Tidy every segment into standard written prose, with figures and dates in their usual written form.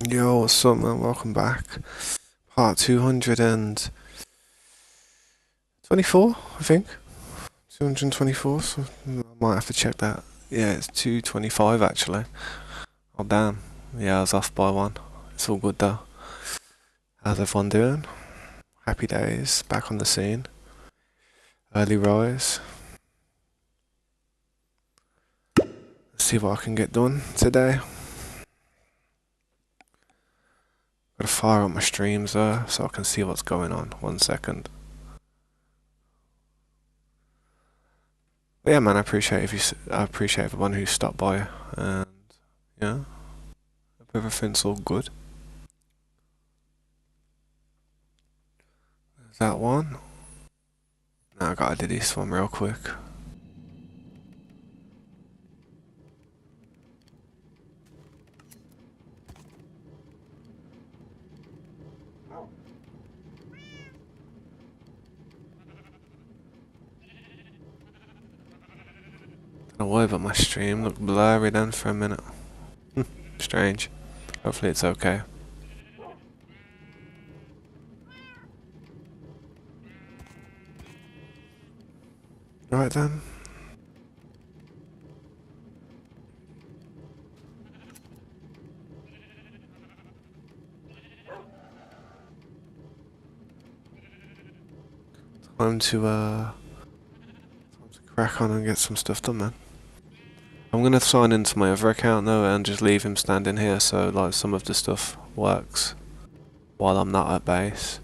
Yo, what's up, man? Welcome back. Part 224, I think. 224, so I might have to check that. Yeah, it's 225 actually. Oh, damn. Yeah, I was off by one. It's all good though. How's everyone doing? Happy days, back on the scene. Early rise. Let's see what I can get done today. Gotta fire up my streams though, so I can see what's going on. 1 second. But yeah, man, I appreciate everyone who stopped by, and yeah, hope everything's all good. There's that one. Now I gotta do this one real quick. Don't know why, but my stream looked blurry then for a minute. Strange. Hopefully it's okay. Right then. Time to crack on and get some stuff done, man. I'm gonna sign into my other account though and just leave him standing here so like some of the stuff works while I'm not at base.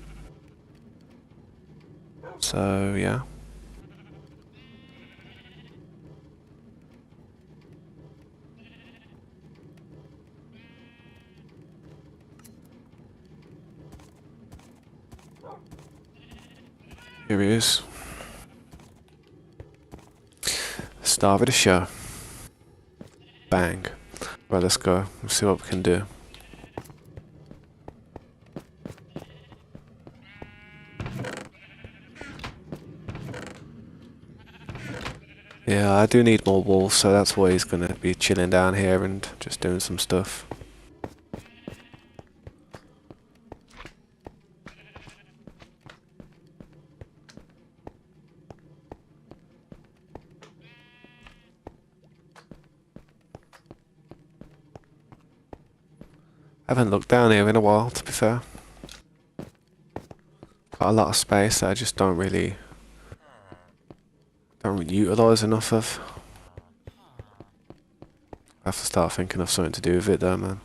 So yeah. Here he is. Start of the show. Bang. Right, let's go. Let's see what we can do. Yeah, I do need more walls, so that's why he's gonna be chilling down here and just doing some stuff. I haven't looked down here in a while, to be fair. Got a lot of space that I just don't really utilise enough of. I have to start thinking of something to do with it though, man.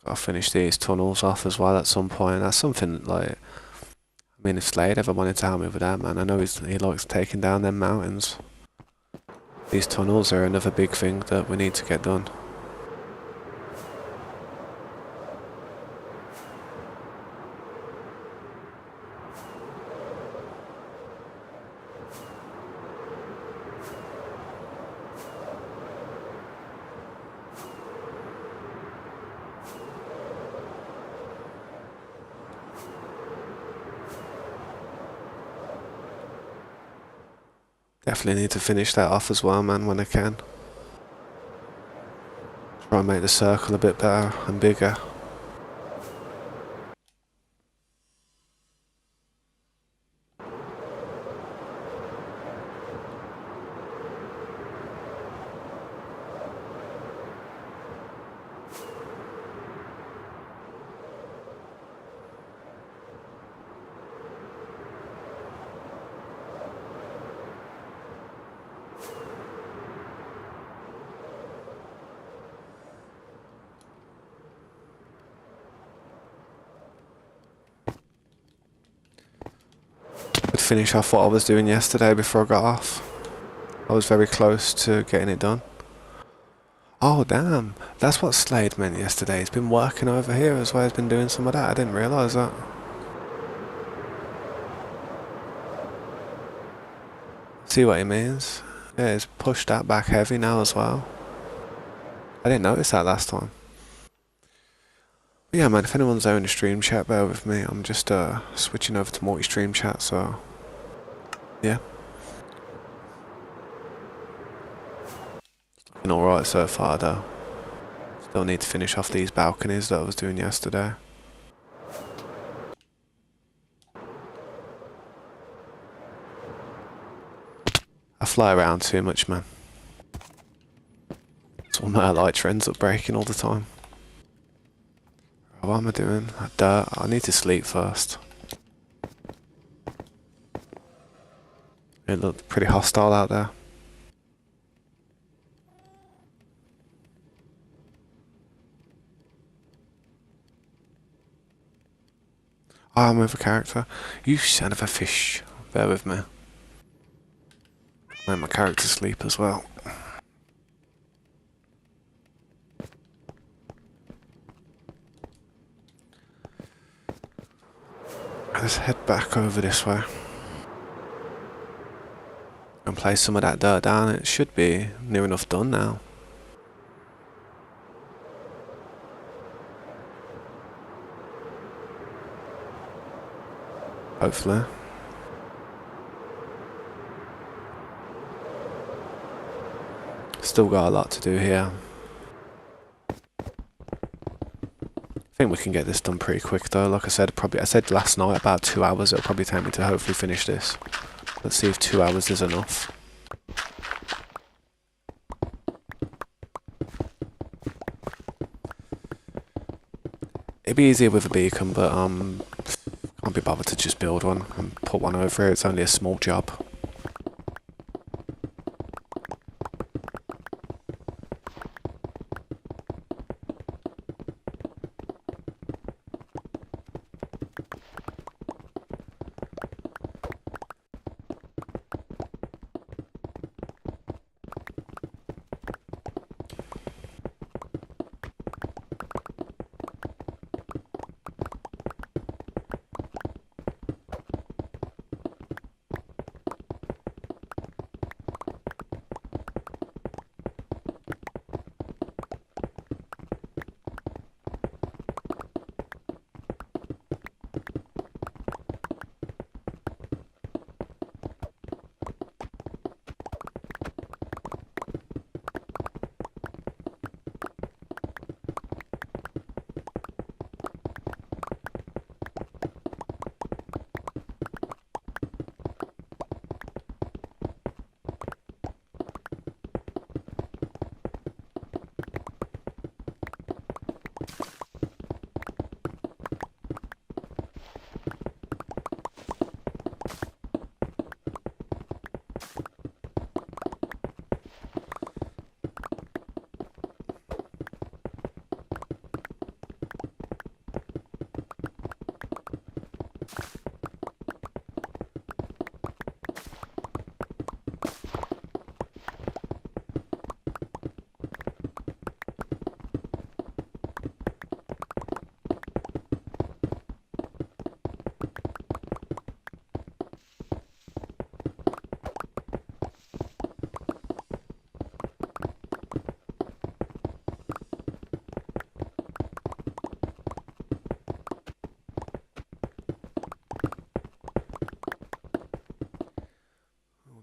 Gotta finish these tunnels off as well at some point. That's something like, I mean, if Slade ever wanted to help me with that, man, I know he likes taking down them mountains. These tunnels are another big thing that we need to get done. Definitely need to finish that off as well, man, when I can. Try and make the circle a bit better and bigger. Finish off what I was doing yesterday before I got off. I was very close to getting it done. Oh damn, that's what Slade meant yesterday. He's been working over here as well. He's been doing some of that. I didn't realise that. See what he means. Yeah, he's pushed that back heavy now as well. I didn't notice that last time. But yeah, man, if anyone's there in the stream chat, bear with me. I'm just switching over to multi-stream chat, so yeah. It's looking alright so far though. Still need to finish off these balconies that I was doing yesterday. I fly around too much, man. So my lights ends up breaking all the time. What am I doing? Dirt. I need to sleep first. It looked pretty hostile out there. Oh, I move a character. You son of a fish. Bear with me. Let my character sleep as well. Let's head back over this way. And place some of that dirt down. It should be near enough done now. Hopefully. Still got a lot to do here. I think we can get this done pretty quick though. Like I said last night about 2 hours. It'll probably take me to hopefully finish this. Let's see if 2 hours is enough. It'd be easier with a beacon, but can't be bothered to just build one and put one over it. It's only a small job.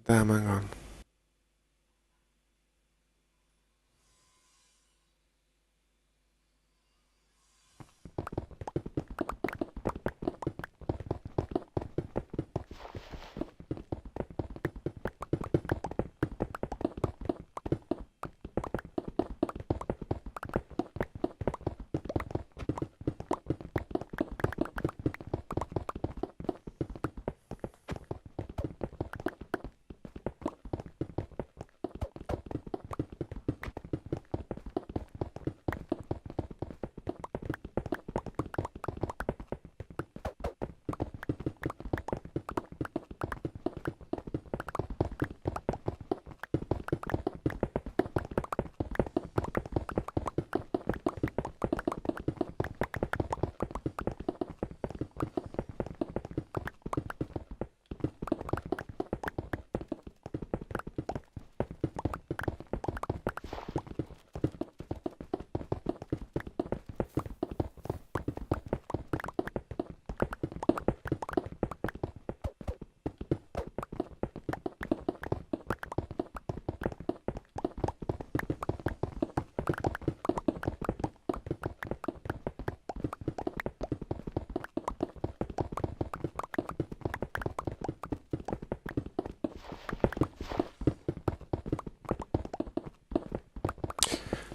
Damn, hang on.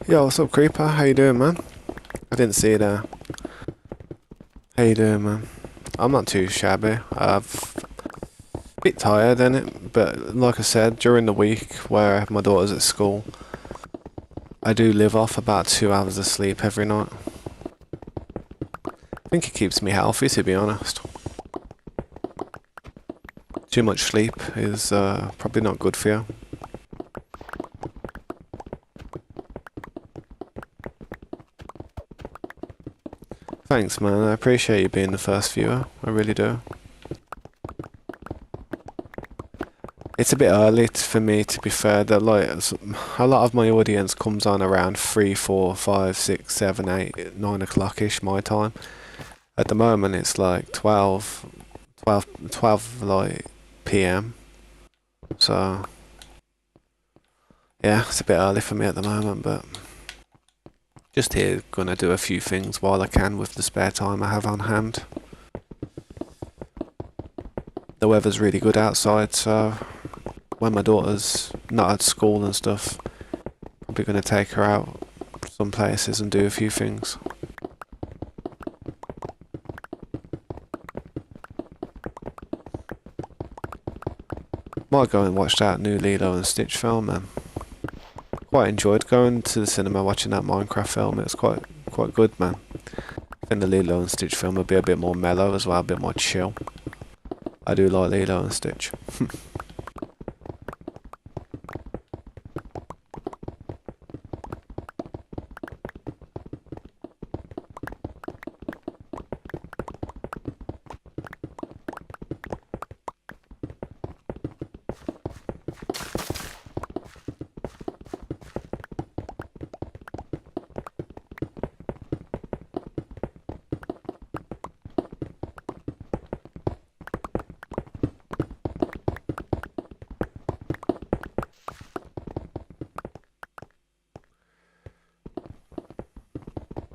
Yo, what's up, Creeper? How you doing, man? I didn't see you there. How you doing, man? I'm not too shabby. I've a bit tired in it, but like I said, during the week where my daughter's at school, I do live off about 2 hours of sleep every night. I think it keeps me healthy, to be honest. Too much sleep is probably not good for you. Thanks, man. I appreciate you being the first viewer. I really do. It's a bit early for me, to be fair. That like a lot of my audience comes on around 3, 4, 5, 6, 7, 8, 9 o'clock ish my time. At the moment, it's like 12 like PM. So yeah, it's a bit early for me at the moment, but just here gonna do a few things while I can with the spare time I have on hand. The weather's really good outside, so when my daughter's not at school and stuff, probably gonna take her out some places and do a few things. Might go and watch that new Lilo and Stitch film, man. Quite enjoyed going to the cinema watching that Minecraft film. It was quite good, man. I think the Lilo and Stitch film will be a bit more mellow as well, a bit more chill. I do like Lilo and Stitch.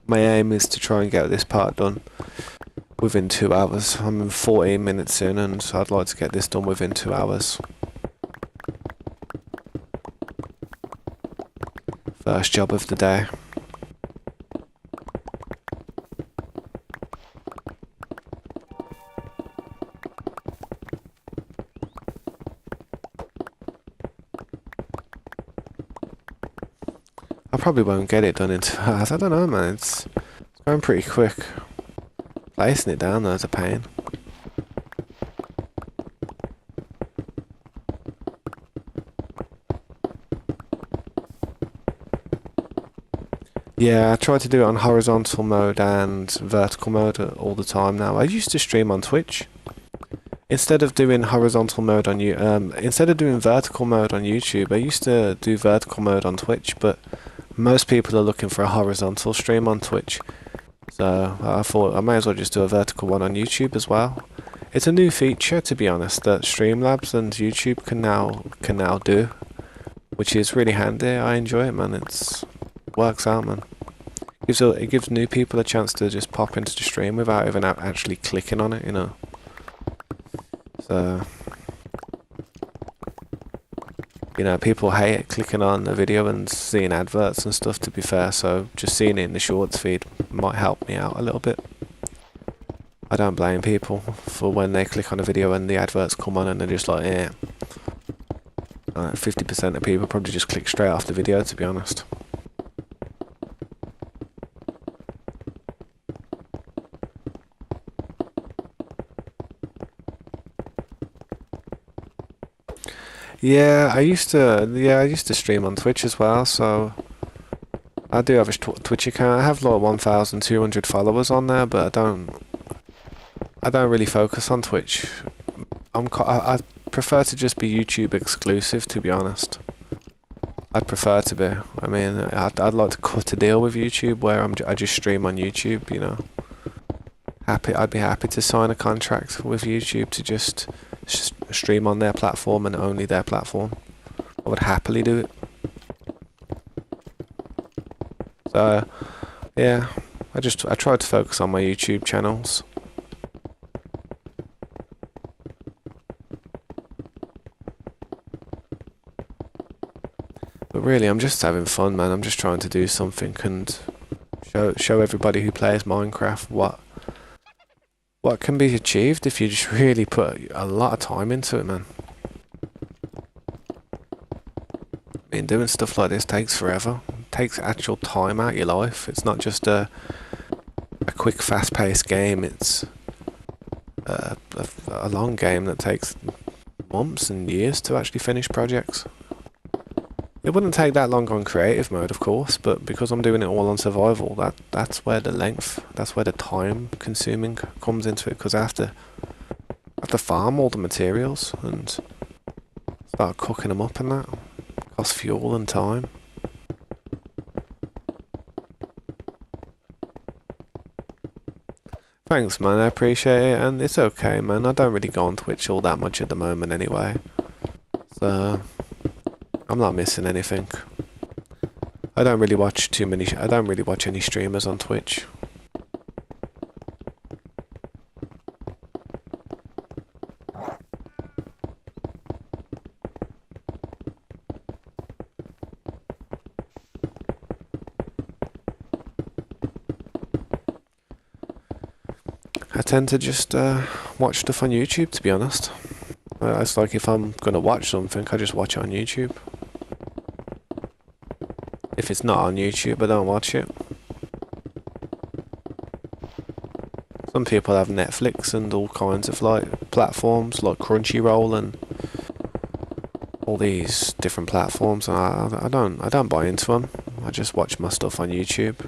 My aim is to try and get this part done within 2 hours. I'm 14 minutes in and I'd like to get this done within 2 hours. First job of the day. I probably won't get it done in 2 hours. I don't know, man. It's going pretty quick. Placing it down though is a pain. Yeah, I try to do it on horizontal mode and vertical mode all the time now. I used to stream on Twitch. Instead of doing horizontal mode on instead of doing vertical mode on YouTube, I used to do vertical mode on Twitch, but most people are looking for a horizontal stream on Twitch. So I thought I may as well just do a vertical one on YouTube as well. It's a new feature, to be honest, that Streamlabs and YouTube can now do, which is really handy. I enjoy it, man. It's works out, man. It gives new people a chance to just pop into the stream without even actually clicking on it, you know. So, you know, people hate clicking on a video and seeing adverts and stuff, to be fair, so just seeing it in the shorts feed might help me out a little bit. I don't blame people for when they click on a video and the adverts come on and they're just like, eh. 50% of people probably just click straight off the video, to be honest. Yeah, I used to stream on Twitch as well, so I do have a Twitch account. I have like 1,200 followers on there, but I don't really focus on Twitch. I prefer to just be YouTube exclusive, to be honest. I'd prefer to be. I mean, I'd like to cut a deal with YouTube where I just stream on YouTube, you know. I'd be happy to sign a contract with YouTube to just stream on their platform and only their platform. I would happily do it. So, yeah, I try to focus on my YouTube channels. But really, I'm just having fun, man. I'm just trying to do something and show everybody who plays Minecraft what can be achieved if you just really put a lot of time into it, man. I mean, doing stuff like this takes forever. It takes actual time out of your life. It's not just a quick, fast-paced game. It's a long game that takes months and years to actually finish projects. It wouldn't take that long on creative mode, of course, but because I'm doing it all on survival, that's where the length, that's where the time consuming comes into it, because I have to farm all the materials and start cooking them up and that. Costs fuel and time. Thanks, man, I appreciate it, and it's okay, man. I don't really go on Twitch all that much at the moment anyway, so I'm not missing anything. I don't really watch I don't really watch any streamers on Twitch. I tend to just watch stuff on YouTube, to be honest. It's like if I'm gonna watch something, I just watch it on YouTube. If it's not on YouTube, I don't watch it. Some people have Netflix and all kinds of like platforms like Crunchyroll and all these different platforms, and I don't buy into them. I just watch my stuff on YouTube.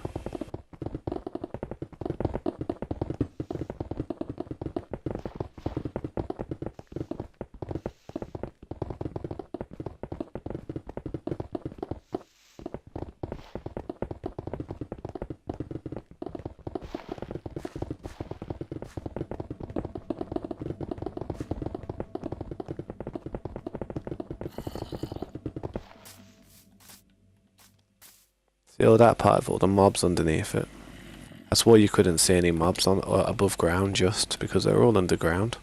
See all that part of all the mobs underneath it. That's why you couldn't see any mobs on or above ground, just because they're all underground.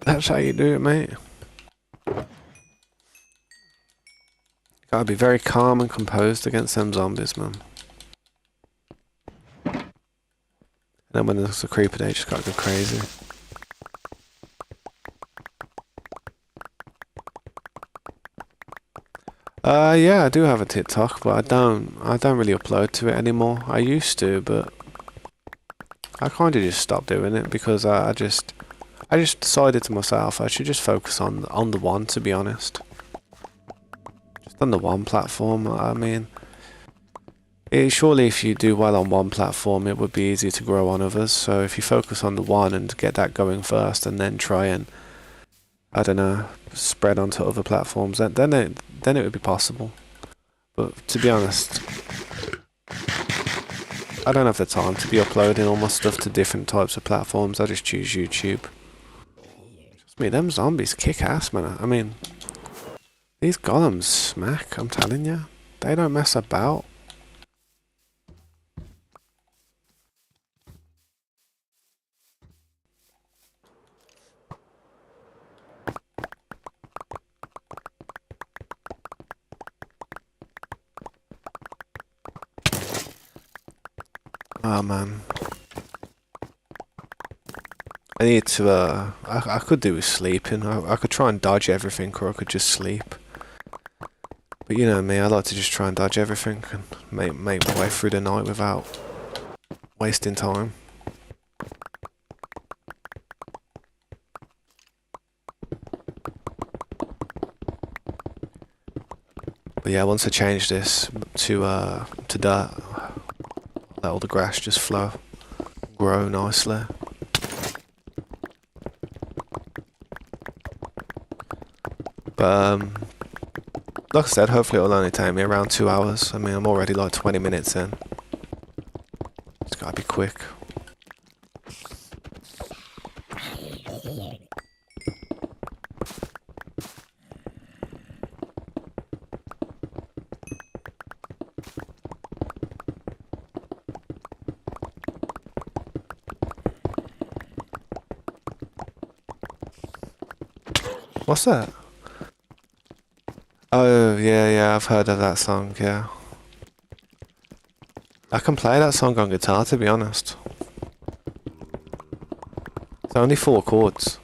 That's how you do it, mate. Gotta be very calm and composed against them zombies, man. And then when there's a creeper, they just gotta go crazy. Yeah, I do have a TikTok, but I don't really upload to it anymore. I used to, but I kind of just stopped doing it because I just decided to myself I should just focus on the one, to be honest. Just on the one platform. I mean, surely if you do well on one platform, it would be easy to grow on others. So if you focus on the one and get that going first, and then try and, I don't know, spread onto other platforms, then it would be possible. But to be honest, I don't have the time to be uploading all my stuff to different types of platforms. I just choose YouTube. Trust me, them zombies kick ass, man. I mean, these golems smack, I'm telling you. They don't mess about. Oh man, I need to. I could do with sleeping. I could try and dodge everything, or I could just sleep. But you know me, I like to just try and dodge everything and make my way through the night without wasting time. But yeah, once I change this to dirt, let all the grass just flow, grow nicely. But like I said, hopefully it'll only take me around 2 hours. I mean, I'm already like 20 minutes in. It's gotta be quick. What's that? Oh, yeah, I've heard of that song, yeah. I can play that song on guitar, to be honest. It's only 4 chords.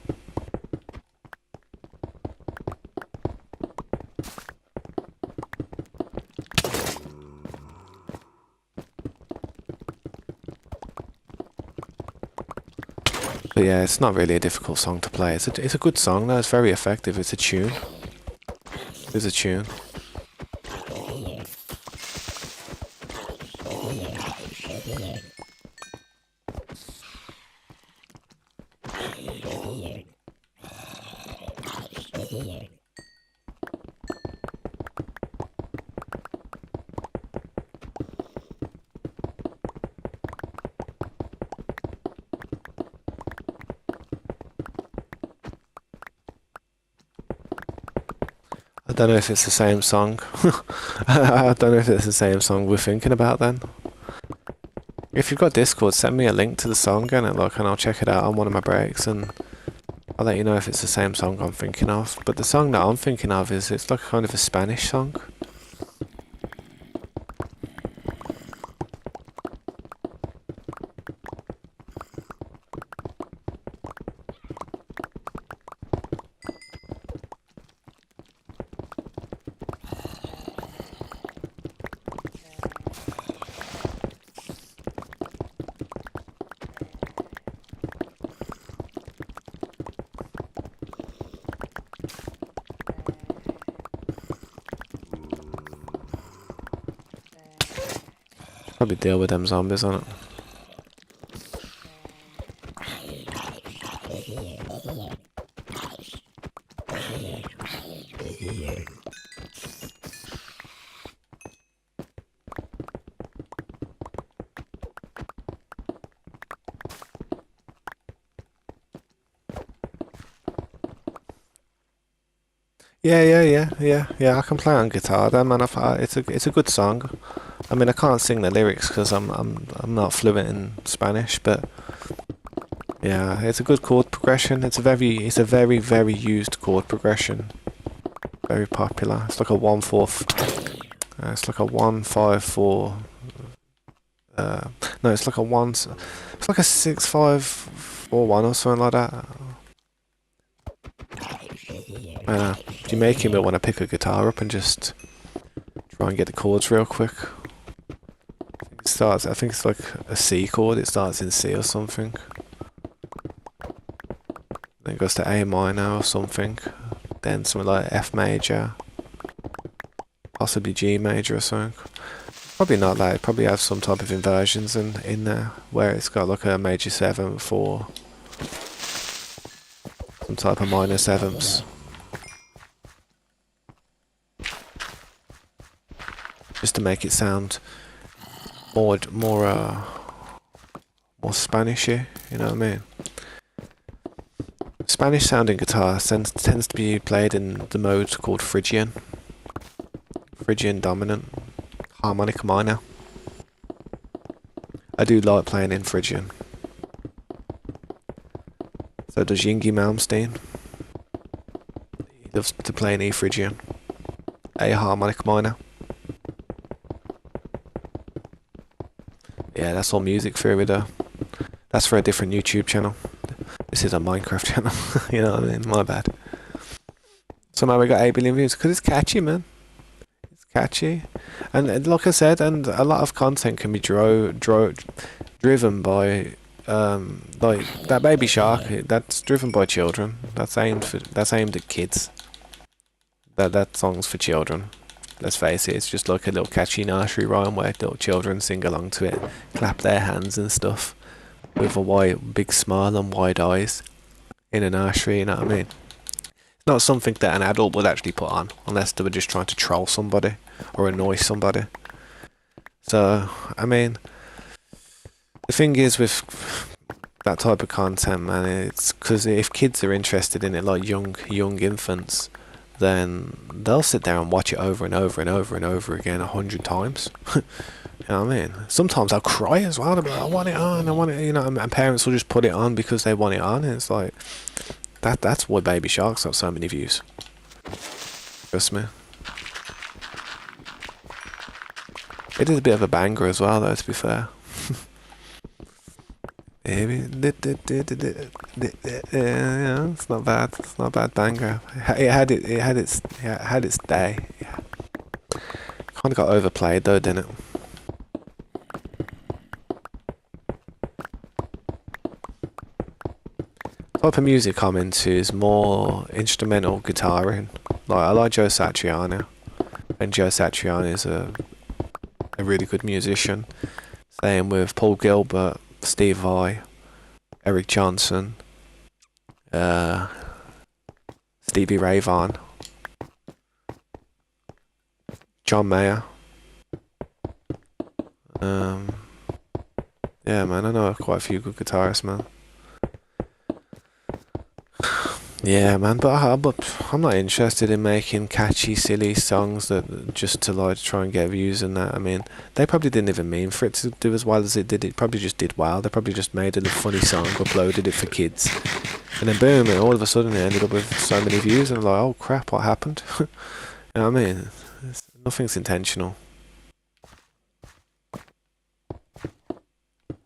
But yeah, it's not really a difficult song to play. It's a good song though, it's very effective, it's a tune. It's a tune. I don't know if it's the same song. I don't know if it's the same song we're thinking about then. If you've got Discord, send me a link to the song and I'll check it out on one of my breaks and I'll let you know if it's the same song I'm thinking of. But the song that I'm thinking of it's like kind of a Spanish song. Probably deal with them zombies on it. Yeah. I can play on guitar, then, man. It's a good song. I mean, I can't sing the lyrics because I'm not fluent in Spanish, but yeah, it's a good chord progression. It's a very used chord progression. Very popular. It's like a 1/4. It's like a 1/5/4. No, it's like a one. It's like a 6/5/4/1 or something like that. You're making me want to pick a guitar up and just try and get the chords real quick. I think it's like a C chord, it starts in C or something. Then it goes to A minor or something. Then something like F major. Possibly G major or something. Probably not that, it probably has some type of inversions in there, where it's got like a major 7 for some type of minor 7s. Just to make it sound more Spanishy, you know what I mean? Spanish sounding guitar tends to be played in the mode called Phrygian. Phrygian dominant, harmonica minor. I do like playing in Phrygian. So does Yingy Malmsteen. He loves to play in E Phrygian. A harmonic minor. Yeah, that's all music theory though. That's for a different YouTube channel. This is a Minecraft channel. You know what I mean? My bad. Somehow we got 8 billion views because it's catchy, man. It's catchy, and like I said, and a lot of content can be driven by like that Baby Shark. That's driven by children. That's aimed at kids. That song's for children. Let's face it, it's just like a little catchy nursery rhyme where little children sing along to it, clap their hands and stuff, with a big smile and wide eyes, in a nursery, you know what I mean? It's not something that an adult would actually put on, unless they were just trying to troll somebody, or annoy somebody. So, I mean, the thing is with that type of content, man, it's because if kids are interested in it, like young infants, then they'll sit there and watch it over and over and over and over again 100 times. You know what I mean? Sometimes I'll cry as well. They'll be like, I want it on, I want it, you know, and parents will just put it on because they want it on, and it's like, That's why Baby Shark's got so many views. Trust me. It is a bit of a banger as well, though, to be fair. Maybe. Yeah, it's not bad. It's not a bad banger. It had its day. Yeah. Kind of got overplayed though, didn't it? The type of music I'm into is more instrumental guitaring. Like I like Joe Satriani, and Joe Satriani is a really good musician. Same with Paul Gilbert, Steve Vai, Eric Johnson, Stevie Ray Vaughan, John Mayer. Yeah, man, I know quite a few good guitarists, man. Yeah, man, but I'm not interested in making catchy, silly songs that just to like try and get views and that. I mean, they probably didn't even mean for it to do as well as it did. It probably just did well. They probably just made a funny song, uploaded it for kids, and then boom, and all of a sudden it ended up with so many views. And I'm like, oh crap, what happened? You know what I mean? Nothing's intentional.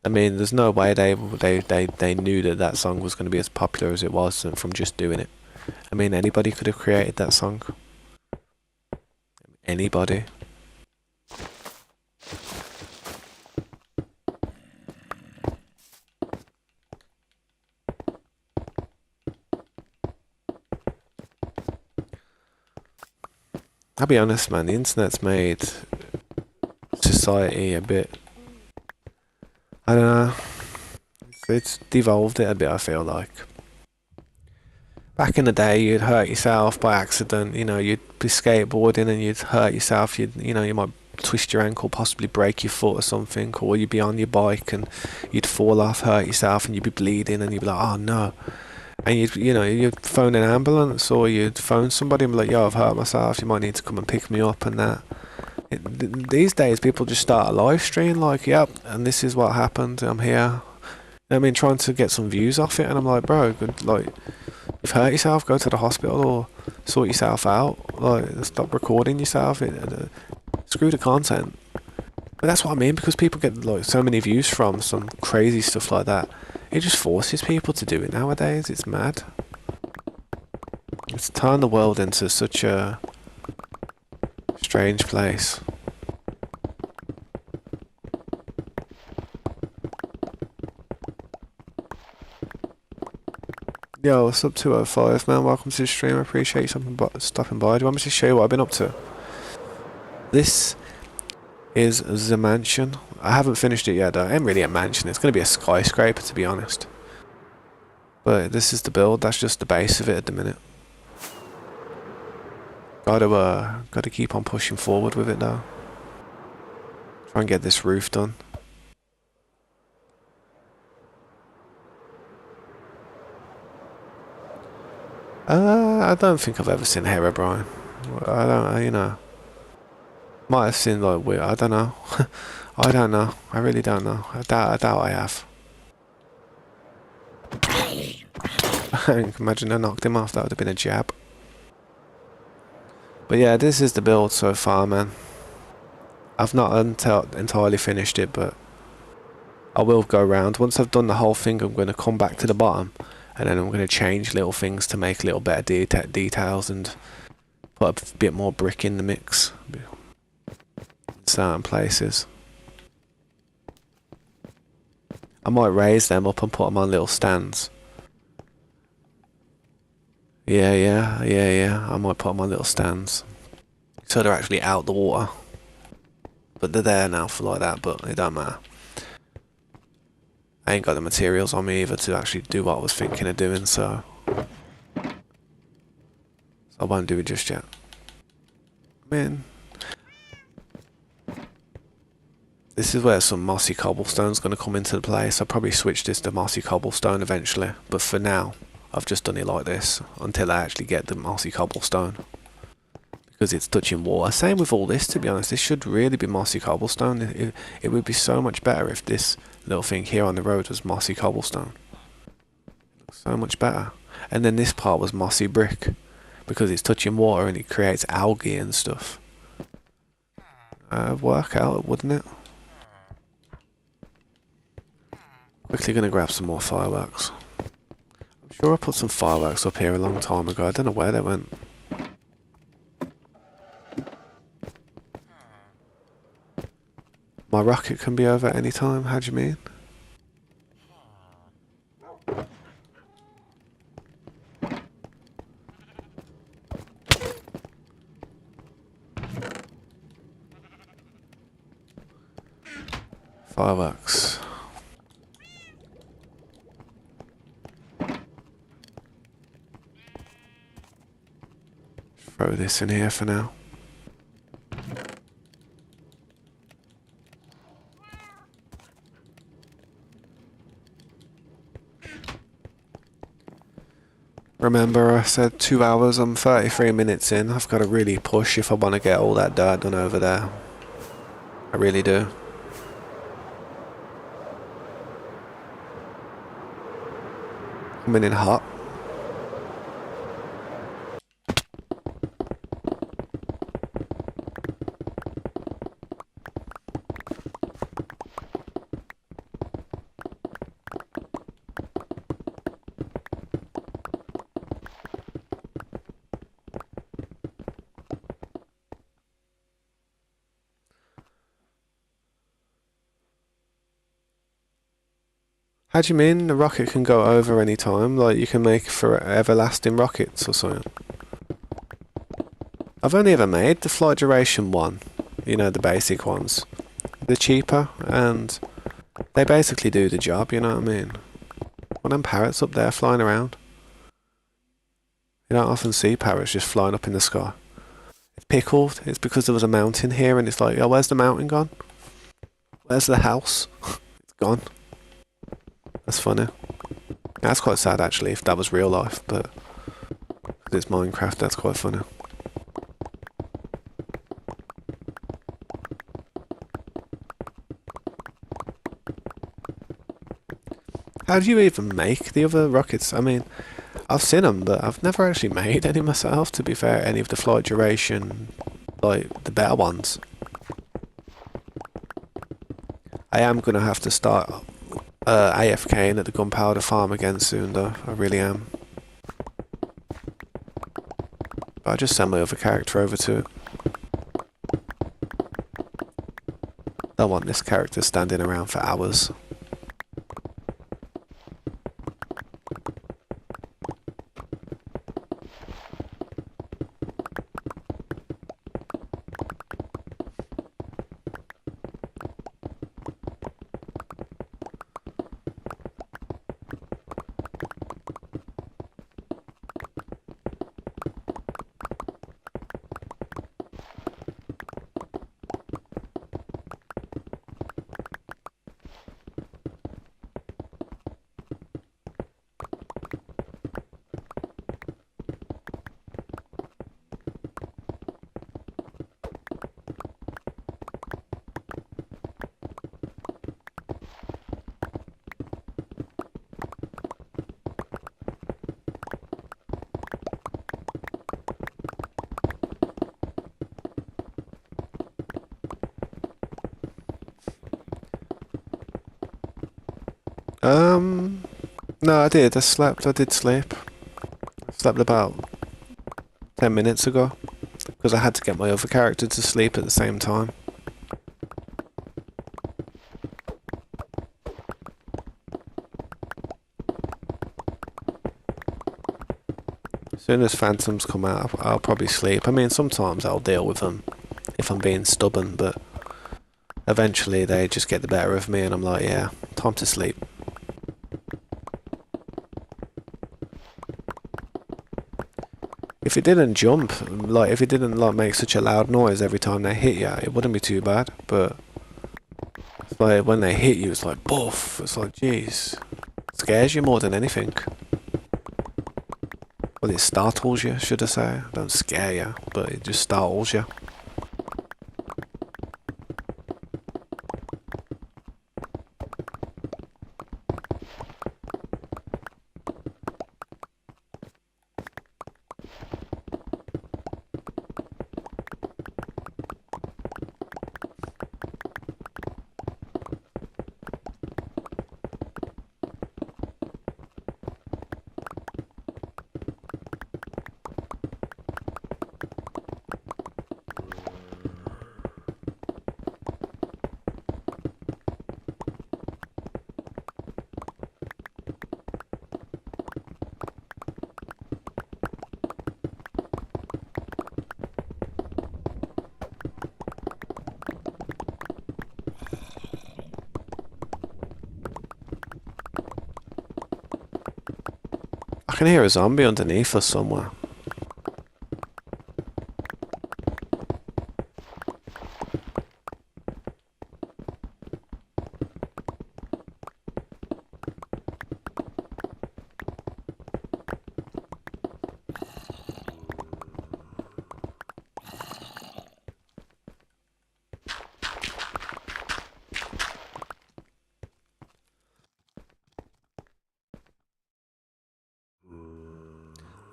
I mean, there's no way they knew that song was going to be as popular as it was from just doing it. I mean, anybody could have created that song. Anybody. I'll be honest, man, the internet's made society a bit, I don't know, it's devolved it a bit, I feel like. Back in the day, you'd hurt yourself by accident, you know, you'd be skateboarding and you'd hurt yourself, you might twist your ankle, possibly break your foot or something, or you'd be on your bike and you'd fall off, hurt yourself, and you'd be bleeding, and you'd be like, oh no. And you'd phone an ambulance, or you'd phone somebody and be like, yo, I've hurt myself, you might need to come and pick me up and that. These days, people just start a live stream like, yep, and this is what happened, I'm here. I mean, trying to get some views off it, and I'm like, bro, like, you've hurt yourself, go to the hospital or sort yourself out. Like, stop recording yourself. Screw the content. But that's what I mean, because people get like so many views from some crazy stuff like that. It just forces people to do it nowadays. It's mad. It's turned the world into such a strange place. Yo, what's up, 205, man? Welcome to the stream. I appreciate you stopping by. Do you want me to show you what I've been up to? This is the mansion. I haven't finished it yet, though. It ain't really a mansion. It's going to be a skyscraper, to be honest. But this is the build. That's just the base of it at the minute. Gotta keep on pushing forward with it, though. Try and get this roof done. I don't think I've ever seen Herobrine. I don't, might have seen like weird. I don't know. I don't know. I really don't know. I doubt I have. Imagine I knocked him off. That would have been a jab. But yeah, this is the build so far, man. I've not entirely finished it, but I will go around. Once I've done the whole thing, I'm going to come back to the bottom, and then I'm going to change little things to make little better details and put a bit more brick in the mix in certain places. I might raise them up and put them on little stands. Yeah. I might put them on little stands. So they're actually out the water. But they're there now for like that, but it don't matter. I ain't got the materials on me either to actually do what I was thinking of doing, so I won't do it just yet. I mean, this is where some mossy cobblestone's going to come into play, so I'll probably switch this to mossy cobblestone eventually. But for now, I've just done it like this until I actually get the mossy cobblestone. Because it's touching water. Same with all this, to be honest. This should really be mossy cobblestone. It would be so much better if this little thing here on the road was mossy cobblestone. So much better. And then this part was mossy brick because it's touching water and it creates algae and stuff. Work out, wouldn't it? Quickly gonna grab some more fireworks. I'm sure I put some fireworks up here a long time ago. I don't know where they went. My rocket can be over at any time, how do you mean? Fireworks. Throw this in here for now. Remember I said 2 hours, I'm 33 minutes in. I've got to really push if I want to get all that dirt done over there. I really do. Coming in hot. How do you mean the rocket can go over any time? Like you can make for everlasting rockets or something? I've only ever made the flight duration one. You know, the basic ones. They're cheaper and they basically do the job, you know what I mean? One of them parrots up there flying around. You don't often see parrots just flying up in the sky. It's pickled. It's because there was a mountain here and it's like, oh, where's the mountain gone? Where's the house? It's gone. That's funny. That's quite sad actually if that was real life, but it's Minecraft, that's quite funny. How do you even make the other rockets? I mean, I've seen them, but I've never actually made any myself, to be fair, any of the flight duration, like the better ones. I am going to have to start AFKing at the gunpowder farm again soon though, I really am. But I'll just send my other character over to it. Don't want this character standing around for hours. No, I did. I did sleep. I slept about 10 minutes ago. Because I had to get my other character to sleep at the same time. As soon as phantoms come out, I'll probably sleep. I mean, sometimes I'll deal with them if I'm being stubborn, but eventually they just get the better of me and I'm like, yeah, time to sleep. If it didn't jump, like if it didn't like make such a loud noise every time they hit you, it wouldn't be too bad. But it's like when they hit you, it's like boof. It's like, jeez, it scares you more than anything. Well, it startles you, should I say? It don't scare you, but it just startles you. can hear a zombie underneath us somewhere.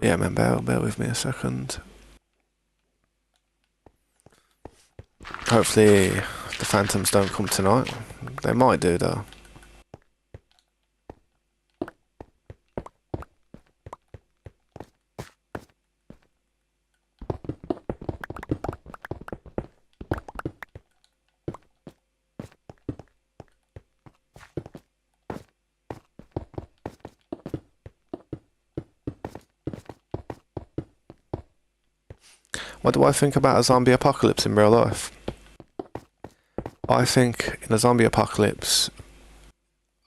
Yeah, man, bear with me a second. Hopefully the phantoms don't come tonight. They might do though. What do I think about a zombie apocalypse in real life? I think in a zombie apocalypse,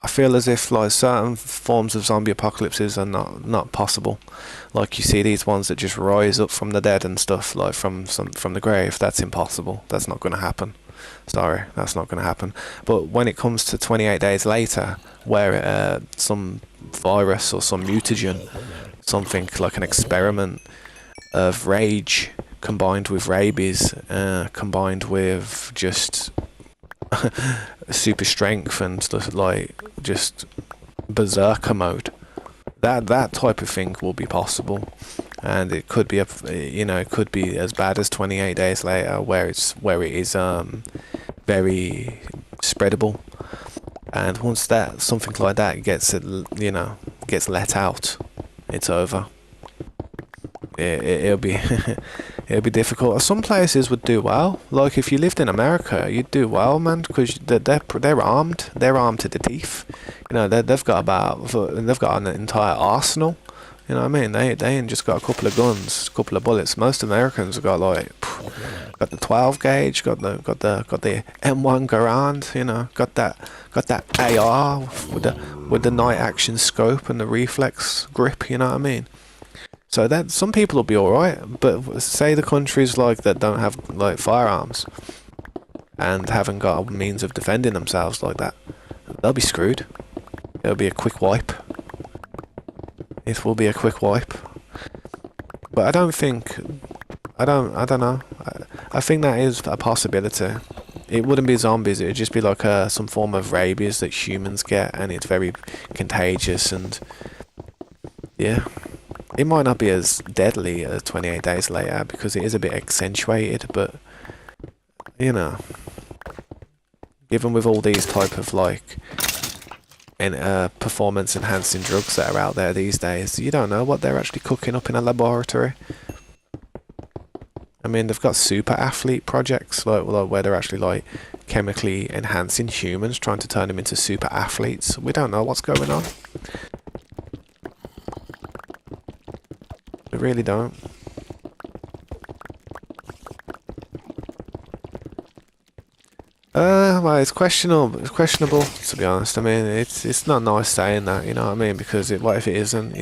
I feel as if like certain forms of zombie apocalypses are not possible. Like you see these ones that just rise up from the dead and stuff, like from the grave. That's impossible. That's not going to happen. Sorry, that's not going to happen. But when it comes to 28 days later, where some virus or some mutagen, something like an experiment of rage combined with rabies, combined with just super strength and stuff, like just berserker mode, that type of thing will be possible, and it could be it could be as bad as 28 days later, where it is very spreadable, and once that something like that gets let out, it's over. It'll be it'll be difficult. Some places would do well. Like if you lived in America, you'd do well, man, because they're armed. They're armed to the teeth. They've got an entire arsenal. You know what I mean? They ain't just got a couple of guns, a couple of bullets. Most Americans have got got the 12 gauge, got the M1 Garand. Got that AR with the night action scope and the reflex grip. You know what I mean? So that some people will be alright, but say the countries like that don't have like firearms and haven't got a means of defending themselves like that, they'll be screwed. It'll be a quick wipe. It will be a quick wipe. But I don't know. I think that is a possibility. It wouldn't be zombies, it would just be like some form of rabies that humans get, and it's very contagious, and yeah. It might not be as deadly as 28 days later because it is a bit accentuated, but even with all these type of performance enhancing drugs that are out there these days, you don't know what they're actually cooking up in a laboratory. I mean, they've got super athlete projects like where they're actually like chemically enhancing humans, trying to turn them into super athletes. We don't know what's going on. We really don't. Well, it's questionable. It's questionable, to be honest. I mean, it's not nice saying that. You know what I mean? Because what if it isn't?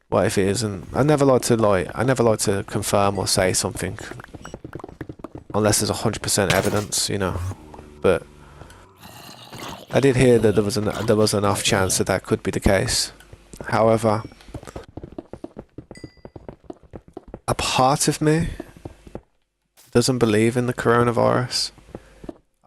What if it isn't? I never like to confirm or say something unless there's 100% evidence. But I did hear that there was an off chance that could be the case. However, a part of me doesn't believe in the coronavirus.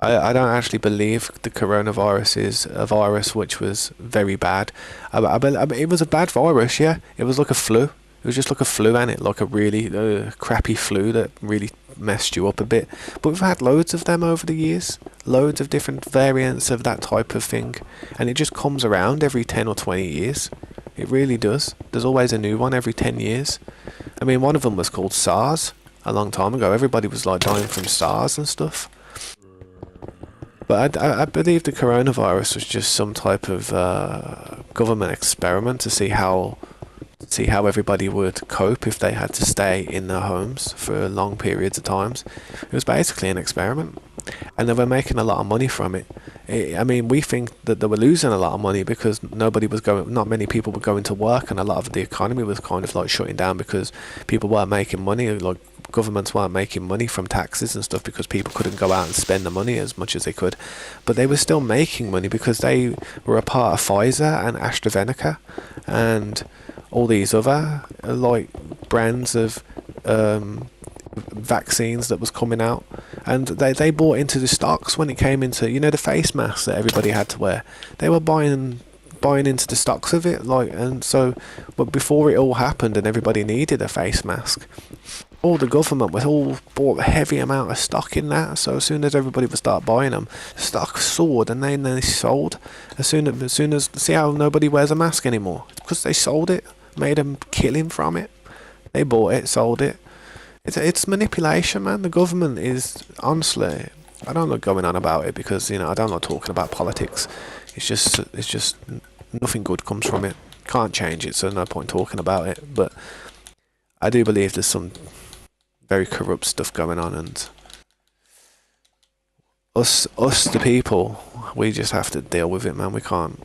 I don't actually believe the coronavirus is a virus which was very bad. It was a bad virus, yeah. It was like a flu. It was just like a flu, and like a really crappy flu that really messed you up a bit. But we've had loads of them over the years. Loads of different variants of that type of thing. And it just comes around every 10 or 20 years. It really does. There's always a new one every 10 years. I mean, one of them was called SARS a long time ago. Everybody was like dying from SARS and stuff. But I believe the coronavirus was just some type of government experiment to see how everybody would cope if they had to stay in their homes for long periods of times. It was basically an experiment. and they were making a lot of money from it. I mean, we think that they were losing a lot of money because not many people were going to work, and a lot of the economy was kind of like shutting down because people weren't making money, like governments weren't making money from taxes and stuff because people couldn't go out and spend the money as much as they could. But they were still making money because they were a part of Pfizer and AstraZeneca and all these other like brands of vaccines that was coming out, and they bought into the stocks when it came into, you know, the face masks that everybody had to wear. They were buying into the stocks of it, like, and so, but before it all happened and everybody needed a face mask, all the government was all bought a heavy amount of stock in that. So as soon as everybody would start buying them, stock soared, and then they sold. As soon as see how nobody wears a mask anymore, because they sold it, made them killing from it. They bought it, sold it. It's manipulation, man. The government is, honestly, I don't like going on about it because, you know, I don't like talking about politics. It's just nothing good comes from it. Can't change it, so no point talking about it. But I do believe there's some very corrupt stuff going on, and us the people, we just have to deal with it, man. We can't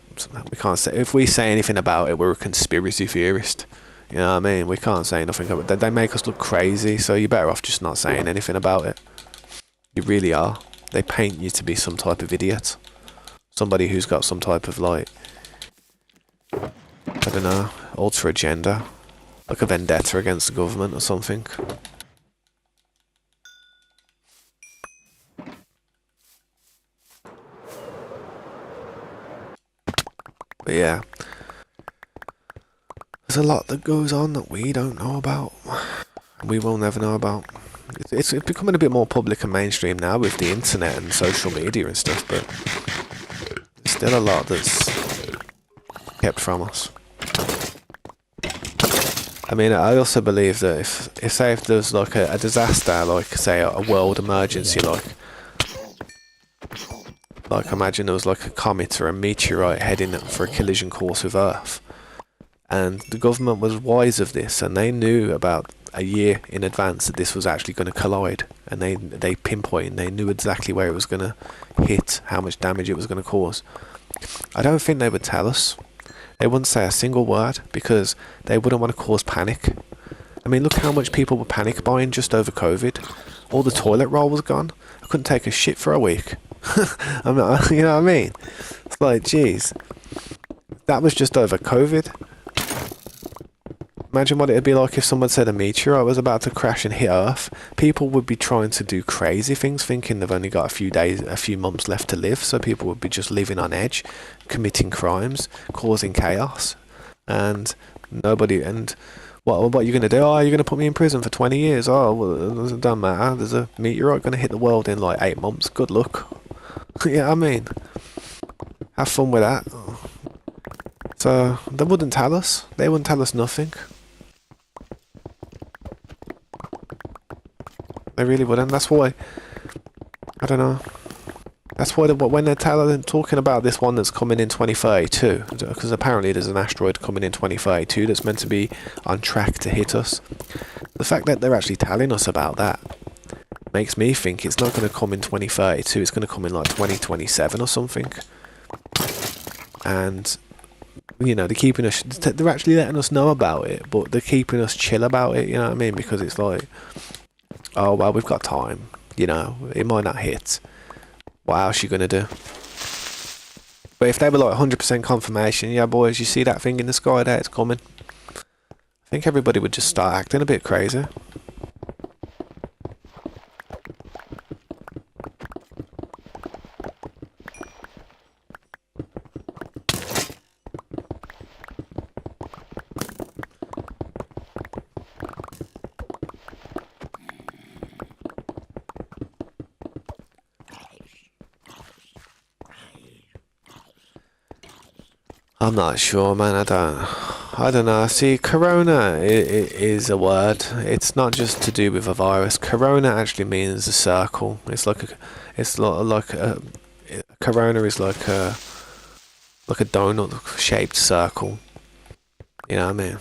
say, if we say anything about it, we're a conspiracy theorist. You know what I mean? We can't say nothing about it. They make us look crazy, so you're better off just not saying anything about it. You really are. They paint you to be some type of idiot. Somebody who's got some type of, like, I don't know, ultra agenda. Like a vendetta against the government or something. But yeah. There's a lot that goes on that we don't know about. We will never know about. It's becoming a bit more public and mainstream now with the internet and social media and stuff, but there's still a lot that's kept from us. I mean, I also believe that if say if there's like a disaster, like say a world emergency, like imagine there was like a comet or a meteorite heading for a collision course with Earth. And the government was wise of this, and they knew about a year in advance that this was actually going to collide, and they pinpointed, they knew exactly where it was going to hit, how much damage it was going to cause. I don't think they would tell us. They wouldn't say a single word because they wouldn't want to cause panic. I mean, look how much people were panic buying just over COVID. All the toilet roll was gone. I couldn't take a shit for a week. You know what I mean? It's like, geez, that was just over COVID. Imagine what it'd be like if someone said a meteorite was about to crash and hit Earth. People would be trying to do crazy things, thinking they've only got a few months left to live, so people would be just living on edge, committing crimes, causing chaos, and nobody. And what are you going to do? Oh, you're going to put me in prison for 20 years? Oh, well, it doesn't matter. There's a meteorite going to hit the world in like 8 months. Good luck. Yeah, I mean, have fun with that. So they wouldn't tell us. They wouldn't tell us nothing. They really wouldn't. That's why, I don't know. That's why when they're talking about this one that's coming in 2032, because apparently there's an asteroid coming in 2032 that's meant to be on track to hit us. The fact that they're actually telling us about that makes me think it's not going to come in 2032. It's going to come in like 2027 or something. And you know, they're keeping us. They're actually letting us know about it, but they're keeping us chill about it. You know what I mean? Because it's like, oh well, we've got time. You know, it might not hit. What else you gonna do? But if they were like 100% confirmation, yeah, boys, you see that thing in the sky there? It's coming. I think everybody would just start acting a bit crazy. I'm not sure, man. I don't know. See, corona is a word. It's not just to do with a virus. Corona actually means a circle. Corona is like a donut shaped circle. You know what I mean?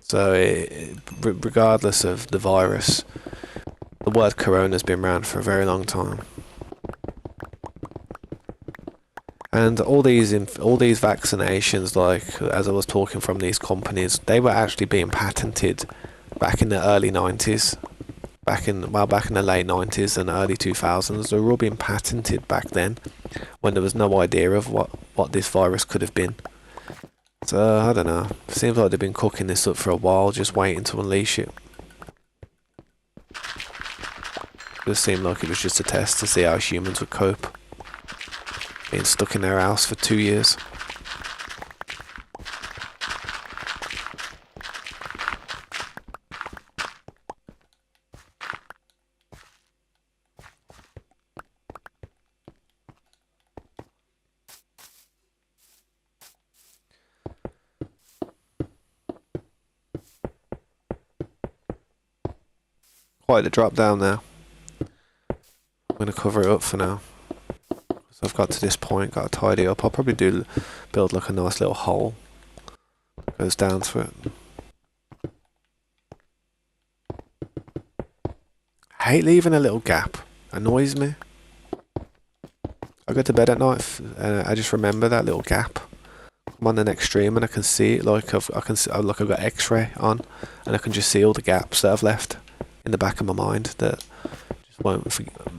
So regardless of the virus, the word corona has been around for a very long time. And all these vaccinations, like as I was talking from these companies, they were actually being patented back in the early 90s. Back in the late 90s and early 2000s, they were all being patented back then, when there was no idea of what this virus could have been. So I don't know. Seems like they've been cooking this up for a while, just waiting to unleash it. It just seemed like it was just a test to see how humans would cope, being stuck in their house for 2 years. Quite a drop down there. I'm going to cover it up for now. So I've got to this point, got to tidy up. I'll probably build like a nice little hole that goes down to it. I hate leaving a little gap. Annoys me. I go to bed at night and I just remember that little gap. I'm on the next stream and I can see it, like I've got X-ray on, and I can just see all the gaps that I've left in the back of my mind that just won't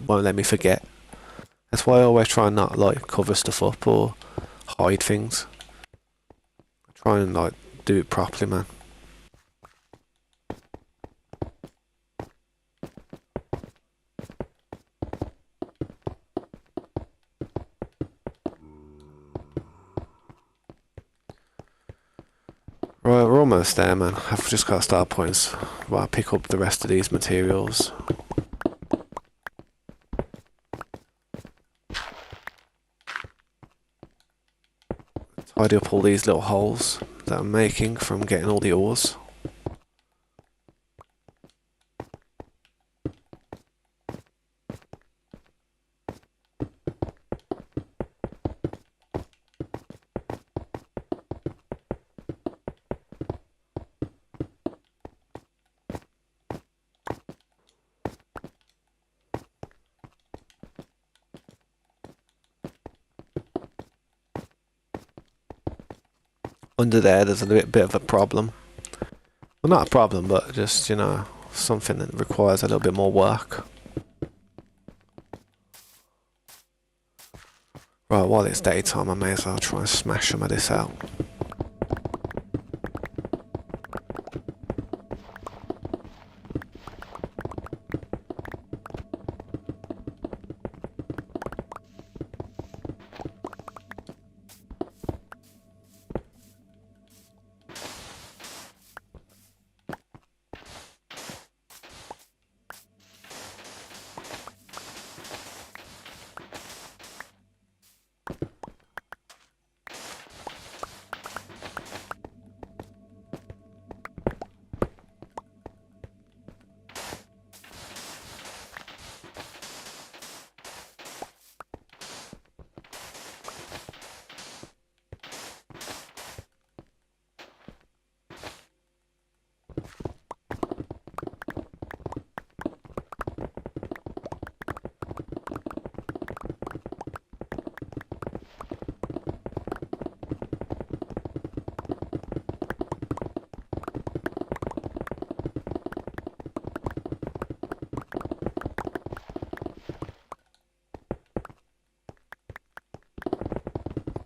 let me forget. That's why I always try and not like cover stuff up or hide things. I try and like do it properly, man. Right, we're almost there, man. I've just got start points while I pick up the rest of these materials. Tidy up all these little holes that I'm making from getting all the ores. Under there's a bit of a problem. Well, not a problem, but just, you know, something that requires a little bit more work. Right, while it's daytime, I may as well try and smash some of this out.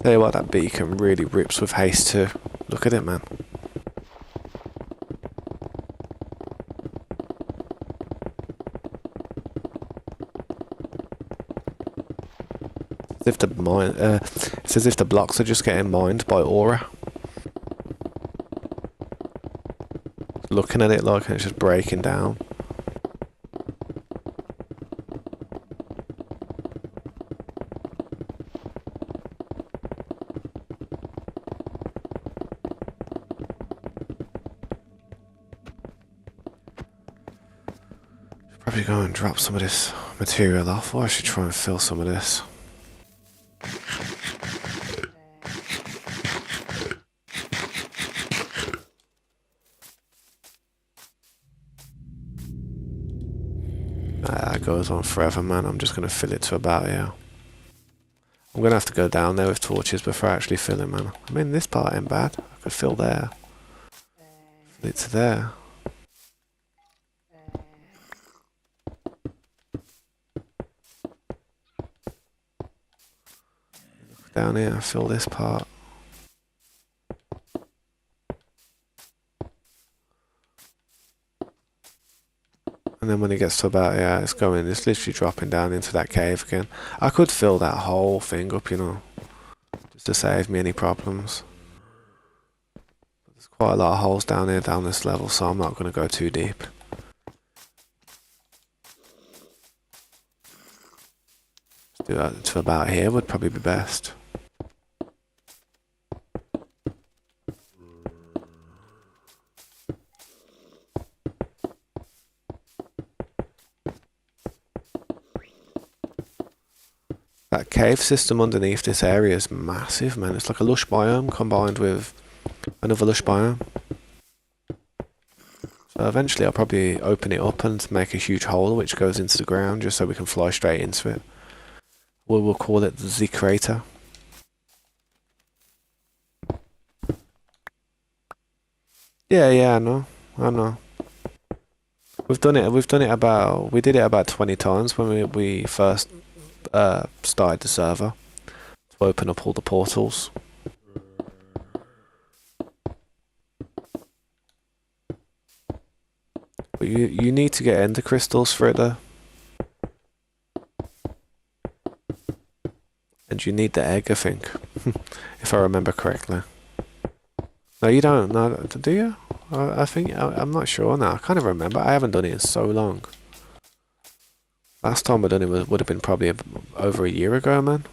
Tell you what, that beacon really rips with haste too. Look at it, man. As if it's as if the blocks are just getting mined by aura. Looking at it like it's just breaking down. Probably go and drop some of this material off, or I should try and fill some of this. That goes on forever, man. I'm just going to fill it to about here. I'm gonna have to go down there with torches before I actually filling, man. I mean, this part ain't bad. I could fill there. It's there. Down here, fill this part. And then when it gets to about, yeah, it's literally dropping down into that cave again. I could fill that whole thing up, you know, just to save me any problems. There's quite a lot of holes down here, down this level, so I'm not going to go too deep. Let's do that to about here would probably be best. That cave system underneath this area is massive, man. It's like a lush biome combined with another lush biome. So eventually I'll probably open it up and make a huge hole which goes into the ground just so we can fly straight into it. We'll call it the crater. Yeah, I know. We did it about 20 times when we first started the server to open up all the portals. But you need to get ender crystals for it though. And you need the egg, I think. If I remember correctly. No, you don't. No, do you? I think I'm not sure now. I can't even remember. I haven't done it in so long. Last time I done it would have been probably over a year ago, man.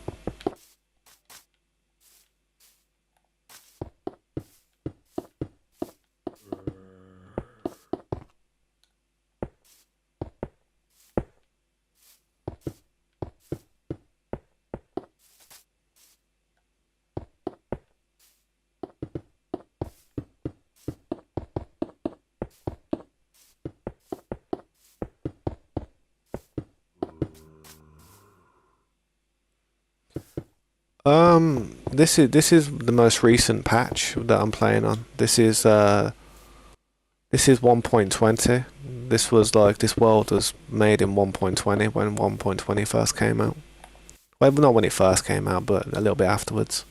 This is the most recent patch that I'm playing on. This is 1.20. This was like this world was made in 1.20 when 1.20 first came out. Well, not when it first came out, but a little bit afterwards.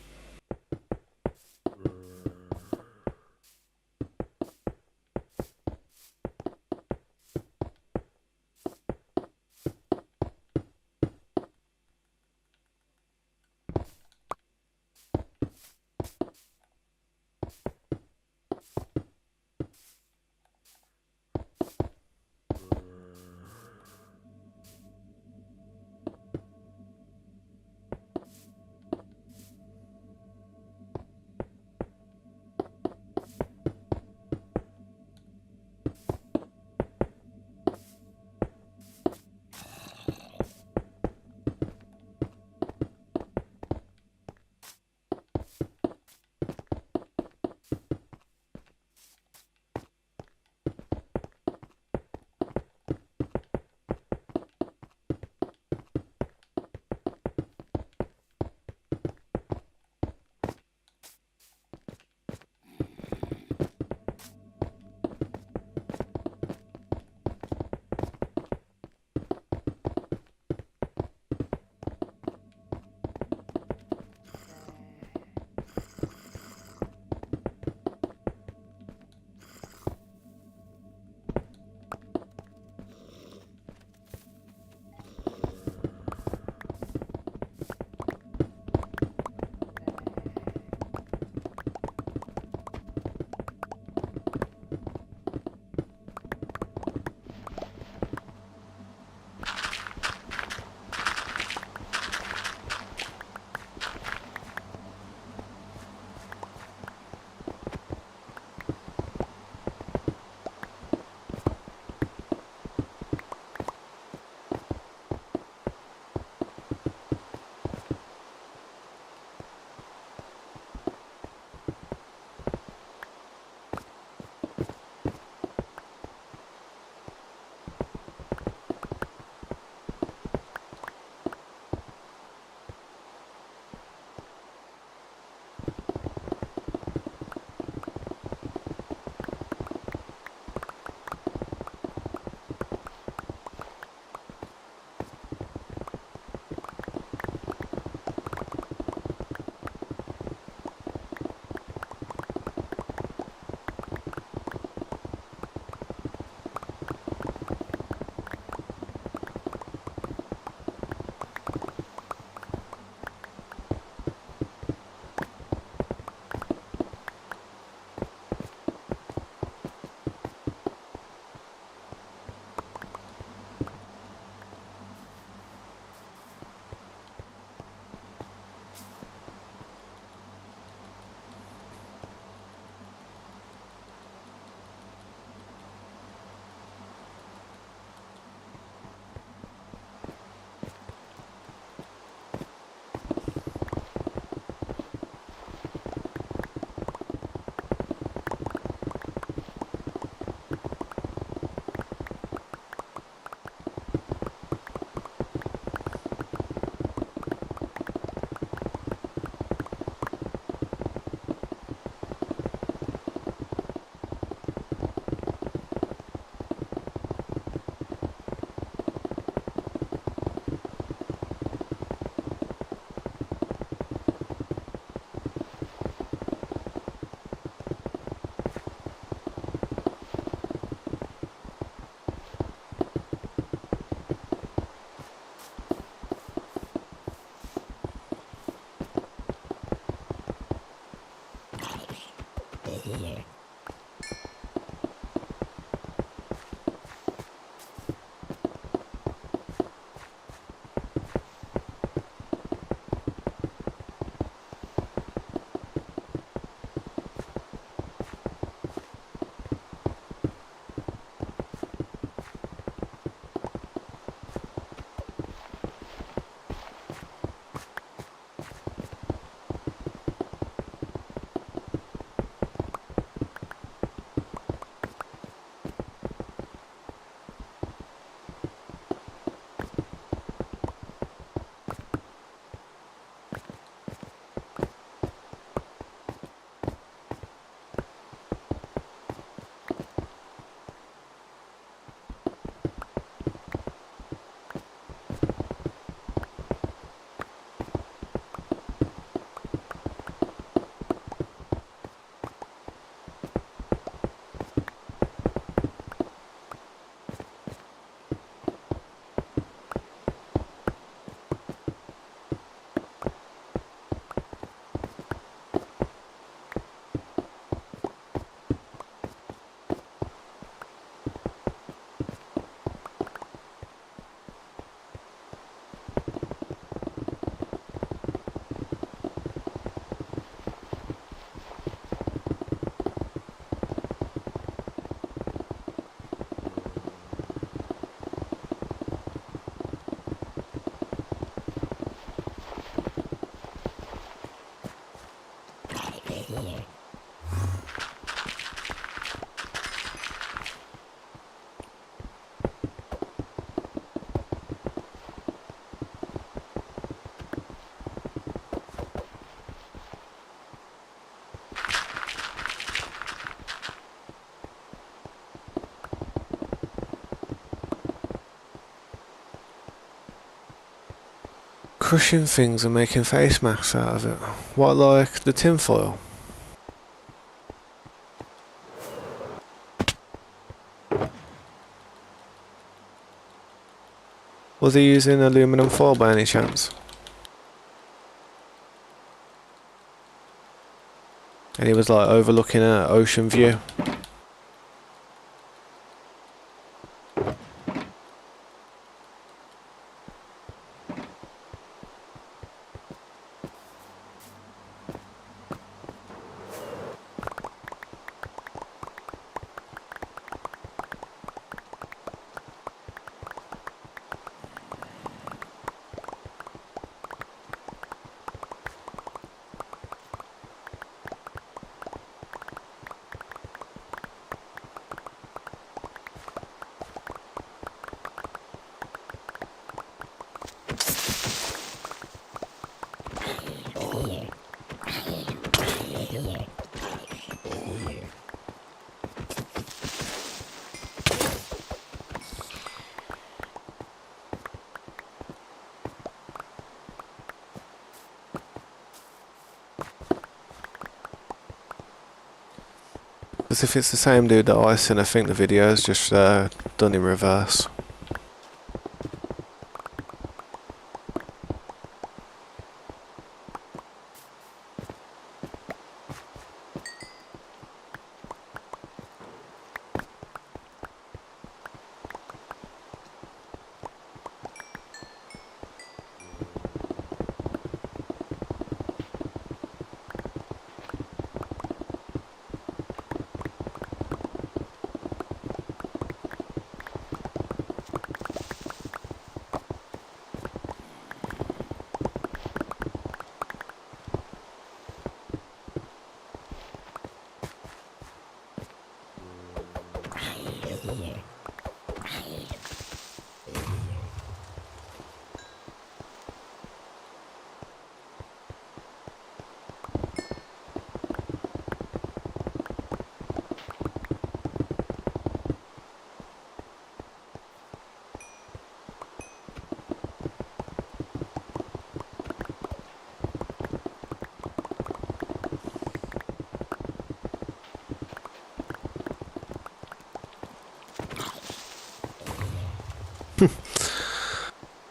Crushing things and making face masks out of it. What, like the tinfoil? Was he using aluminum foil by any chance? And he was like overlooking an ocean view. Because if it's the same dude that I seen, I think the video's just done in reverse.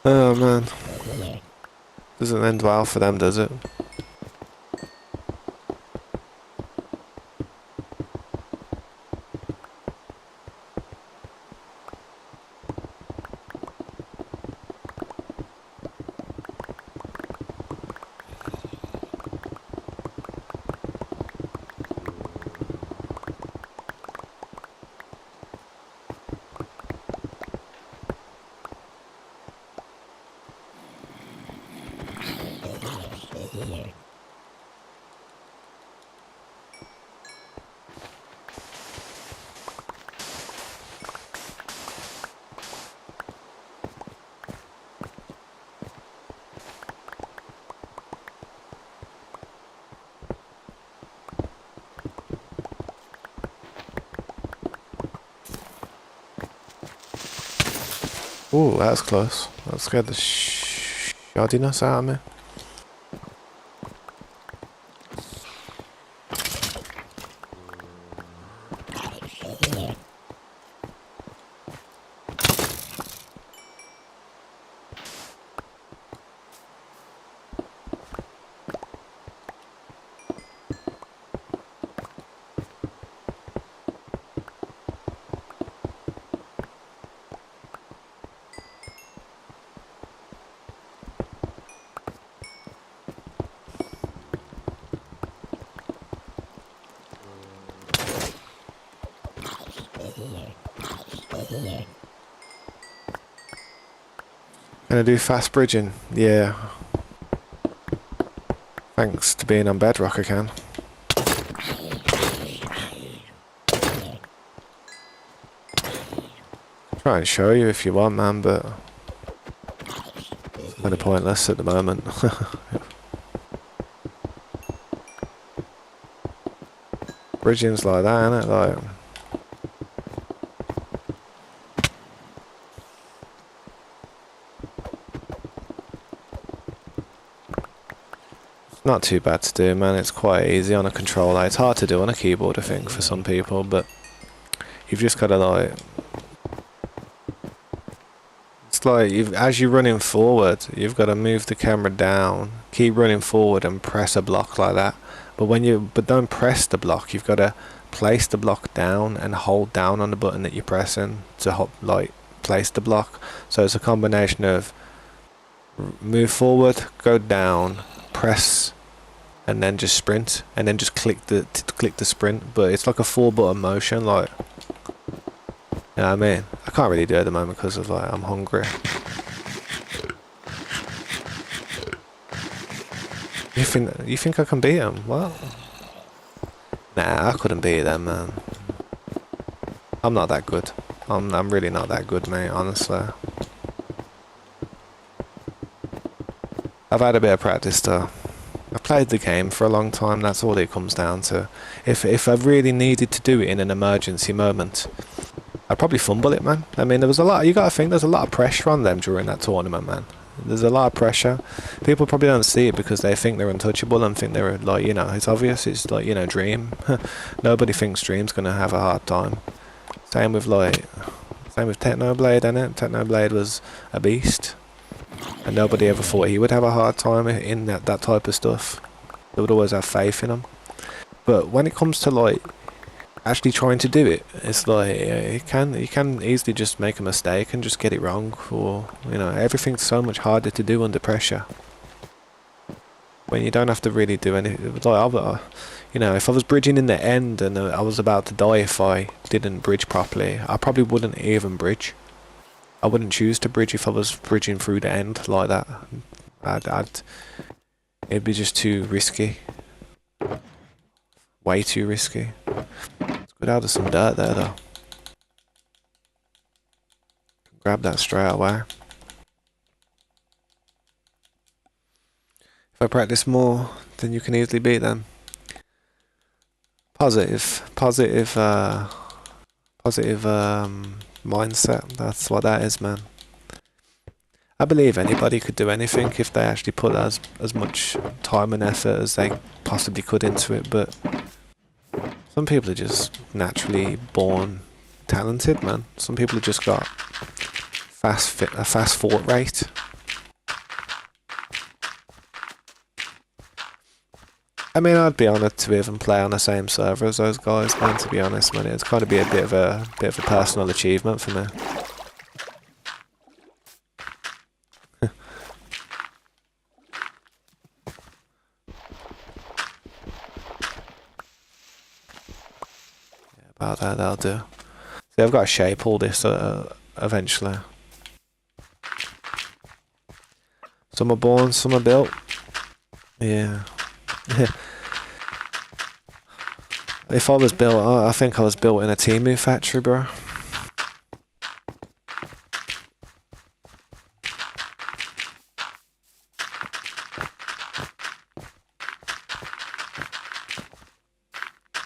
Oh man. Doesn't end well for them, does it? Ooh, that was close. That scared the shoddiness out of me. Can I do fast bridging? Yeah. Thanks to being on bedrock I can. Try and show you if you want, man, but it's kind of pointless at the moment. Bridging's like that, isn't it? Like, it's not too bad to do, man. It's quite easy on a controller. It's hard to do on a keyboard, I think, for some people, but you've just got to like. It's like as you're running forward, you've got to move the camera down, keep running forward, and press a block like that. But don't press the block. You've got to place the block down and hold down on the button that you're pressing to place the block. So it's a combination of move forward, go down, press, and then just sprint, and then just click the sprint. But it's like a 4-button motion, like. You know what I mean? I can't really do it at the moment because of like I'm hungry. You think I can beat them? What? Nah, I couldn't beat them, man. I'm not that good. I'm really not that good, mate. Honestly. I've had a bit of practice though. I've played the game for a long time. That's all it comes down to. If I really needed to do it in an emergency moment, I'd probably fumble it, man. I mean, there was a lot. You got to think there's a lot of pressure on them during that tournament, man. There's a lot of pressure. People probably don't see it because they think they're untouchable and think they're like, you know, it's obvious. It's like, you know, Dream. Nobody thinks Dream's gonna have a hard time. Same with Technoblade, innit? Technoblade was a beast, and nobody ever thought he would have a hard time in that type of stuff. They would always have faith in him. But when it comes to like actually trying to do it, it's like you can easily just make a mistake and just get it wrong, or you know, everything's so much harder to do under pressure when you don't have to really do anything. Like, you know, if I was bridging in the end and I was about to die if I didn't bridge properly, I probably wouldn't even bridge. I wouldn't choose to bridge if I was bridging through the end like that. It'd be just too risky. Way too risky. Let's go down to some dirt there though. Grab that straight away. If I practice more, then you can easily beat them. Positive mindset. That's what that is, man. I believe anybody could do anything if they actually put as much time and effort as they possibly could into it, but some people are just naturally born talented, man. Some people have just got a fast thought rate. I mean, I'd be honoured to even play on the same server as those guys, man, to be honest, man. It's kind of be a bit of a personal achievement for me. About that, that'll do. See, I've got to shape all this eventually. Some are born, some are built. Yeah. If I was built, I think I was built in a Temu factory, bro.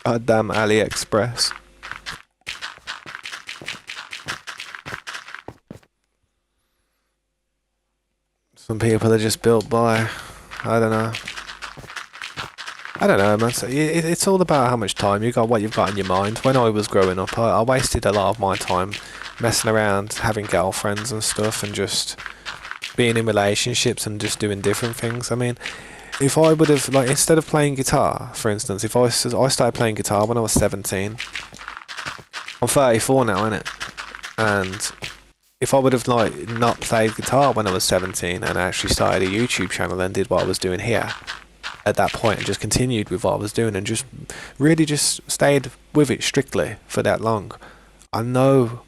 Goddamn AliExpress. Some people are just built by, I don't know. I don't know, man. So it's all about how much time you got, what you've got in your mind. When I was growing up, I wasted a lot of my time messing around, having girlfriends and stuff, and just being in relationships and just doing different things. I mean, if I would have, like, instead of playing guitar, for instance, if I started playing guitar when I was 17. I'm 34 now, innit? And if I would have, like, not played guitar when I was 17 and actually started a YouTube channel and did what I was doing here at that point and just continued with what I was doing and just really just stayed with it strictly for that long, I know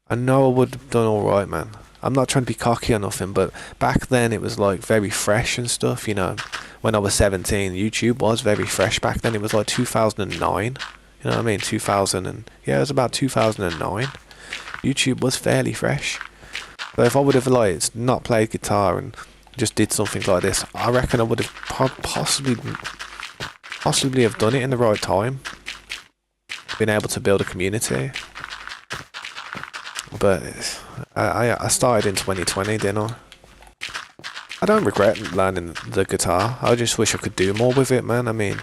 I would have done alright, man. I'm not trying to be cocky or nothing, but back then it was like very fresh and stuff, you know. When I was 17, YouTube was very fresh back then. It was like 2009, you know what I mean? 2000 and, yeah, it was about 2009. YouTube was fairly fresh. But if I would have, like, not played guitar and just did something like this, I reckon I would have possibly have done it in the right time. Been able to build a community. But I started in 2020, didn't I? I don't regret learning the guitar. I just wish I could do more with it, man. I mean,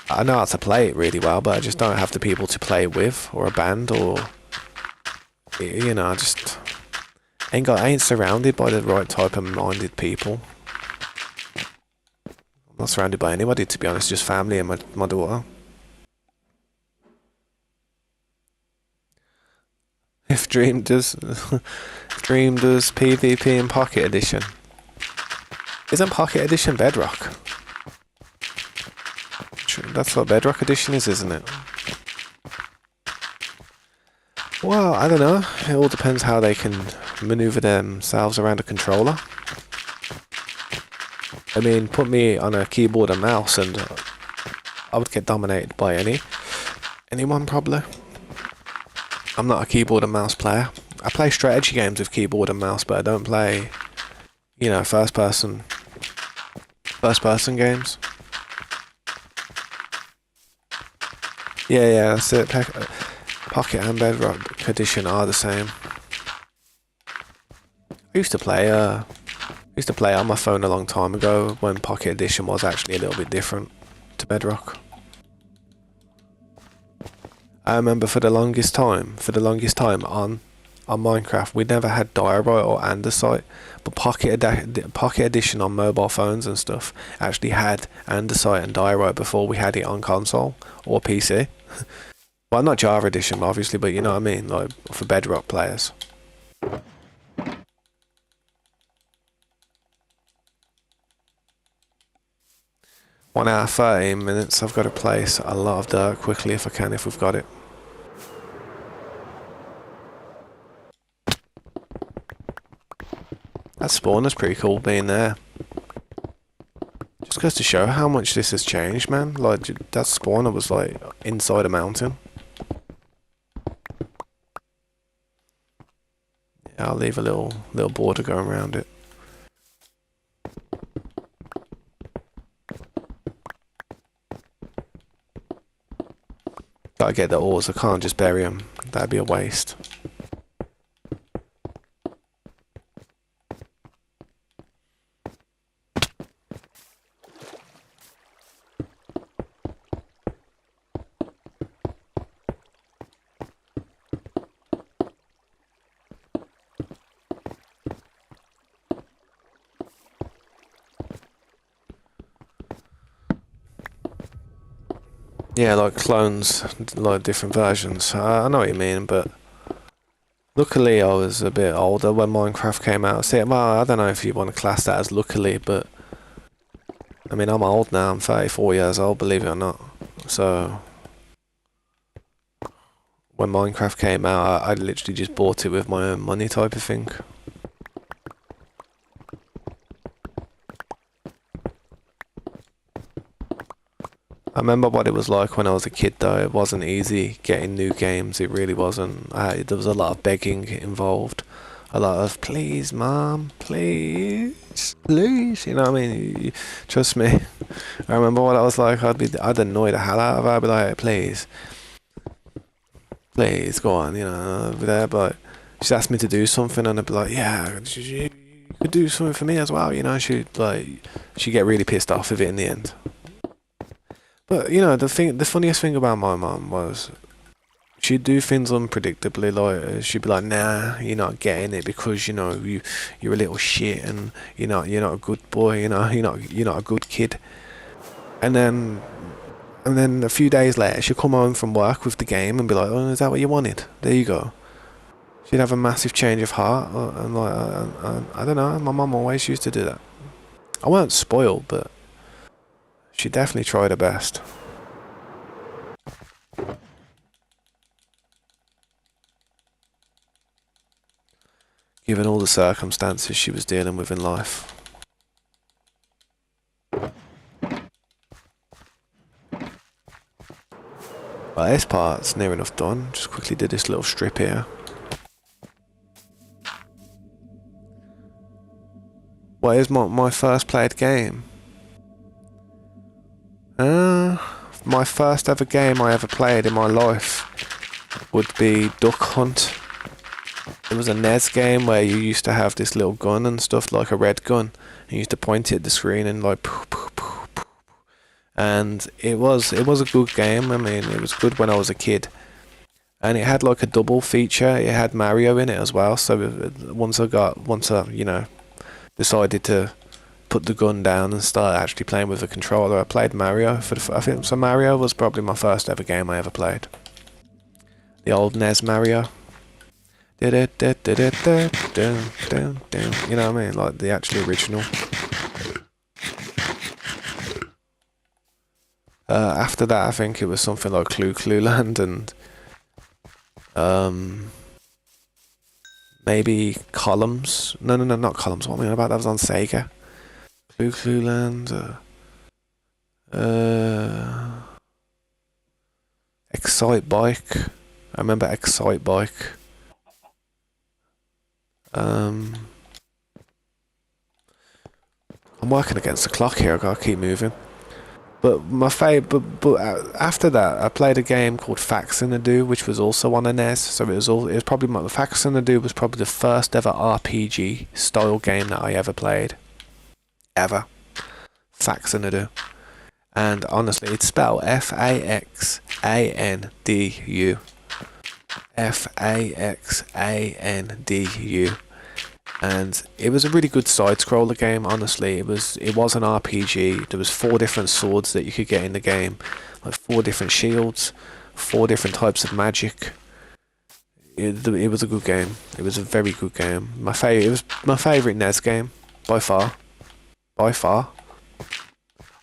I know how to play it really well, but I just don't have the people to play with, or a band, or, you know, I just I ain't surrounded by the right type of minded people. I'm not surrounded by anybody, to be honest, just family and my daughter. If Dream does PvP in Pocket Edition. Isn't Pocket Edition Bedrock? That's what Bedrock Edition is, isn't it? Well, I don't know. It all depends how they can maneuver themselves around a controller. I mean, put me on a keyboard and mouse and I would get dominated by anyone probably. I'm not a keyboard and mouse player. I play strategy games with keyboard and mouse, but I don't play, you know, first person games. Yeah, that's it. Pocket and Bedrock Edition are the same. I used to play on my phone a long time ago when Pocket Edition was actually a little bit different to Bedrock. I remember for the longest time on Minecraft, we never had diorite or andesite, but Pocket Edition on mobile phones and stuff actually had andesite and diorite before we had it on console or PC. Well, not Java Edition, obviously, but you know what I mean, like for Bedrock players. 1 hour 13 minutes. I've got to place a lot of dirt quickly if I can, if we've got it. That spawner's pretty cool being there. Just goes to show how much this has changed, man. Like, that spawner was like inside a mountain. Yeah, I'll leave a little border going around it. Gotta get the ores, I can't just bury them. That'd be a waste. Yeah, like clones, like different versions. I know what you mean, but luckily I was a bit older when Minecraft came out. See, well, I don't know if you want to class that as luckily, but I mean, I'm old now. I'm 34 years old, believe it or not. So when Minecraft came out, I literally just bought it with my own money, type of thing. I remember what it was like when I was a kid, though. It wasn't easy getting new games. It really wasn't. There was a lot of begging involved. A lot of, please, Mom, please, please. You know what I mean? Trust me. I remember what I was like. I'd annoy the hell out of her. I'd be like, please, go on, you know, over there. But she'd ask me to do something, and I'd be like, yeah, you could do something for me as well, you know. She'd get really pissed off with it in the end. But you know, the funniest thing about my mum was she'd do things unpredictably. Like she'd be like, "Nah, you're not getting it because you know you're a little shit and you're not a good boy. You know, you're not a good kid." And then a few days later, she'd come home from work with the game and be like, "Oh, is that what you wanted? There you go." She'd have a massive change of heart, and like I don't know. My mum always used to do that. I weren't spoiled, but she definitely tried her best. Given all the circumstances she was dealing with in life. Well, this part's near enough done. Just quickly did this little strip here. What is my first played game? My first ever game I ever played in my life would be Duck Hunt. It was a NES game where you used to have this little gun and stuff, like a red gun. And you used to point it at the screen and like poof, poof, poof, poof. And it was a good game. I mean, it was good when I was a kid. And it had like a double feature. It had Mario in it as well. So once I decided to put the gun down and start actually playing with the controller, I played Mario I think so. Mario was probably my first ever game I ever played. The old NES Mario. You know what I mean? Like the actual original. After that, I think it was something like Clue Land and maybe Columns. No, not Columns. What am I on about? That was on Sega. Clue Land. Excite Bike. I remember Excite Bike. I'm working against the clock here. I gotta keep moving. But after that, I played a game called Faxinadoo, which was also on a NES. So it was probably Faxinadoo was probably the first ever RPG style game that I ever played. Ever. Faxinadoo. And honestly, it's spelled Faxandu. Faxandu. And it was a really good side-scroller game, honestly. It was an RPG. There was 4 different swords that you could get in the game. Like 4 different shields, 4 different types of magic. It was a good game. It was a very good game. It was my favourite NES game, by far. By far.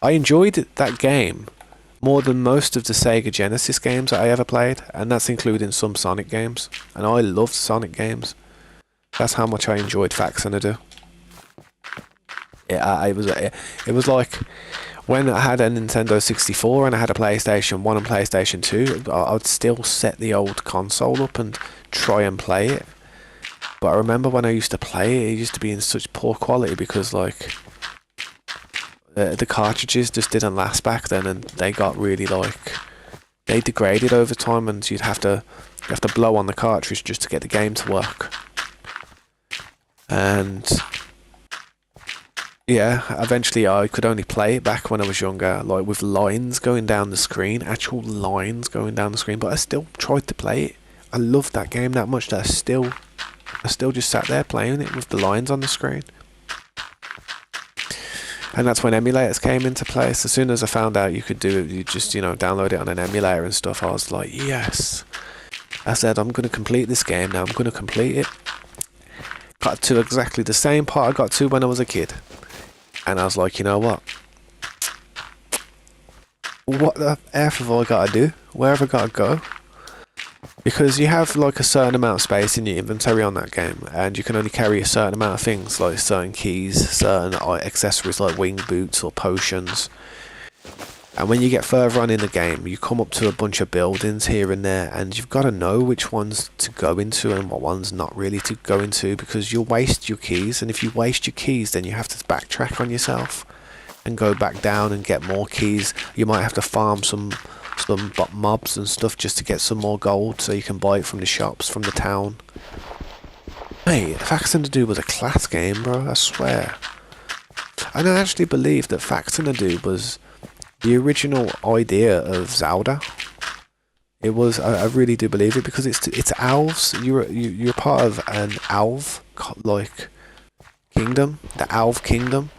I enjoyed that game more than most of the Sega Genesis games that I ever played, and that's including some Sonic games. And I loved Sonic games. That's how much I enjoyed Faxinadoo. It was like when I had a Nintendo 64 and I had a PlayStation 1 and PlayStation 2, I would still set the old console up and try and play it. But I remember when I used to play it, it used to be in such poor quality because like the cartridges just didn't last back then, and they got really they degraded over time, and you have to blow on the cartridge just to get the game to work. And yeah, eventually I could only play it back when I was younger, like with lines going down the screen, actual lines going down the screen, but I still tried to play it. I loved that game that much that I still just sat there playing it with the lines on the screen. And that's when emulators came into place. As soon as I found out you could do it, you just, download it on an emulator and stuff, I was like, yes. I said, I'm going to complete this game now, I'm going to complete it. Got to exactly the same part I got to when I was a kid. And I was like, you know what? What the F have I got to do? Where have I got to go? Because you have like a certain amount of space in your inventory on that game, and you can only carry a certain amount of things, like certain keys, certain accessories like wing boots or potions. And when you get further on in the game, you come up to a bunch of buildings here and there, and you've got to know which ones to go into and what ones not really to go into, because you'll waste your keys, and if you waste your keys, then you have to backtrack on yourself and go back down and get more keys. You might have to farm some mobs and stuff just to get some more gold so you can buy it from the shops, from the town. Mate, Facts and Ado was a class game, bro. I swear. I don't actually believe that Facts and Ado was the original idea of Zelda. It was. I really do believe it because it's elves. You're part of an elf like kingdom, the elf kingdom.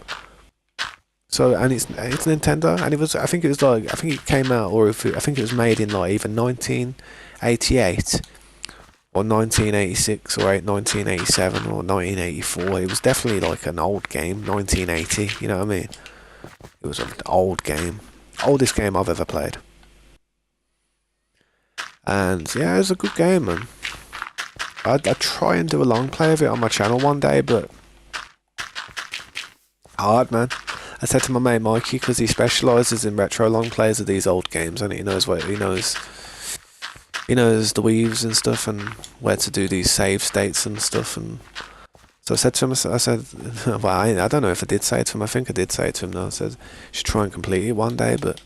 So and it's Nintendo, and it was. I think it was like I think it came out, or if I think it was made in like either 1988 or 1986 or 1987 or 1984. It was definitely like an old game, 1980. You know what I mean? It was an old game, oldest game I've ever played. And yeah, it was a good game, man. I'd try and do a long play of it on my channel one day, but hard, man. I said to my mate Mikey, because he specialises in retro long plays of these old games, and he knows what he knows the weaves and stuff, and where to do these save states and stuff. And so I said to him, I said, well, I don't know if I did say it to him. I think I did say it to him. Though I said, you should try and complete it one day. But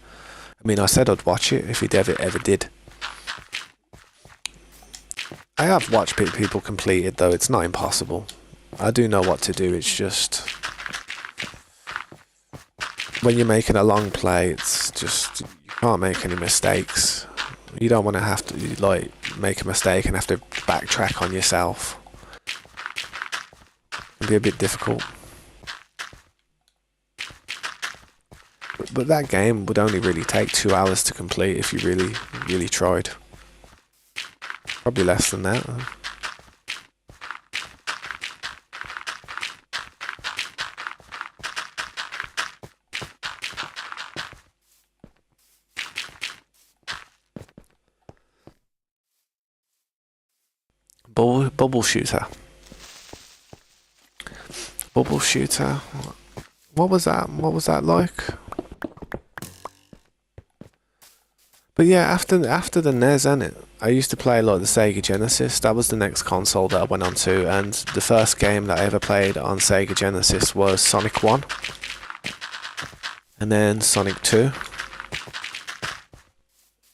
I mean, I said I'd watch it if he ever did. I have watched people complete it, though. It's not impossible. I do know what to do. It's just when you're making a long play, it's just you can't make any mistakes. You don't want to have to like make a mistake and have to backtrack on yourself. It'd be a bit difficult. But that game would only really take 2 hours to complete if you really tried. Probably less than that. Bubble shooter. Bubble shooter. What was that? What was that like? But yeah, after the NES, I used to play like the Sega Genesis. That was the next console that I went on to, and the first game that I ever played on Sega Genesis was Sonic 1, and then Sonic 2,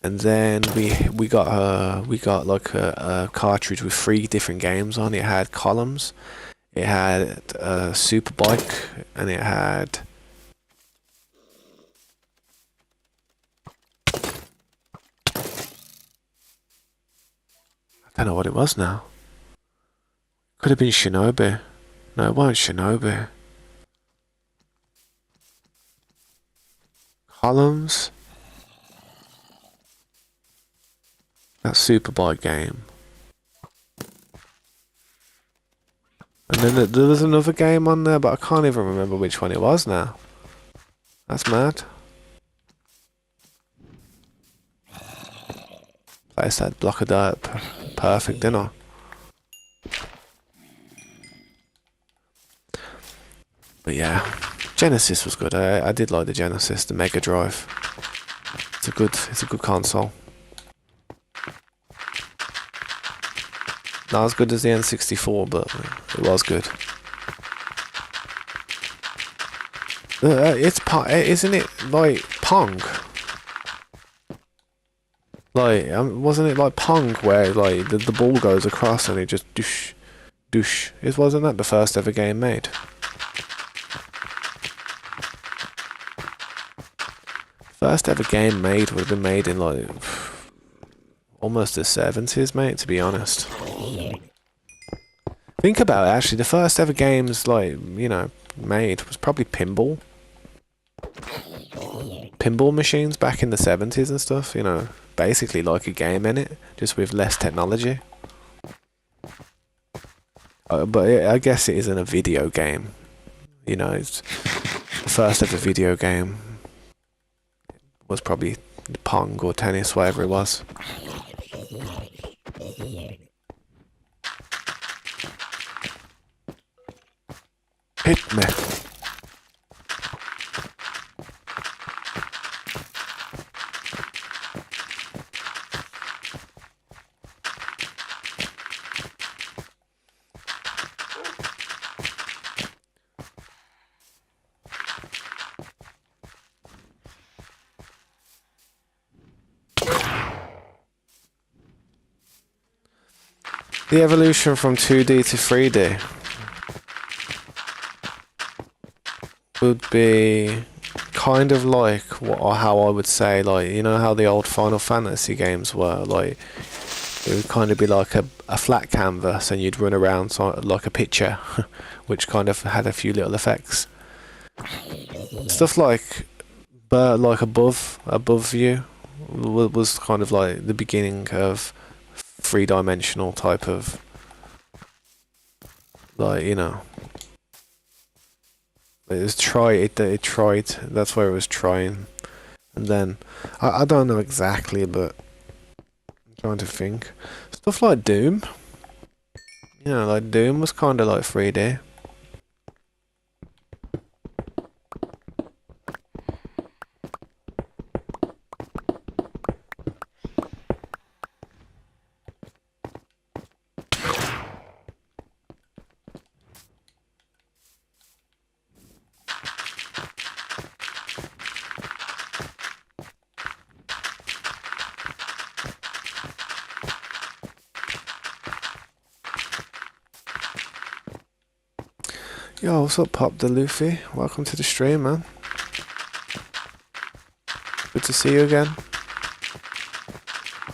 and then we got like a cartridge with 3 different games on. It had Columns, it had Superbike, and it had I don't know what it was now. Could have been Shinobi. No, it wasn't Shinobi. Columns. That Superbike game. And then there was another game on there, but I can't even remember which one it was now. That's mad. Place that block of dirt perfect, didn't I? But yeah, Genesis was good. I did like the Genesis, the Mega Drive. It's a good console. Not as good as the N64, but it was good. Isn't it like Pong? Like, wasn't it like Pong where like the ball goes across and it just doosh, doosh? Wasn't that the first ever game made? First ever game made would have been made in like almost the 70s, mate, to be honest. Think about it, actually, the first ever games like, you know, made was probably pinball. Pinball machines back in the 70s and stuff, you know, basically like a game in it, just with less technology. But I guess it isn't a video game. You know, it's the first ever video game was probably Pong or tennis, whatever it was. Hit me. The evolution from 2D to 3D would be kind of like what or how I would say, like, you know how the old Final Fantasy games were, like it would kind of be like a flat canvas and you'd run around like a picture which kind of had a few little effects. Stuff like above view was kind of like the beginning of three-dimensional type of, like, you know, it tried, that's where it was trying. And then I don't know exactly, but I'm trying to think. Stuff like Doom, you know, like Doom was kind of like 3D. Yo, what's up, Pop the Luffy? Welcome to the stream, man. Good to see you again.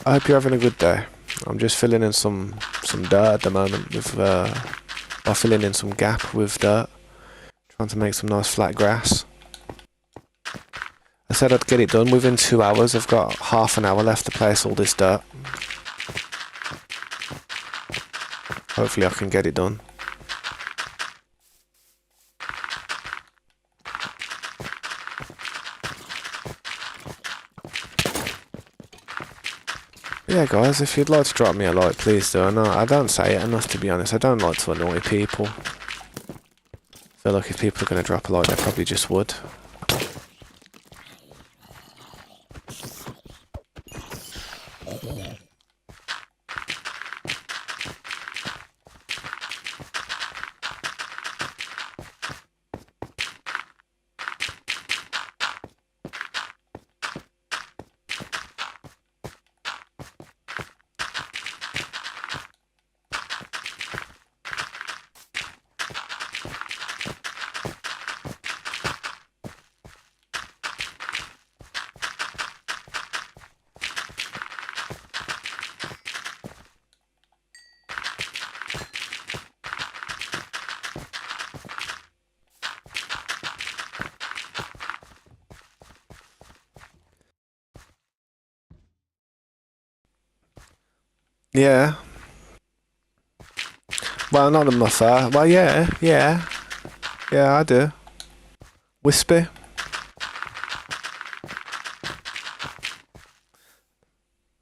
I hope you're having a good day. I'm just filling in some dirt at the moment with or filling in some gap with dirt, trying to make some nice flat grass. I said I'd get it done within 2 hours. I've got half an hour left to place all this dirt. Hopefully I can get it done. Yeah, guys, if you'd like to drop me a like, please do. I don't say it enough, to be honest. I don't like to annoy people. I feel like if people are going to drop a like, they probably just would. Yeah. Well, not in my first. Well, yeah, I do. Wispy.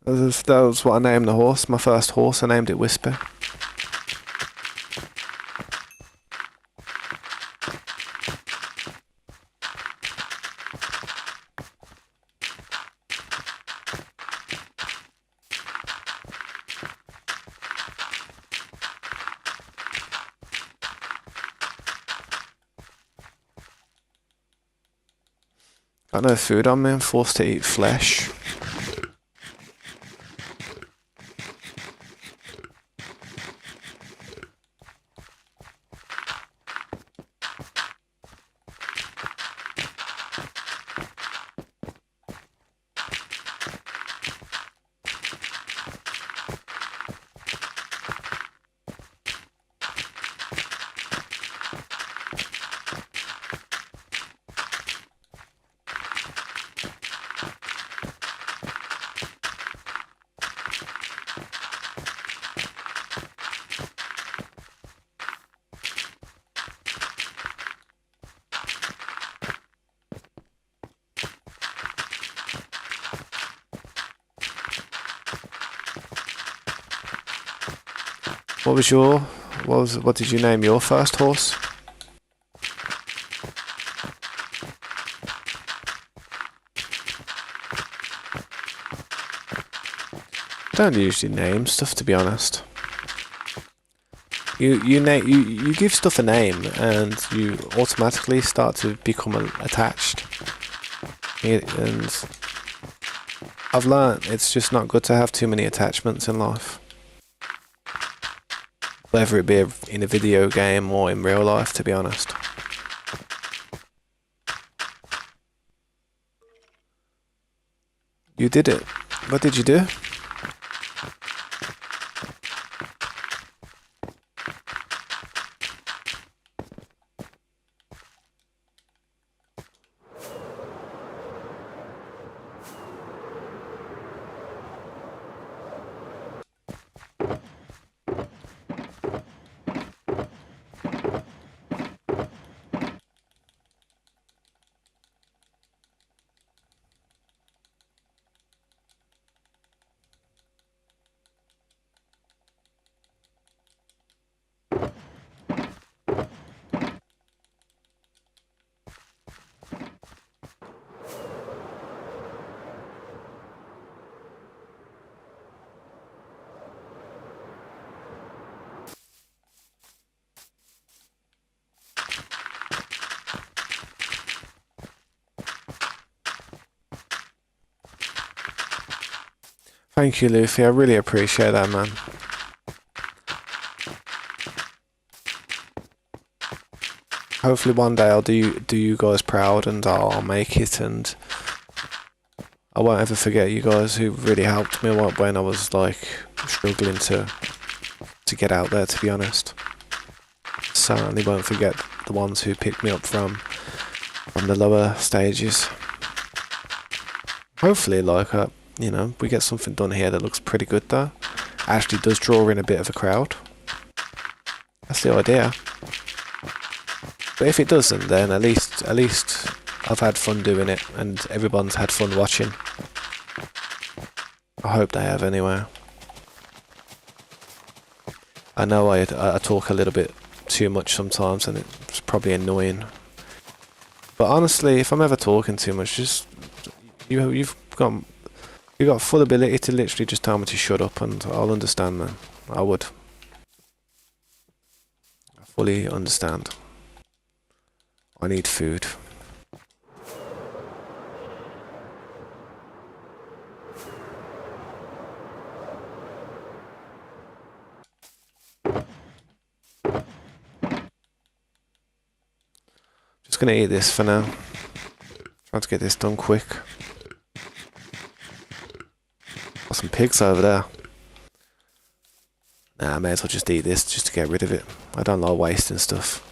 That was what I named the horse. My first horse, I named it Wispy. Got no food on me, I'm forced to eat flesh. What did you name your first horse? I don't usually name stuff, to be honest. You give stuff a name and you automatically start to become attached. And I've learned it's just not good to have too many attachments in life. whether it be in a video game or in real life, to be honest. You did it. What did you do? Thank you, Luffy. I really appreciate that, man. Hopefully one day I'll do you guys proud, and I'll make it, and I won't ever forget you guys who really helped me when I was like struggling to get out there, to be honest. Certainly won't forget the ones who picked me up from the lower stages. Hopefully, like, you know, we get something done here that looks pretty good though. Actually does draw in a bit of a crowd. That's the idea. But if it doesn't, then at least I've had fun doing it, and everyone's had fun watching. I hope they have anyway. I know I talk a little bit too much sometimes, and it's probably annoying. But honestly, if I'm ever talking too much, just you've got full ability to literally just tell me to shut up, and I'll understand, man. I would. I fully understand. I need food. Just gonna eat this for now. Trying to get this done quick. Got some pigs over there. Nah, I may as well just eat this just to get rid of it. I don't like wasting stuff.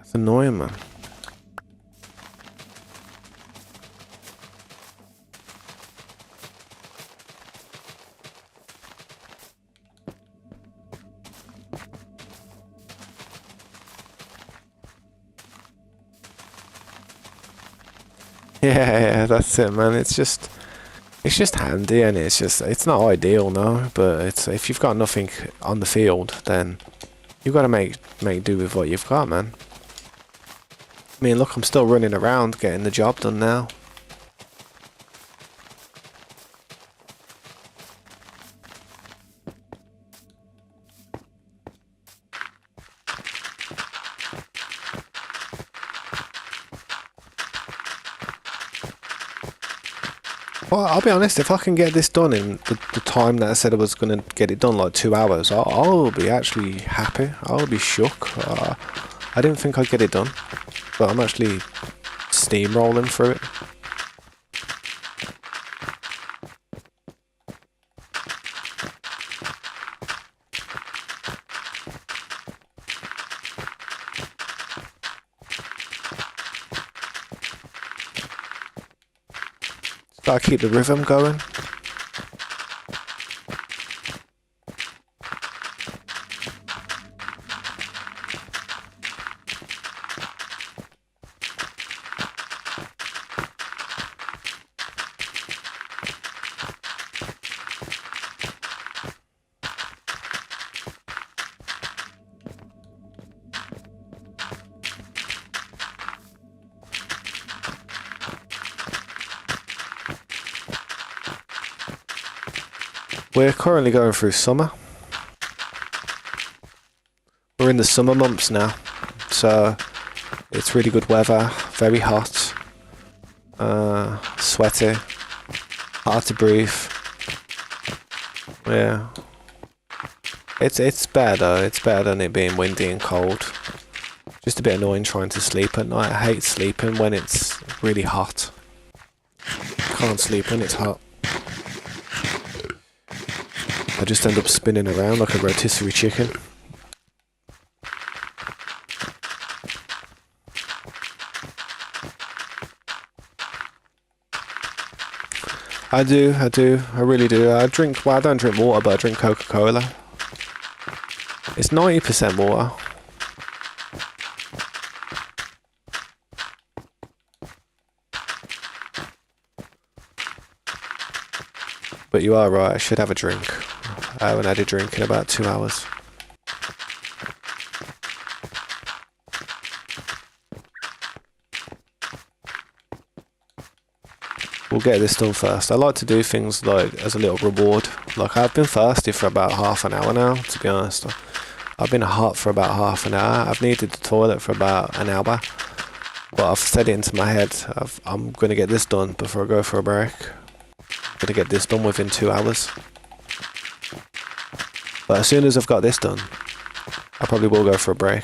It's annoying, man. Yeah, that's it, man. It's just handy, and it's not ideal, no. But it's, if you've got nothing on the field, then you've got to make do with what you've got, man. I mean, look, I'm still running around getting the job done now. Well, I'll be honest, if I can get this done in the time that I said I was going to get it done, like 2 hours, I'll be actually happy. I'll be shook. I didn't think I'd get it done, but I'm actually steamrolling through it. Gotta keep the rhythm going. We're currently going through summer. We're in the summer months now, so it's really good weather, very hot, sweaty, hard to breathe. Yeah, it's better though. It's better than it being windy and cold. Just a bit annoying trying to sleep at night. I hate sleeping when it's really hot. Can't sleep when it's hot. I just end up spinning around like a rotisserie chicken. I do, I really do. I don't drink water, but I drink Coca-Cola. It's 90% water. But you are right, I should have a drink. I haven't had a drink in about 2 hours. We'll get this done first. I like to do things like as a little reward. Like I've been thirsty for about half an hour now, to be honest. I've been hot for about half an hour. I've needed the toilet for about an hour. But I've set it into my head. I'm going to get this done before I go for a break. I'm going to get this done within 2 hours. But as soon as I've got this done, I probably will go for a break.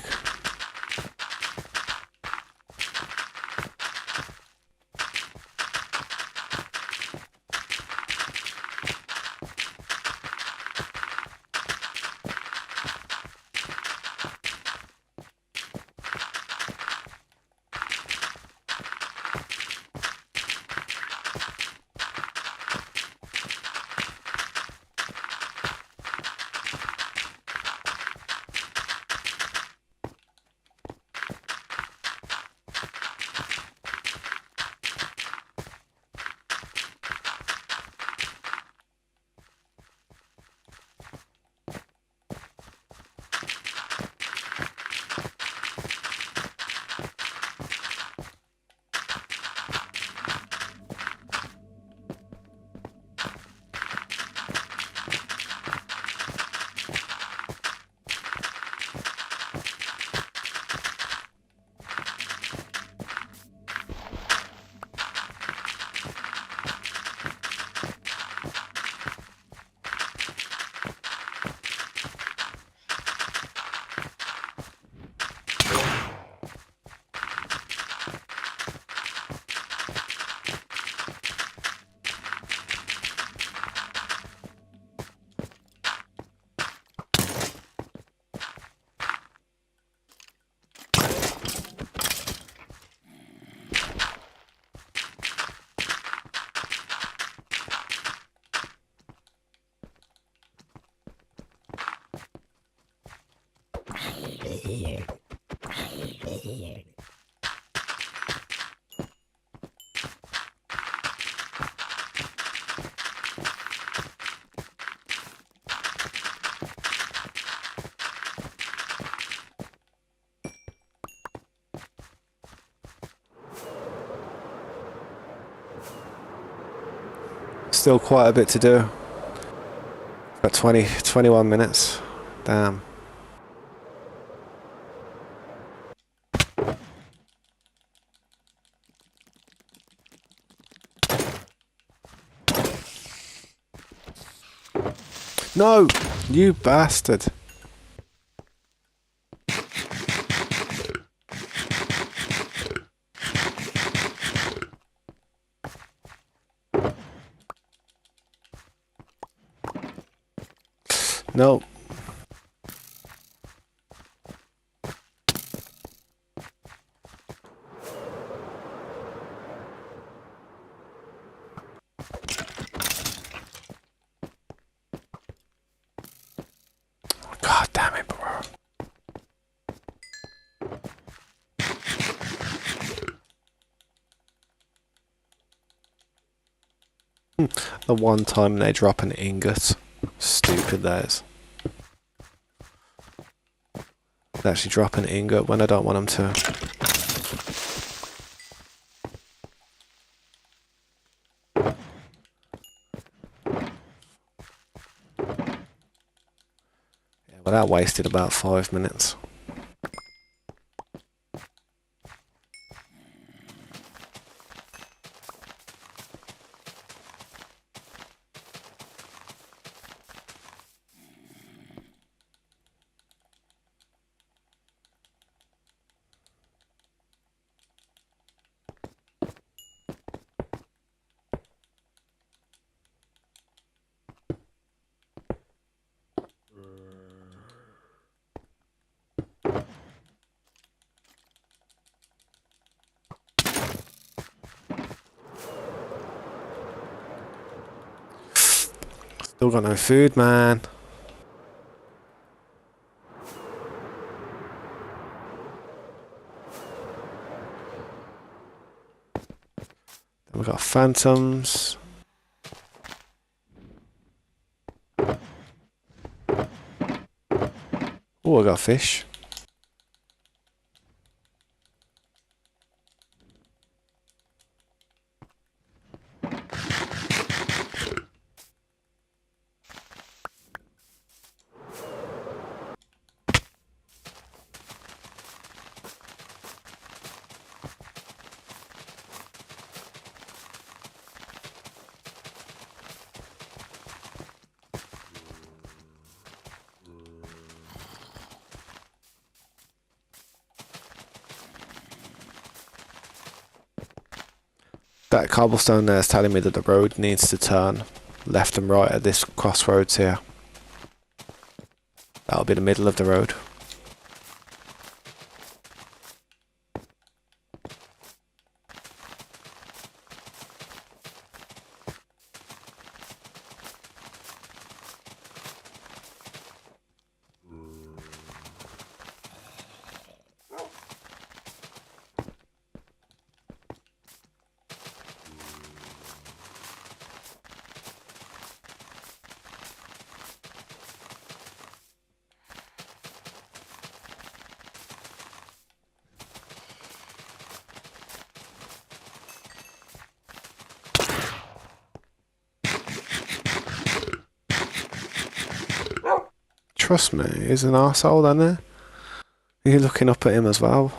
Still quite a bit to do. Got 21 minutes. Damn. No! You bastard. No. The one time they drop an ingot. Stupid that is. They actually drop an ingot when I don't want them to. Yeah, well, that wasted about 5 minutes. Still got no food, man. Then we got phantoms. Oh, I got fish. That cobblestone there is telling me that the road needs to turn left and right at this crossroads here. That'll be the middle of the road. Trust me, he's an arsehole, isn't he? You're looking up at him as well.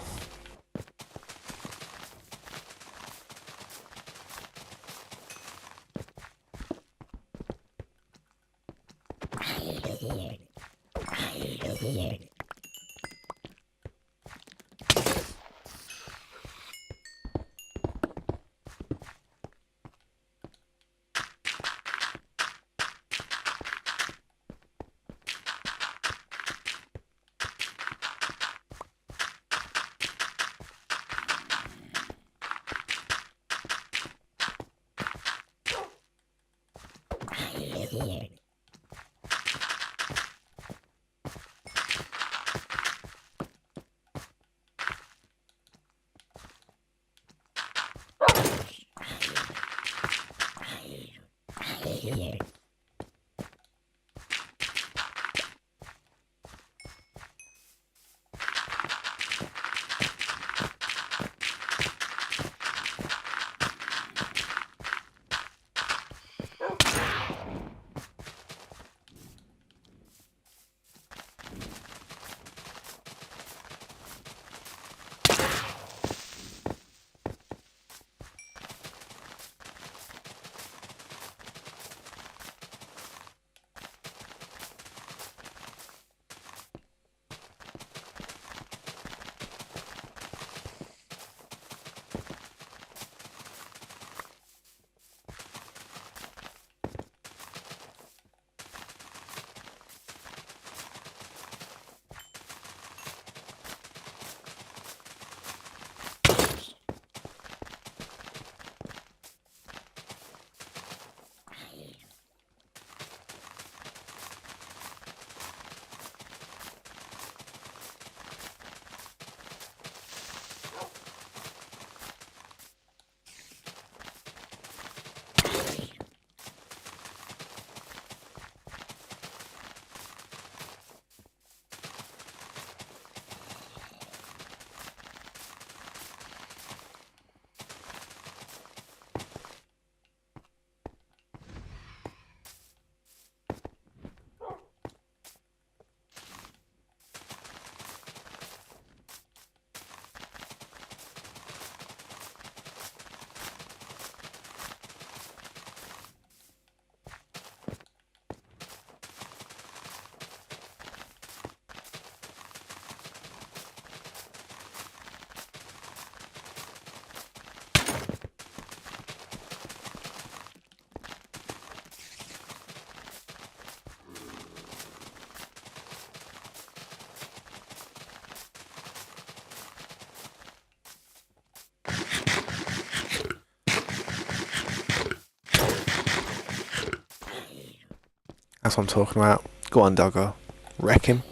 That's what I'm talking about. Go on, doggo. Wreck him.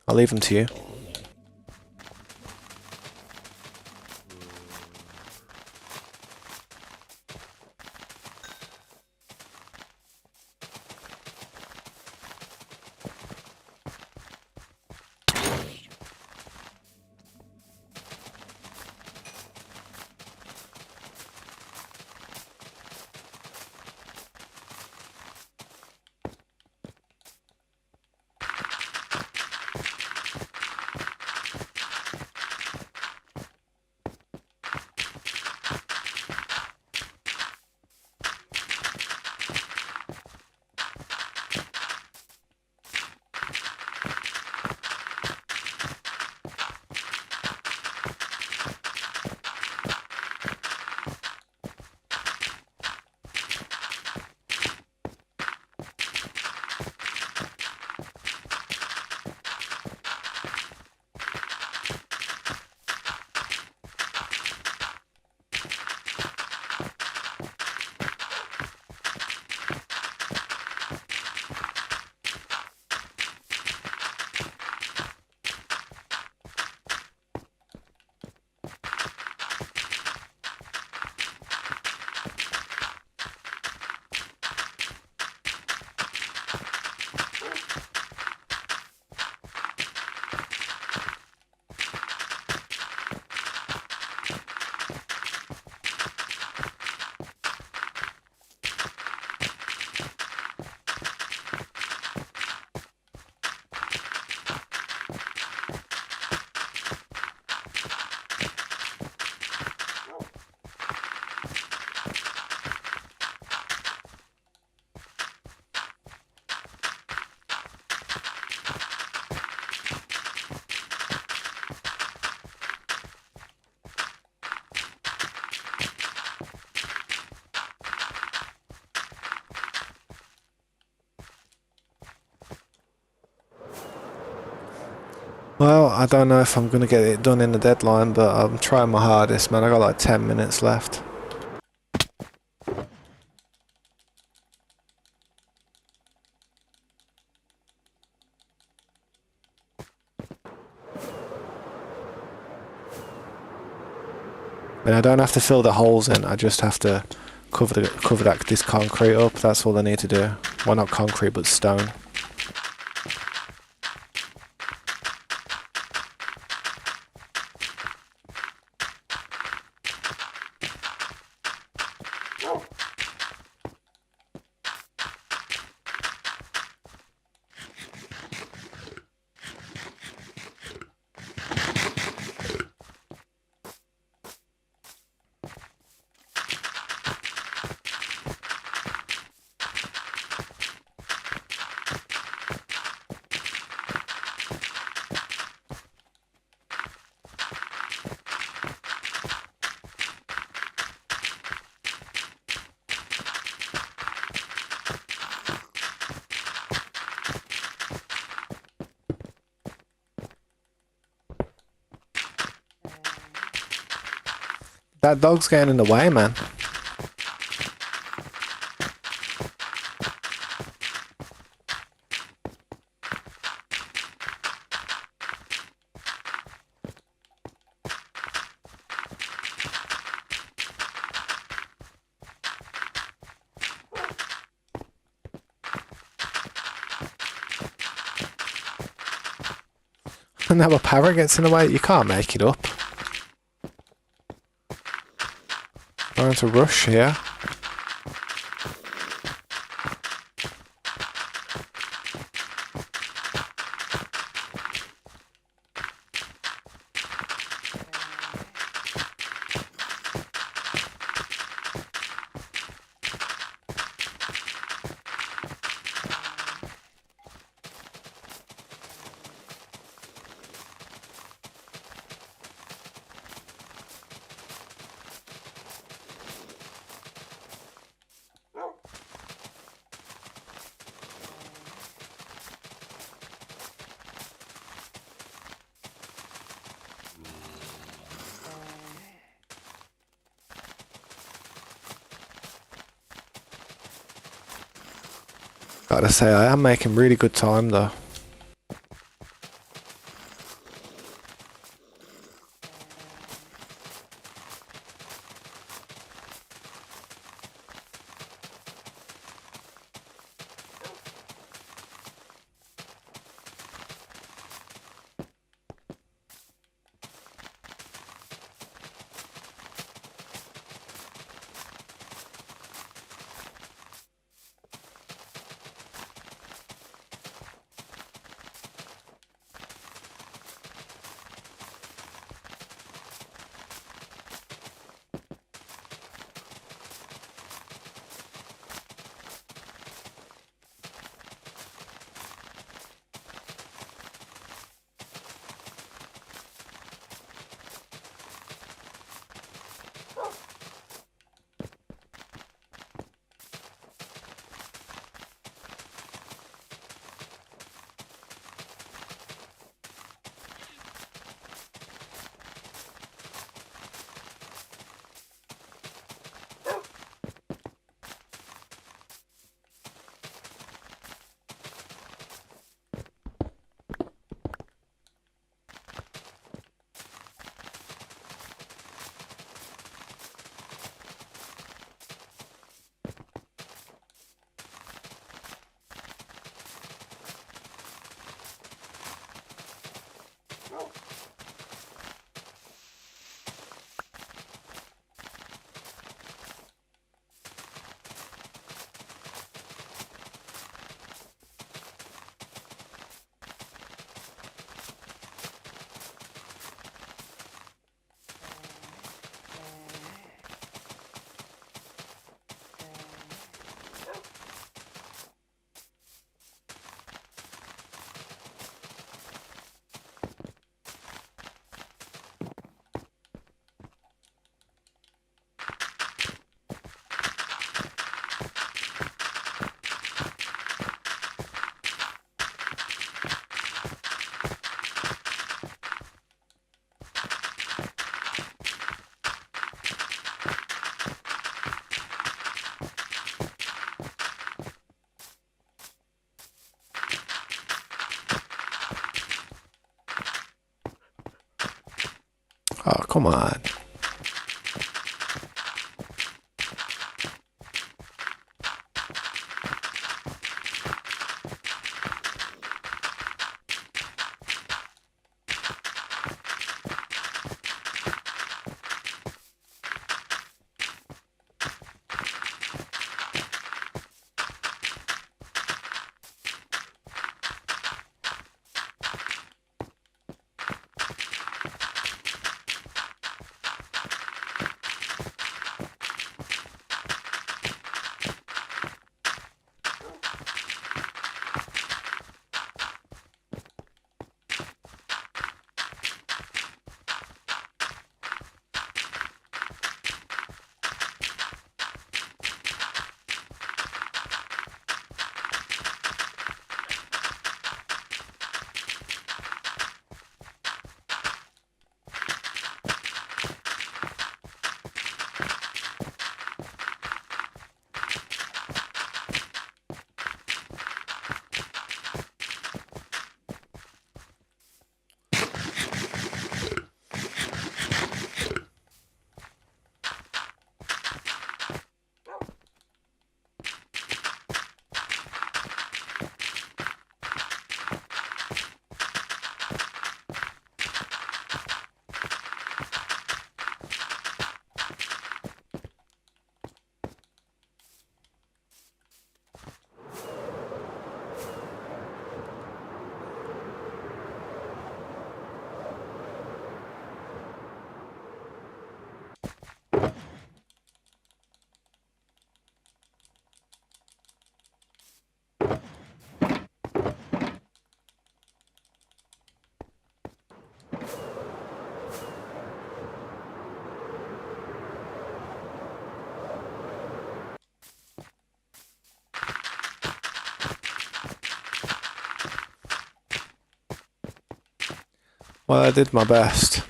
I'll leave him to you. Well, I don't know if I'm going to get it done in the deadline, but I'm trying my hardest, man. I got like 10 minutes left. And I don't have to fill the holes in, I just have to cover this concrete up. That's all I need to do. Well, not concrete, but stone. That dog's getting in the way, man. And now a parrot gets in the way. You can't make it up. Going to rush here. Gotta say, I am making really good time though. Oh, come on. Well, I did my best.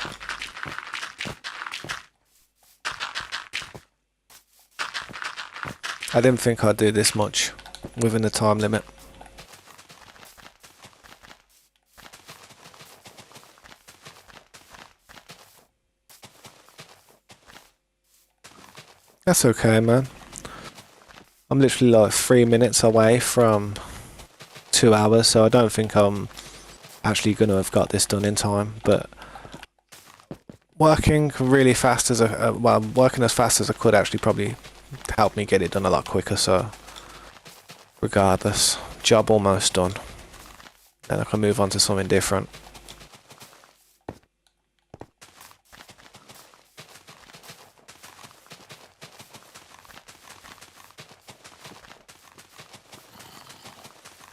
I didn't think I'd do this much. within the time limit. That's okay, man. I'm literally like 3 minutes away from 2 hours, so I don't think I'm actually gonna have got this done in time, but working really fast as working as fast as I could actually probably helped me get it done a lot quicker, so regardless, job almost done. Then I can move on to something different.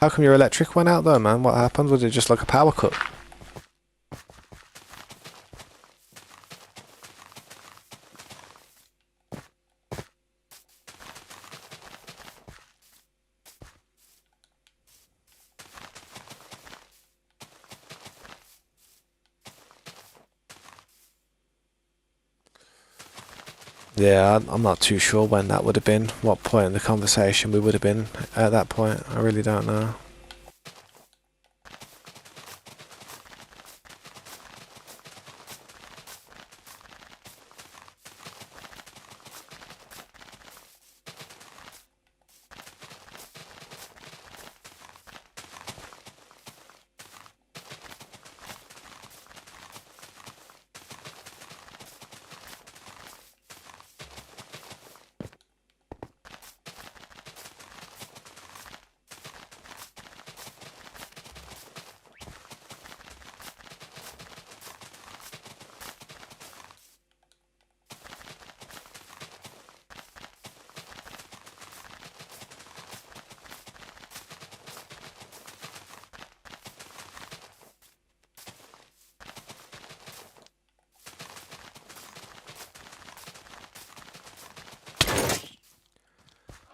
How come your electric went out though, man? What happened? Was it just like a power cut? Yeah, I'm not too sure when that would have been, what point in the conversation we would have been at that point. I really don't know.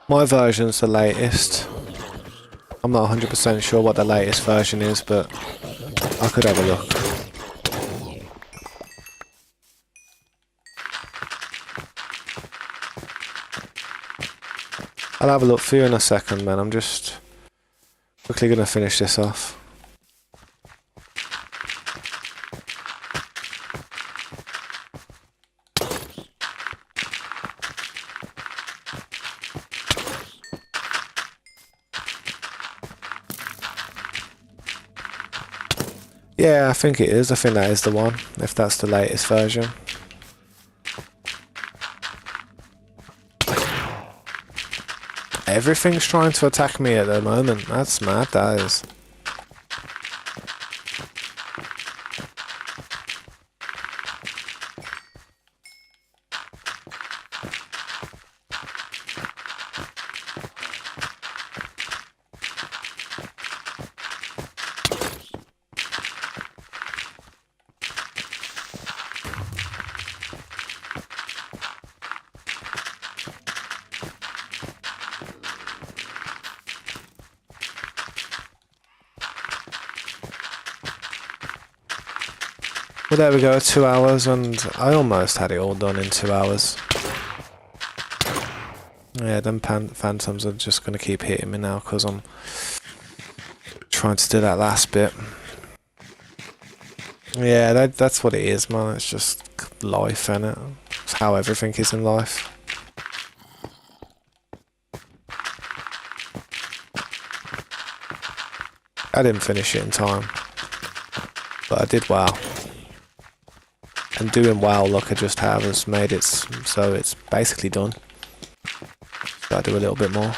My version's the latest. I'm not 100% sure what the latest version is, but I could have a look. I'll have a look for you in a second, man. I'm just quickly gonna finish this off. Yeah, I think it is. I think that is the one, if that's the latest version. Everything's trying to attack me at the moment. That's mad, that is. Well, there we go, 2 hours, and I almost had it all done in 2 hours. Yeah, them phantoms are just going to keep hitting me now because I'm trying to do that last bit. Yeah, that's what it is, man. It's just life, innit? It's how everything is in life. I didn't finish it in time, but I did well. And doing well like I just have has made it so it's basically done. Gotta do a little bit more.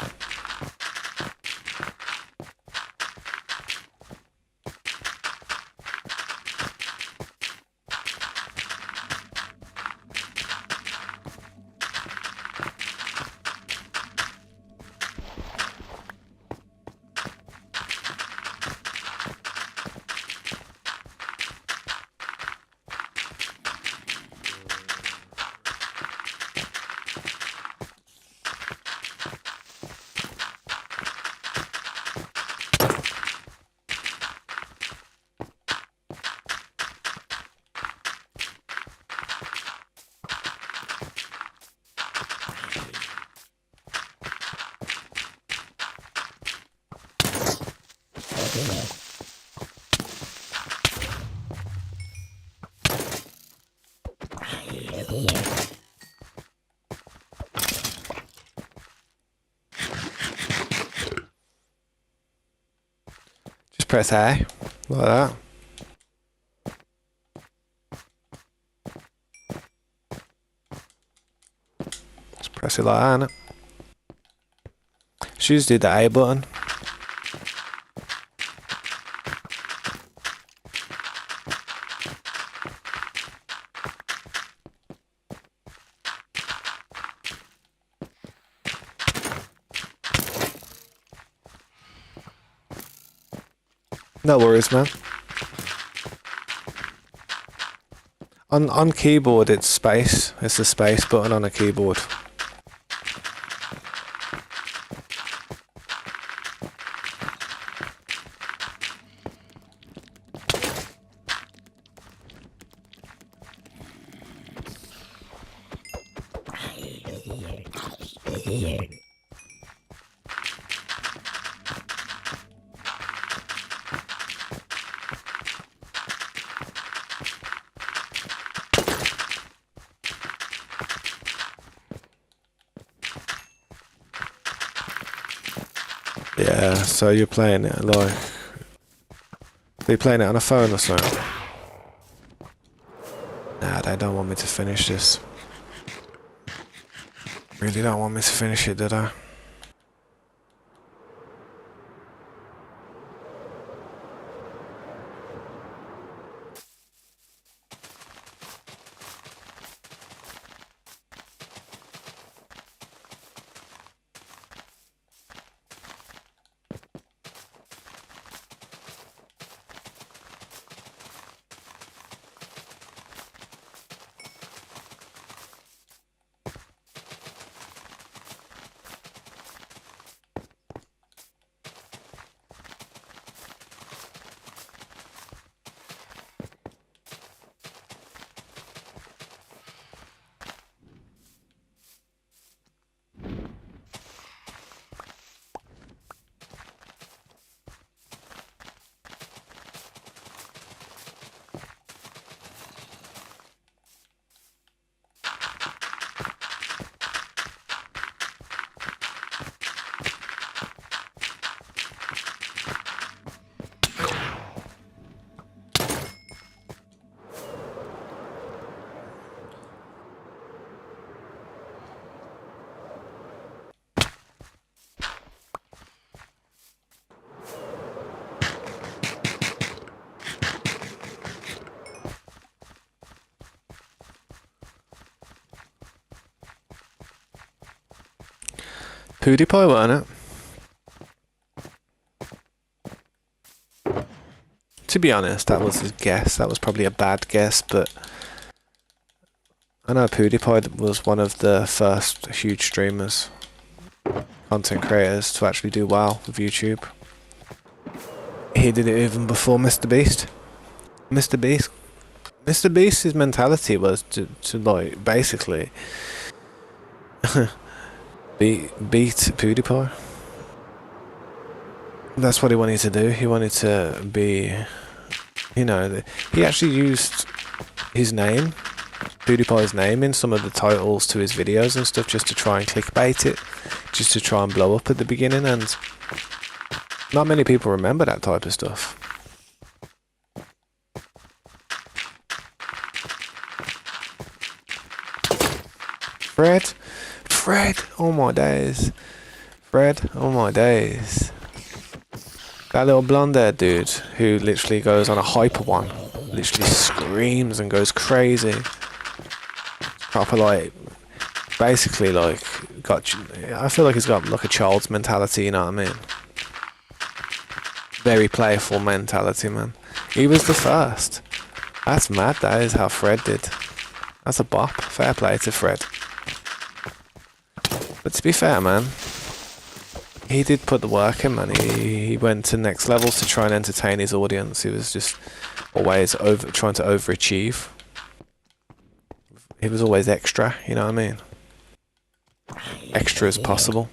Just press A, like that. Just press it like that, innit? Just do the A button. No worries, man. On keyboard, it's space. It's the space button on a keyboard. Yeah, so you're playing it like... Are you playing it on a phone or something? Nah, they don't want me to finish this. Really don't want me to finish it, did I? PewDiePie, wasn't it? To be honest, that was his guess. That was probably a bad guess, but I know PewDiePie was one of the first huge streamers, content creators to actually do well with YouTube. He did it even before Mr. Beast. Mr. Beast's mentality was to like basically beat PewDiePie. That's what he wanted to do. He wanted to be, you know, he actually used his name, PewDiePie's name, in some of the titles to his videos and stuff, just to try and clickbait it, just to try and blow up at the beginning, and not many people remember that type of stuff. Fred, oh my days. Fred, oh my days. That little blonde haired dude who literally goes on a hyper one, literally screams and goes crazy. Proper like, basically like, I feel like he's got like a child's mentality, you know what I mean? Very playful mentality, man. He was the first. That's mad, that is how Fred did. That's a bop. Fair play to Fred. But to be fair, man, he did put the work in, man. He went to next levels to try and entertain his audience. He was just always trying to overachieve. He was always extra, you know what I mean? Extra as possible.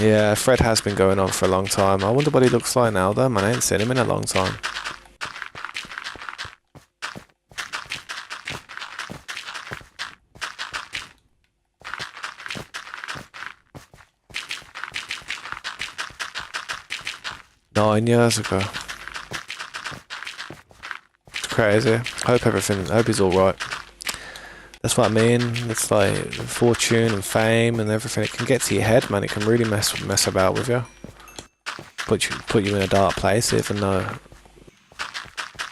Yeah, Fred has been going on for a long time. I wonder what he looks like now though, man. I ain't seen him in a long time. Nine years ago. It's crazy. Hope he's alright. That's what I mean. It's like fortune and fame and everything. It can get to your head, man. It can really mess about with you. Put you in a dark place, even though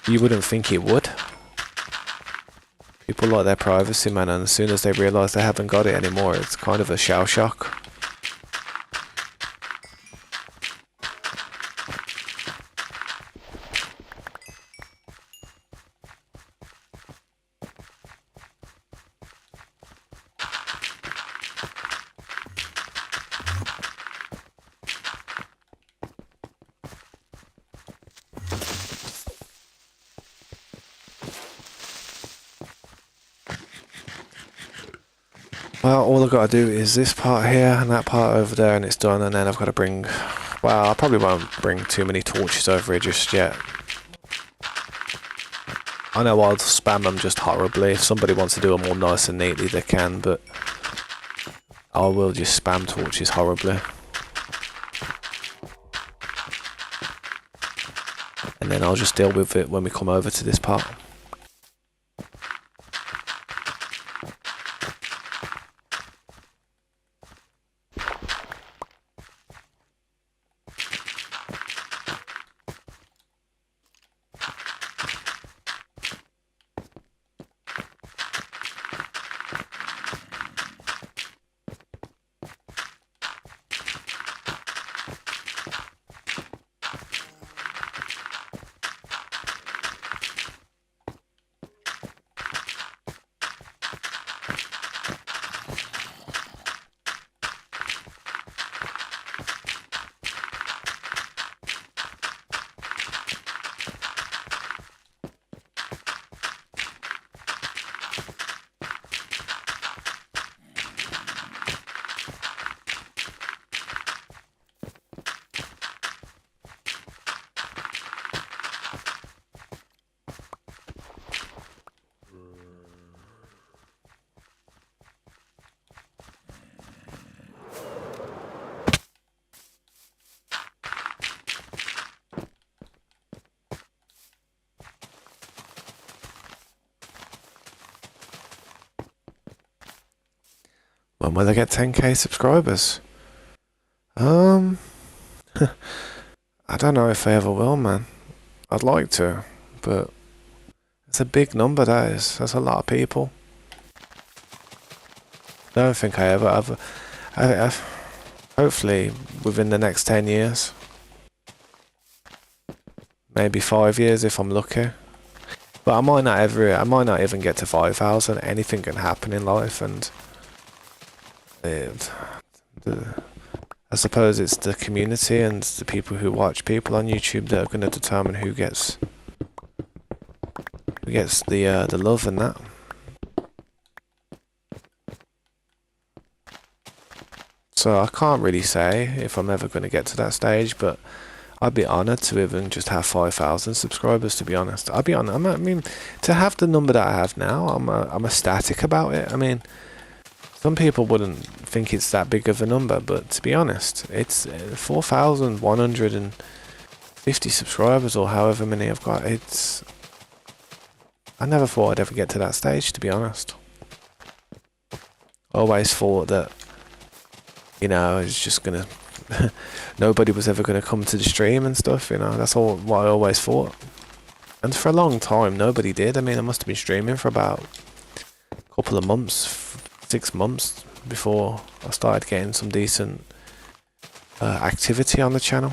you wouldn't think it would. People like their privacy, man, and as soon as they realise they haven't got it anymore, it's kind of a shell shock. Well, all I've got to do is this part here and that part over there and it's done, and then I've got to bring... Well, I probably won't bring too many torches over here just yet. I know I'll spam them just horribly. If somebody wants to do them all nice and neatly, they can, but I will just spam torches horribly. And then I'll just deal with it when we come over to this part. When will I get 10k subscribers? I don't know if I ever will, man. I'd like to, but it's a big number, that is. That's a lot of people. I don't think I ever have. Hopefully within the next 10 years. Maybe 5 years if I'm lucky. But I might not even get to 5,000. Anything can happen in life, and I suppose it's the community and the people who watch people on YouTube that are going to determine who gets the love and that. So I can't really say if I'm ever going to get to that stage, but I'd be honoured to even just have 5,000 subscribers, to be honest. I'd be honoured. I mean, to have the number that I have now, I'm ecstatic about it. I mean, some people wouldn't think it's that big of a number, but to be honest, it's 4,150 subscribers or however many I've got. I never thought I'd ever get to that stage, to be honest. I always thought that, you know, it's just gonna... nobody was ever gonna come to the stream and stuff, you know. That's all what I always thought. And for a long time, nobody did. I mean, I must have been streaming for about a couple of months, 6 months before I started getting some decent activity on the channel.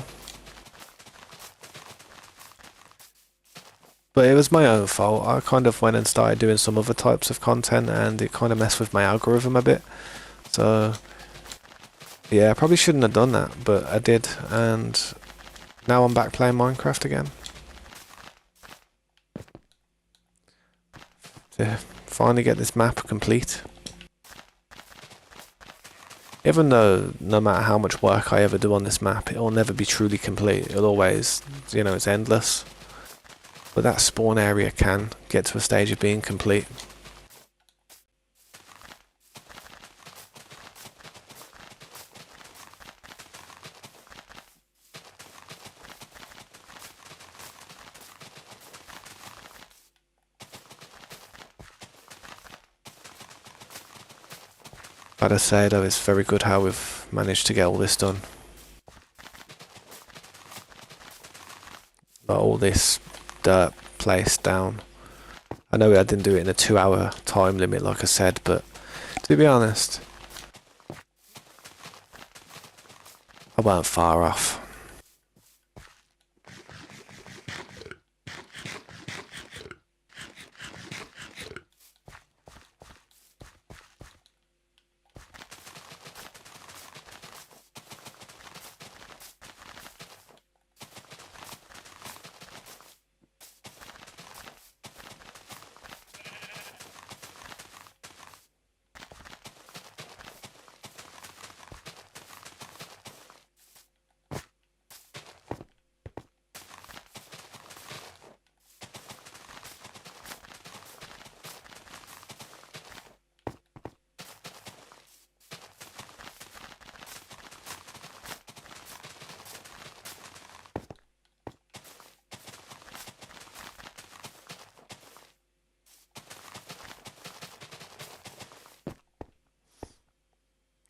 But it was my own fault. I kind of went and started doing some other types of content, and it kind of messed with my algorithm a bit. So yeah, I probably shouldn't have done that, but I did, and now I'm back playing Minecraft again. To finally get this map complete. Even though no matter how much work I ever do on this map, it'll never be truly complete. It'll always, you know, it's endless. But that spawn area can get to a stage of being complete. But I say though, it's very good how we've managed to get all this done. Like all this dirt placed down. I know I didn't do it in a 2-hour time limit like I said, but to be honest, I weren't far off.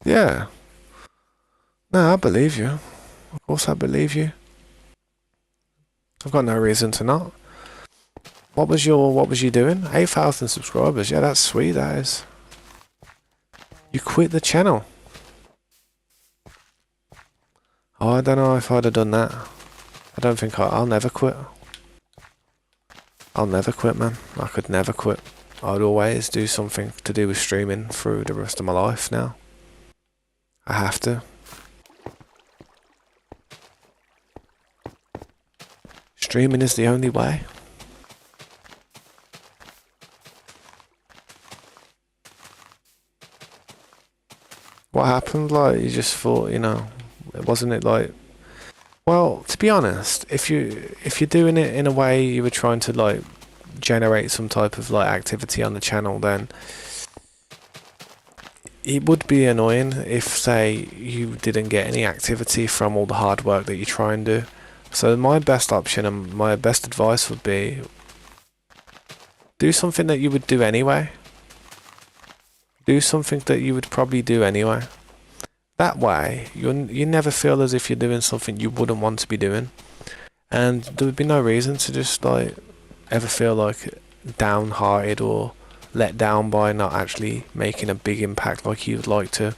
Yeah. No, I believe you. Of course I believe you. I've got no reason to not. What was you doing? 8,000 subscribers. Yeah, that's sweet, that is. You quit the channel. Oh, I don't know if I'd have done that. I don't think I'll never quit. I'll never quit, man. I could never quit. I'd always do something to do with streaming through the rest of my life now. I have to. Streaming is the only way. What happened? Like, you just thought, you know, wasn't it like... Well, to be honest, if you're doing it in a way you were trying to like generate some type of like activity on the channel, then it would be annoying if, say, you didn't get any activity from all the hard work that you try and do. So my best option and my best advice would be do something that you would do anyway. Do something that you would probably do anyway. That way, you never feel as if you're doing something you wouldn't want to be doing. And there would be no reason to just like ever feel like downhearted or let down by not actually making a big impact like you'd like to.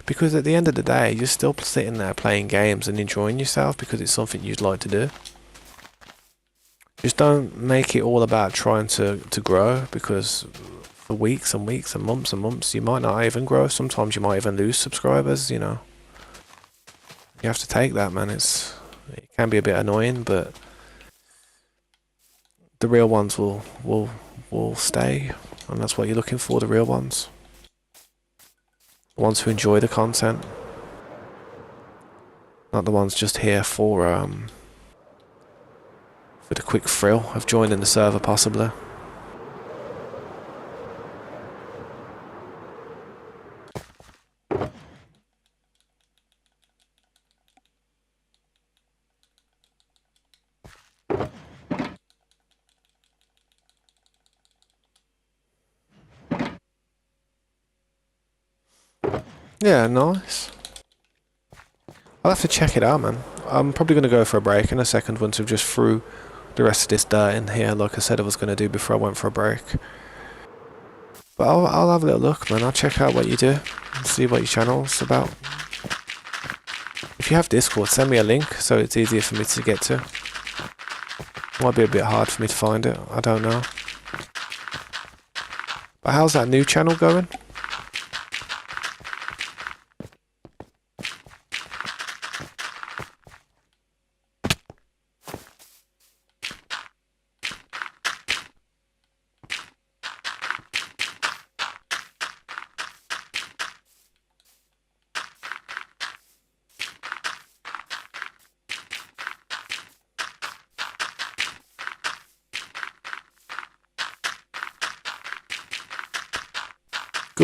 Because at the end of the day, you're still sitting there playing games and enjoying yourself because it's something you'd like to do. Just don't make it all about trying to grow, because for weeks and weeks and months you might not even grow. Sometimes you might even lose subscribers, you know. You have to take that, man. It can be a bit annoying, but the real ones will stay, and that's what you're looking for, the real ones. The ones who enjoy the content. Not the ones just here for the quick thrill of joining the server, possibly. Yeah, nice. I'll have to check it out, man. I'm probably going to go for a break in a second once we've just threw the rest of this dirt in here, like I said I was going to do before I went for a break. But I'll have a little look, man. I'll check out what you do and see what your channel's about. If you have Discord, send me a link so it's easier for me to get to. Might be a bit hard for me to find it, I don't know. But how's that new channel going?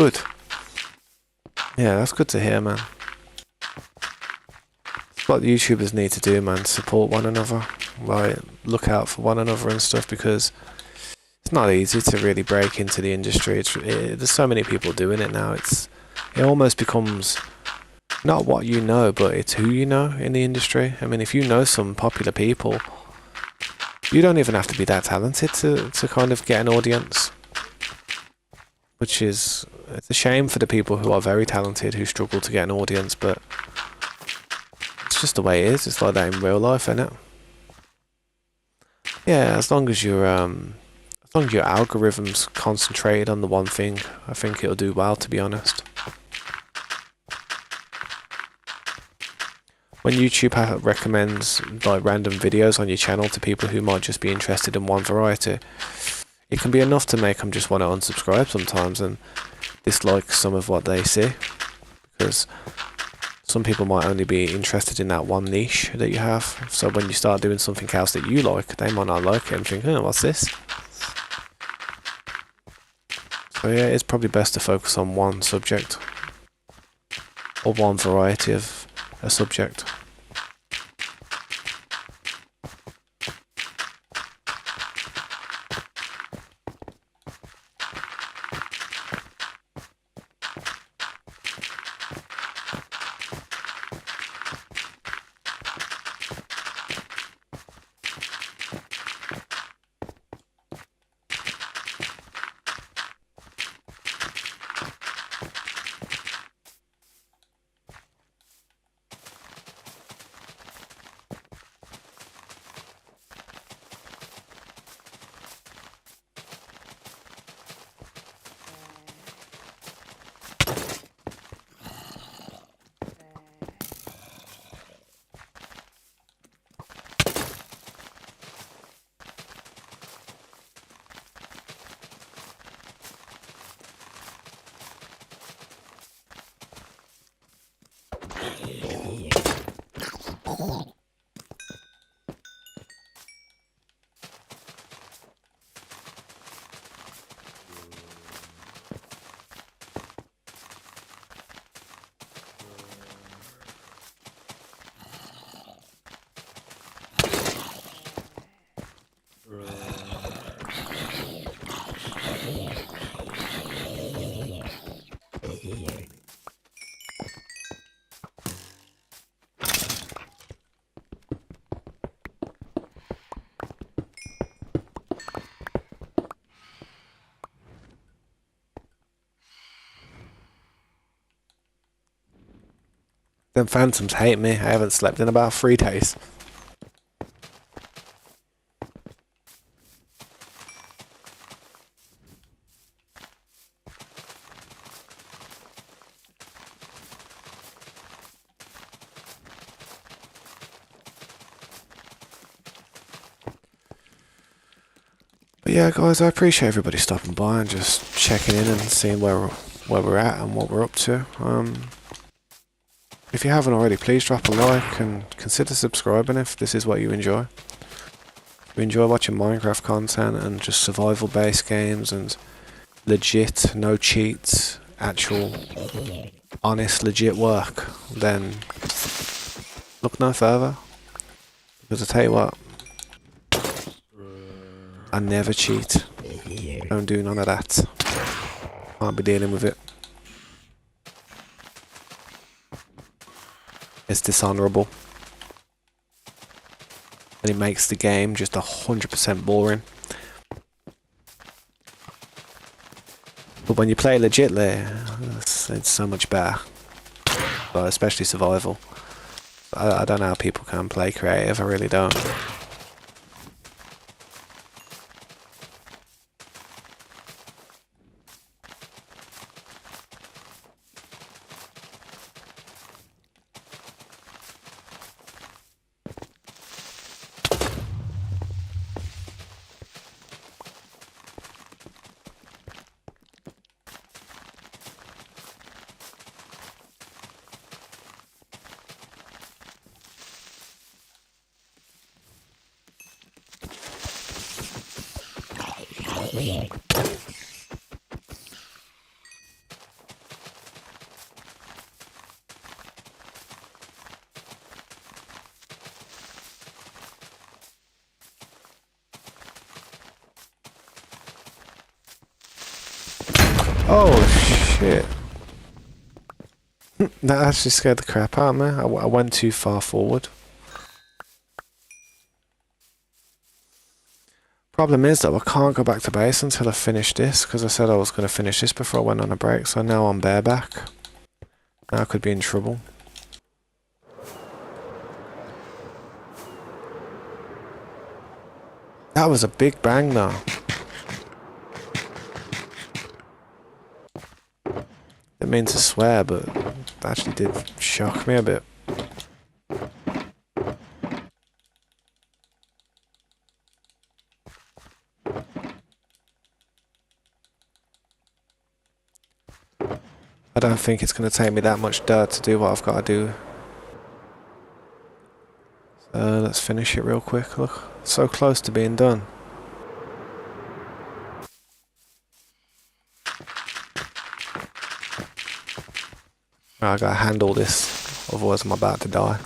good. Yeah, that's good to hear, man. It's what the YouTubers need to do, man. Support one another. Like, look out for one another and stuff, because it's not easy to really break into the industry. There's so many people doing it now. It almost becomes not what you know, but it's who you know in the industry. I mean, if you know some popular people, you don't even have to be that talented to kind of get an audience. Which is, it's a shame for the people who are very talented who struggle to get an audience, but it's just the way it is. It's like that in real life, isn't it? Yeah, as long as your algorithm's concentrated on the one thing, I think it'll do well, to be honest. When YouTube recommends like random videos on your channel to people who might just be interested in one variety, it can be enough to make them just want to unsubscribe sometimes and dislike some of what they see, because some people might only be interested in that one niche that you have. So when you start doing something else that you like, they might not like it and think, oh, what's this? So yeah, it's probably best to focus on one subject or one variety of a subject. Them phantoms hate me. I haven't slept in about 3 days. But yeah, guys, I appreciate everybody stopping by and just checking in and seeing where we're at and what we're up to. If you haven't already, please drop a like and consider subscribing if this is what you enjoy. If you enjoy watching Minecraft content and just survival-based games and legit, no cheats, actual, honest, legit work, then look no further. Because I tell you what, I never cheat. Don't do none of that. Can't be dealing with it. It's dishonourable. And it makes the game just 100% boring. But when you play legitly, it's so much better. But especially survival. I don't know how people can play creative, I really don't. Oh shit. That actually scared the crap out of me. I went too far forward. Problem is though, I can't go back to base until I finish this, because I said I was going to finish this before I went on a break, so now I'm bareback. Now I could be in trouble. That was a big bang though. Didn't mean to swear, but it actually did shock me a bit. I don't think it's going to take me that much dirt to do what I've got to do. So let's finish it real quick. Look, so close to being done. I gotta handle this, otherwise I'm about to die.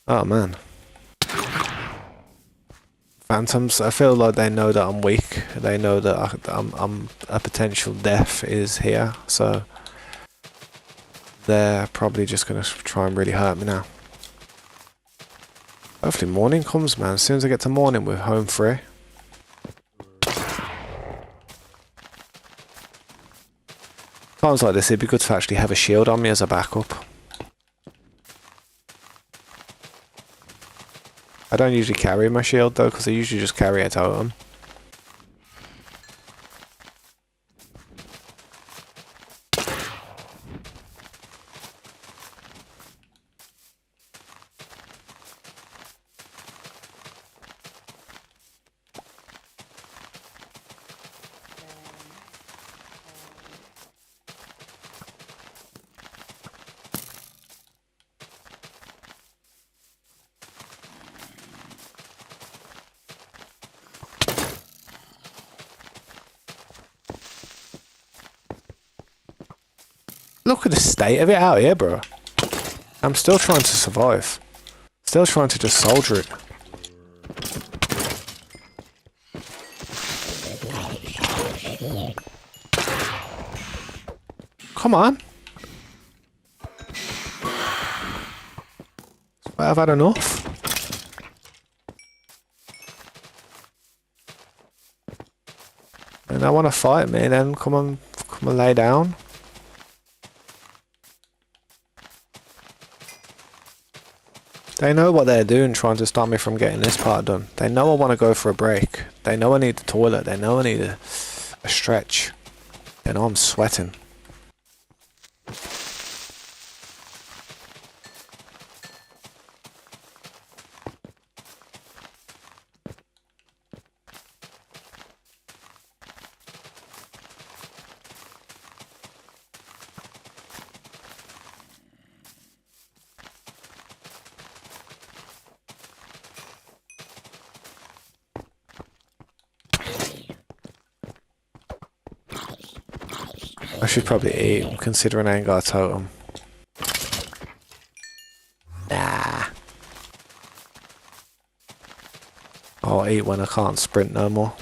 Oh man. Phantoms, I feel like they know that I'm weak. They know that I'm a potential death is here, so they're probably just gonna try and really hurt me now. Hopefully morning comes, man. As soon as I get to morning, we're home free. Times like this, it'd be good to actually have a shield on me as a backup. I don't usually carry my shield though, because I usually just carry a totem. Look at the state of it out here, bro. I'm still trying to survive. Still trying to just soldier it. Come on. I've had enough. And I want to fight me, then come and lay down. They know what they're doing, trying to stop me from getting this part done. They know I want to go for a break. They know I need the toilet. They know I need a stretch. They know I'm sweating. I should probably eat, considering I ain't got a totem. Nah. I'll eat when I can't sprint no more.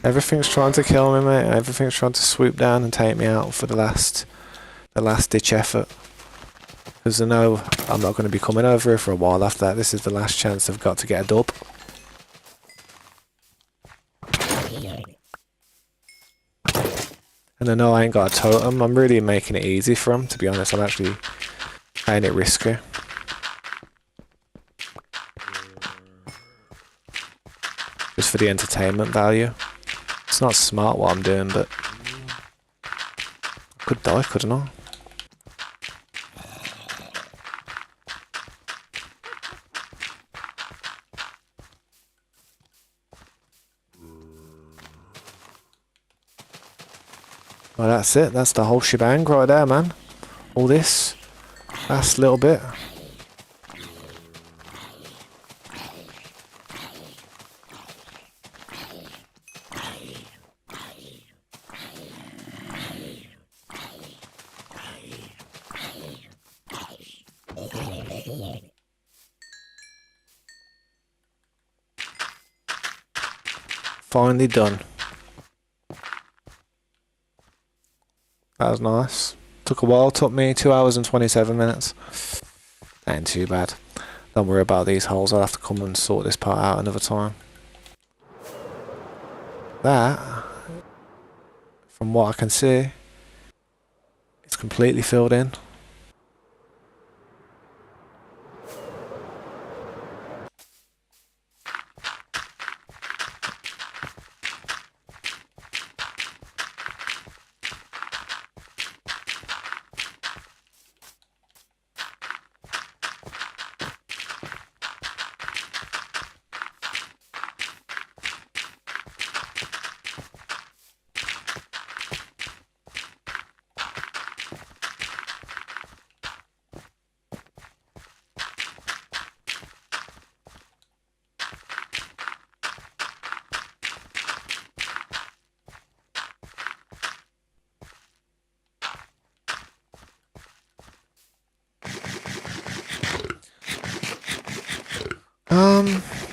Everything's trying to kill me, mate. Everything's trying to swoop down and take me out for the last ditch effort. Because I know I'm not going to be coming over here for a while after that. This is the last chance I've got to get a dub. And I know I ain't got a totem. I'm really making it easy for him, to be honest. I'm actually playing it risky. Just for the entertainment value. It's not smart what I'm doing, but I could die, couldn't I? Well, that's it. That's the whole shebang right there, man. All this. Last little bit. Finally done. That was nice. Took a while, took me 2 hours and 27 minutes. Ain't too bad. Don't worry about these holes, I'll have to come and sort this part out another time. That, from what I can see, it's completely filled in.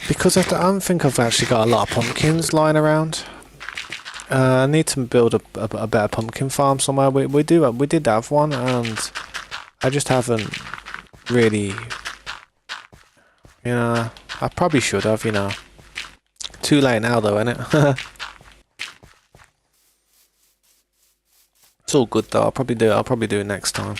Because I don't think I've actually got a lot of pumpkins lying around. I need to build a better pumpkin farm somewhere. We did have one, and I just haven't really. You know, I probably should have. You know, too late now though, isn't it? It's all good though. I'll probably do it next time.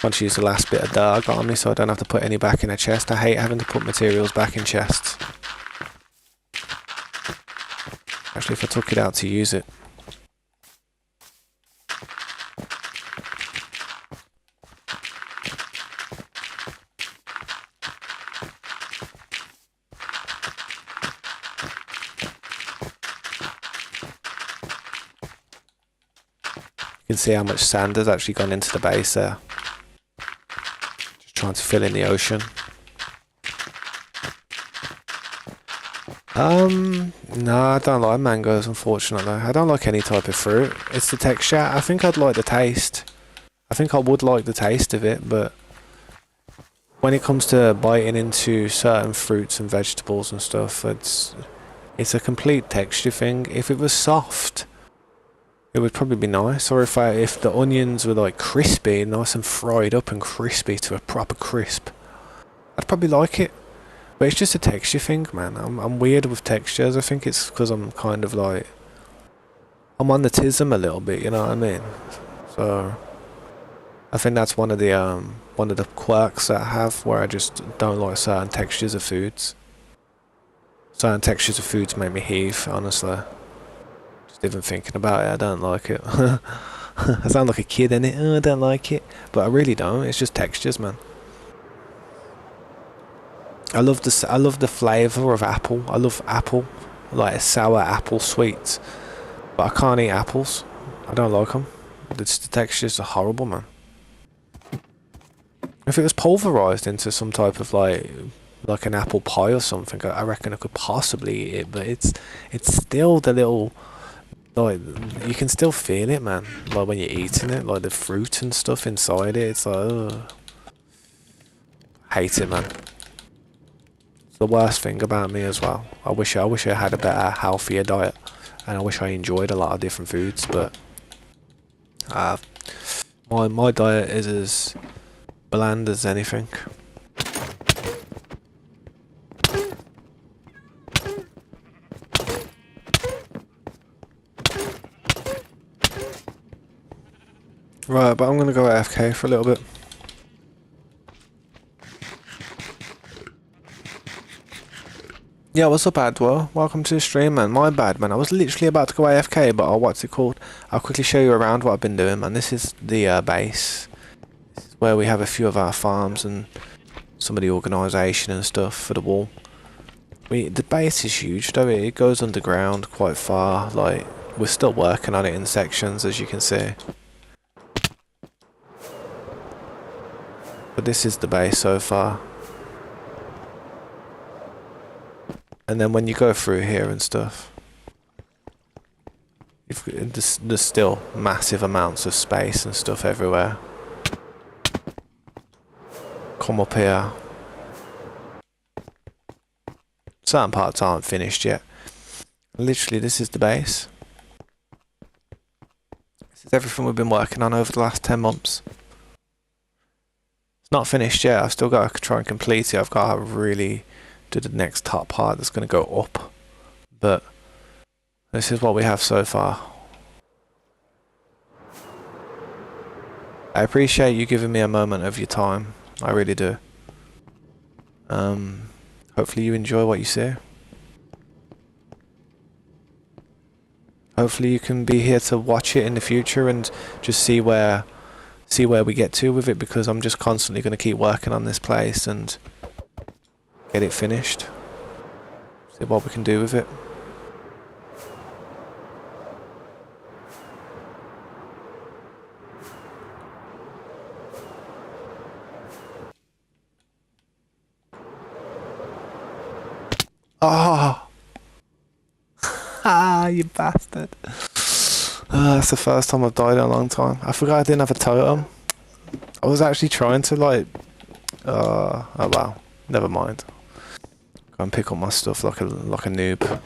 Want to use the last bit of dirt I got on me so I don't have to put any back in a chest. I hate having to put materials back in chests. Actually, if I took it out to use it. You can see how much sand has actually gone into the base there. Trying to fill in the ocean. No, I don't like mangoes, unfortunately. I don't like any type of fruit. It's the texture. I think I'd like the taste. I think I would like the taste of it, but when it comes to biting into certain fruits and vegetables and stuff, it's a complete texture thing. If it was soft, it would probably be nice, or if the onions were like crispy, nice and fried up and crispy to a proper crisp, I'd probably like it. But it's just a texture thing, man. I'm weird with textures. I think it's because I'm kind of like I'm on the tism a little bit, you know what I mean? So I think that's one of the quirks that I have, where I just don't like certain textures of foods. Certain textures of foods make me heave, honestly. Even thinking about it, I don't like it. I sound like a kid, innit? Oh, I don't like it, but I really don't. It's just textures, man. I love the flavour of apple. I love apple, like sour apple sweets, but I can't eat apples. I don't like them. The textures are horrible, man. If it was pulverised into some type of like an apple pie or something, I reckon I could possibly eat it. But it's still the little. Like, you can still feel it, man. Like when you're eating it, like the fruit and stuff inside it. It's like, ugh. Hate it, man. It's the worst thing about me as well. I wish I had a better, healthier diet, and I wish I enjoyed a lot of different foods. But my diet is as bland as anything. Right, but I'm going to go AFK for a little bit. Yeah, what's up, Adwell? Welcome to the stream, man. My bad, man. I was literally about to go AFK, but what's it called? I'll quickly show you around what I've been doing, man. This is the base. This is where we have a few of our farms and some of the organisation and stuff for the wall. The base is huge though, it goes underground quite far, like, we're still working on it in sections, as you can see. But this is the base so far. And then when you go through here and stuff, there's still massive amounts of space and stuff everywhere. Come up here. Certain parts aren't finished yet. Literally, this is the base. This is everything we've been working on over the last 10 months. It's not finished yet. I've still got to try and complete it. I've got to really do the next top part that's going to go up. But this is what we have so far. I appreciate you giving me a moment of your time. I really do. Hopefully you enjoy what you see. Hopefully you can be here to watch it in the future and just see where we get to with it, because I'm just constantly going to keep working on this place and get it finished. See what we can do with it. Oh! Ah, you bastard. That's the first time I've died in a long time. I forgot I didn't have a totem. I was actually trying to, like... oh wow. Never mind. Go and pick up my stuff like a noob.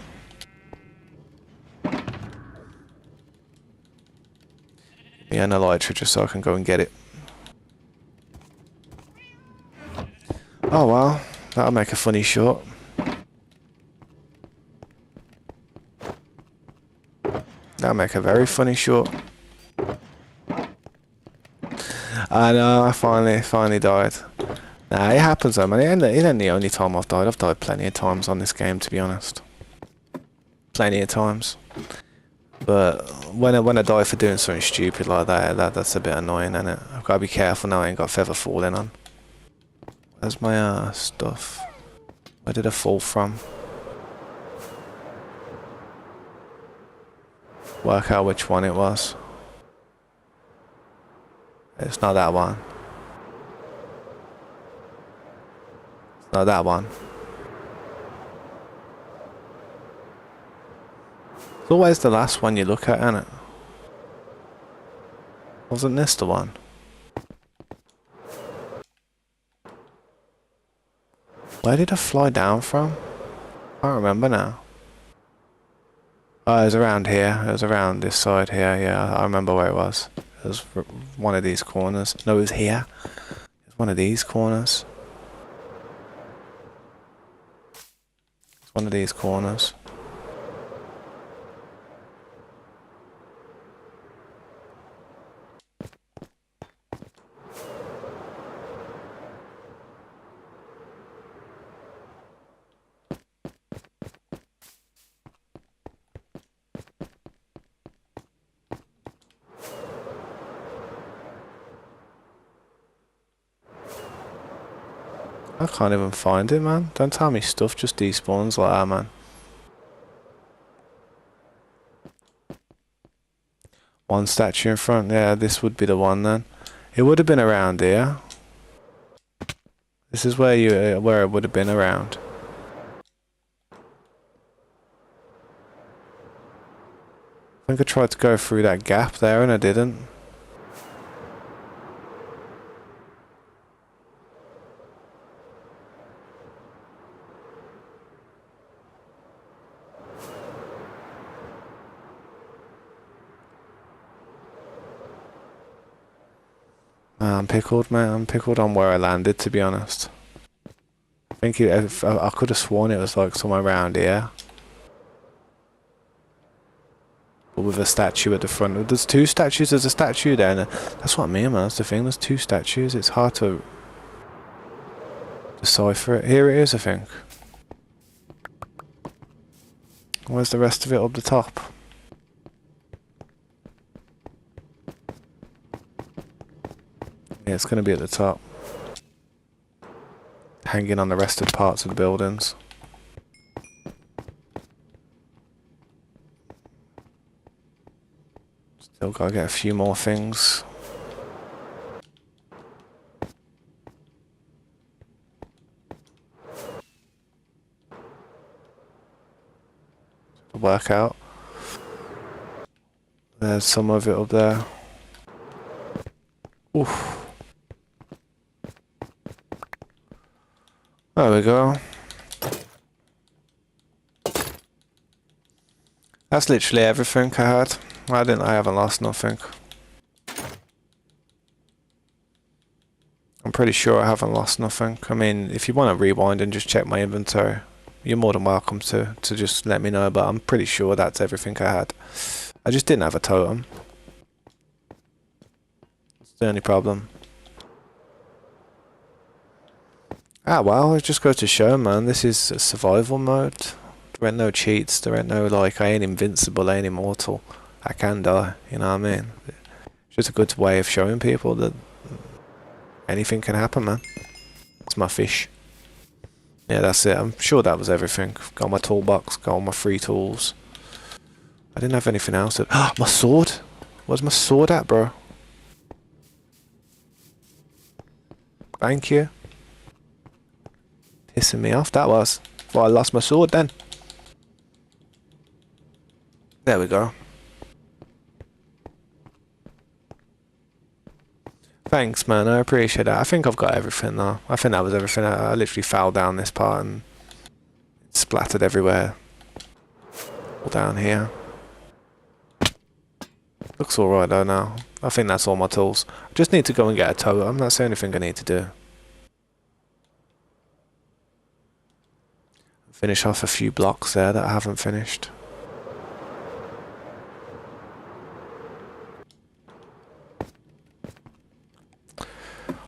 Yeah, an elytra just so I can go and get it. Oh well. That'll make a funny shot. That'll make a very funny short. I know, I finally died. Nah, it happens though, man. It ain't the only time I've died. I've died plenty of times on this game, to be honest. Plenty of times. But when I die for doing something stupid like that's a bit annoying, isn't it? I've got to be careful now I ain't got feather falling on. Where's my stuff? Where did I fall from? Work out which one it was. It's not that one. It's not that one. It's always the last one you look at, isn't it? Wasn't this the one? Where did I fly down from? I can't remember now. Oh, it was around here. It was around this side here. Yeah, I remember where it was. It was one of these corners. No, it was here. It was one of these corners. It's one of these corners. I can't even find it, man. Don't tell me stuff just despawns like that, man. One statue in front. Yeah, this would be the one then. It would have been around here. This is where it would have been around. I think I tried to go through that gap there and I didn't. I'm pickled, man. I'm pickled on where I landed, to be honest. I think I could have sworn it was like somewhere around here. But with a statue at the front. There's two statues. There's a statue there. And that's what I mean, man. That's the thing. There's two statues. It's hard to decipher it. Here it is, I think. Where's the rest of it up the top? Yeah, it's going to be at the top. Hanging on the rest of parts of the buildings. Still gotta get a few more things. To work out. There's some of it up there. Oof. There we go. That's literally everything I had. I haven't lost nothing. I'm pretty sure I haven't lost nothing. I mean, if you want to rewind and just check my inventory, you're more than welcome to just let me know, but I'm pretty sure that's everything I had. I just didn't have a totem. That's the only problem. Ah well, it just goes to show, man, this is a survival mode. There ain't no cheats, there ain't no like, I ain't invincible, I ain't immortal. I can die, you know what I mean? It's just a good way of showing people that anything can happen, man. It's my fish. Yeah, that's it. I'm sure that was everything. Got my toolbox, got all my free tools. I didn't have anything else. My sword! Where's my sword at, bro? Thank you. Pissing me off, that was. Well, I lost my sword then. There we go. Thanks, man. I appreciate that. I think I've got everything though. I think that was everything. I literally fell down this part and it splattered everywhere. All down here. Looks alright though now. I think that's all my tools. I just need to go and get a totem. That's the only thing I need to do. Finish off a few blocks there that I haven't finished.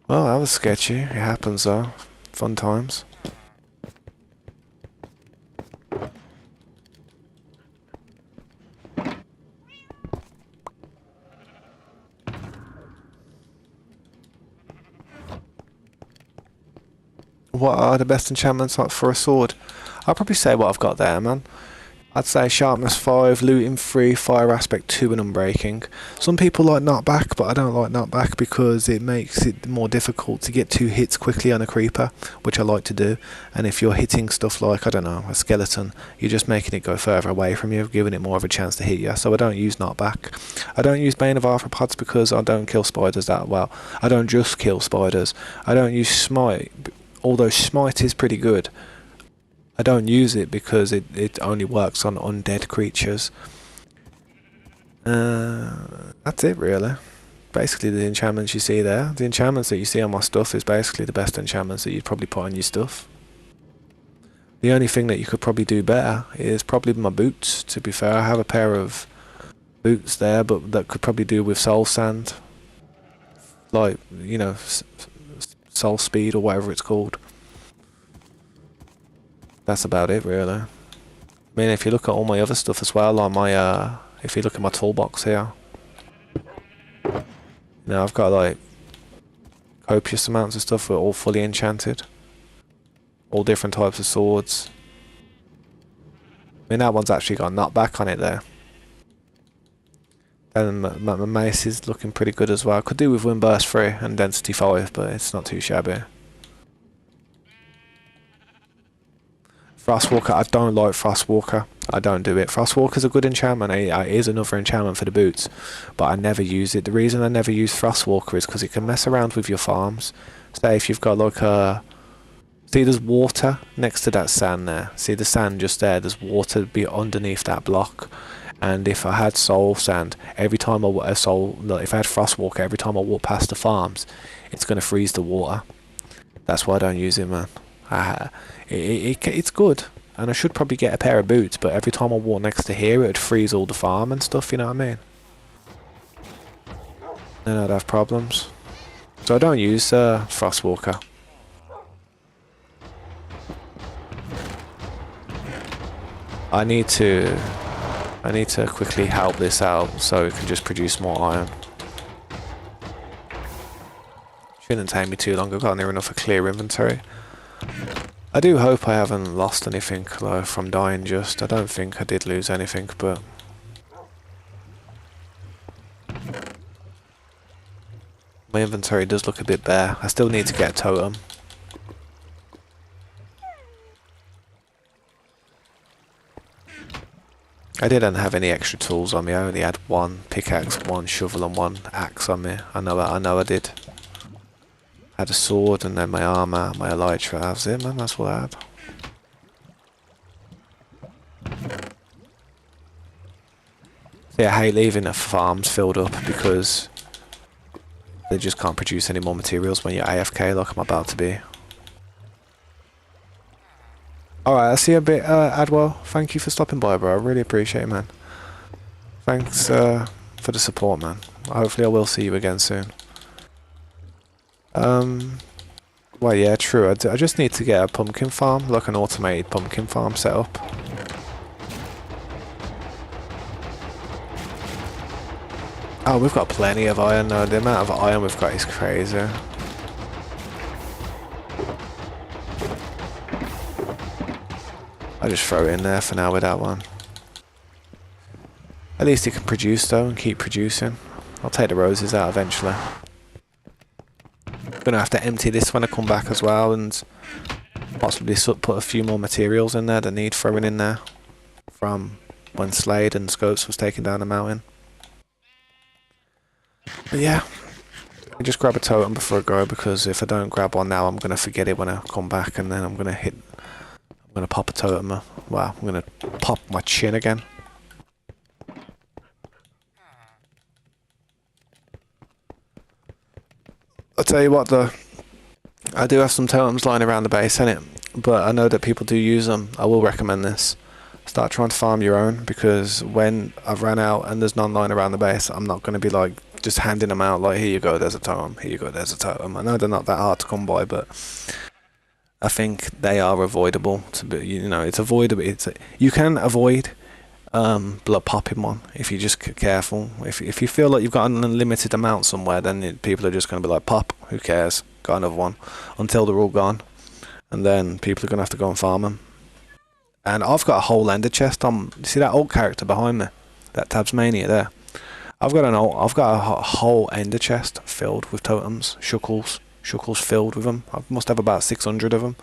Well, that was sketchy. It happens though. Fun times. What are the best enchantments for a sword? I'll probably say what I've got there, man. I'd say sharpness 5, looting 3, fire aspect 2 and unbreaking. Some people like knockback, but I don't like knockback because it makes it more difficult to get 2 hits quickly on a creeper, which I like to do. And if you're hitting stuff like, I don't know, a skeleton, you're just making it go further away from you, giving it more of a chance to hit you. So I don't use knockback. I don't use Bane of Arthropods because I don't kill spiders that well. I don't just kill spiders. I don't use smite, although smite is pretty good. I don't use it because it only works on undead creatures. That's it really. Basically the enchantments you see there. The enchantments that you see on my stuff is basically the best enchantments that you'd probably put on your stuff. The only thing that you could probably do better is probably my boots, to be fair. I have a pair of boots there, but that could probably do with soul sand. Like, you know, soul speed or whatever it's called. That's about it, really. I mean, if you look at all my other stuff as well, on my, if you look at my toolbox here, you know, I've got like copious amounts of stuff that are all fully enchanted. All different types of swords. I mean, that one's actually got a knockback on it there. And my mace is looking pretty good as well. Could do with Windburst 3 and Density 5, but it's not too shabby. Frostwalker, I don't like Frostwalker. I don't do it. Frostwalker's a good enchantment. It is another enchantment for the boots, but I never use it. The reason I never use Frostwalker is because it can mess around with your farms. Say if you've got like a... See, there's water next to that sand there. See the sand just there? There's water be underneath that block. And if I had soul sand, every time if I had Frostwalker, every time I walk past the farms, it's going to freeze the water. That's why I don't use it, man. It's good, and I should probably get a pair of boots, but every time I walk next to here, it would freeze all the farm and stuff, you know what I mean? Then I'd have problems. So I don't use Frostwalker. I need to quickly help this out so it can just produce more iron. Shouldn't take me too long. I've got near enough a clear inventory. I do hope I haven't lost anything though from dying just. I don't think I did lose anything, but... My inventory does look a bit bare. I still need to get a totem. I didn't have any extra tools on me. I only had one pickaxe, one shovel, and one axe on me. I know I did. I had a sword and then my armor, my elytra. That was it, man. That's what I had. So yeah, I hate leaving the farms filled up because they just can't produce any more materials when you're AFK like I'm about to be. Alright, I'll see you a bit, Adwell. Thank you for stopping by, bro. I really appreciate it, man. Thanks for the support, man. Hopefully I will see you again soon. Well, yeah, true. I just need to get a pumpkin farm, like an automated pumpkin farm set up. Oh, we've got plenty of iron, though. The amount of iron we've got is crazy. I'll just throw it in there for now with that one. At least it can produce, though, and keep producing. I'll take the roses out eventually. Gonna have to empty this when I come back as well, and possibly put a few more materials in there that need throwing in there from when Slade and Scopes was taking down the mountain. But yeah, I just grab a totem before I go, because if I don't grab one now, I'm gonna forget it when I come back, and then I'm gonna pop a totem. Well, I'm gonna pop my chin again. I'll tell you what though, I do have some totems lying around the base, innit? But I know that people do use them. I will recommend this. Start trying to farm your own, because when I've ran out and there's none lying around the base, I'm not going to be like just handing them out like, here you go, there's a totem, here you go, there's a totem. I know they're not that hard to come by, but I think they are avoidable. To be, you know, it's avoidable. You can avoid blood popping one if you're just careful. If you feel like you've got an unlimited amount somewhere, then people are just going to be like, pop, who cares, got another one, until they're all gone, and then people are going to have to go and farm them. And I've got a whole ender chest on. You see that old character behind me, that Tabsmania there? I've got a whole ender chest filled with totems, shuckles filled with them. I must have about 600 of them,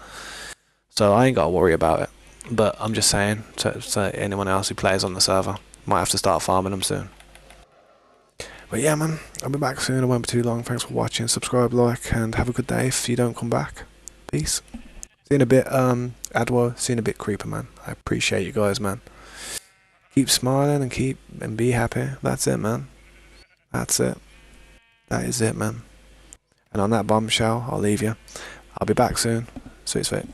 so I ain't got to worry about it. But I'm just saying to anyone else who plays on the server, might have to start farming them soon. But yeah, man, I'll be back soon. I won't be too long. Thanks for watching. Subscribe, like, and have a good day if you don't come back. Peace. See you in a bit, Adwa. See you in a bit, Creeper, man. I appreciate you guys, man. Keep smiling and be happy. That's it, man. That's it. That is it, man. And on that bombshell, I'll leave you. I'll be back soon. Sweet, sweet.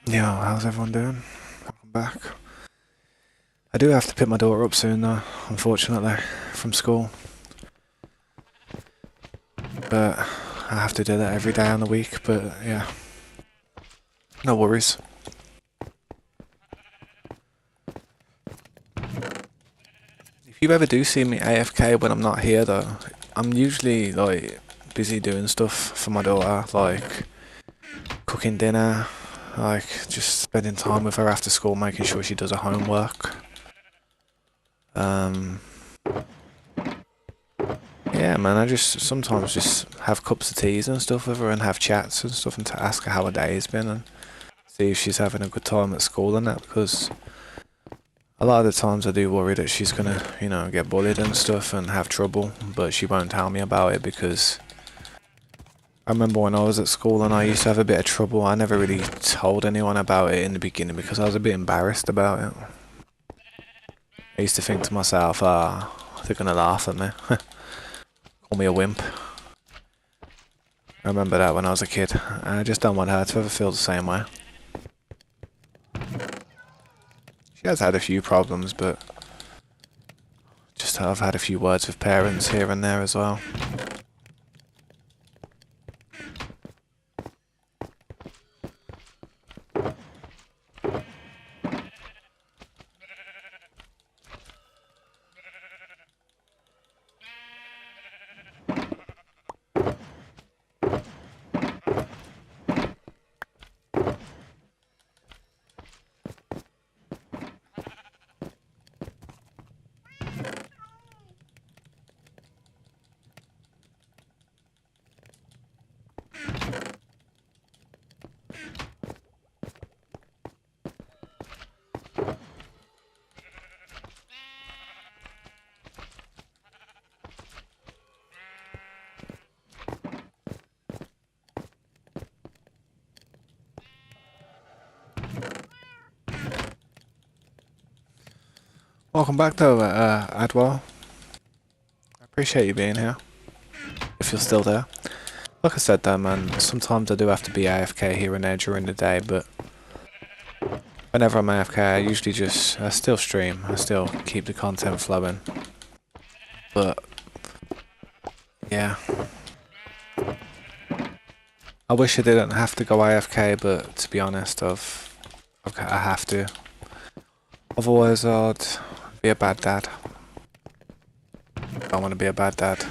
Yeah, how's everyone doing? Welcome back. I do have to pick my daughter up soon though, unfortunately, from school. But I have to do that every day on the week, but yeah. No worries. If you ever do see me AFK when I'm not here though, I'm usually like busy doing stuff for my daughter, like cooking dinner, like just spending time with her after school, making sure she does her homework. Yeah, man, I just sometimes just have cups of teas and stuff with her and have chats and stuff and to ask her how her day has been and see if she's having a good time at school and that, because a lot of the times I do worry that she's gonna, get bullied and stuff and have trouble, but she won't tell me about it because I remember when I was at school and I used to have a bit of trouble, I never really told anyone about it in the beginning because I was a bit embarrassed about it. I used to think to myself, they're gonna laugh at me, call me a wimp. I remember that when I was a kid. I just don't want her to ever feel the same way. She has had a few problems, but just I've had a few words with parents here and there as well. Welcome back though, Adwell. I appreciate you being here, if you're still there. Like I said though, man, sometimes I do have to be AFK here and there during the day, but whenever I'm AFK, I still stream, I still keep the content flowing. But, yeah. I wish I didn't have to go AFK, but to be honest, I have to. Otherwise, I'd be a bad dad. I don't want to be a bad dad.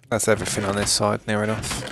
That's everything on this side, near enough.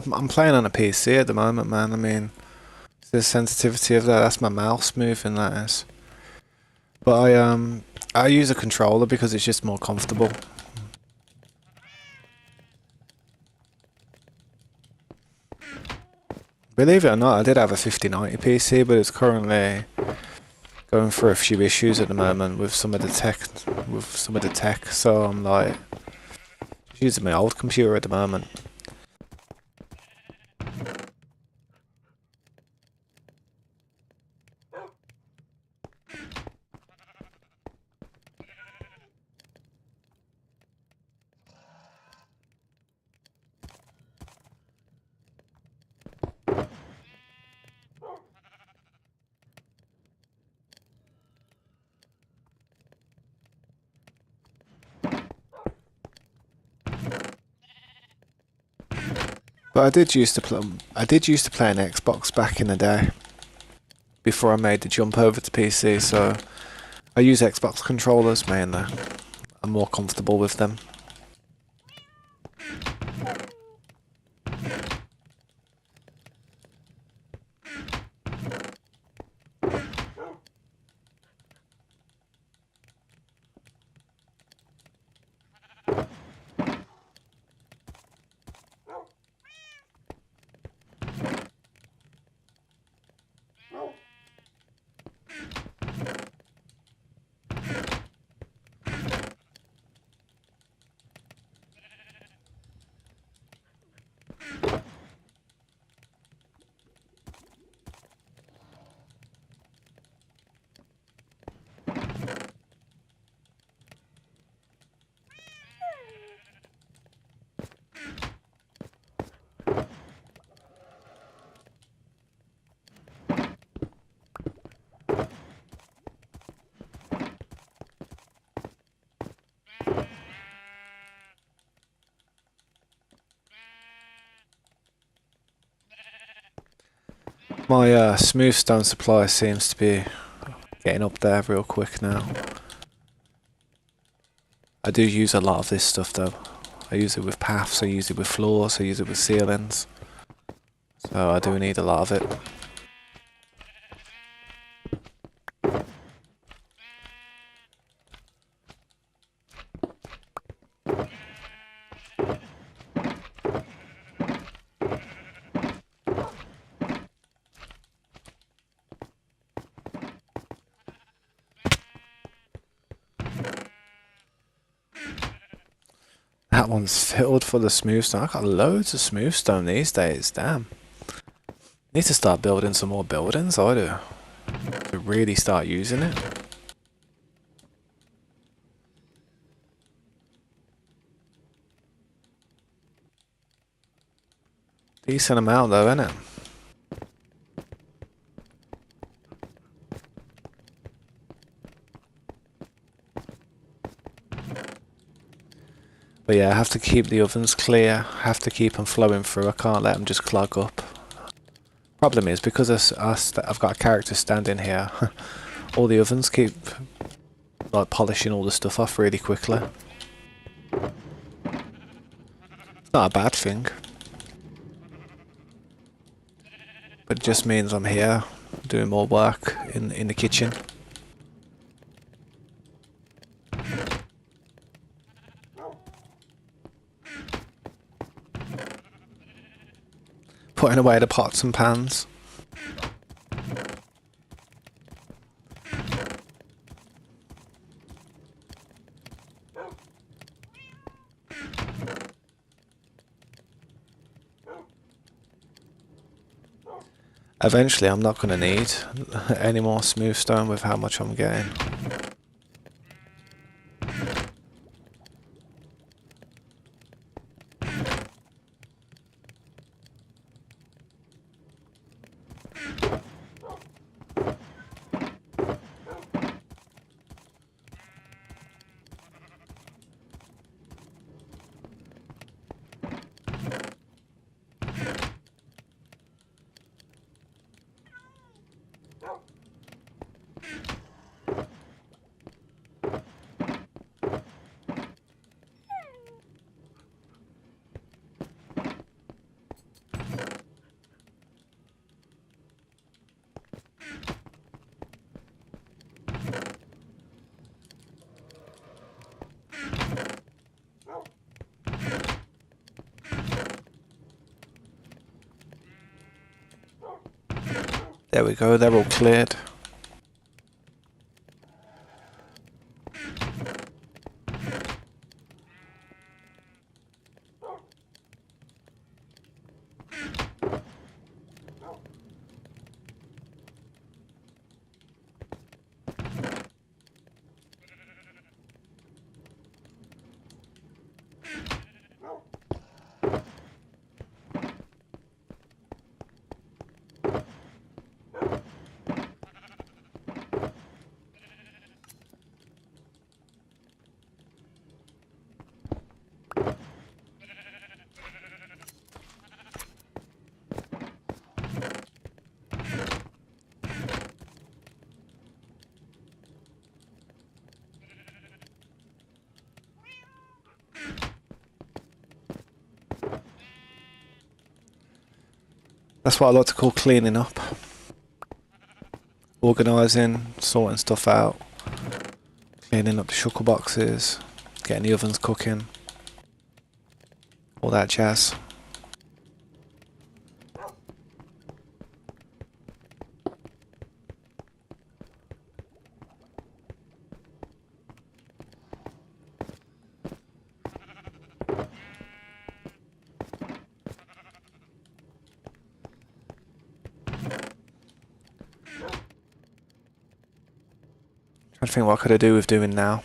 I'm playing on a PC at the moment, man. I mean, the sensitivity of that, that's my mouse moving, that is. But I use a controller because it's just more comfortable. Believe it or not, I did have a 5090 PC, but it's currently going through a few issues at the moment with some of the tech. So I'm like just using my old computer at the moment. But I did used to play an Xbox back in the day before I made the jump over to PC. So I use Xbox controllers mainly. I'm more comfortable with them. My smooth stone supply seems to be getting up there real quick now. I do use a lot of this stuff though. I use it with paths, I use it with floors, I use it with ceilings. So I do need a lot of it. That one's filled full of smooth stone. I've got loads of smooth stone these days, damn. Need to start building some more buildings, I do. To really start using it. Decent amount though, innit? But yeah, I have to keep the ovens clear, have to keep them flowing through, I can't let them just clog up. Problem is, because I've got a character standing here, all the ovens keep like polishing all the stuff off really quickly. It's not a bad thing. But it just means I'm here doing more work in the kitchen. Putting away the pots and pans. Eventually I'm not going to need any more smooth stone with how much I'm getting. There we go, they're all cleared. That's what I like to call cleaning up. Organising, sorting stuff out, cleaning up the shuttle boxes, getting the ovens cooking, all that jazz. Trying to think what could I do with doing now.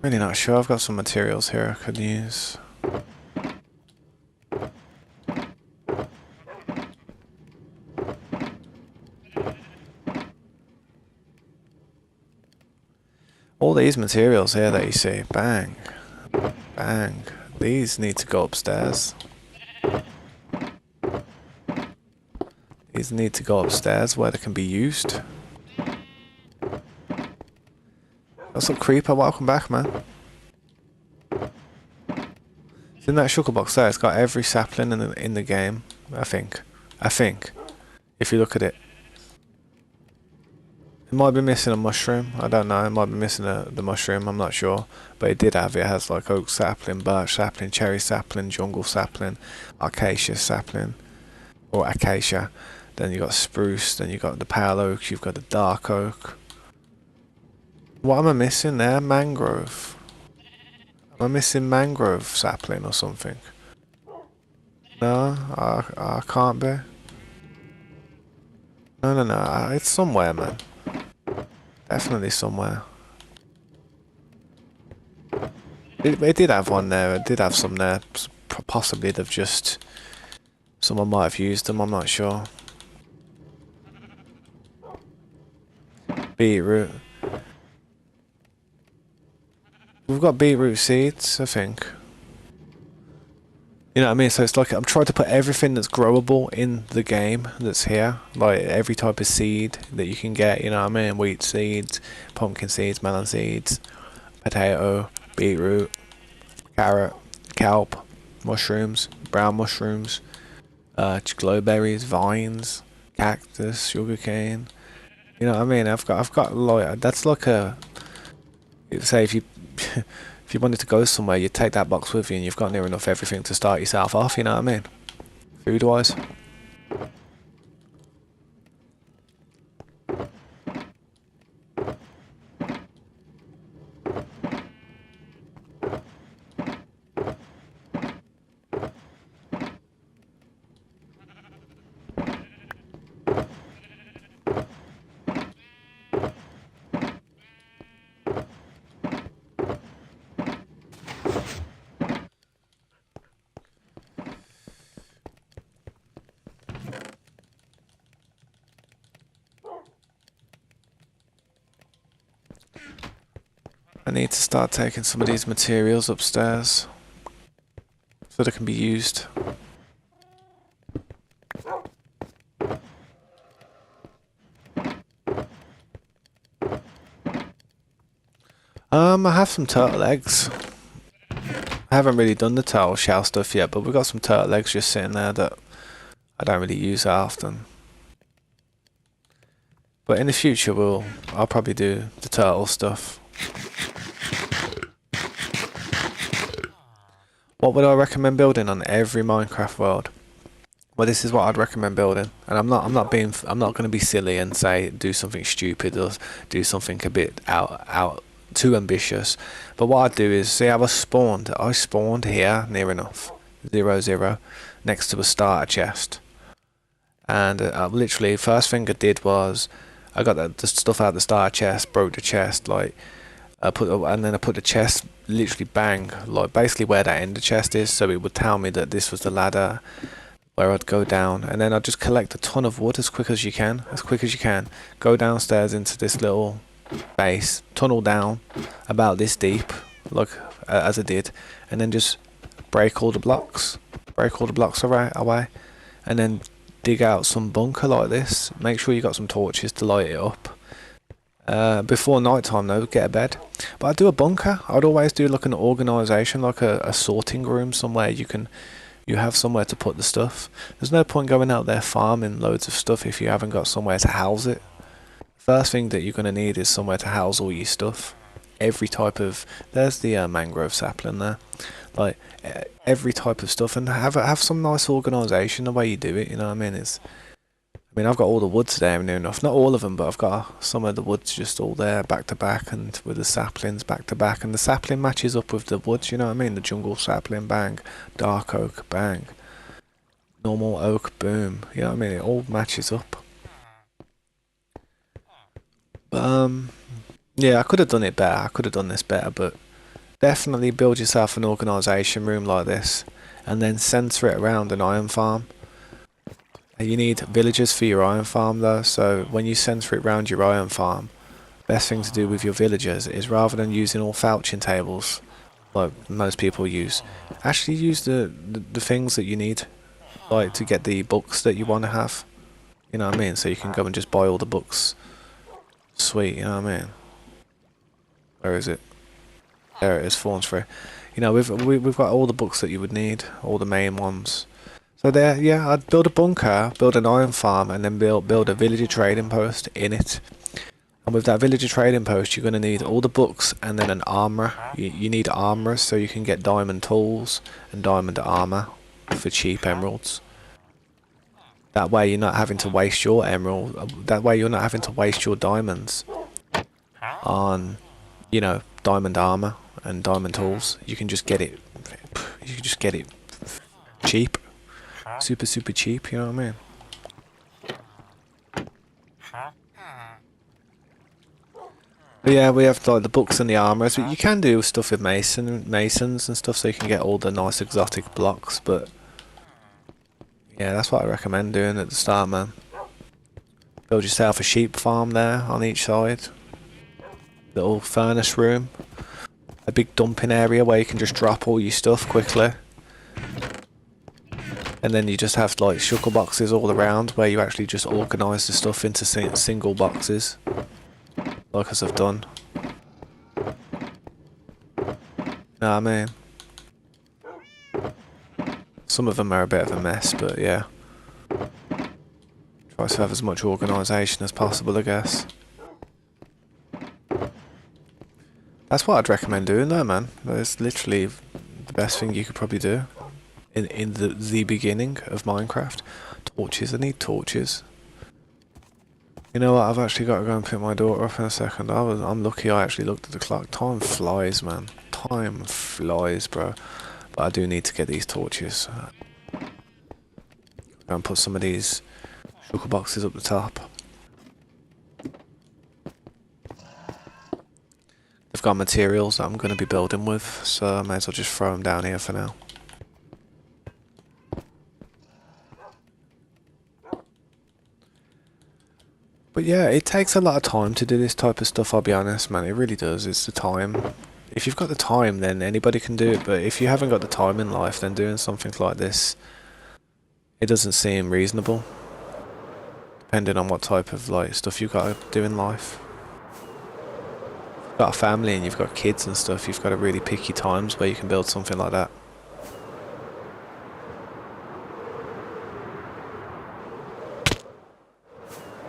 Really not sure. I've got some materials here I could use. All these materials here that you see, bang, bang, these need to go upstairs. These need to go upstairs where they can be used. What's up, Creeper? Welcome back, man. It's in that shulker box there. It's got every sapling in the game. I think. If you look at it. It might be missing a mushroom. I don't know. It might be missing the mushroom. I'm not sure. But it did have it. It has like oak sapling, birch sapling, cherry sapling, jungle sapling, acacia sapling, or acacia. Then you got spruce. Then you got the pale oak. You've got the dark oak. What am I missing there? Mangrove. Am I missing mangrove sapling or something? No, I can't be. No. It's somewhere, man. Definitely somewhere. It did have one there. It did have some there. Possibly they've just... Someone might have used them. I'm not sure. Beetroot. We've got beetroot seeds, I think. You know what I mean? So it's like I'm trying to put everything that's growable in the game that's here. Like every type of seed that you can get, you know what I mean? Wheat seeds, pumpkin seeds, melon seeds, potato, beetroot, carrot, kelp, mushrooms, brown mushrooms, glowberries, vines, cactus, sugarcane. You know what I mean? I've got like that's like a... Say if you if you wanted to go somewhere, you'd take that box with you and you've got near enough everything to start yourself off, you know what I mean? Food wise. I need to start taking some of these materials upstairs so they can be used. I have some turtle eggs. I haven't really done the turtle shell stuff yet, but we've got some turtle eggs just sitting there that I don't really use that often. But in the future, I'll probably do the turtle stuff. What would I recommend building on every Minecraft world? Well, this is what I'd recommend building, and I'm not going to be silly and say do something stupid or do something a bit out too ambitious. But what I'd do is see how I spawned. I spawned here near enough, 0, 0, next to a starter chest, and literally first thing I did was I got the stuff out of the starter chest, broke the chest, like and then I put the chest literally bang, like basically where that ender chest is, so it would tell me that this was the ladder where I'd go down, and then I'd just collect a ton of wood as quick as you can, go downstairs into this little base, tunnel down about this deep, like as I did, and then just break all the blocks away, and then dig out some bunker like this. Make sure you got some torches to light it up. Before night time though, get a bed. But I'd do a bunker. I'd always do like an organisation, like a sorting room somewhere you have somewhere to put the stuff. There's no point going out there farming loads of stuff if you haven't got somewhere to house it. First thing that you're going to need is somewhere to house all your stuff. Every type of... There's the mangrove sapling there. Like, every type of stuff. And have some nice organisation the way you do it, you know what I mean? I've got all the woods there near enough. Not all of them, but I've got some of the woods just all there, back to back, and with the saplings back to back. And the sapling matches up with the woods, you know what I mean? The jungle sapling, bang. Dark oak, bang. Normal oak, boom. You know what I mean? It all matches up. But, yeah, I could have done it better. I could have done this better, but definitely build yourself an organisation room like this, and then centre it around an iron farm. You need villagers for your iron farm though, so when you centre it around your iron farm, best thing to do with your villagers is, rather than using all falching tables like most people use, actually use the things that you need, like to get the books that you want to have, you know what I mean, so you can go and just buy all the books. Sweet, you know what I mean. Where is it? There it is, Thorns Free. You know, we've got all the books that you would need, all the main ones. So there, yeah, I'd build a bunker, build an iron farm, and then build a villager trading post in it. And with that villager trading post, you're going to need all the books and then an armourer. You need armourers so you can get diamond tools and diamond armour for cheap emeralds. That way you're not having to waste your emerald. That way you're not having to waste your diamonds on, you know, diamond armour and diamond tools. You can just get it. You can just get it cheap. Super cheap, you know what I mean? But yeah, we have like the books and the armors, but you can do stuff with masons and stuff, so you can get all the nice exotic blocks. But yeah, that's what I recommend doing at the start, man. Build yourself a sheep farm there on each side, little furnace room, a big dumping area where you can just drop all your stuff quickly. And then you just have like shulker boxes all around where you actually just organise the stuff into single boxes, like as I've done. Know what I mean? Some of them are a bit of a mess, but yeah. Try to have as much organisation as possible, I guess. That's what I'd recommend doing though, man. It's literally the best thing you could probably do. In the beginning of Minecraft. Torches, I need torches. You know what, I've actually got to go and pick my daughter up in a second. I'm lucky I actually looked at the clock. Time flies, man. Time flies, bro. But I do need to get these torches. Go and put some of these shulker boxes up the top. They've got materials that I'm going to be building with, so I may as well just throw them down here for now. But yeah, it takes a lot of time to do this type of stuff, I'll be honest, man. It really does. It's the time. If you've got the time, then anybody can do it. But if you haven't got the time in life, then doing something like this, it doesn't seem reasonable. Depending on what type of like stuff you've got to do in life. If you've got a family and you've got kids and stuff, you've got to really pick your times where you can build something like that.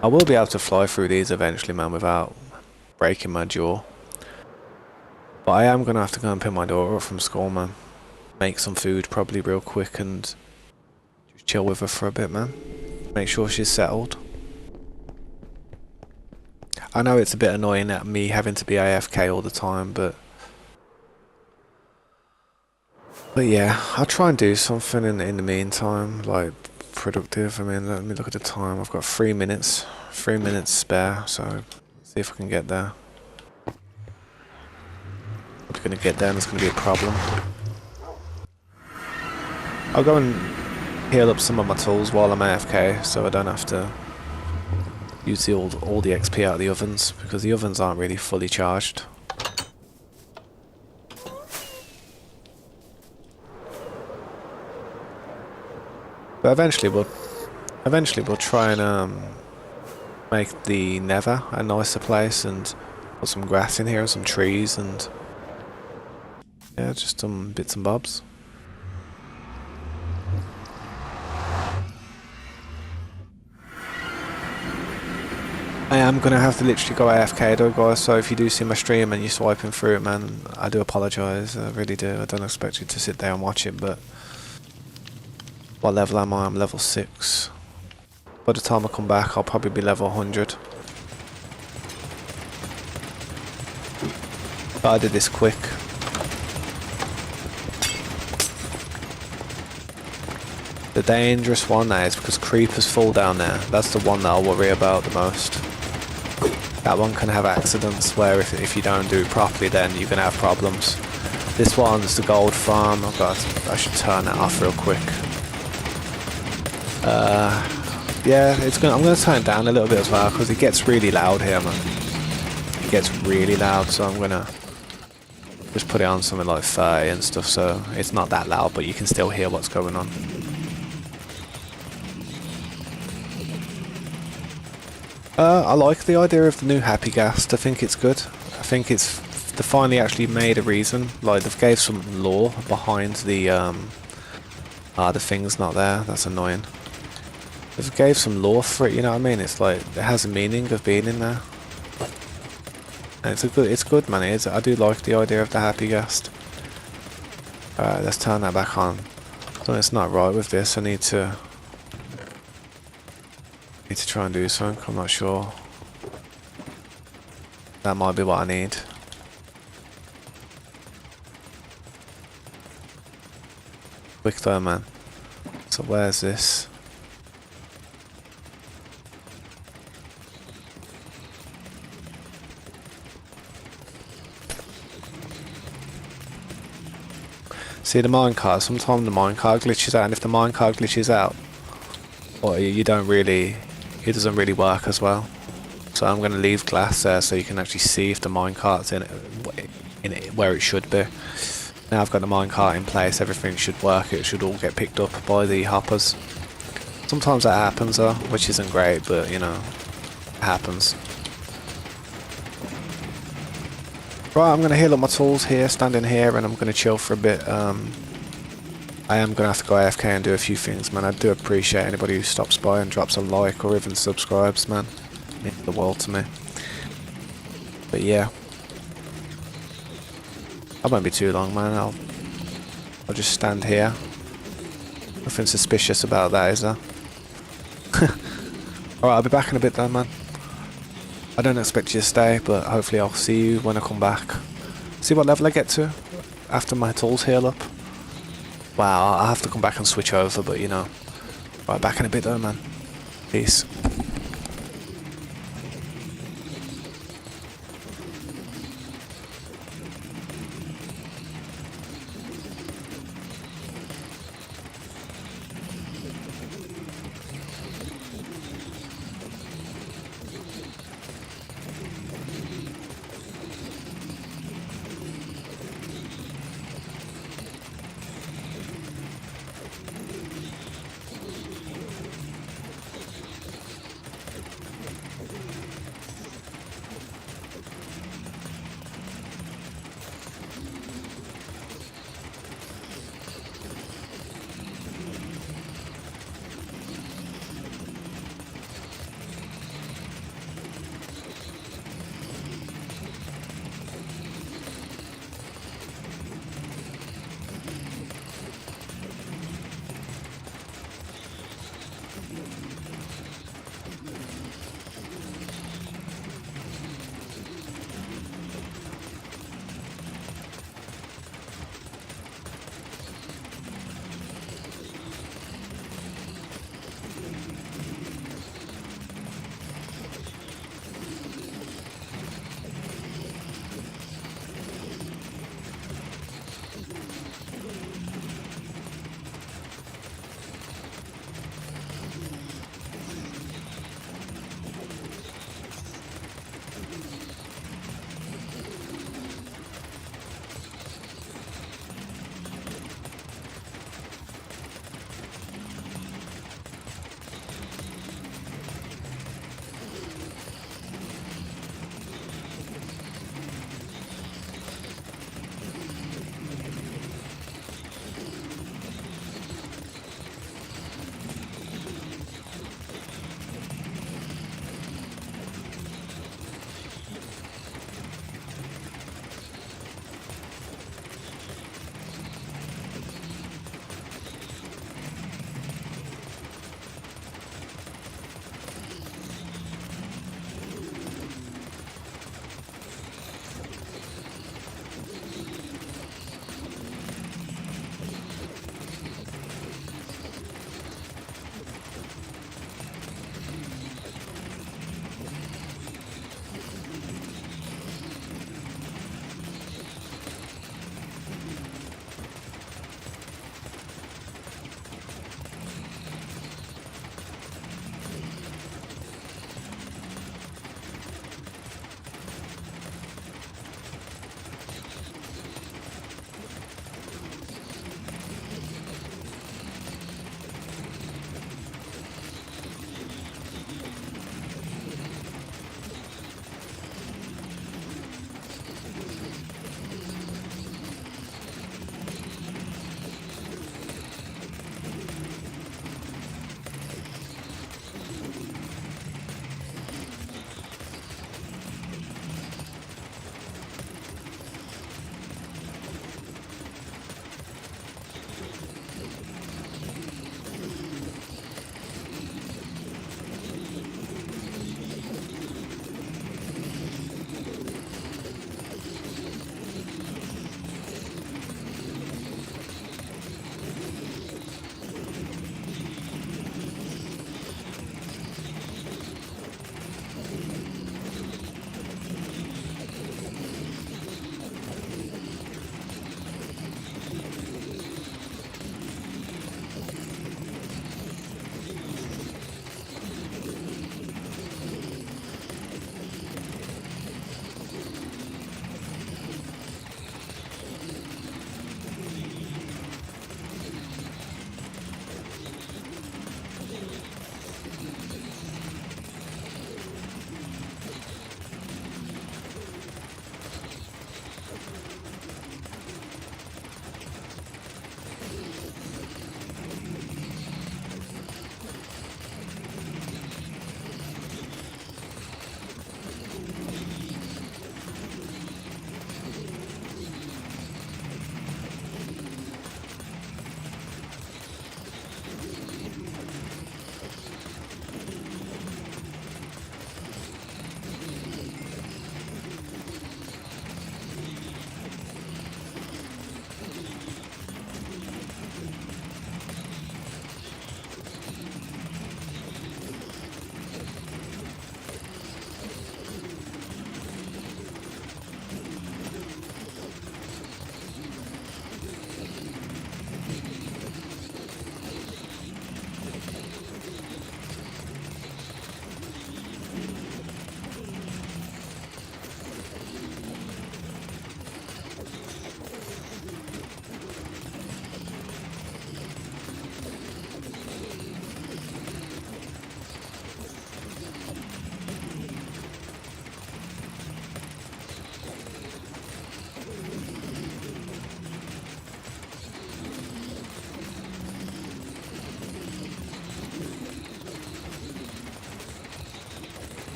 I will be able to fly through these eventually, man, without breaking my jaw. But I am going to have to go and pick my daughter up from school, man. make some food probably real quick and just chill with her for a bit, man. Make sure she's settled. I know it's a bit annoying at me having to be AFK all the time, but yeah, I'll try and do something in the meantime, like productive. I mean, let me look at the time. I've got 3 minutes, 3 minutes spare, so see if I can get there. I'm gonna get there and it's gonna be a problem. I'll go and heal up some of my tools while I'm AFK, so I don't have to use all the XP out of the ovens, because the ovens aren't really fully charged. But eventually we'll try and make the Nether a nicer place and put some grass in here, some trees, and yeah, just some bits and bobs. I am gonna have to literally go AFK though, guys, so if you do see my stream and you're swiping through it, man, I do apologise, I really do. I don't expect you to sit there and watch it, but what level am I? I'm level 6. By the time I come back, I'll probably be level 100. But I did this quick. The dangerous one now is because creepers fall down there. That's the one that I'll worry about the most. That one can have accidents where if you don't do it properly, then you're gonna have problems. This one's the gold farm. Oh god, I should turn that off real quick. Yeah, I'm gonna turn it down a little bit as well because it gets really loud here, man. It gets really loud, so I'm gonna just put it on something like 30 and stuff, so it's not that loud, but you can still hear what's going on. I like the idea of the new Happy Ghast. I think it's good. I think they finally actually made a reason. Like, they've gave some lore behind the thing's not there. That's annoying. They've gave some lore for it, you know what I mean? It's like, it has a meaning of being in there. And it's good, man. I do like the idea of the Happy Ghast. Alright, let's turn that back on. Something's not right with this. I need to try and do something. I'm not sure. That might be what I need. Quick though, man. So where's this? See the minecart, sometimes the minecart glitches out, and if the minecart glitches out, or you don't really, it doesn't really work as well. So I'm going to leave glass there so you can actually see if the minecart's in it where it should be. Now I've got the minecart in place, everything should work, it should all get picked up by the hoppers. Sometimes that happens though, which isn't great, but you know, it happens. Right, I'm going to heal up my tools here, standing here, and I'm going to chill for a bit. I am going to have to go AFK and do a few things, man. I do appreciate anybody who stops by and drops a like or even subscribes, man. It means the world to me. But yeah. I won't be too long, man. I'll just stand here. Nothing suspicious about that, is there? Alright, I'll be back in a bit then, man. I don't expect you to stay, but hopefully I'll see you when I come back. See what level I get to after my tools heal up. Wow, I'll have to come back and switch over, but you know. Right, back in a bit though, man. Peace.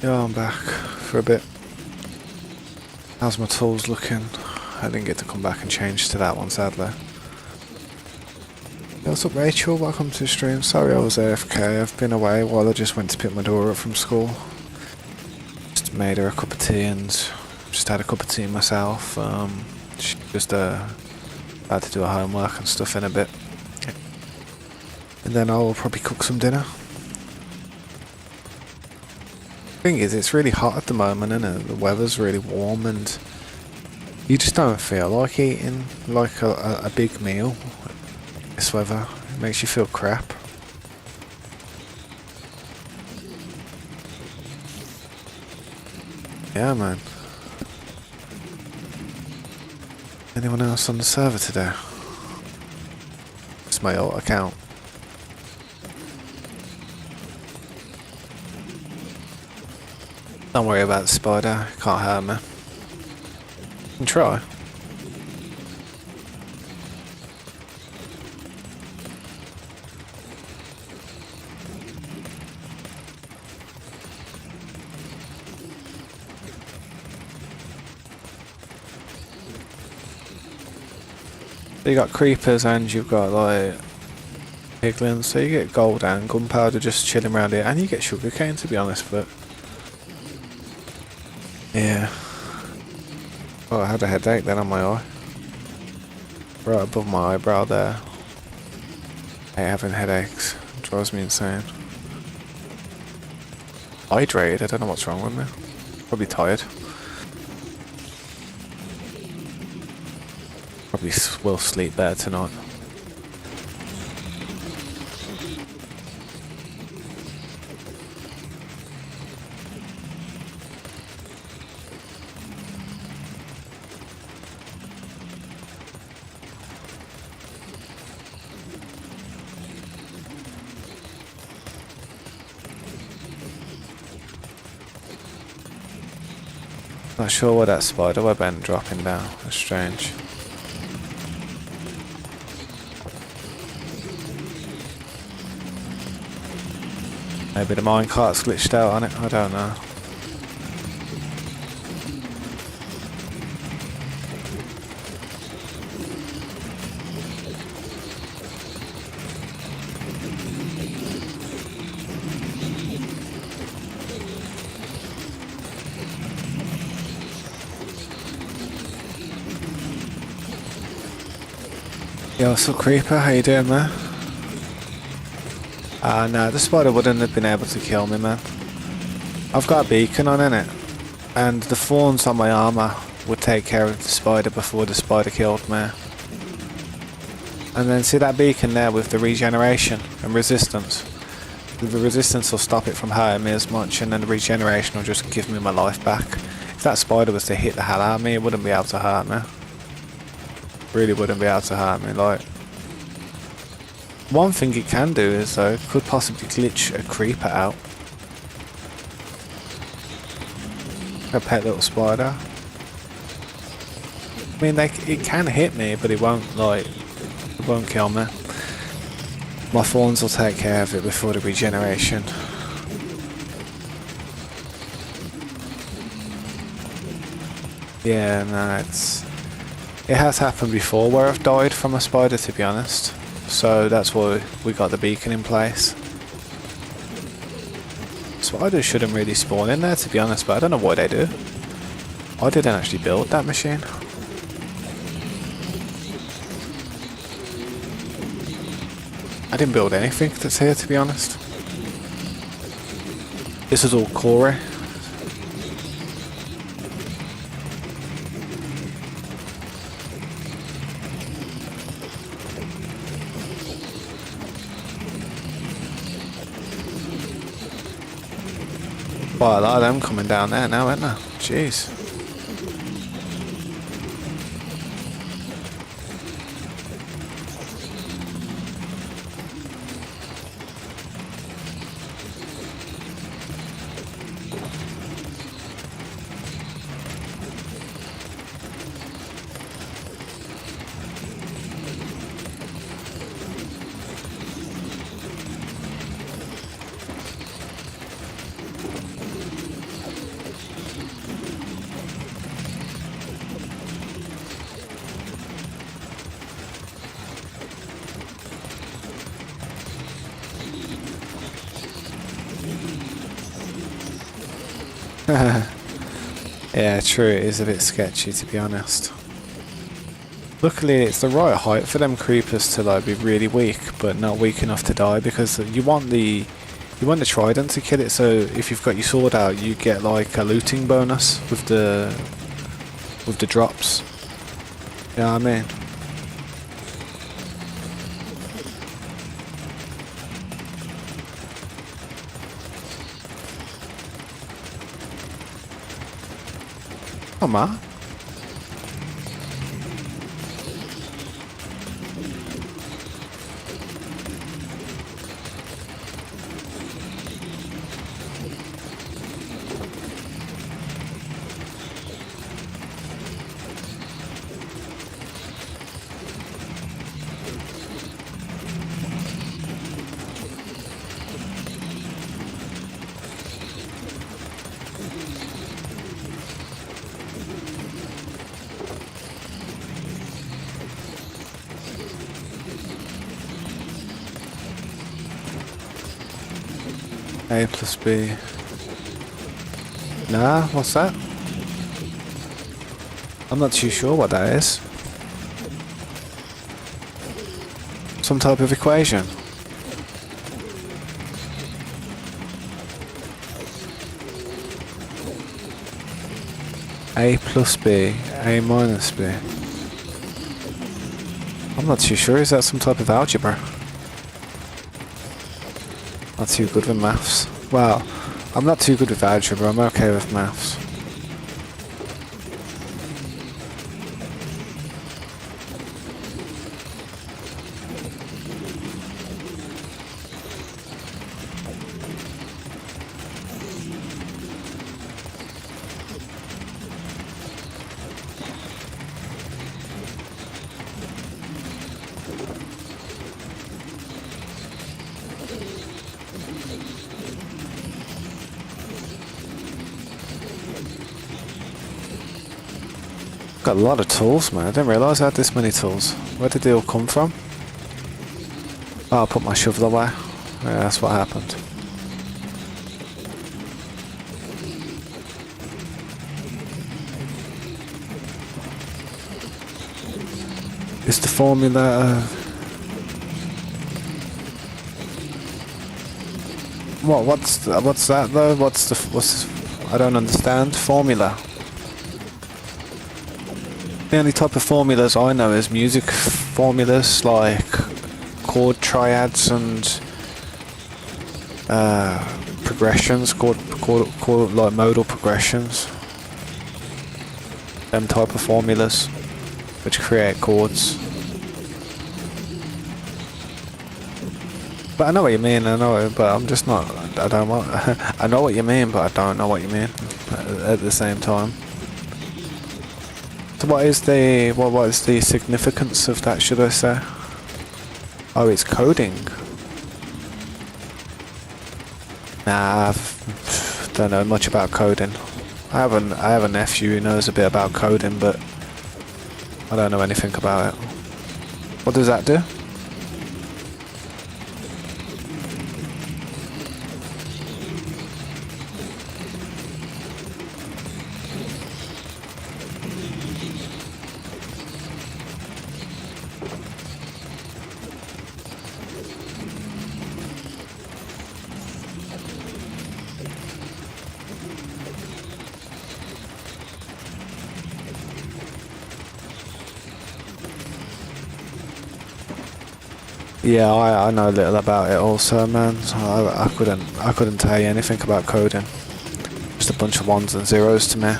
Yeah, I'm back for a bit. How's my tools looking? I didn't get to come back and change to that one, sadly. Yeah, what's up, Rachel? Welcome to the stream. Sorry I was AFK. I've been away while I just went to pick my daughter up from school. Just made her a cup of tea and just had a cup of tea myself. She just about to do her homework and stuff in a bit. And then I'll probably cook some dinner. Thing is, it's really hot at the moment, isn't it? The weather's really warm and you just don't feel like eating like a big meal. This weather, it makes you feel crap. Yeah, man. Anyone else on the server today? It's my old account. Don't worry about the spider, it can't hurt me. You can try. So you got creepers and you've got like piglins, so you get gold and gunpowder just chilling around here, and you get sugarcane to be honest, but yeah. Oh, I had a headache then on my eye. Right above my eyebrow there. I hate having headaches. It drives me insane. Hydrated, I don't know what's wrong with me. Probably tired. Probably will sleep better tonight. Not sure what that spider web end dropping down. That's strange. Maybe the minecart's glitched out on it, I don't know. Yo, what's up, Creeper? How you doing, man? No, the spider wouldn't have been able to kill me, man. I've got a beacon on, innit? And the thorns on my armour would take care of the spider before the spider killed me. And then see that beacon there with the regeneration and resistance? The resistance will stop it from hurting me as much, and then the regeneration will just give me my life back. If that spider was to hit the hell out of me, it wouldn't be able to hurt me. Really wouldn't be able to hurt me, like. One thing it can do is, though, could possibly glitch a creeper out. A pet little spider. I mean, it can hit me, but it won't kill me. My thorns will take care of it before the regeneration. Yeah, no, it has happened before where I've died from a spider, to be honest. So that's why we got the beacon in place. Spiders shouldn't really spawn in there, to be honest, but I don't know why they do. I didn't actually build that machine. I didn't build anything that's here, to be honest. This is all Corey. Quite a lot of them coming down there now, isn't there? Jeez. Yeah, true, it is a bit sketchy to be honest. Luckily it's the right height for them creepers to like be really weak, but not weak enough to die, because you want the trident to kill it, so if you've got your sword out you get like a looting bonus with the drops. You know what I mean? Come on. A plus B. Nah, what's that? I'm not too sure what that is. Some type of equation. A plus B, A minus B. I'm not too sure, is that some type of algebra? Not too good with maths. Well, I'm not too good with algebra, I'm okay with maths. Got a lot of tools, man. I didn't realise I had this many tools. Where did they all come from? Oh, I put my shovel away. Yeah, that's what happened. Is the formula... What's that though? What's... I don't understand. Formula. The only type of formulas I know is music formulas, like chord triads and progressions, chord like modal progressions. Them type of formulas which create chords. But I know what you mean. I know it, but I'm just not. I don't want. I know what you mean, but I don't know what you mean at the same time. So what is the significance of that, should I say? Oh, it's coding. Nah, I don't know much about coding. I have a nephew who knows a bit about coding, but I don't know anything about it. What does that do? Yeah, I know a little about it also, man. So I couldn't tell you anything about coding. Just a bunch of ones and zeros to me.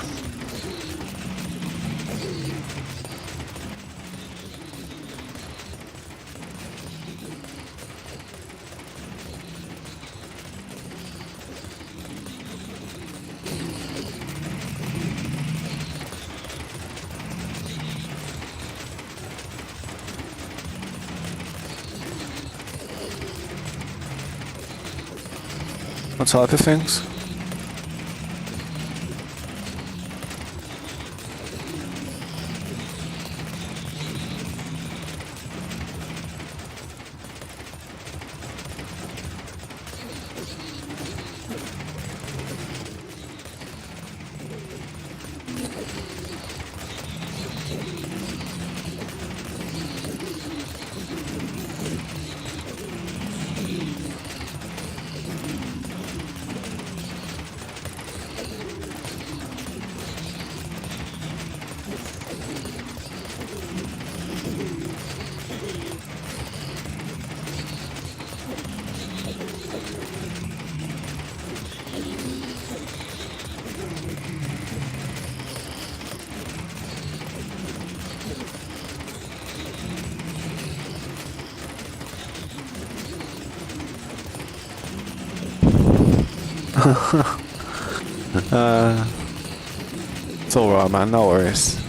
What type of things? It's alright, man, no worries.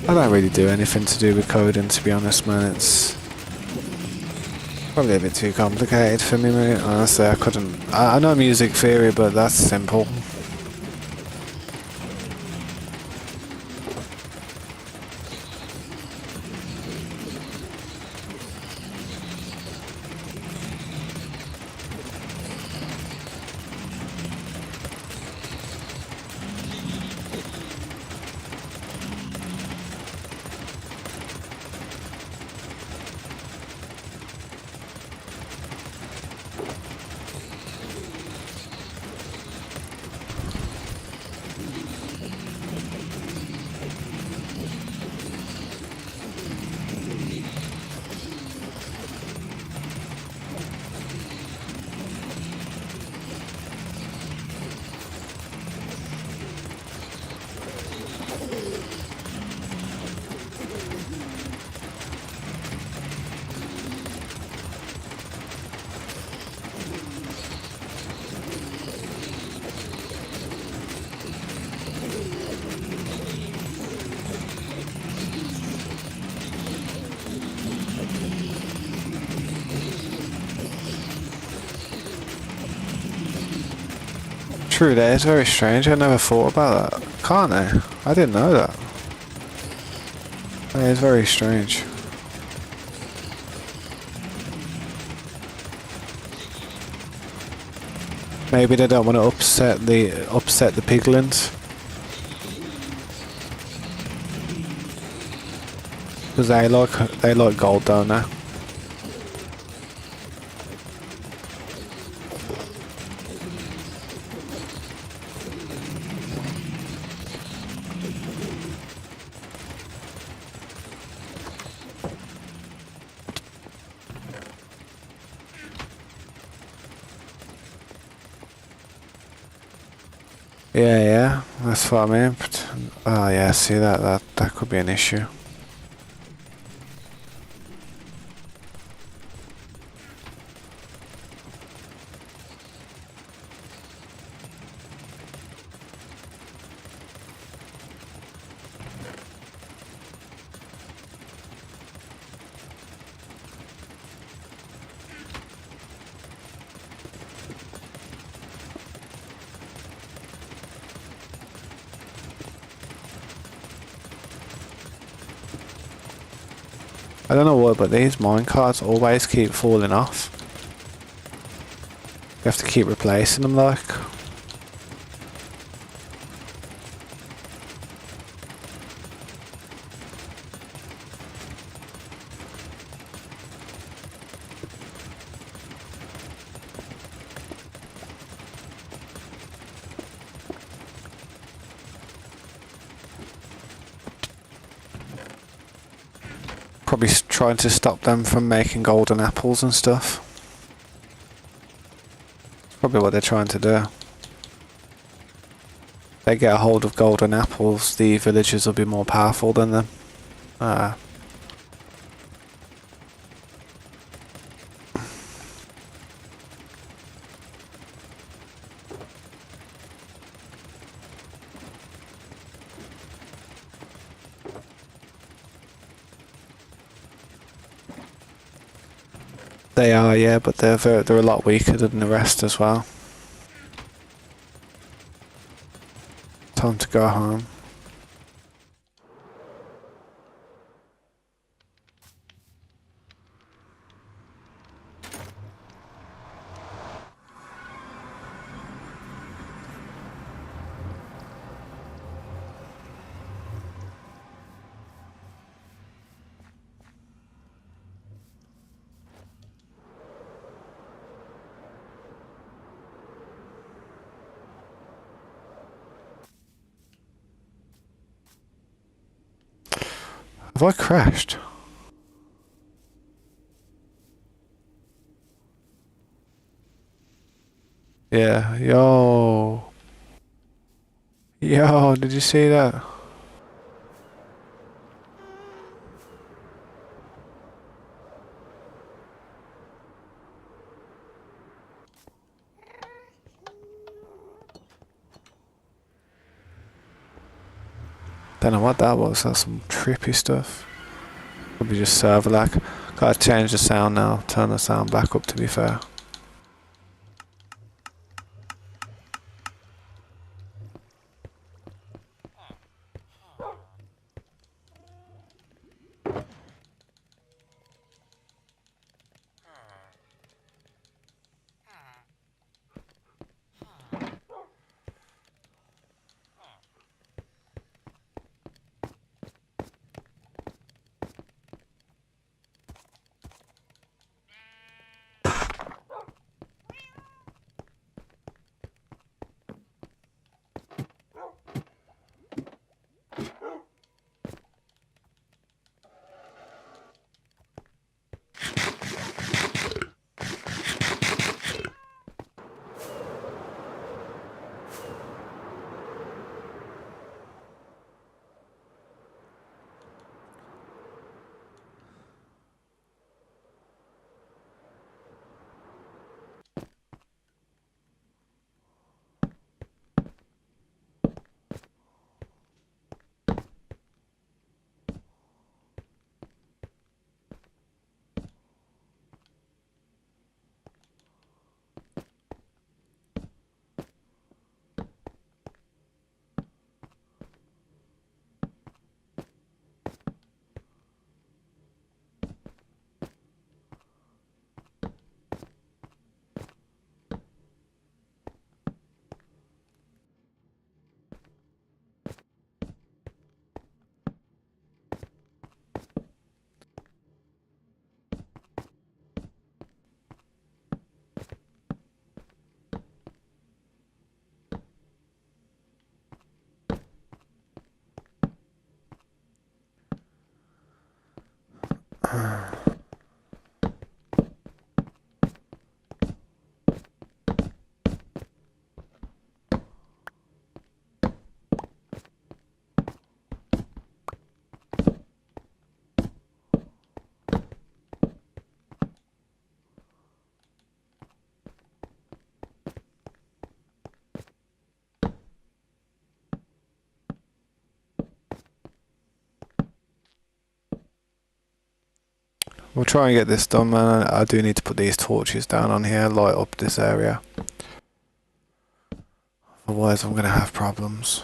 I don't really do anything to do with coding, to be honest, man. It's probably a bit too complicated for me, mate. Honestly, I couldn't. I know music theory, but that's simple. True, that is very strange. I never thought about that. Can't I? I didn't know that. That is very strange. Maybe they don't want to upset the piglins. Because they like gold, don't they? Yeah, that's what I mean. But, oh yeah, see that could be an issue. I don't know what, but these minecarts always keep falling off. You have to keep replacing them, like. Probably trying to stop them from making golden apples and stuff. It's probably what they're trying to do. They get a hold of golden apples, the villagers will be more powerful than them. They are, yeah, but they're a lot weaker than the rest as well. Time to go home. Have I crashed? Yeah, yo. Yo, did you see that? Don't know what that was. That's some trippy stuff. Probably just server lag. Gotta change the sound now. Turn the sound back up, to be fair. We'll try and get this done, man. I do need to put these torches down on here, light up this area. Otherwise I'm gonna have problems.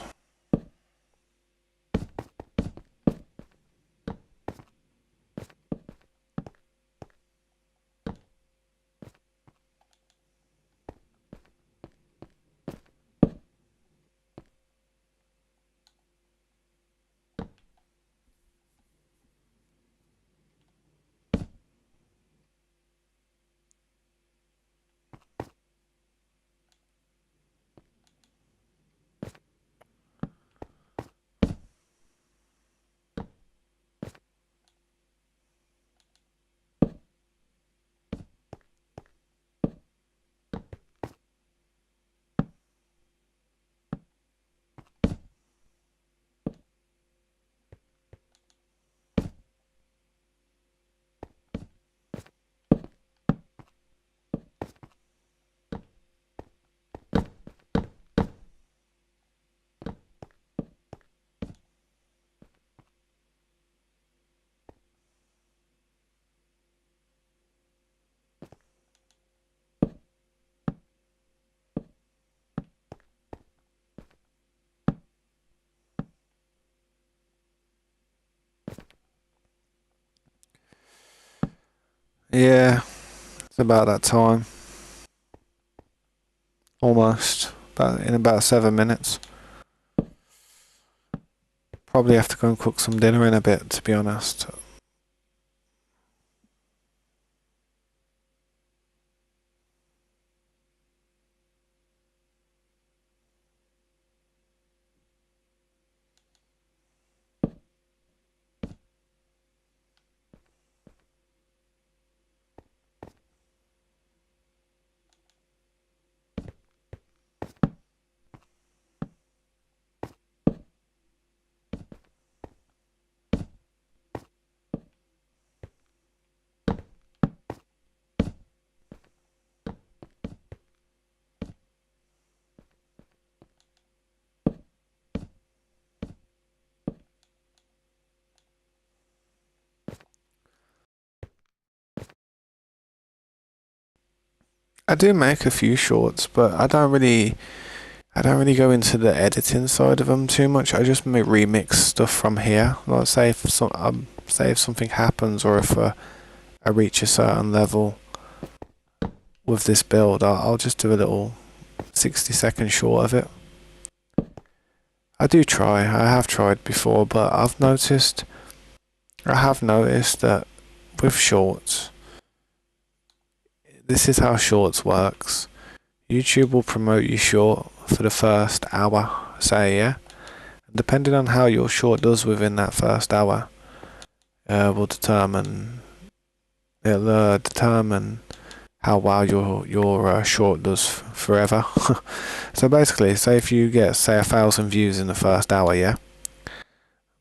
Yeah, it's about that time. Almost. In about 7 minutes. Probably have to go and cook some dinner in a bit, to be honest. I do make a few shorts, but I don't really go into the editing side of them too much. I just remix stuff from here. Like say if something happens or if I reach a certain level with this build, I'll just do a little 60-second short of it. I do try. I have tried before, but I have noticed that with shorts, this is how shorts works. YouTube will promote you short for the first hour, say, yeah. And depending on how your short does within that first hour, will determine it'll determine how well your short does forever. So basically, say if you get 1,000 views in the first hour, yeah,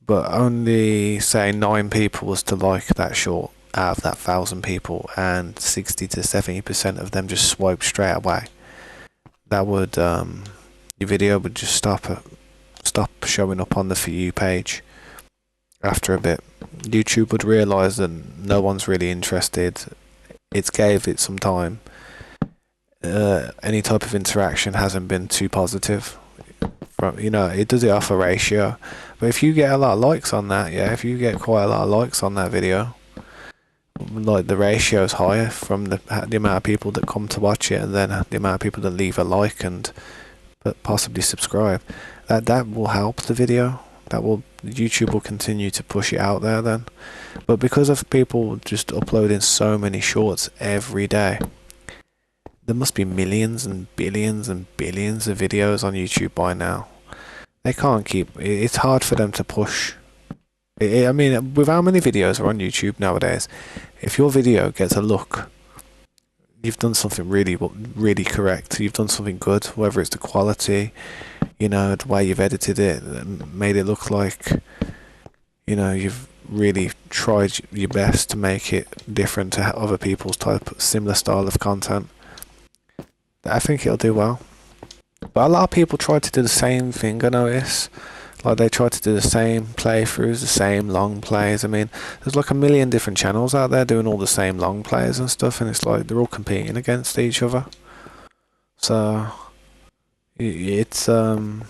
but only say 9 people was to like that short out of that 1,000 people, and 60 to 70% of them just swiped straight away. That would your video would just stop showing up on the For You page. After a bit, YouTube would realise that no one's really interested. It's gave it some time. Any type of interaction hasn't been too positive. It does it off a ratio. But if you get a lot of likes on that, yeah, if you get quite a lot of likes on that video, like the ratio is higher from the amount of people that come to watch it, and then the amount of people that leave a like and possibly subscribe. That will help the video. YouTube will continue to push it out there then. But because of people just uploading so many shorts every day, there must be millions and billions of videos on YouTube by now. They can't keep. It's hard for them to push. I mean, with how many videos are on YouTube nowadays, if your video gets a look, you've done something really correct. You've done something good, whether it's the quality, the way you've edited it, made it look like, you've really tried your best to make it different to other people's similar style of content. I think it'll do well. But a lot of people try to do the same thing, I notice. Like, they try to do the same playthroughs, the same long plays. I mean, there's like a million different channels out there doing all the same long plays and stuff, and it's like they're all competing against each other. So it's what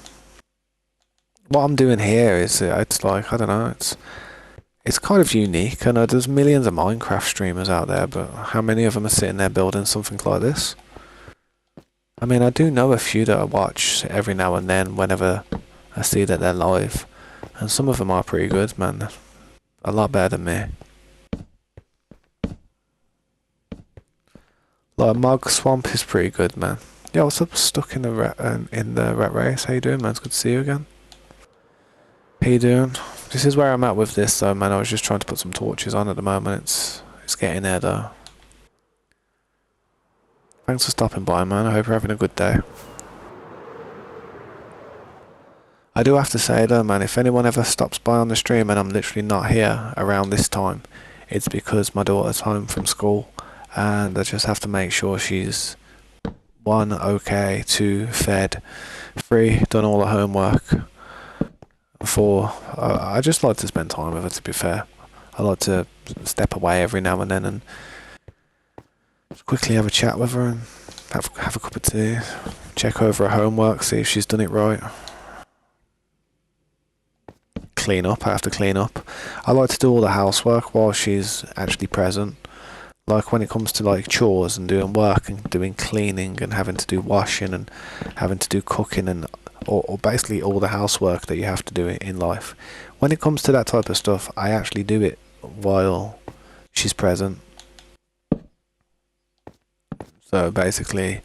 I'm doing here is, it's like, I don't know, it's kind of unique. I know there's millions of Minecraft streamers out there, but how many of them are sitting there building something like this? I mean, I do know a few that I watch every now and then whenever I see that they're live, and some of them are pretty good, man. A lot better than me. Like, Mog Swamp is pretty good, man. Yeah, what's up? Stuck in the rat race. How you doing, man? It's good to see you again. How you doing? This is where I'm at with this, though, man. I was just trying to put some torches on at the moment. It's getting there, though. Thanks for stopping by, man. I hope you're having a good day. I do have to say, though, man, if anyone ever stops by on the stream and I'm literally not here around this time, it's because my daughter's home from school, and I just have to make sure she's 1, okay, 2, fed, 3, done all the homework, 4, I just like to spend time with her, to be fair. I like to step away every now and then and just quickly have a chat with her and have a cup of tea, check over her homework, see if she's done it right. Clean up, I have to clean up. I like to do all the housework while she's actually present. Like, when it comes to like chores and doing work and doing cleaning and having to do washing and having to do cooking and or basically all the housework that you have to do in life. When it comes to that type of stuff, I actually do it while she's present. So basically,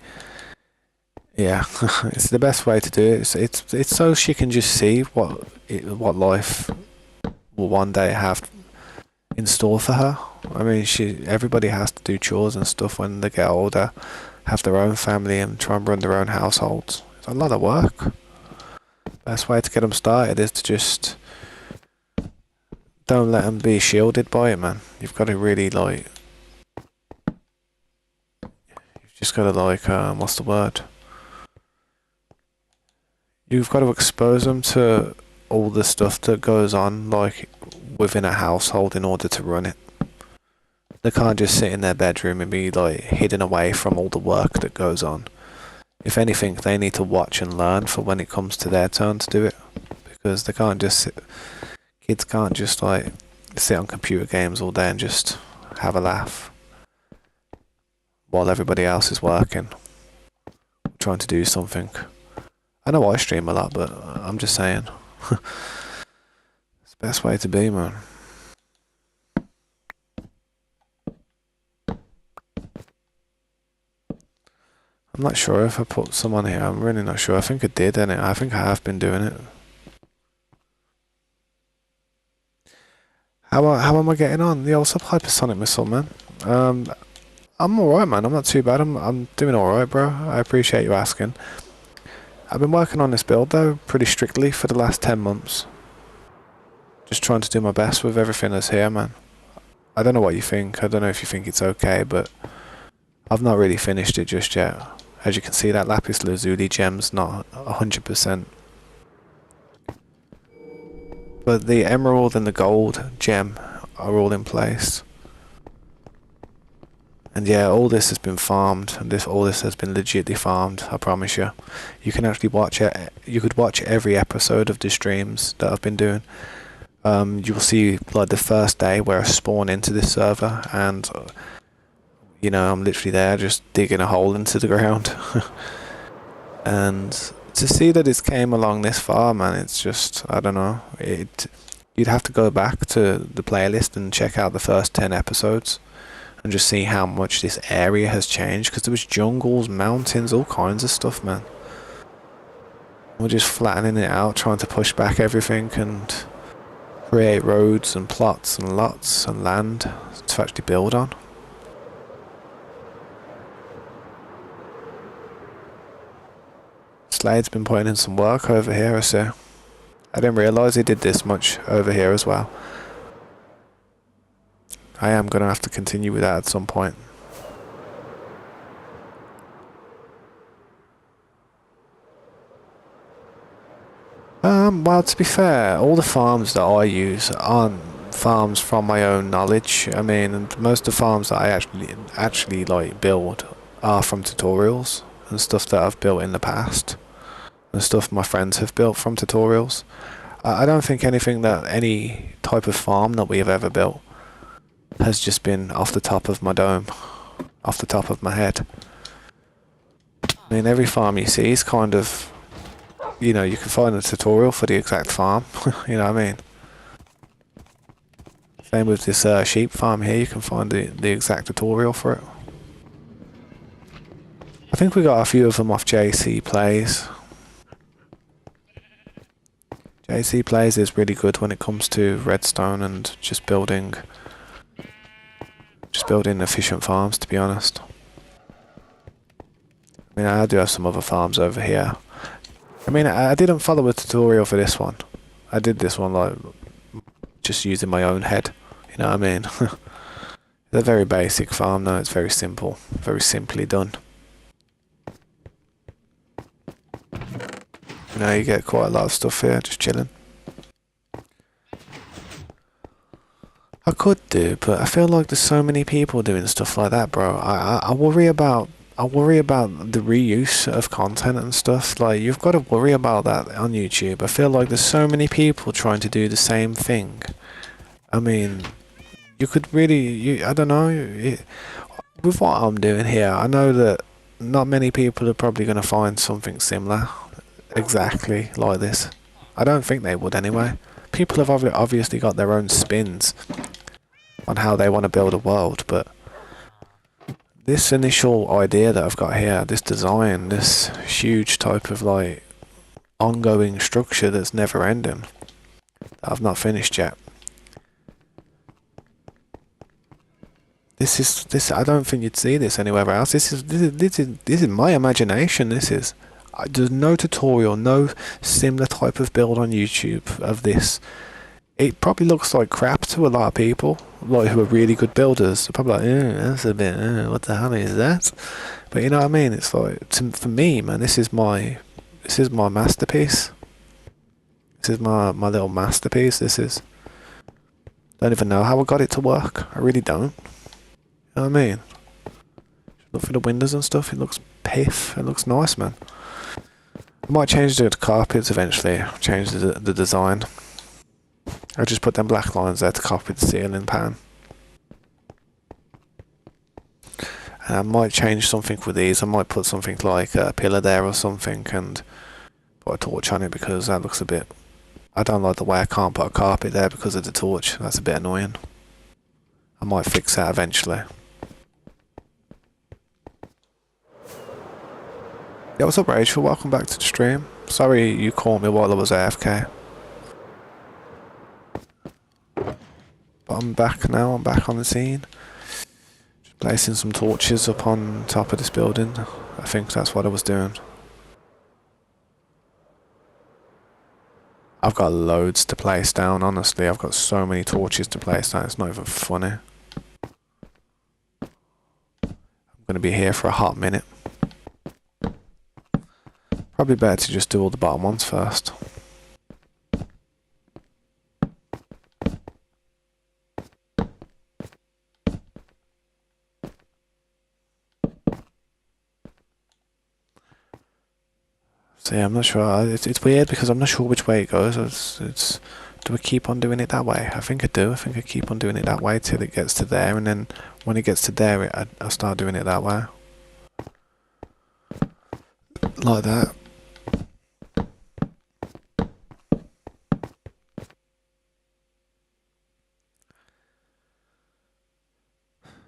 yeah, it's the best way to do it. It's so she can just see what life will one day have in store for her. I mean, everybody has to do chores and stuff when they get older, have their own family and try and run their own households. It's a lot of work. Best way to get them started is to just don't let them be shielded by it, man. You've got to really you've just got to what's the word? You've got to expose them to all the stuff that goes on, like, within a household in order to run it. They can't just sit in their bedroom and be like hidden away from all the work that goes on. If anything, they need to watch and learn for when it comes to their turn to do it, because they can't just sit, kids can't just like sit on computer games all day and just have a laugh while everybody else is working, trying to do something. I know I stream a lot, but I'm just saying. It's the best way to be, man. I'm not sure if I put some on here. I'm really not sure. I think I did, innit? I think I have been doing it. How am I getting on? The old hypersonic missile, man. I'm alright, man. I'm not too bad. I'm doing alright, bro. I appreciate you asking. I've been working on this build, though, pretty strictly for the last 10 months. Just trying to do my best with everything that's here, man. I don't know what you think. I don't know if you think it's okay, but I've not really finished it just yet. As you can see, that lapis lazuli gem's not 100%. But the emerald and the gold gem are all in place. And yeah, all this has been farmed, and all this has been legitly farmed, I promise you. You can actually watch it. You could watch every episode of the streams that I've been doing. You'll see like the first day where I spawn into this server, and you know, I'm literally there just digging a hole into the ground. And to see that it's came along this far, man, it's just, I don't know. You'd have to go back to the playlist and check out the first 10 episodes and just see how much this area has changed, because there was jungles, mountains, all kinds of stuff, man. We're just flattening it out, trying to push back everything and create roads and plots and lots and land to actually build on. Slade's been putting in some work over here, I see. I didn't realise he did this much over here as well. I am going to have to continue with that at some point. Well, to be fair, all the farms that I use aren't farms from my own knowledge. I mean, and most of the farms that I actually like build are from tutorials and stuff that I've built in the past, and stuff my friends have built from tutorials. I don't think any type of farm that we have ever built has just been off the top of my dome, off the top of my head. I mean, every farm you see is kind of, you know, you can find a tutorial for the exact farm. You know what I mean? Same with this sheep farm here, you can find the exact tutorial for it. I think we got a few of them off JC Plays. JC Plays is really good when it comes to redstone and just building efficient farms, to be honest. I mean, I do have some other farms over here. I mean, I didn't follow a tutorial for this one. I did this one like just using my own head. You know what I mean? It's a very basic farm though. It's very simple, very simply done. You know, you get quite a lot of stuff here, just chilling. I could do, but I feel like there's so many people doing stuff like that, bro. I worry about the reuse of content and stuff. Like, you've got to worry about that on YouTube. I feel like there's so many people trying to do the same thing. I mean, you could really, I don't know, with what I'm doing here, I know that not many people are probably going to find something similar, exactly like this. I don't think they would anyway. People have obviously got their own spins on how they want to build a world, but this initial idea that I've got here, this design, this huge type of like ongoing structure that's never ending, that I've not finished yet. This I don't think you'd see this anywhere else. This is my imagination. There's no tutorial, no similar type of build on YouTube of this. It probably looks like crap to a lot of people, like who are really good builders. They're probably like, that's a bit, what the hell is that? But you know what I mean? It's like, for me, man, this is my masterpiece. This is my little masterpiece. Don't even know how I got it to work. I really don't. You know what I mean? Look for the windows and stuff. It looks piff. It looks nice, man. I might change the carpets eventually. Change the design. I'll just put them black lines there to copy the ceiling pattern. And I might change something with these. I might put something like a pillar there or something and put a torch on it because that looks a bit... I don't like the way I can't put a carpet there because of the torch. That's a bit annoying. I might fix that eventually. Yeah, what's up, Rachel? Welcome back to the stream. Sorry you called me while I was AFK. But I'm back now. I'm back on the scene. Just placing some torches up on top of this building. I think that's what I was doing. I've got loads to place down, honestly. I've got so many torches to place down. It's not even funny. I'm going to be here for a hot minute. Probably better to just do all the bottom ones first. So yeah, I'm not sure. It's weird because I'm not sure which way it goes. Do I keep on doing it that way? I think I do. I think I keep on doing it that way till it gets to there, and then when it gets to there, I start doing it that way. Like that.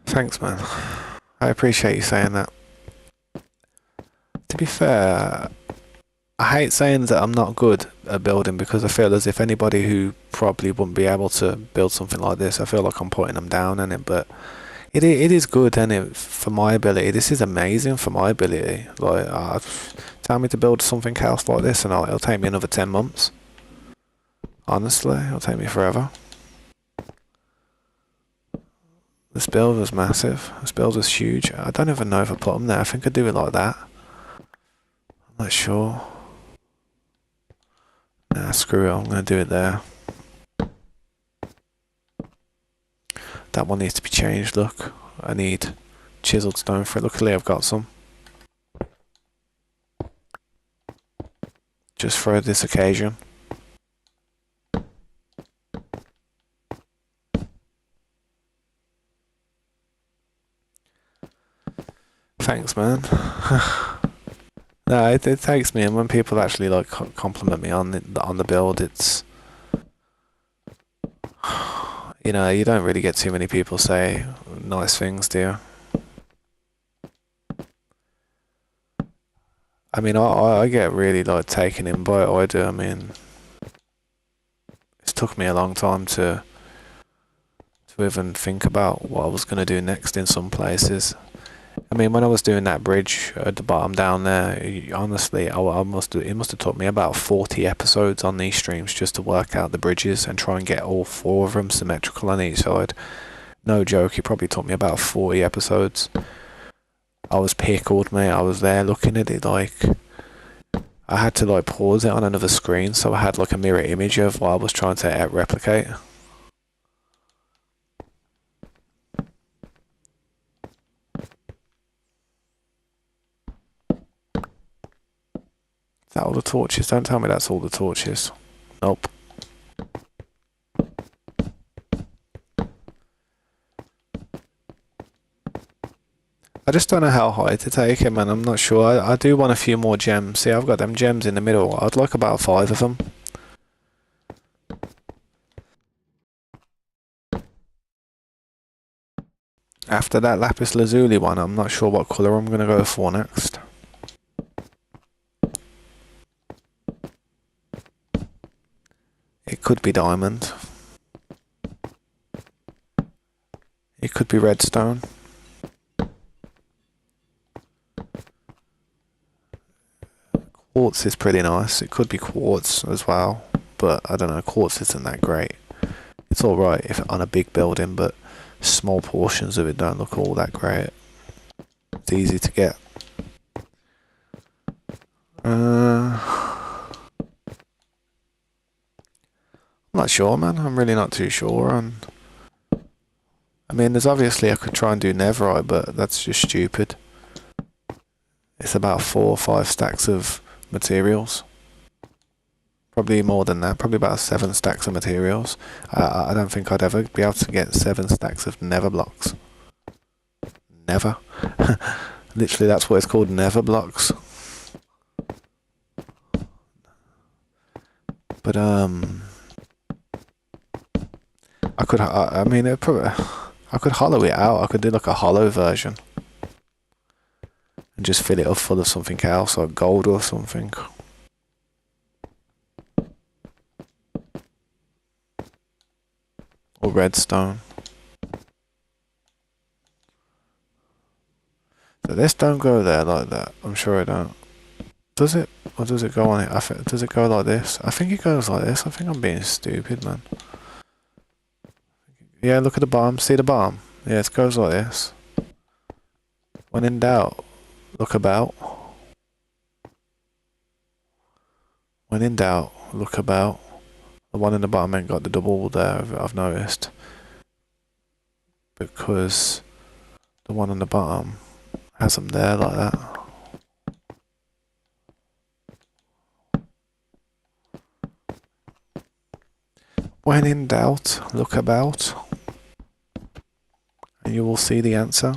Thanks, man. I appreciate you saying that. To be fair, I hate saying that I'm not good at building because I feel as if anybody who probably wouldn't be able to build something like this, I feel like I'm putting them down in it, but it is good, and it for my ability. This is amazing for my ability. Like, tell me to build something else like this, and it'll take me another 10 months. Honestly, it'll take me forever. This build was massive. This build was huge. I don't even know if I put them there. I think I do it like that. I'm not sure. Nah, screw it. I'm going to do it there. That one needs to be changed, look. I need chiseled stone for it. Luckily I've got some. Just for this occasion. Thanks, man. No, it takes me, and when people actually like compliment me on the build, it's... You know, you don't really get too many people say nice things, do you? I mean, I get really like taken in by it. I do. I mean, it's took me a long time to even think about what I was going to do next in some places. I mean, when I was doing that bridge at the bottom down there, honestly, it must have took me about 40 episodes on these streams just to work out the bridges and try and get all 4 of them symmetrical on each side. No joke, it probably took me about 40 episodes. I was pickled, mate. I was there looking at it like... I had to like pause it on another screen so I had like a mirror image of what I was trying to replicate. Is that all the torches? Don't tell me that's all the torches. Nope. I just don't know how high to take it, man. I'm not sure. I do want a few more gems. See, I've got them gems in the middle. I'd like about 5 of them. After that lapis lazuli one, I'm not sure what colour I'm going to go for next. It could be diamond. It could be redstone. Quartz is pretty nice. It could be quartz as well, but I don't know, quartz isn't that great. It's alright if on a big building, but small portions of it don't look all that great. It's easy to get. I'm not sure, man. I'm really not too sure. I mean, there's obviously I could try and do netherite, but that's just stupid. It's about 4 or 5 stacks of materials. Probably more than that. Probably about 7 stacks of materials. I don't think I'd ever be able to get 7 stacks of nether blocks. Never. Literally, that's what it's called, nether blocks. But I could. I mean, it probably. I could hollow it out. I could do like a hollow version and just fill it up full of something else, like gold or something. Or redstone. So this don't go there like that. I'm sure it don't. Does it? Or does it go on it? Does it go like this? I think it goes like this. I think I'm being stupid, man. Yeah, look at the bottom. See the bottom? Yeah, it goes like this. When in doubt, look about. When in doubt, look about. The one in the bottom ain't got the double there, I've noticed. Because the one on the bottom has them there like that. When in doubt, look about. And you will see the answer.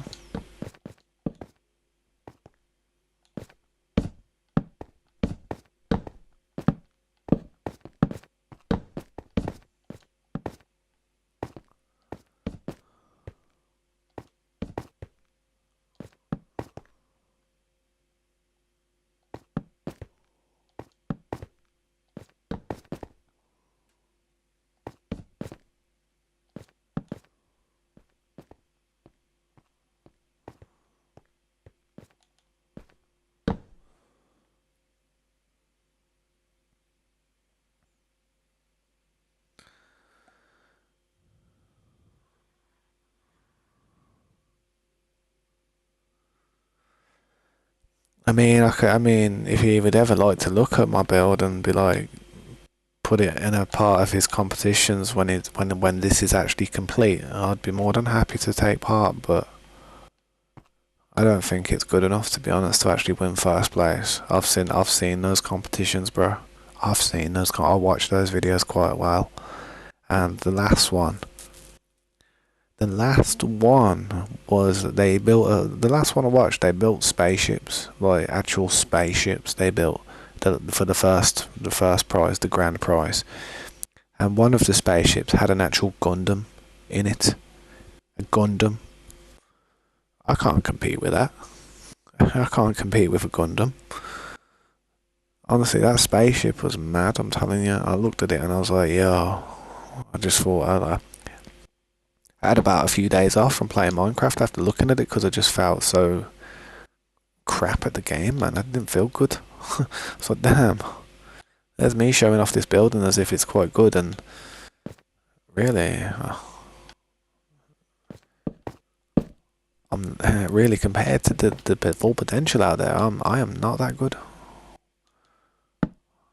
I mean, if he would ever like to look at my build and be like, put it in a part of his competitions when this is actually complete, I'd be more than happy to take part. But I don't think it's good enough, to be honest, to actually win first place. I've seen those competitions, bro. I've seen those. I watched those videos quite well, and the last one was they built. The last one I watched, they built spaceships, like actual spaceships. They built for the first prize, the grand prize, and one of the spaceships had an actual Gundam in it. A Gundam. I can't compete with that. I can't compete with a Gundam. Honestly, that spaceship was mad, I'm telling you. I looked at it and I was like, yo, I just thought, I had about a few days off from playing Minecraft after looking at it because I just felt so crap at the game, man. I didn't feel good. So damn, there's me showing off this building as if it's quite good, and really, I'm really compared to the full potential out there. I am not that good.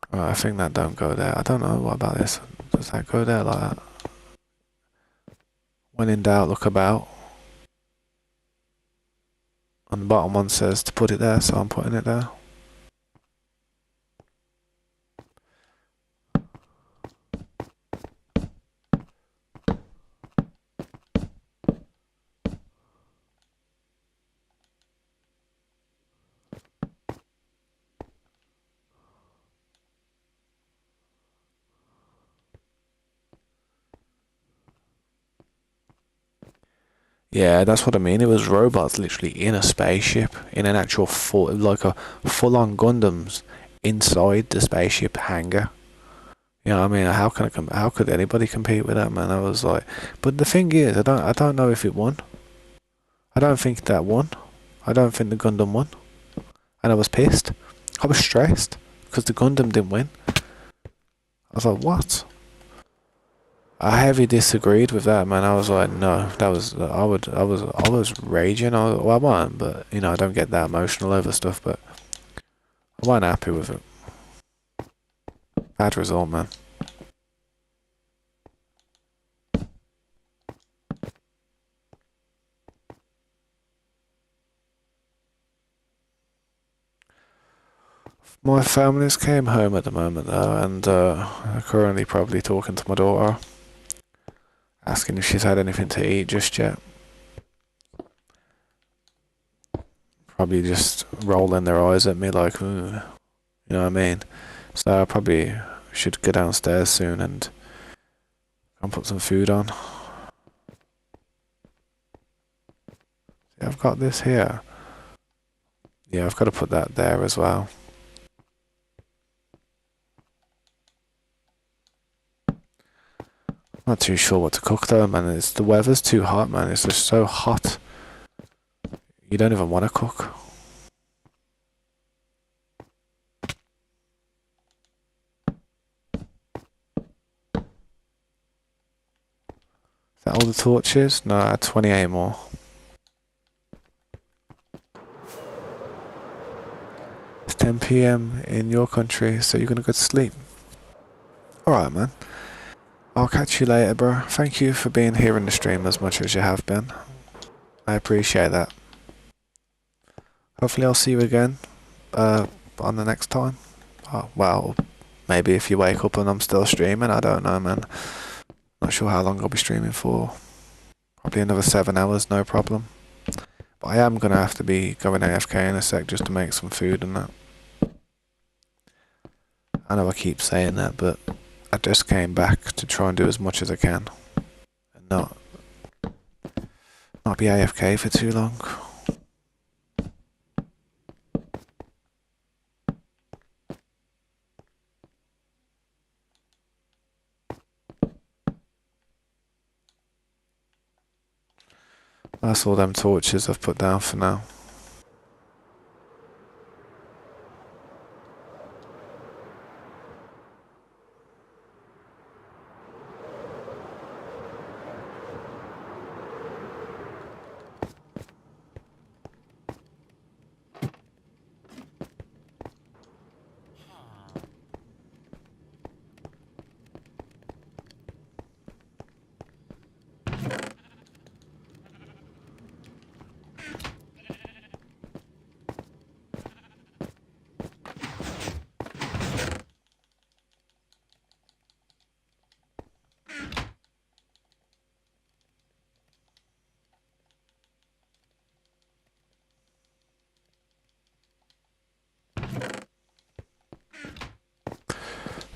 Right, I think that don't go there. I don't know. What about this? Does that go there like that? When in doubt, look about. And the bottom one says to put it there, so I'm putting it there. Yeah, that's what I mean. It was robots literally in a spaceship, in an actual full-on Gundams inside the spaceship hangar. You know what I mean? How could anybody compete with that, man? I was like, but the thing is, I don't know if it won. I don't think that won. I don't think the Gundam won, and I was pissed. I was stressed because the Gundam didn't win. I was like, what? I heavily disagreed with that, man. I was like, no, that was I was raging. Well, I wasn't, but you know, I don't get that emotional over stuff. But I wasn't happy with it. Bad result, man. My family's came home at the moment though, and I'm currently probably talking to my daughter, asking if she's had anything to eat just yet. Probably just rolling their eyes at me like, ooh, you know what I mean? So I probably should go downstairs soon and put some food on. Yeah, I've got this here. Yeah, I've got to put that there as well. Not too sure what to cook though, man. The weather's too hot, man. It's just so hot. You don't even want to cook. Is that all the torches? No, I had 28 more. It's 10 PM in your country, so you're gonna go to sleep. Alright, man. I'll catch you later, bro. Thank you for being here in the stream as much as you have been. I appreciate that. Hopefully I'll see you again on the next time. Well, maybe if you wake up and I'm still streaming, I don't know, man. Not sure how long I'll be streaming for. Probably another 7 hours, no problem. But I am going to have to be going AFK in a sec just to make some food and that. I know I keep saying that, but I just came back to try and do as much as I can. And not be AFK for too long. That's all them torches I've put down for now.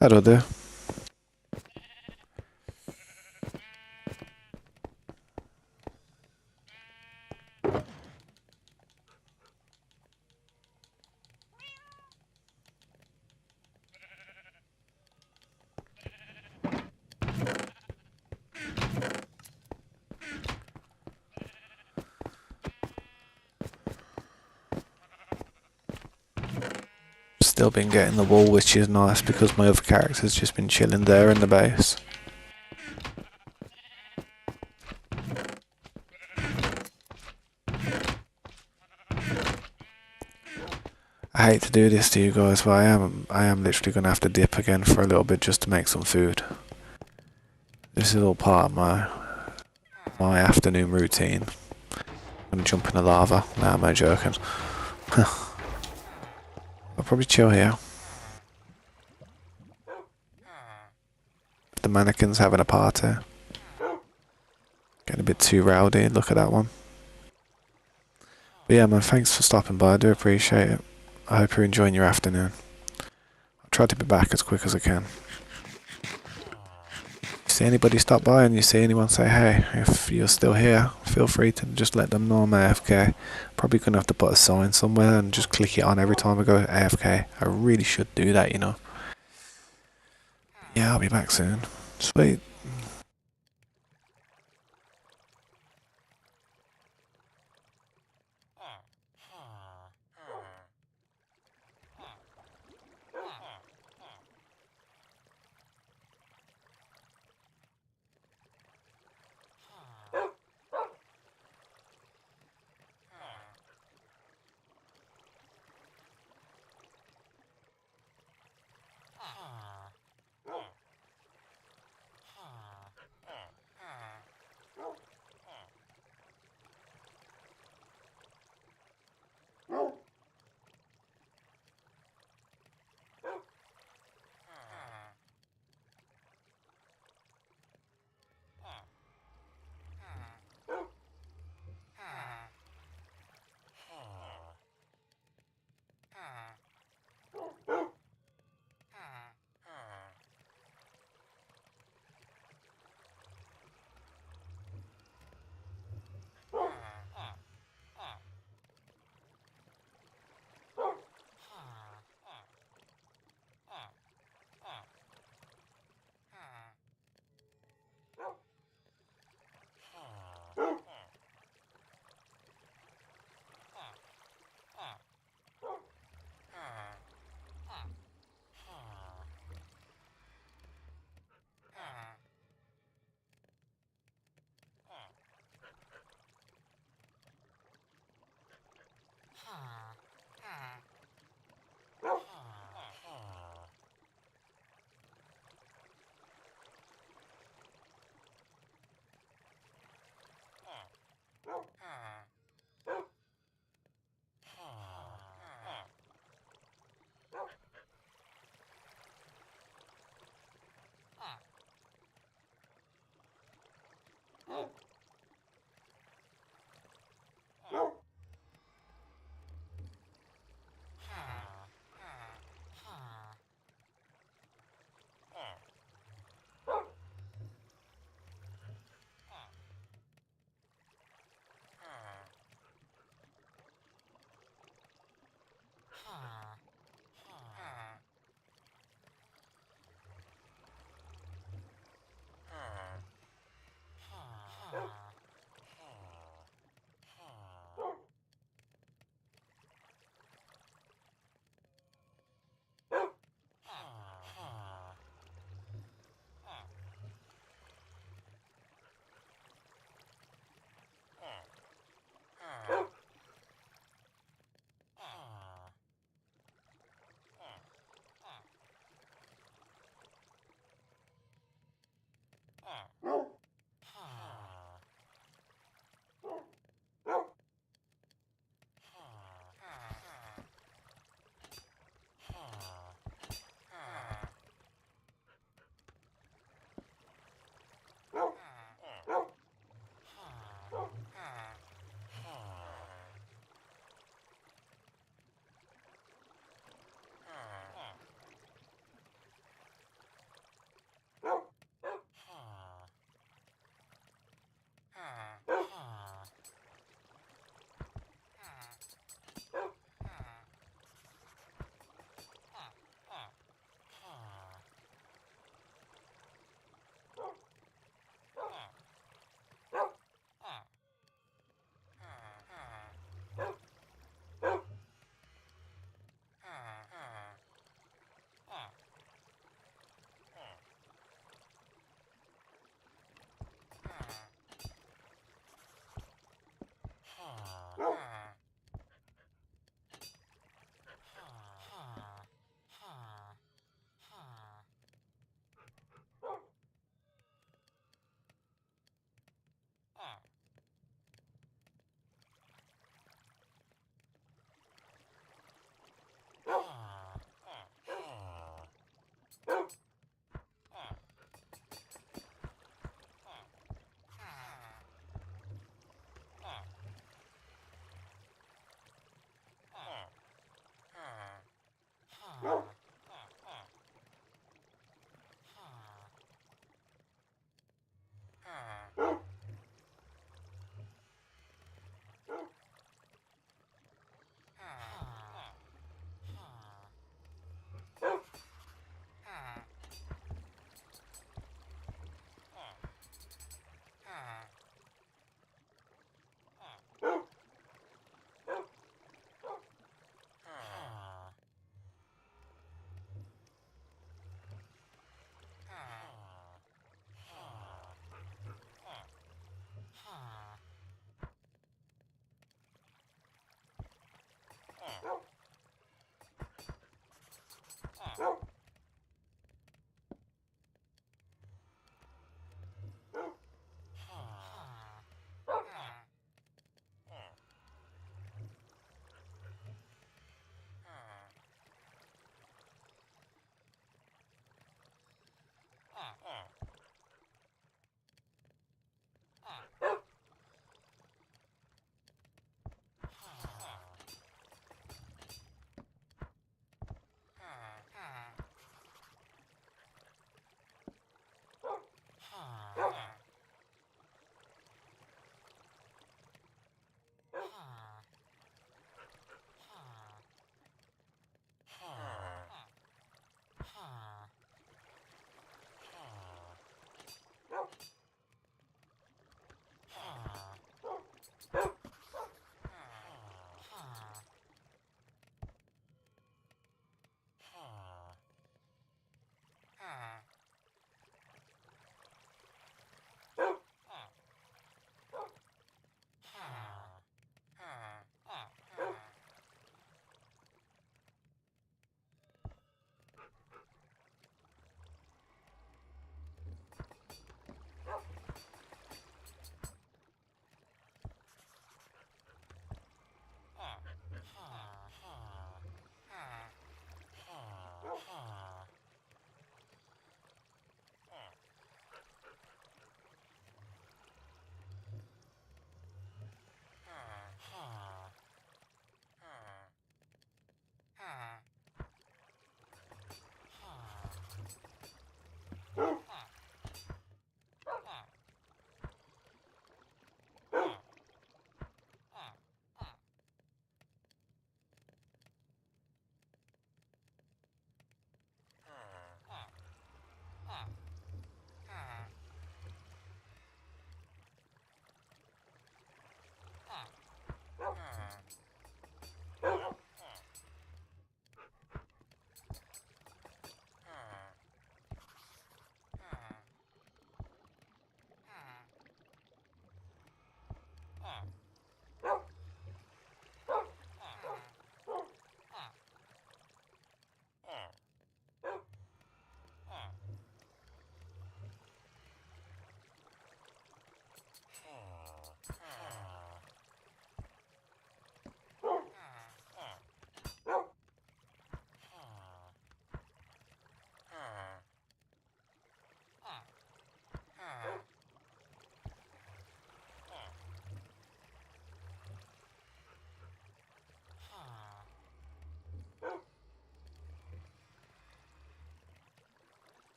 That'll do. Still been getting the wool, which is nice because my other character's just been chilling there in the base. I hate to do this to you guys, but I am literally gonna have to dip again for a little bit just to make some food. This is all part of my afternoon routine. I'm gonna jump in the lava. Nah, I'm joking. I'll probably chill here. The mannequin's having a party. Getting a bit too rowdy, look at that one. But yeah, man, thanks for stopping by, I do appreciate it. I hope you're enjoying your afternoon. I'll try to be back as quick as I can. See anybody stop by and you see anyone, say hey. If you're still here, feel free to just let them know I'm AFK. Probably gonna have to put a sign somewhere and just click it on every time I go AFK. I really should do that, you know. Yeah, I'll be back soon. Sweet.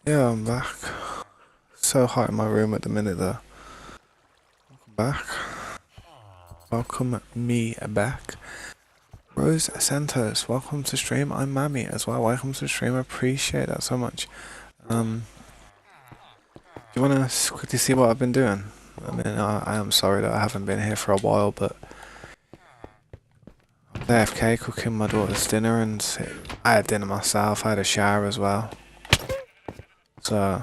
Yeah, I'm back. So hot in my room at the minute though. Welcome back. Welcome me back. Rose Santos, welcome to stream. I'm Mammy as well. Welcome to stream. I appreciate that so much. Do you want to quickly see what I've been doing? I mean, I am sorry that I haven't been here for a while, but I was AFK cooking my daughter's dinner, and I had dinner myself. I had a shower as well. So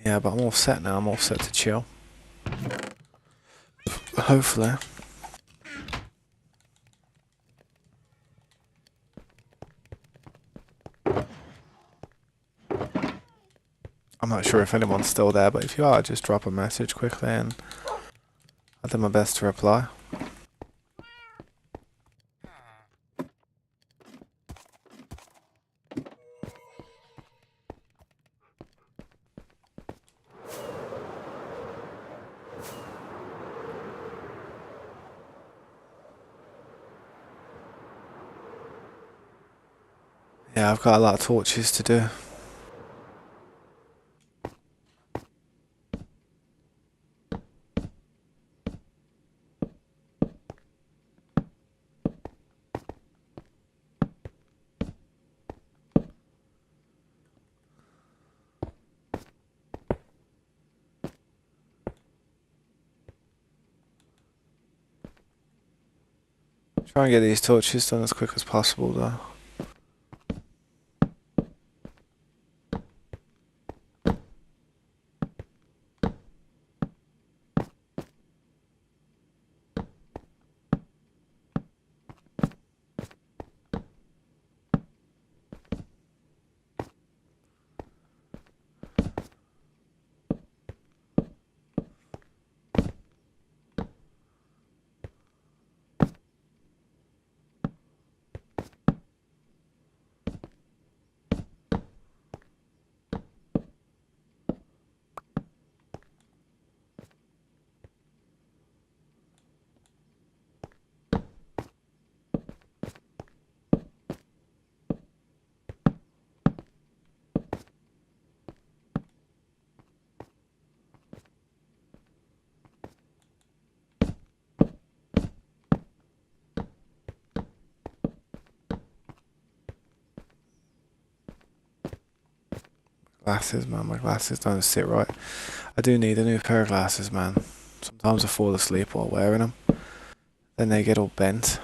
yeah, but I'm all set now. I'm all set to chill. Hopefully. I'm not sure if anyone's still there, but if you are, just drop a message quickly and I'll do my best to reply. Yeah, I've got a lot of torches to do. Try and get these torches done as quick as possible though. Glasses, man, my glasses don't sit right. I do need a new pair of glasses, man. Sometimes I fall asleep while wearing them. Then they get all bent.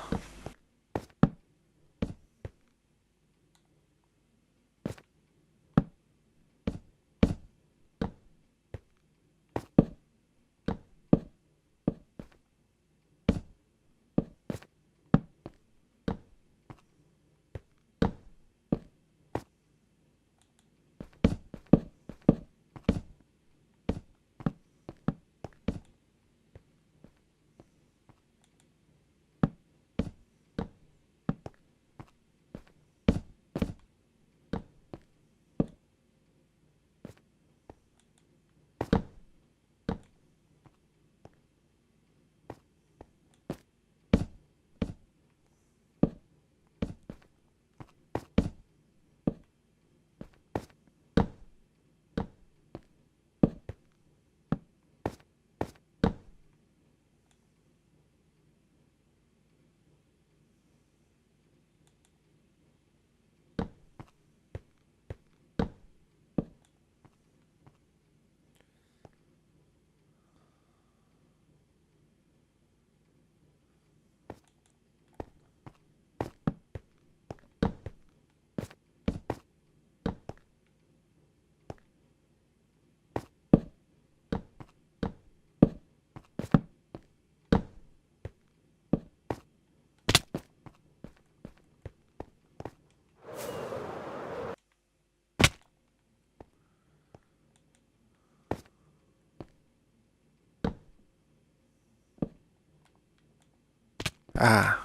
Ah.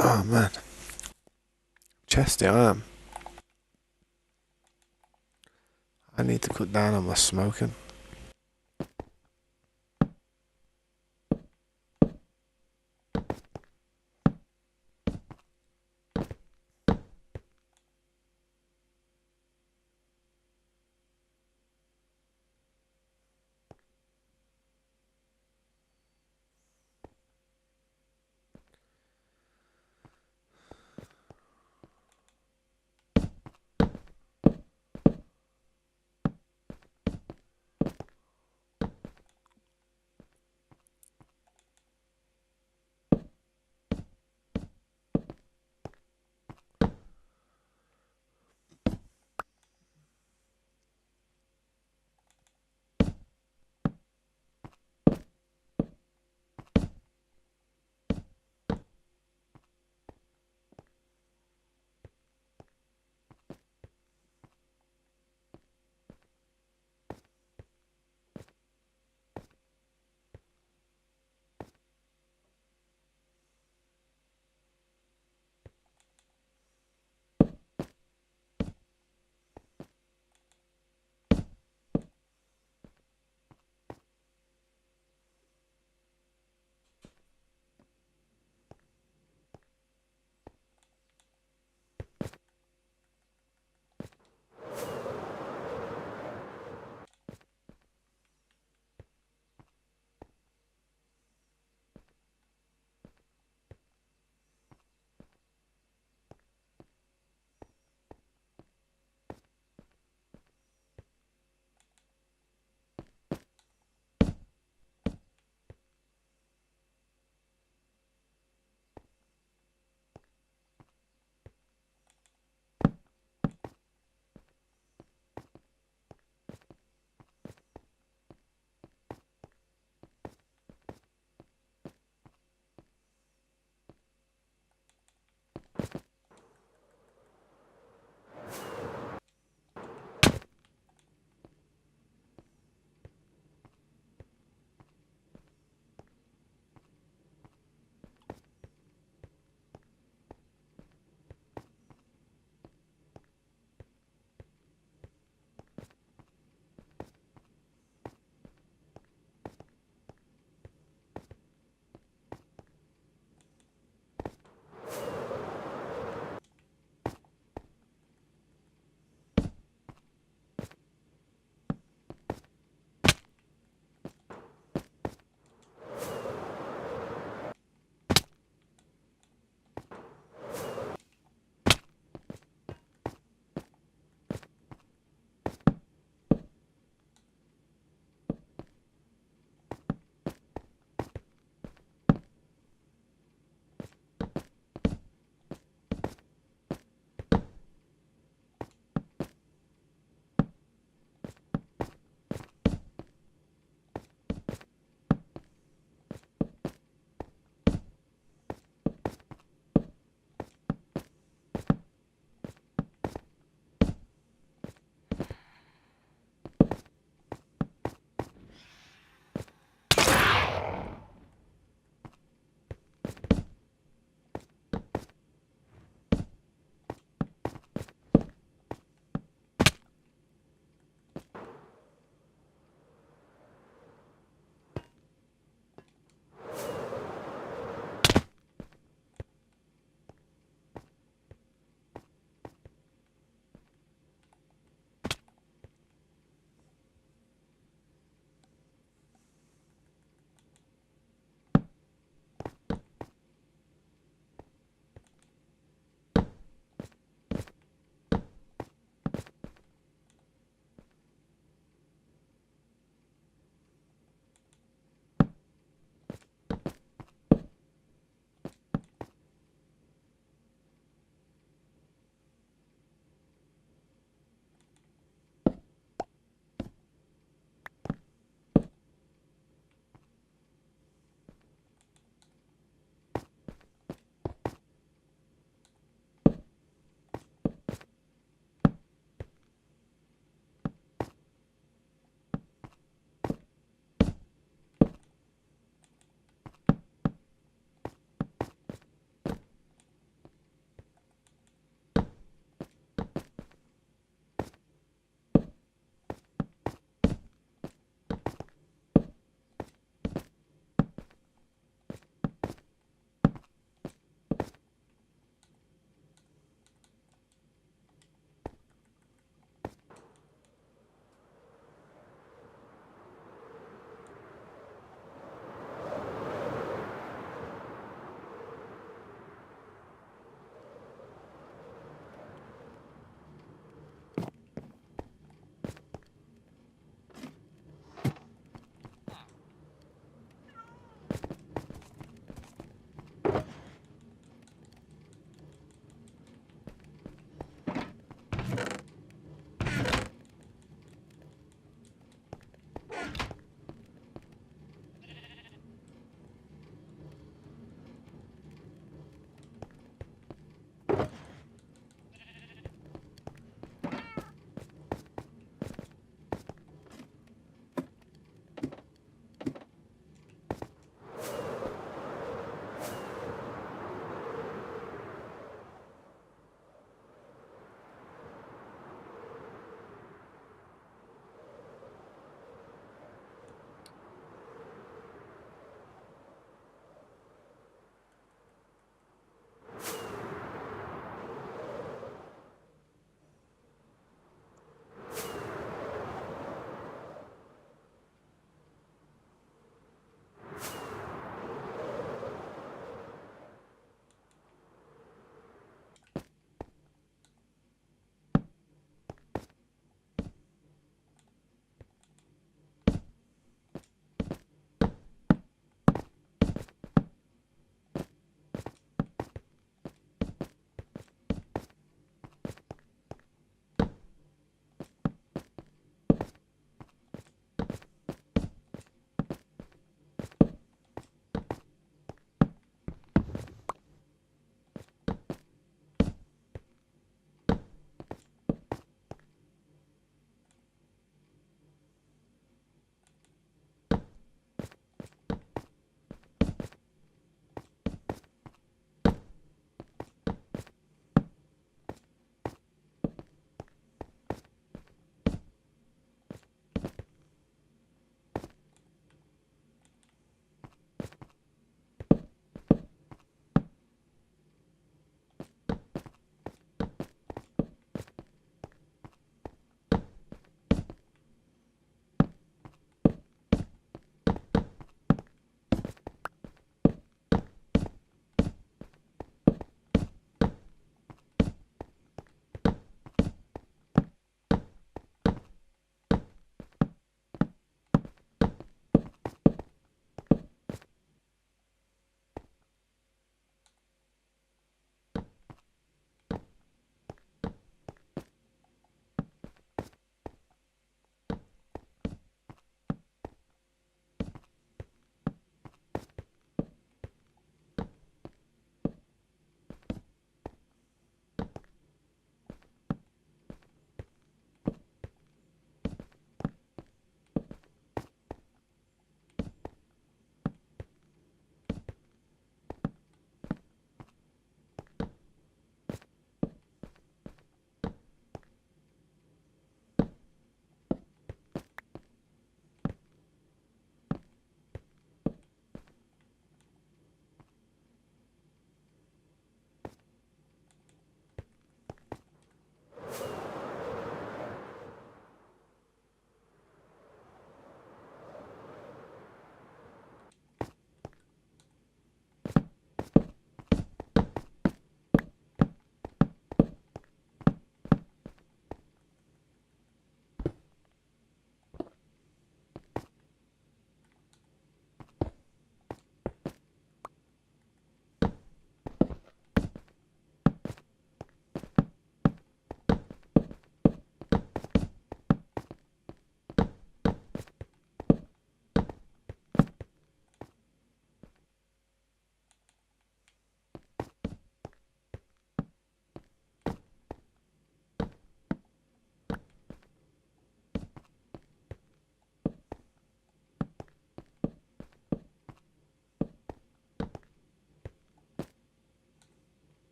Oh man, chesty I am. I need to cut down on my smoking.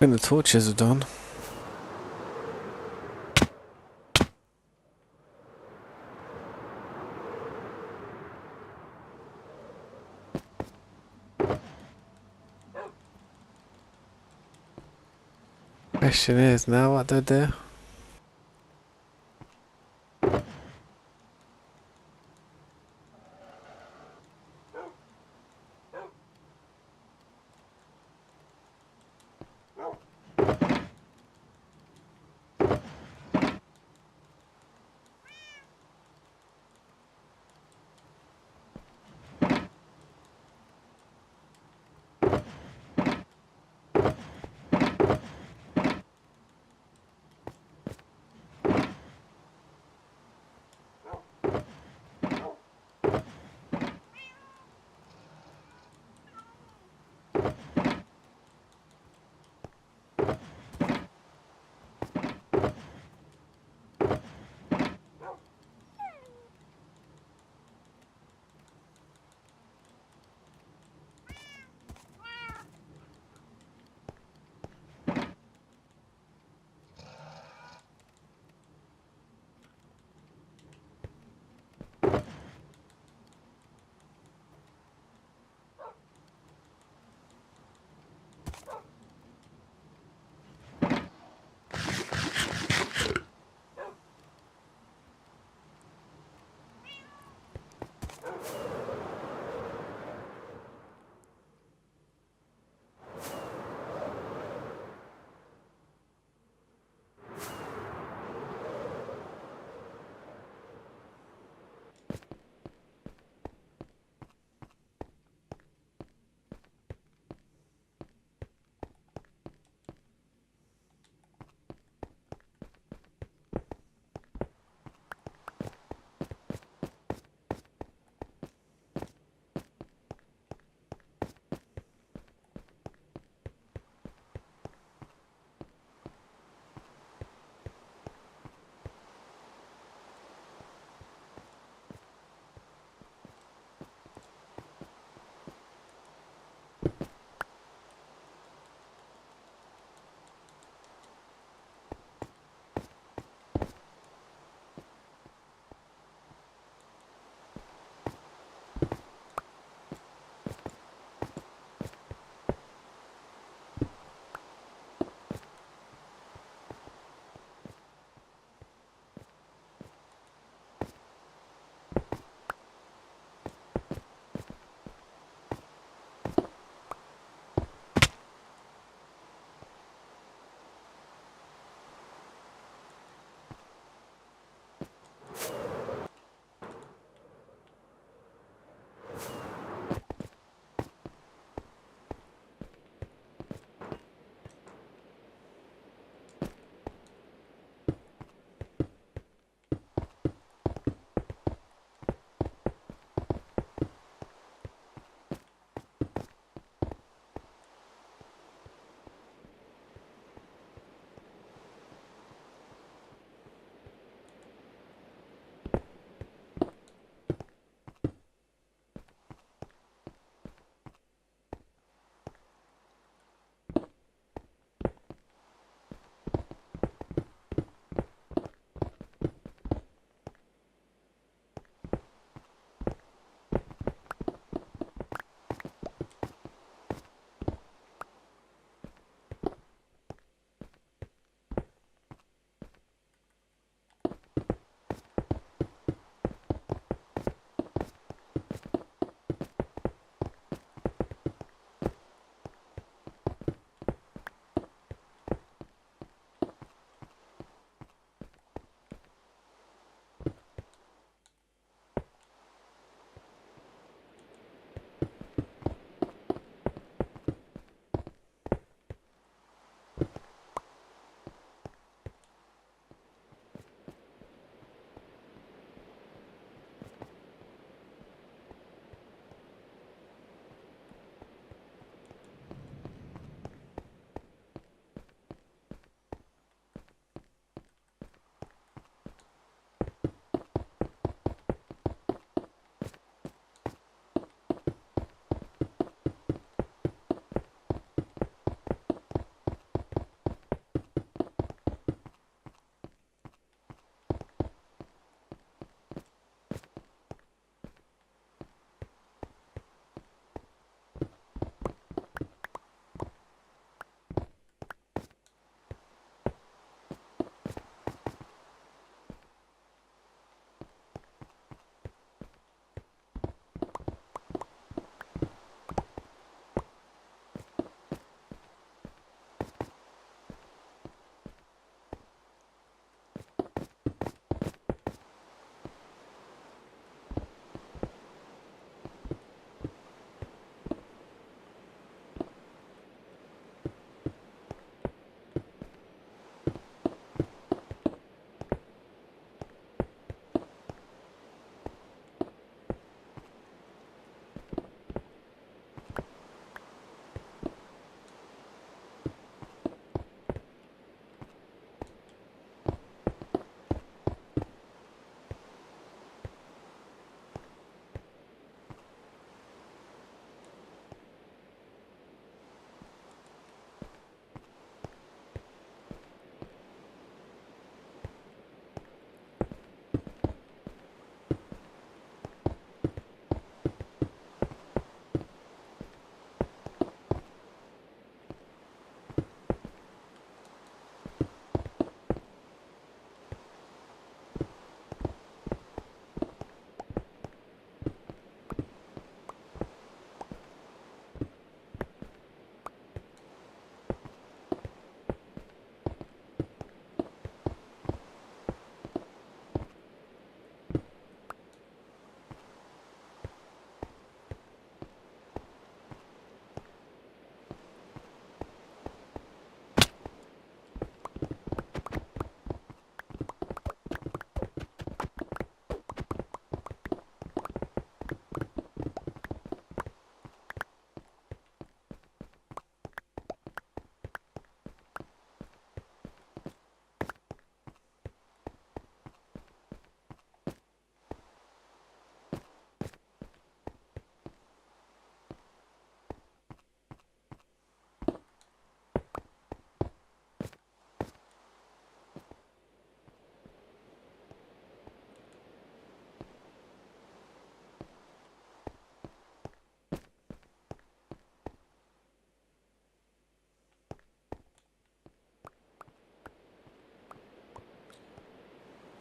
I think the torches are done. Question is now what do I do?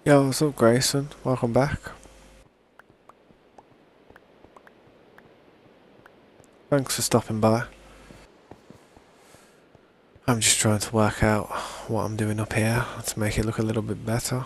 Yo, what's up, Grayson? Welcome back. Thanks for stopping by. I'm just trying to work out what I'm doing up here to make it look a little bit better.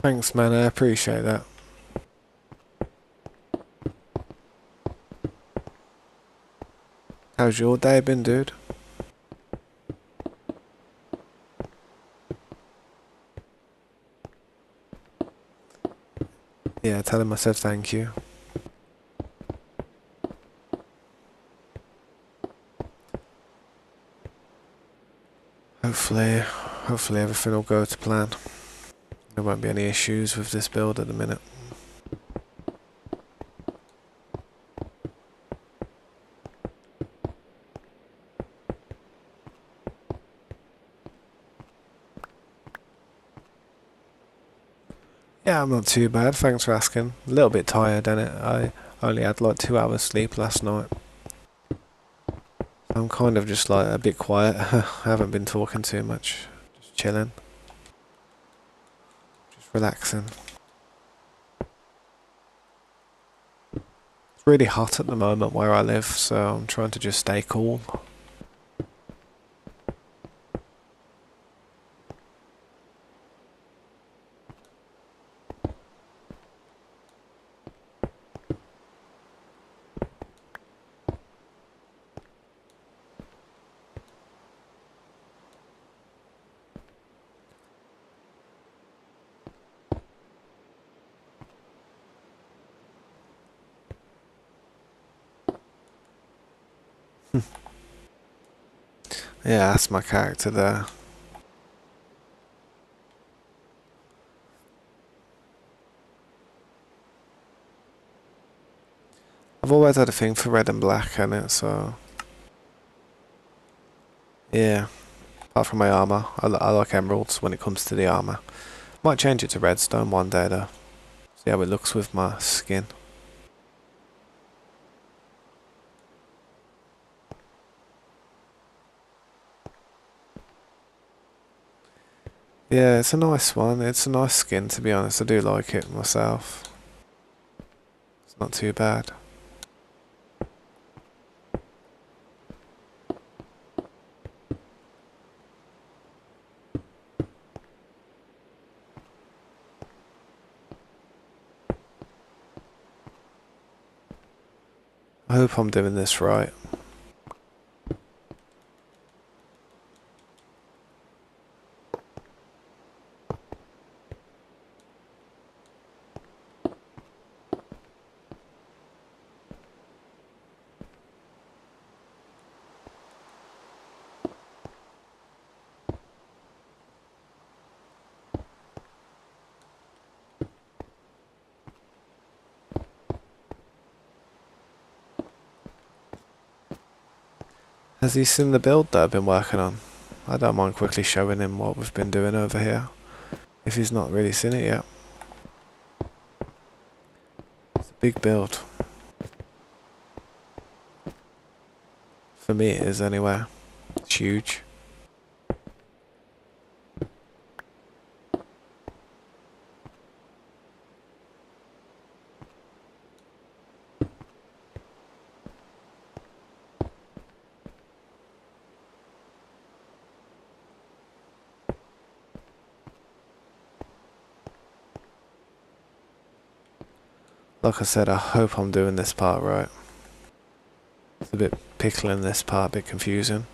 Thanks, man, I appreciate that. How's your day been, dude? Yeah, tell him I said thank you. Hopefully everything will go to plan. There won't be any issues with this build at the minute. Yeah, I'm not too bad, thanks for asking. A little bit tired, innit? I only had like 2 hours sleep last night. I'm kind of just like a bit quiet. I haven't been talking too much. Just chilling. Just relaxing. It's really hot at the moment where I live, so I'm trying to just stay cool. Yeah, that's my character there. I've always had a thing for red and black in it, so yeah. Apart from my armour, I like emeralds when it comes to the armour. Might change it to redstone one day though. See how it looks with my skin. Yeah, it's a nice one. It's a nice skin, to be honest. I do like it myself. It's not too bad. I hope I'm doing this right. Has he seen the build that I've been working on? I don't mind quickly showing him what we've been doing over here, if he's not really seen it yet. It's a big build. For me it is anyway. It's huge. Like I said, I hope I'm doing this part right. a bit pickling this part, a bit confusing.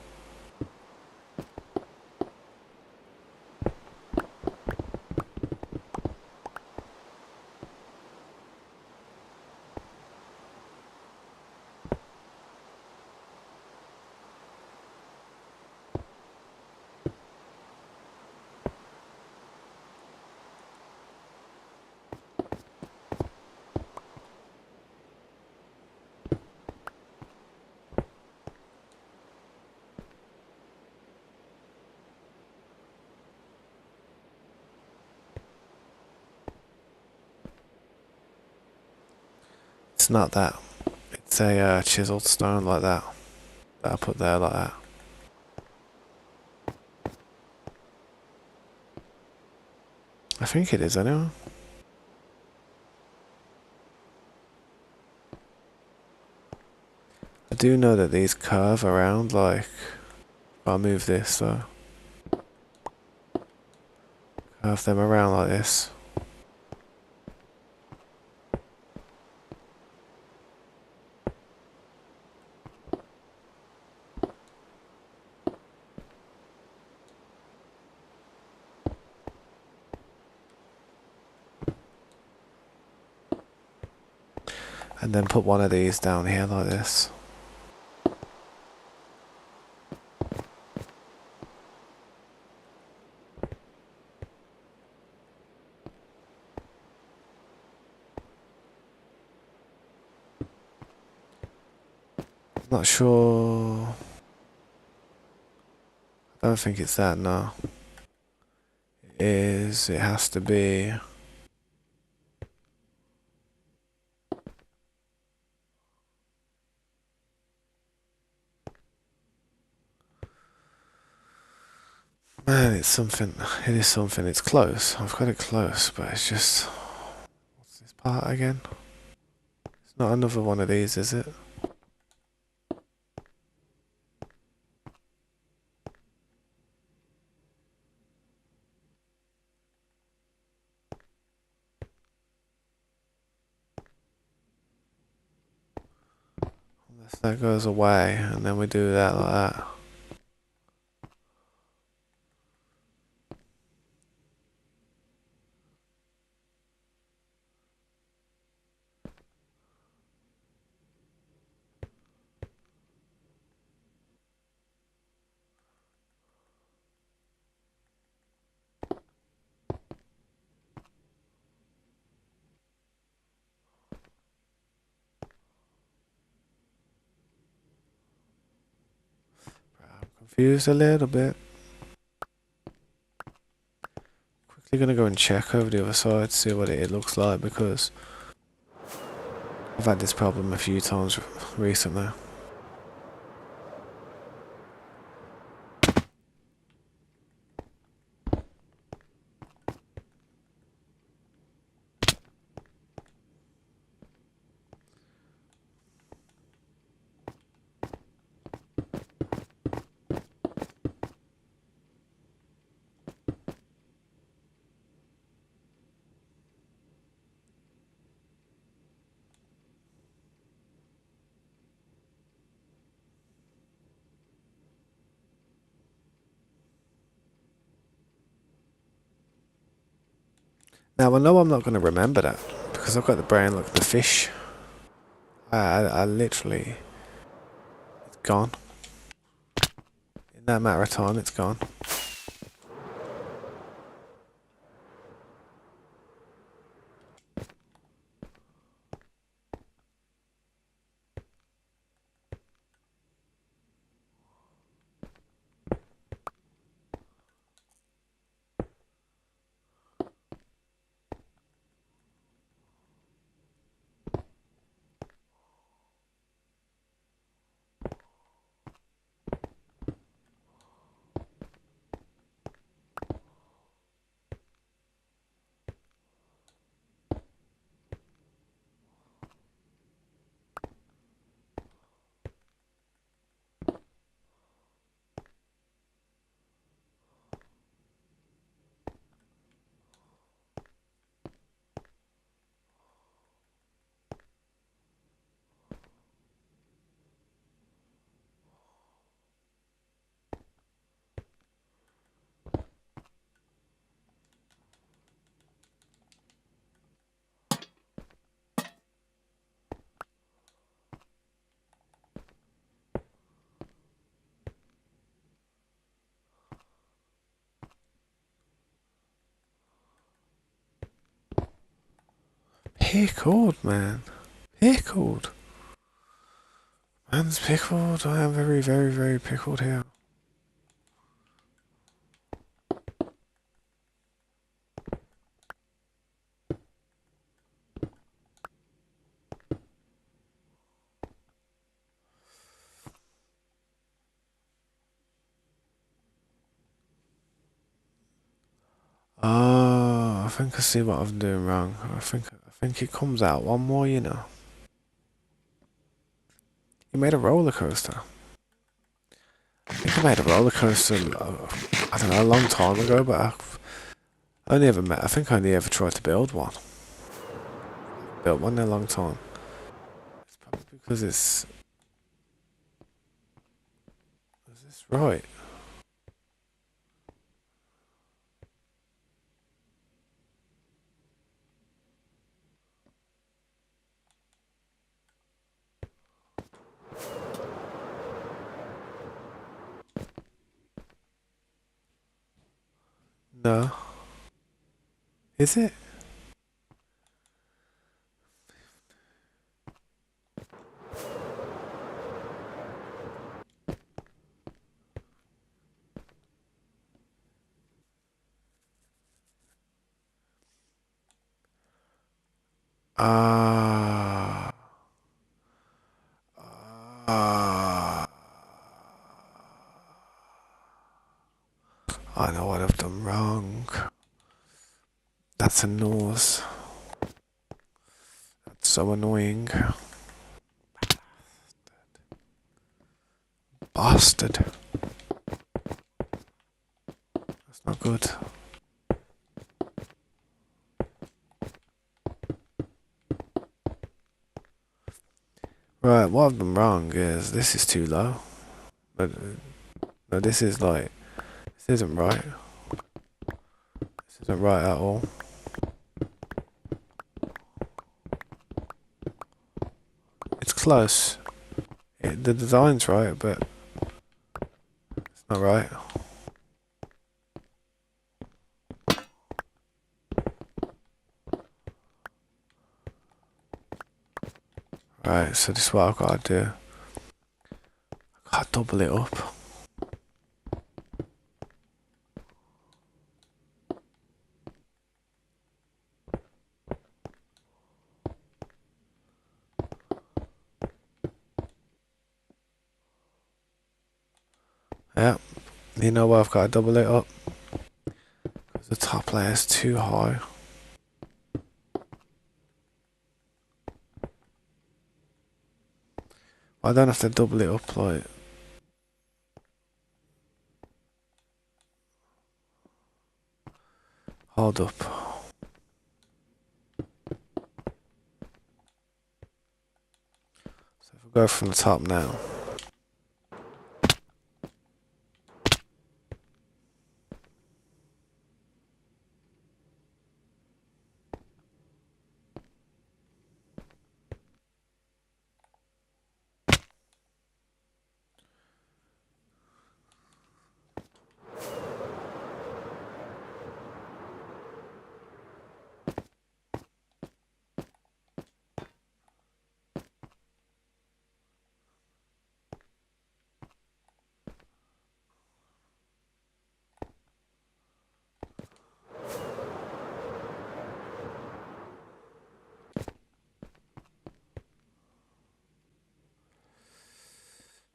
It's not that. It's a chiseled stone like that I put there like that. I think it is anyway. I do know that these curve around, like, if I move this, so curve them around like this. And then put one of these down here like this. Not sure. I don't think it's that, no. It is, it has to be. Man, it's something. It is something. It's close. I've got it close, but it's just. What's this part again? It's not another one of these, is it? Unless that goes away, and then we do that like that. I'm confused a little bit. Quickly gonna go and check over the other side, see what it looks like, because I've had this problem a few times recently. Now I know I'm not gonna remember that because I've got the brain like the fish. I literally, it's gone. In that matter of time, it's gone. pickled, man. Pickled. Man's pickled. I am very, very, very pickled here. Oh, I think I see what I'm doing wrong. I think it comes out one more, you know. You made a roller coaster. I think I made a roller coaster, I don't know, a long time ago, but I think I only ever tried to build one. Built one in a long time. It's probably because it's... Is this right? No. Is it? Ah. Ah. I know what I've done wrong. That's a nose. That's so annoying. Bastard. That's not good. Right, what I've done wrong is this is too low. But no, this is like, this isn't right. This isn't right at all. It's close. The design's right, but it's not right. Right, so this is what I've got to do. I've got to double it up. Yeah, you know why I've got to double it up? Because the top layer is too high. I don't have to double it up like... Hold up. So if we go from the top now.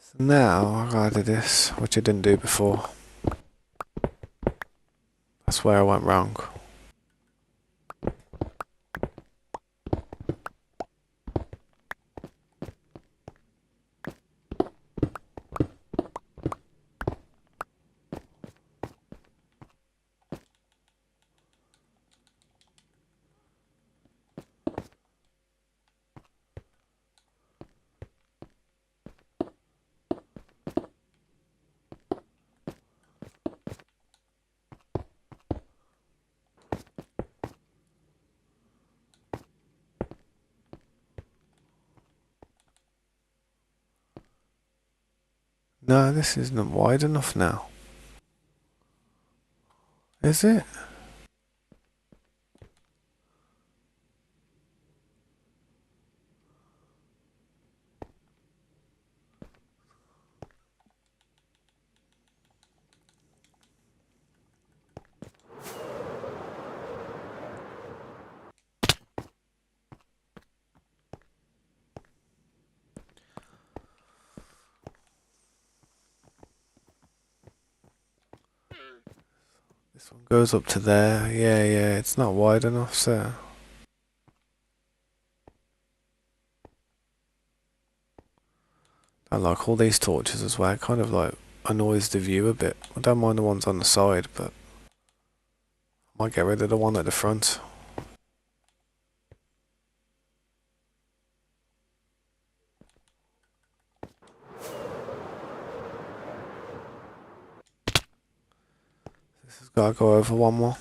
So now I gotta do this, which I didn't do before. That's where I went wrong. No, this isn't wide enough now. Is it? This one goes up to there. Yeah, it's not wide enough, so. I like all these torches as well. It kind of like annoys the view a bit. I don't mind the ones on the side, but I might get rid of the one at the front. This has got to go over one more.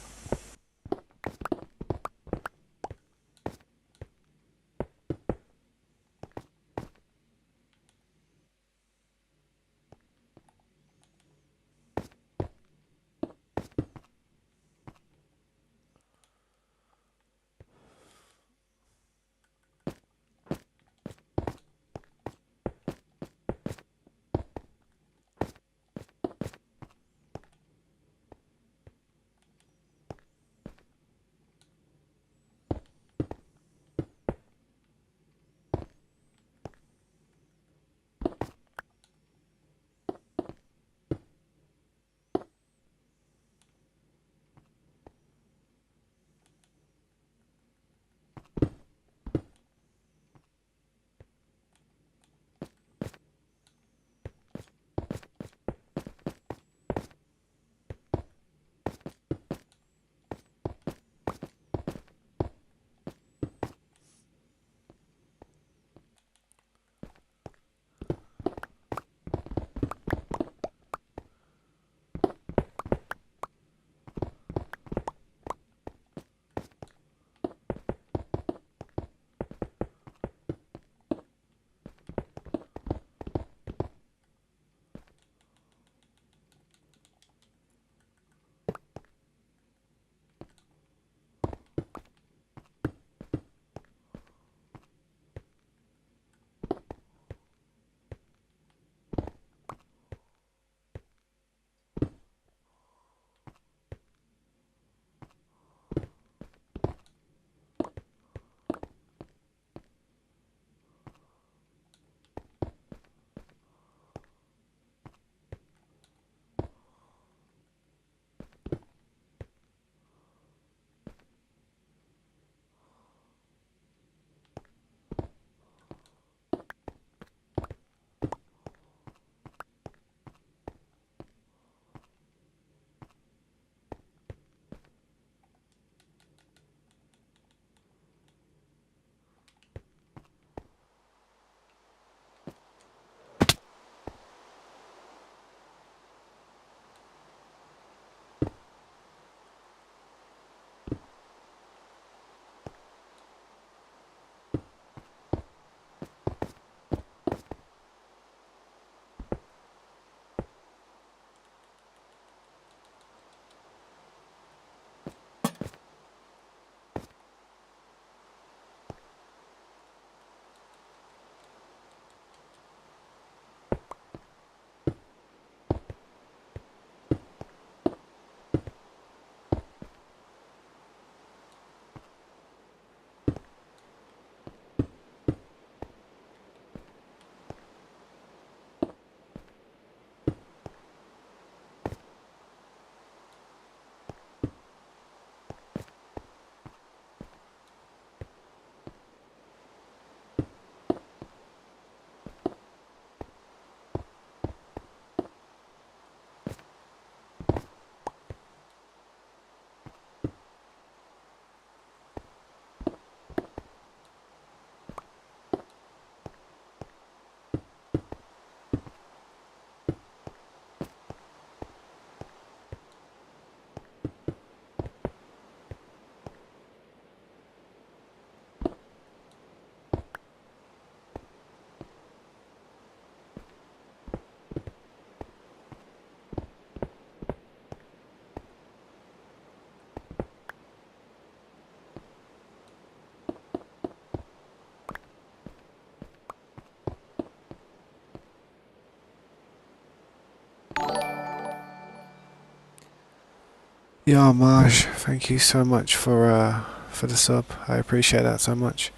Yeah, Maj, thank you so much for the sub. I appreciate that so much.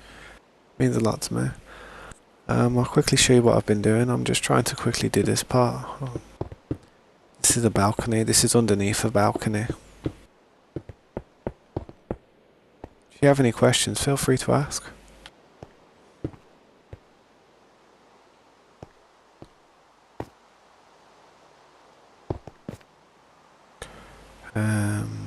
Means a lot to me. I'll quickly show you what I've been doing. I'm just trying to quickly do this part. This is a balcony. This is underneath a balcony. you have any questions, feel free to ask. Um,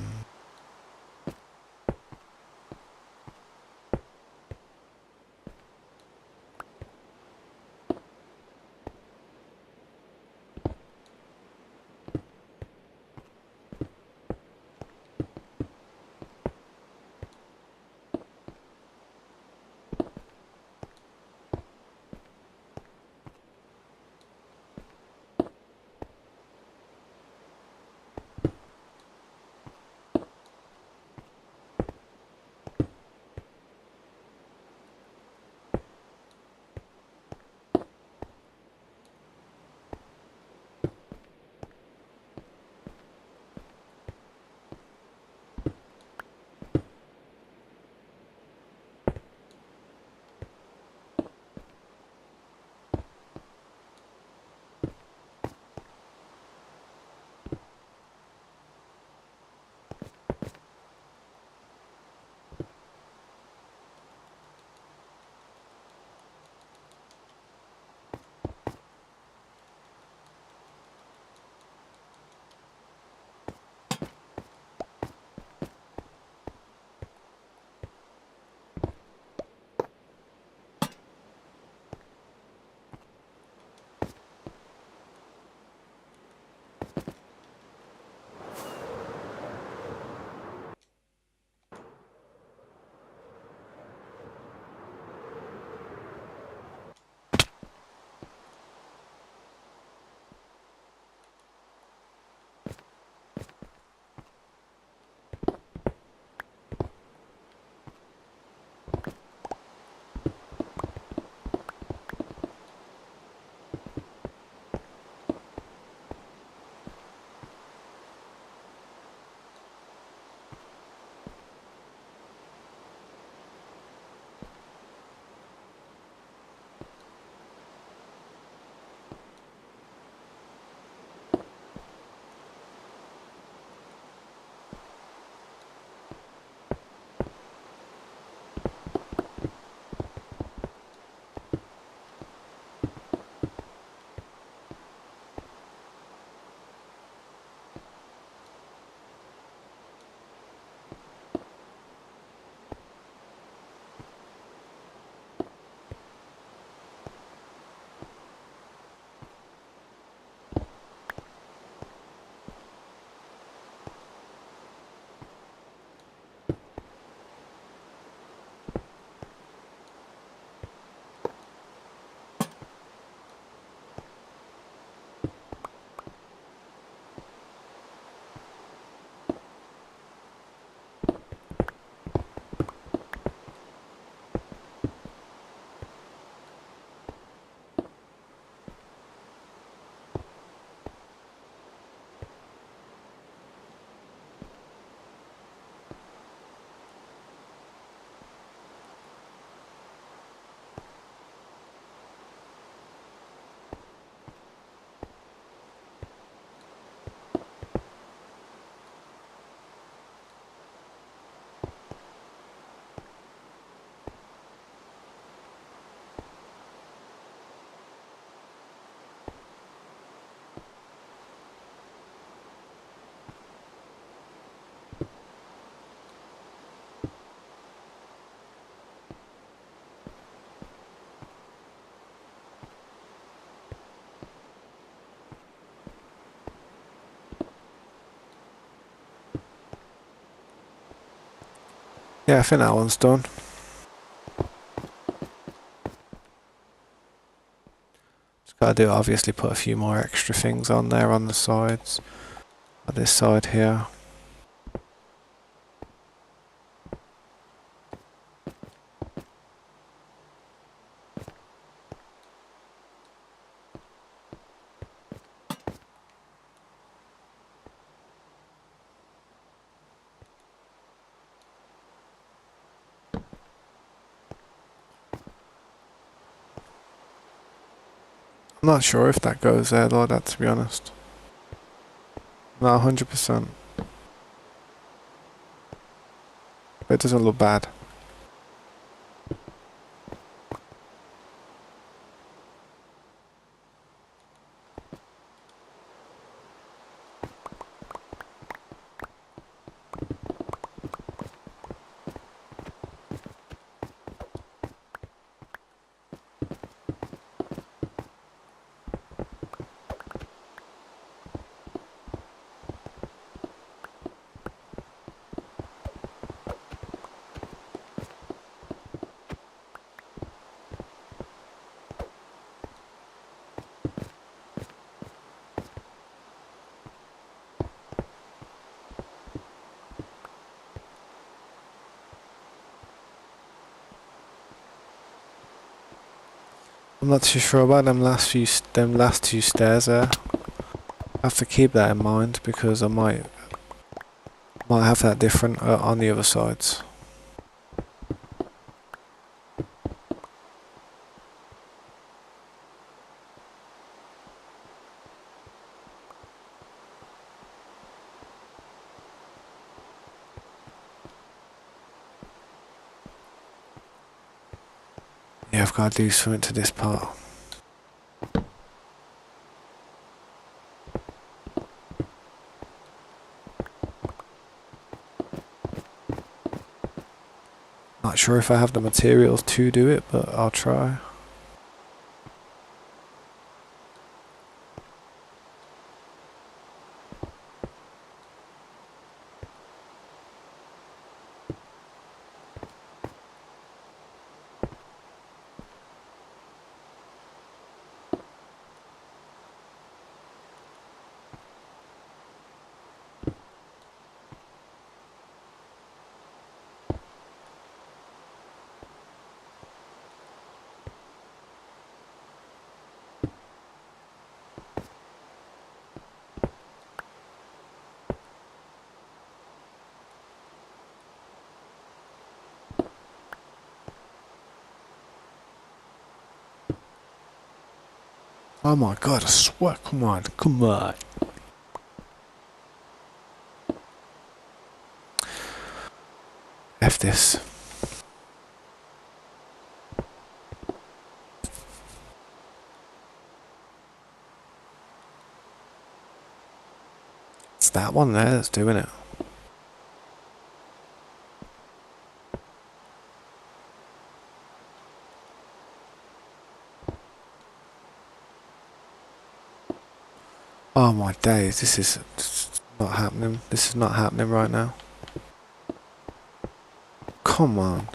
yeah, I think that one's done. Just gotta do, obviously put a few more extra things on there on the sides. On this side here. I'm not sure if that goes there though, that, to be honest. Not 100%. But it doesn't look bad. I'm not too sure about them last two stairs there. I have to keep that in mind because I might have that different on the other sides. Yeah, I've got to do something to this part. Not sure if I have the materials to do it, but I'll try. Oh my god, I swear, come on, come on. F this. It's that one there that's doing it. Oh my days, this is not happening. This is not happening right now. Come on.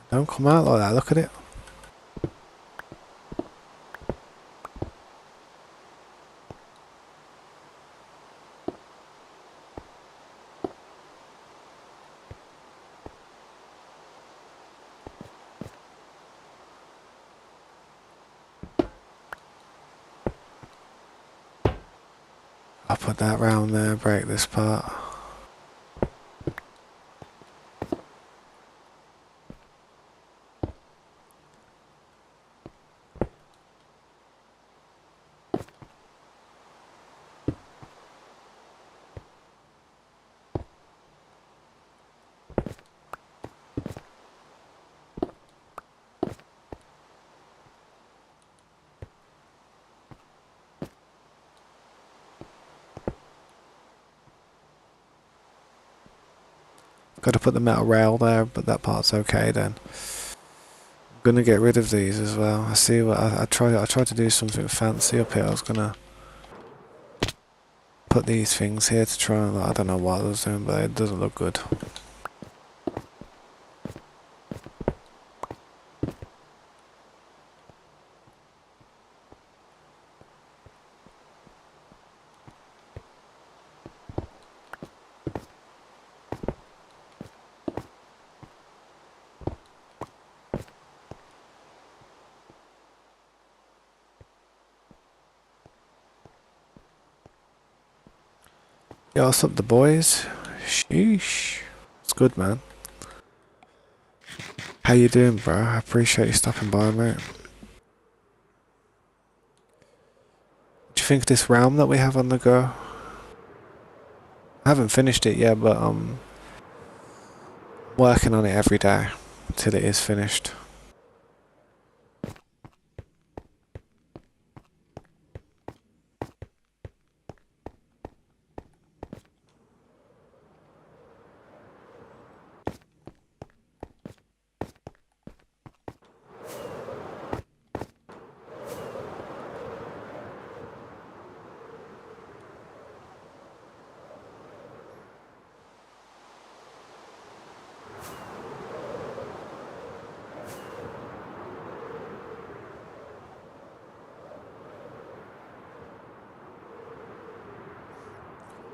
Don't come out like that, look at it. I'll put that round there, break this part. Got to put the metal rail there, but that part's okay then. I'm gonna get rid of these as well. I see what I tried to do something fancy up here. I was gonna put these things here to try and, I don't know what I was doing, but it doesn't look good. Yeah, what's up, the boys? Sheesh. It's good, man. How you doing, bro? I appreciate you stopping by, mate. What do you think of this realm that we have on the go? I haven't finished it yet, but I'm working on it every day till it is finished.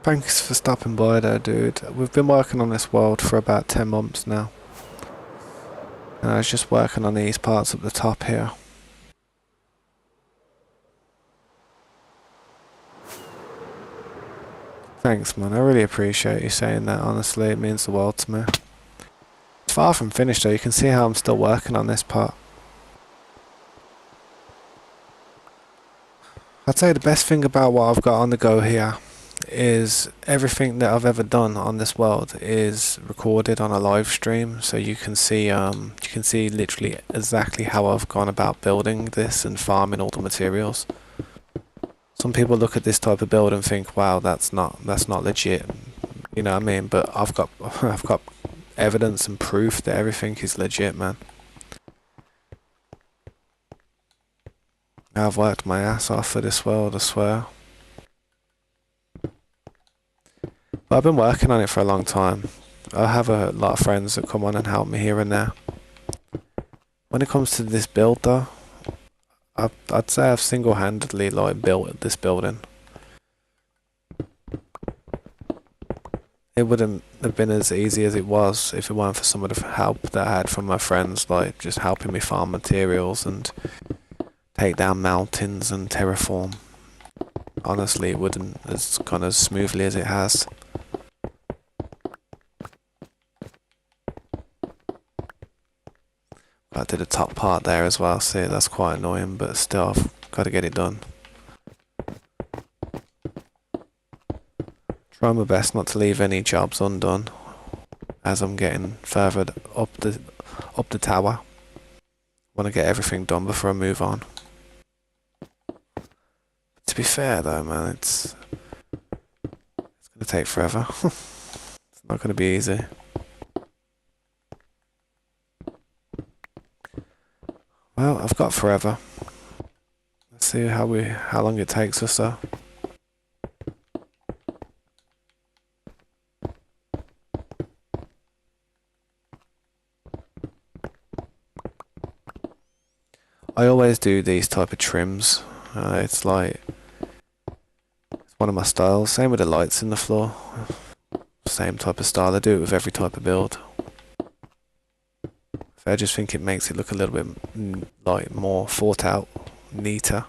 Thanks for stopping by there, dude. We've been working on this world for about 10 months now. And I was just working on these parts at the top here. Thanks, man. I really appreciate you saying that, honestly. It means the world to me. It's far from finished, though. You can see how I'm still working on this part. I'd say the best thing about what I've got on the go here is everything that I've ever done on this world is recorded on a live stream, so you can see literally exactly how I've gone about building this and farming all the materials. Some people look at this type of build and think, wow, that's not legit, you know what I mean? But I've got evidence and proof that everything is legit, man. I've worked my ass off for this world, I swear. But I've been working on it for a long time. I have a lot of friends that come on and help me here and there. When it comes to this build though, I'd say I've single-handedly built this building. It wouldn't have been as easy as it was if it weren't for some of the help that I had from my friends, like just helping me farm materials and take down mountains and terraform. Honestly, it wouldn't have gone as smoothly as it has. I did the top part there as well, see, that's quite annoying, but still I've got to get it done. Try my best not to leave any jobs undone as I'm getting further up the tower. Want to get everything done before I move on. To be fair though, man, it's going to take forever. It's not going to be easy. Well, I've got forever. Let's see how long it takes us though. I always do these type of trims. It's one of my styles. Same with the lights in the floor. Same type of style. I do it with every type of build. I just think it makes it look a little bit more thought out, neater.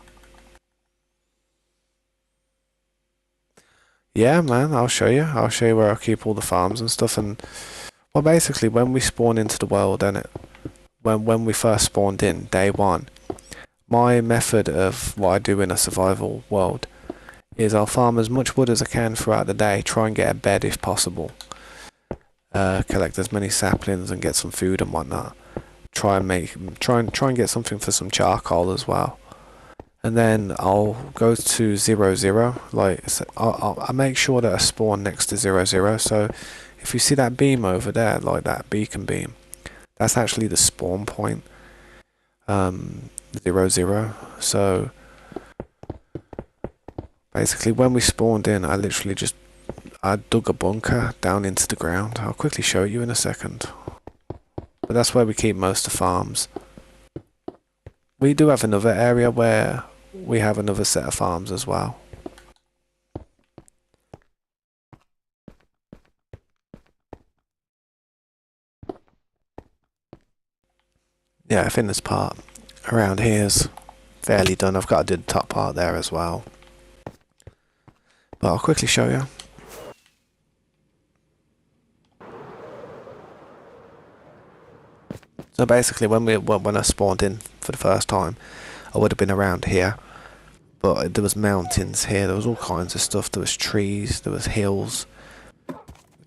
Yeah, man, I'll show you. I'll show you where I keep all the farms and stuff. And well, basically, when we spawn into the world, when we first spawned in, day one, my method of what I do in a survival world is I'll farm as much wood as I can throughout the day, try and get a bed if possible, collect as many saplings and get some food and whatnot. Try and get something for some charcoal as well, and then I'll go to 0, I make sure that I spawn next to 0. So if you see that beam over there, like that beacon beam, that's actually the spawn point. 0. So basically, when we spawned in, I dug a bunker down into the ground. I'll quickly show you in a second. But that's where we keep most of the farms. We do have another area where we have another set of farms as well. Yeah, I think this part around here is fairly done. I've got to do the top part there as well. But I'll quickly show you. So basically, when I spawned in for the first time, I would have been around here, but there was mountains here. There was all kinds of stuff. There was trees. There was hills.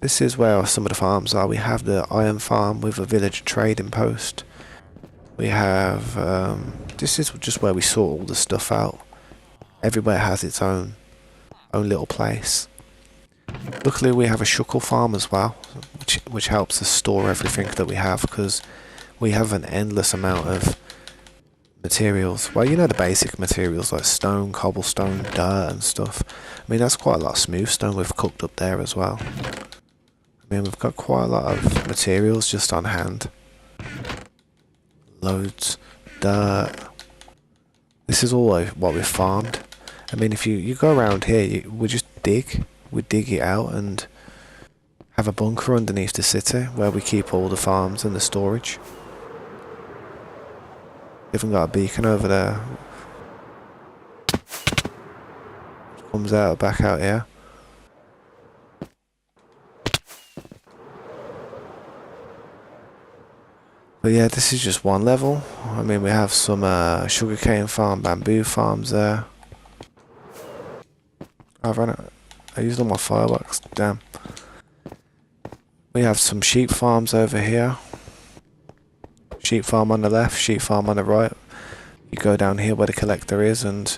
This is where some of the farms are. We have the iron farm with a village trading post. We have this is just where we sort all the stuff out. Everywhere has its own little place. Luckily, we have a shuckle farm as well, which helps us store everything that we have, because we have an endless amount of materials. Well, you know, the basic materials like stone, cobblestone, dirt and stuff. I mean, that's quite a lot of smooth stone we've cooked up there as well. I mean, we've got quite a lot of materials just on hand. Loads. Dirt. This is all what we've farmed. I mean, if you go around here, we just dig. we dig it out and have a bunker underneath the city where we keep all the farms and the storage. Even got a beacon over there. Comes out back out here. But yeah, this is just one level. I mean, we have some sugarcane farm, bamboo farms there. I used all my fireworks. Damn. We have some sheep farms over here. Sheep farm on the left, sheep farm on the right. You go down here where the collector is, and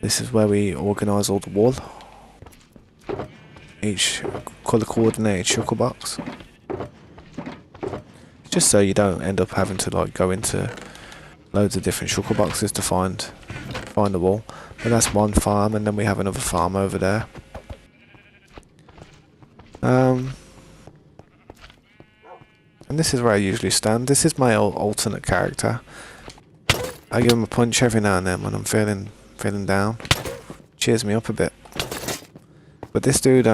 this is where we organise all the wool. Each colour coordinated shulker box. Just so you don't end up having to like go into loads of different shulker boxes to find the wool. But that's one farm, and then we have another farm over there. And this is where I usually stand. This is my alternate character. I give him a punch every now and then when I'm feeling down. Cheers me up a bit. But this dude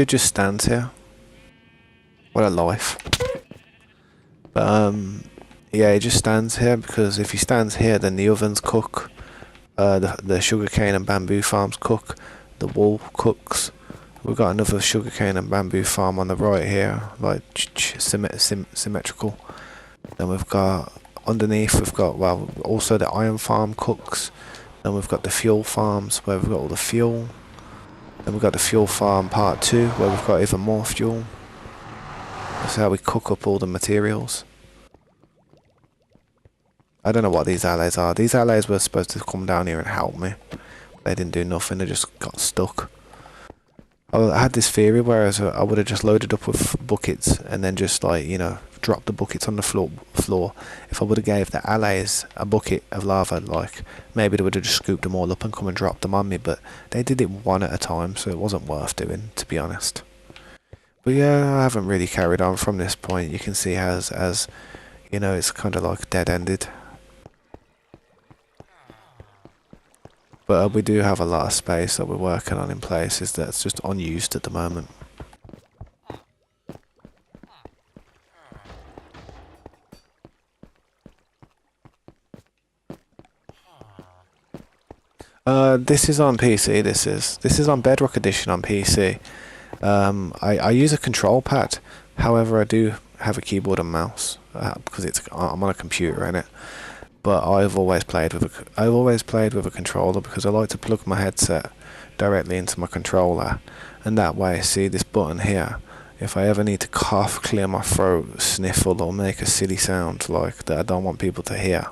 just stands here. What a life. But yeah, he just stands here because if he stands here, then the ovens cook, the sugarcane and bamboo farms cook, the wool cooks. We've got another sugarcane and bamboo farm on the right here, like symmetrical. Then we've got underneath, we've got also the iron farm cooks. Then we've got the fuel farms where we've got all the fuel. Then we've got the fuel farm part 2 where we've got even more fuel. That's how we cook up all the materials. I don't know what these allies are. These allies were supposed to come down here and help me. They didn't do nothing, they just got stuck. I had this theory where I would have just loaded up with buckets and then just like, you know, dropped the buckets on the floor. If I would have gave the allies a bucket of lava, like, maybe they would have just scooped them all up and come and dropped them on me, but they did it one at a time, so it wasn't worth doing, to be honest. But yeah, I haven't really carried on from this point. You can see as you know, it's kind of like dead-ended. But we do have a lot of space that we're working on in places that's just unused at the moment. This is on PC, this is on Bedrock Edition on PC. I use a control pad, however I do have a keyboard and mouse, because I'm on a computer in it. But I've always played with a controller because I like to plug my headset directly into my controller, and that way, see this button here, if I ever need to cough, clear my throat, sniffle, or make a silly sound like that I don't want people to hear,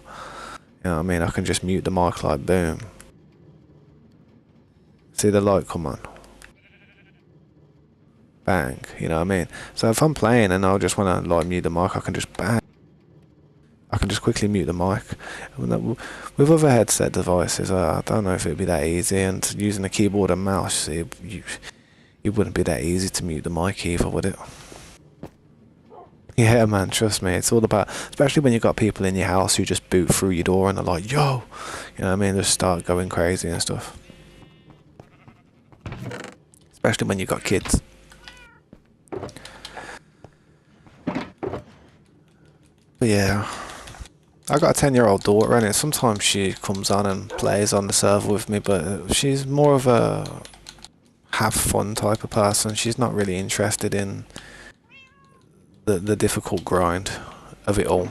you know what I mean, I can just mute the mic like boom. See the light come on? Bang, you know what I mean? So if I'm playing and I just want to like mute the mic, I can just bang. I can just quickly mute the mic. With other headset devices, I don't know if it'd be that easy, and using a keyboard and mouse, it wouldn't be that easy to mute the mic either, would it? Yeah, man, trust me, it's all about, especially when you've got people in your house who just boot through your door and they're like, yo, you know what I mean, just start going crazy and stuff. Especially when you've got kids. But yeah, I got a 10-year-old daughter, and sometimes she comes on and plays on the server with me, but she's more of a have fun type of person. She's not really interested in the difficult grind of it all.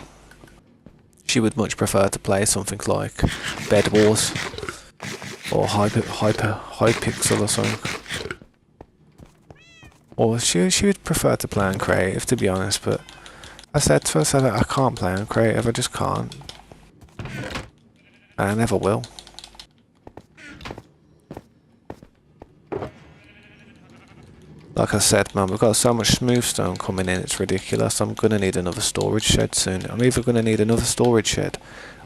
She would much prefer to play something like Bed Wars or Hypixel or something. Or she would prefer to play on creative, to be honest, but I said to her, I can't play on creative, I just can't. And I never will. Like I said, man, we've got so much smooth stone coming in, it's ridiculous. I'm going to need another storage shed soon. I'm either going to need another storage shed,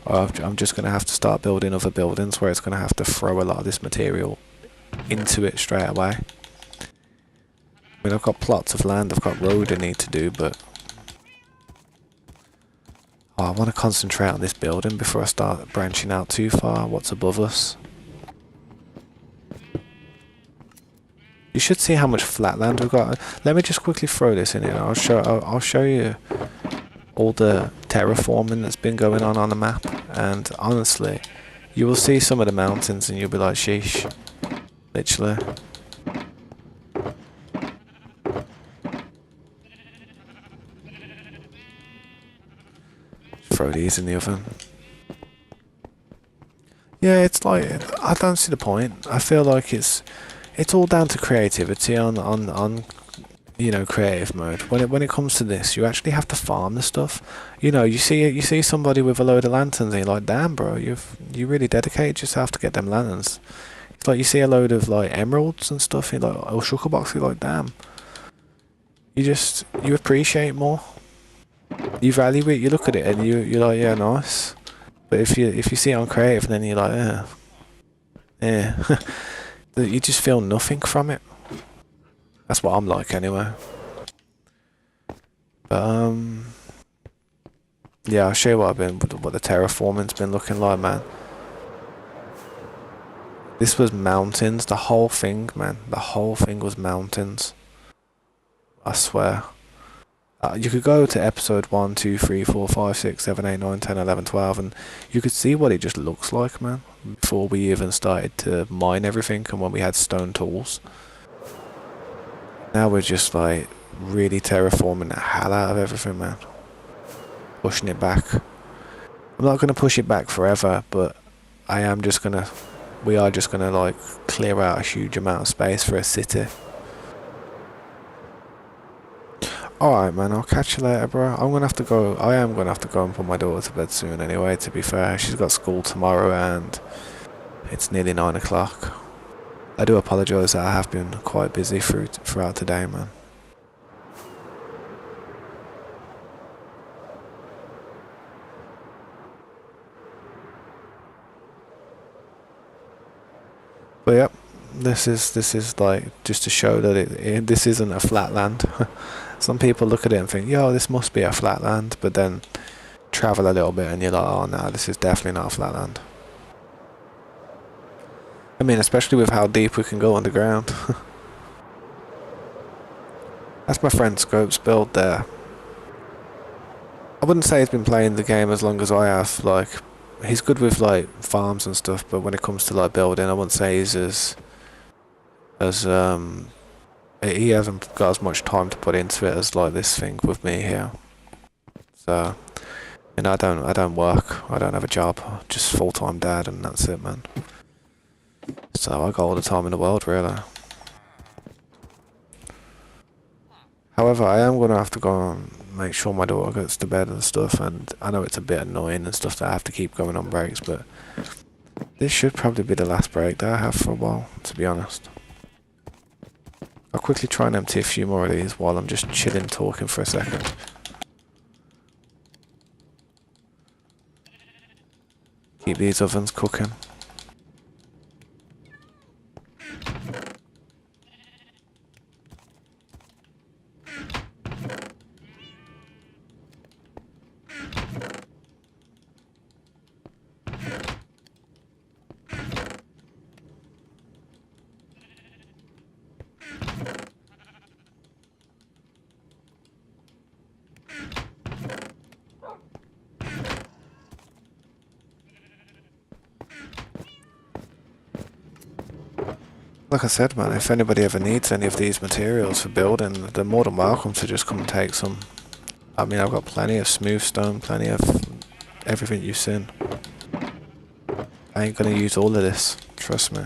or I'm just going to have to start building other buildings where it's going to have to throw a lot of this material into it straight away. I mean, I've got plots of land, I've got road I need to do, but I want to concentrate on this building before I start branching out too far. What's above us? You should see how much flatland we've got. Let me just quickly throw this in here. I'll show you all the terraforming that's been going on the map. And honestly, you will see some of the mountains and you'll be like, sheesh. Literally. Throw these in the oven. Yeah, it's like, I don't see the point. I feel like it's all down to creativity on you know, creative mode. When it comes to this, you actually have to farm the stuff. You know, you see somebody with a load of lanterns and you're like, damn bro, you really dedicated yourself to get them lanterns. It's like you see a load of like emeralds and stuff, and you're like, or shulker box, you're like, damn. You appreciate more. You value it, you look at it and you're like, yeah, nice. But if you see it on creative, then you're like, yeah. You just feel nothing from it. That's what I'm like anyway. But yeah, I'll show you what the terraforming's been looking like, man. This was mountains, the whole thing, man. The whole thing was mountains. I swear. You could go to episode 1, 2, 3, 4, 5, 6, 7, 8, 9, 10, 11, 12, and you could see what it just looks like, man. Before we even started to mine everything and when we had stone tools. Now we're just like really terraforming the hell out of everything, man. Pushing it back. I'm not going to push it back forever, but we are just going to like clear out a huge amount of space for a city. Alright man, I'll catch you later bro. I am gonna have to go and put my daughter to bed soon anyway, to be fair. She's got school tomorrow and it's nearly 9 o'clock. I do apologise that I have been quite busy throughout today, man. But yep, this is like just to show that this isn't a flat land. Some people look at it and think, yo, this must be a flat land, but then travel a little bit and you're like, oh no, this is definitely not a flat land. I mean, especially with how deep we can go underground. That's my friend Scope's build there. I wouldn't say he's been playing the game as long as I have. Like, he's good with like farms and stuff, but when it comes to like building, I wouldn't say he's as he hasn't got as much time to put into it as like this thing with me here. So, you know, I don't work. I don't have a job. Just full-time dad, and that's it, man. So I got all the time in the world, really. However, I am going to have to go and make sure my daughter gets to bed and stuff, and I know it's a bit annoying and stuff that I have to keep going on breaks, but this should probably be the last break that I have for a while, to be honest. I'll quickly try and empty a few more of these while I'm just chilling talking for a second. Keep these ovens cooking. Like I said, man, if anybody ever needs any of these materials for building, they're more than welcome to just come and take some. I mean, I've got plenty of smooth stone, plenty of everything you've seen. I ain't gonna use all of this, trust me.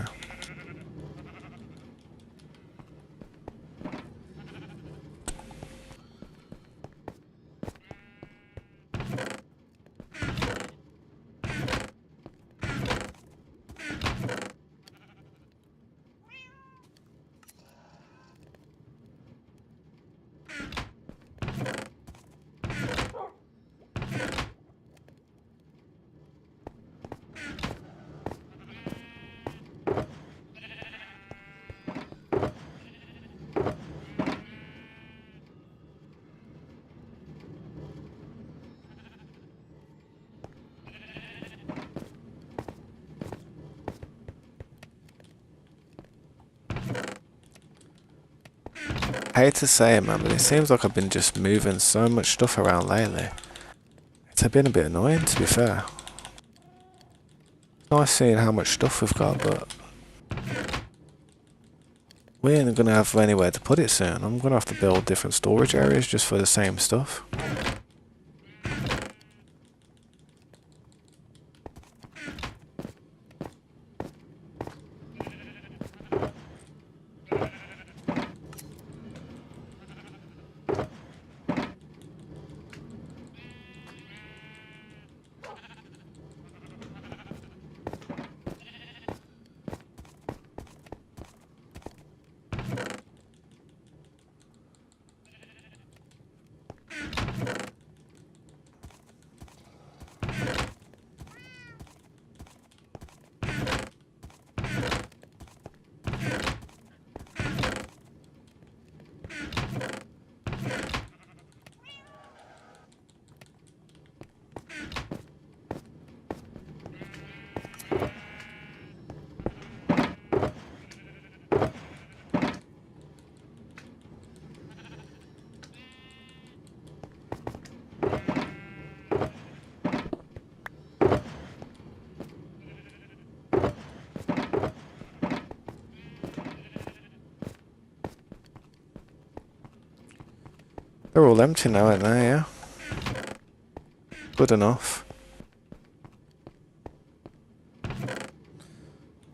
I hate to say it, man, but it seems like I've been just moving so much stuff around lately. It's been a bit annoying, to be fair. Nice seeing how much stuff we've got, but we ain't gonna have anywhere to put it soon. I'm gonna have to build different storage areas just for the same stuff. They're all empty now, aren't they? Yeah. Good enough.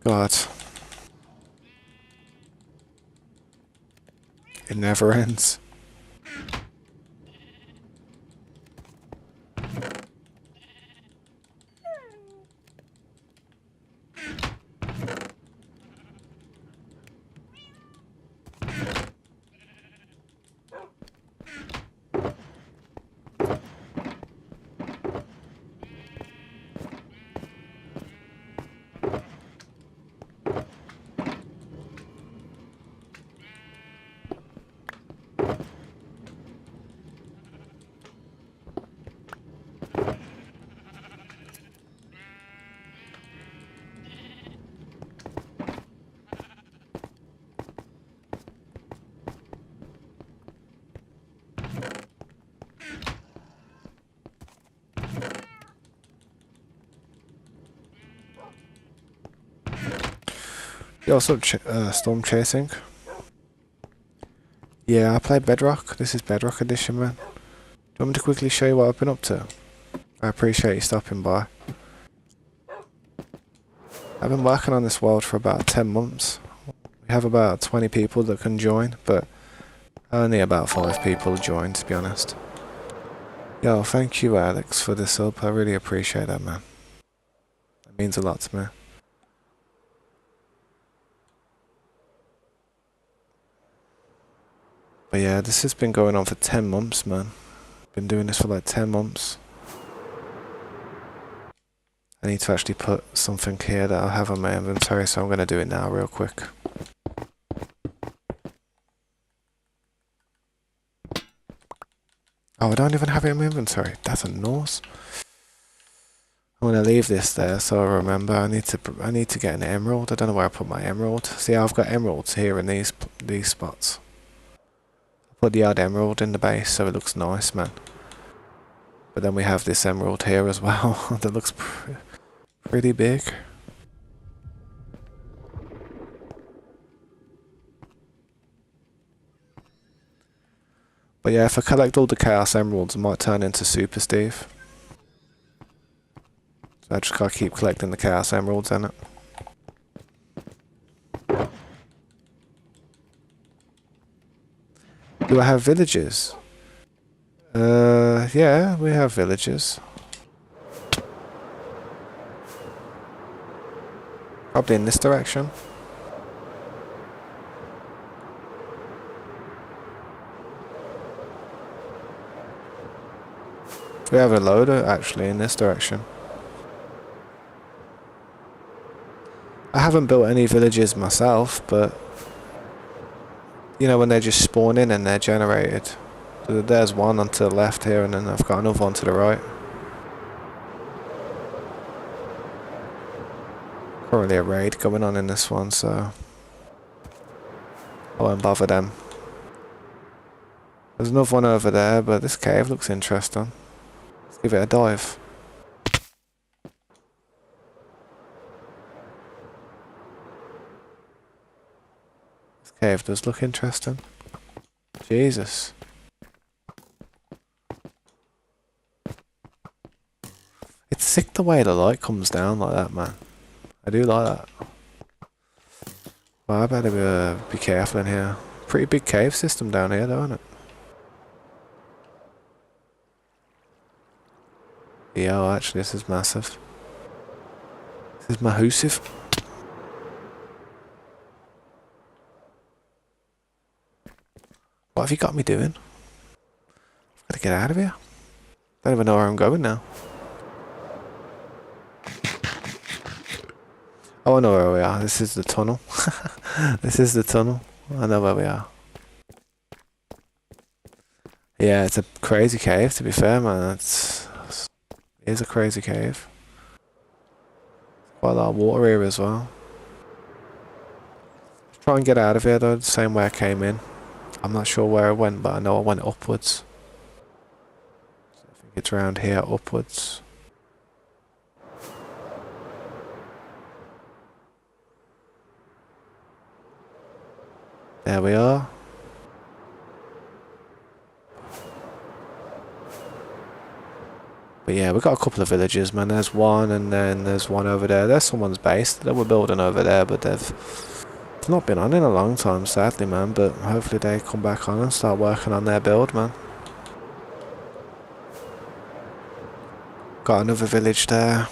God. It never ends. You also storm chasing. Yeah, I play Bedrock. This is Bedrock Edition, man. Do you want me to quickly show you what I've been up to? I appreciate you stopping by. I've been working on this world for about 10 months. We have about 20 people that can join, but only about 5 people join, to be honest. Yo, thank you, Alex, for the sub. I really appreciate that, man. It means a lot to me. But yeah, this has been going on for 10 months, man. Been doing this for like 10 months. I need to actually put something here that I have on my inventory, so I'm going to do it now real quick. Oh, I don't even have it in my inventory. That's a nose. I'm going to leave this there so I remember. I need to get an emerald. I don't know where I put my emerald. See, I've got emeralds here in these spots. Put the odd emerald in the base so it looks nice, man. But then we have this emerald here as well that looks pretty big. But yeah, if I collect all the Chaos Emeralds, I might turn into Super Steve. So I just gotta keep collecting the Chaos Emeralds in it. Do I have villages? Yeah, we have villages. Probably in this direction. We have a loader actually in this direction. I haven't built any villages myself, but you know when they just spawn in and they're generated. So there's one onto the left here, and then I've got another one to the right. Currently a raid going on in this one, so I won't bother them. There's another one over there, but this cave looks interesting. Let's give it a dive. This cave does look interesting. Jesus. It's sick the way the light comes down like that, man. I do like that. Well, I better be careful in here. Pretty big cave system down here, though, isn't it? Yeah, well, actually, this is massive. This is massive. What have you got me doing? I've got to get out of here. Don't even know where I'm going now. Oh, I know where we are. This is the tunnel. This is the tunnel. I know where we are. Yeah, it's a crazy cave, to be fair, man. It is a crazy cave. Quite a lot of water here as well. Try and get out of here, though, the same way I came in. I'm not sure where I went, but I know I went upwards. So I think it's around here, upwards. There we are. But yeah, we've got a couple of villages, man. There's one, and then there's one over there. There's someone's base that we're building over there, but they've not been on in a long time, sadly, man. But hopefully they come back on and start working on their build, man. Got another village there.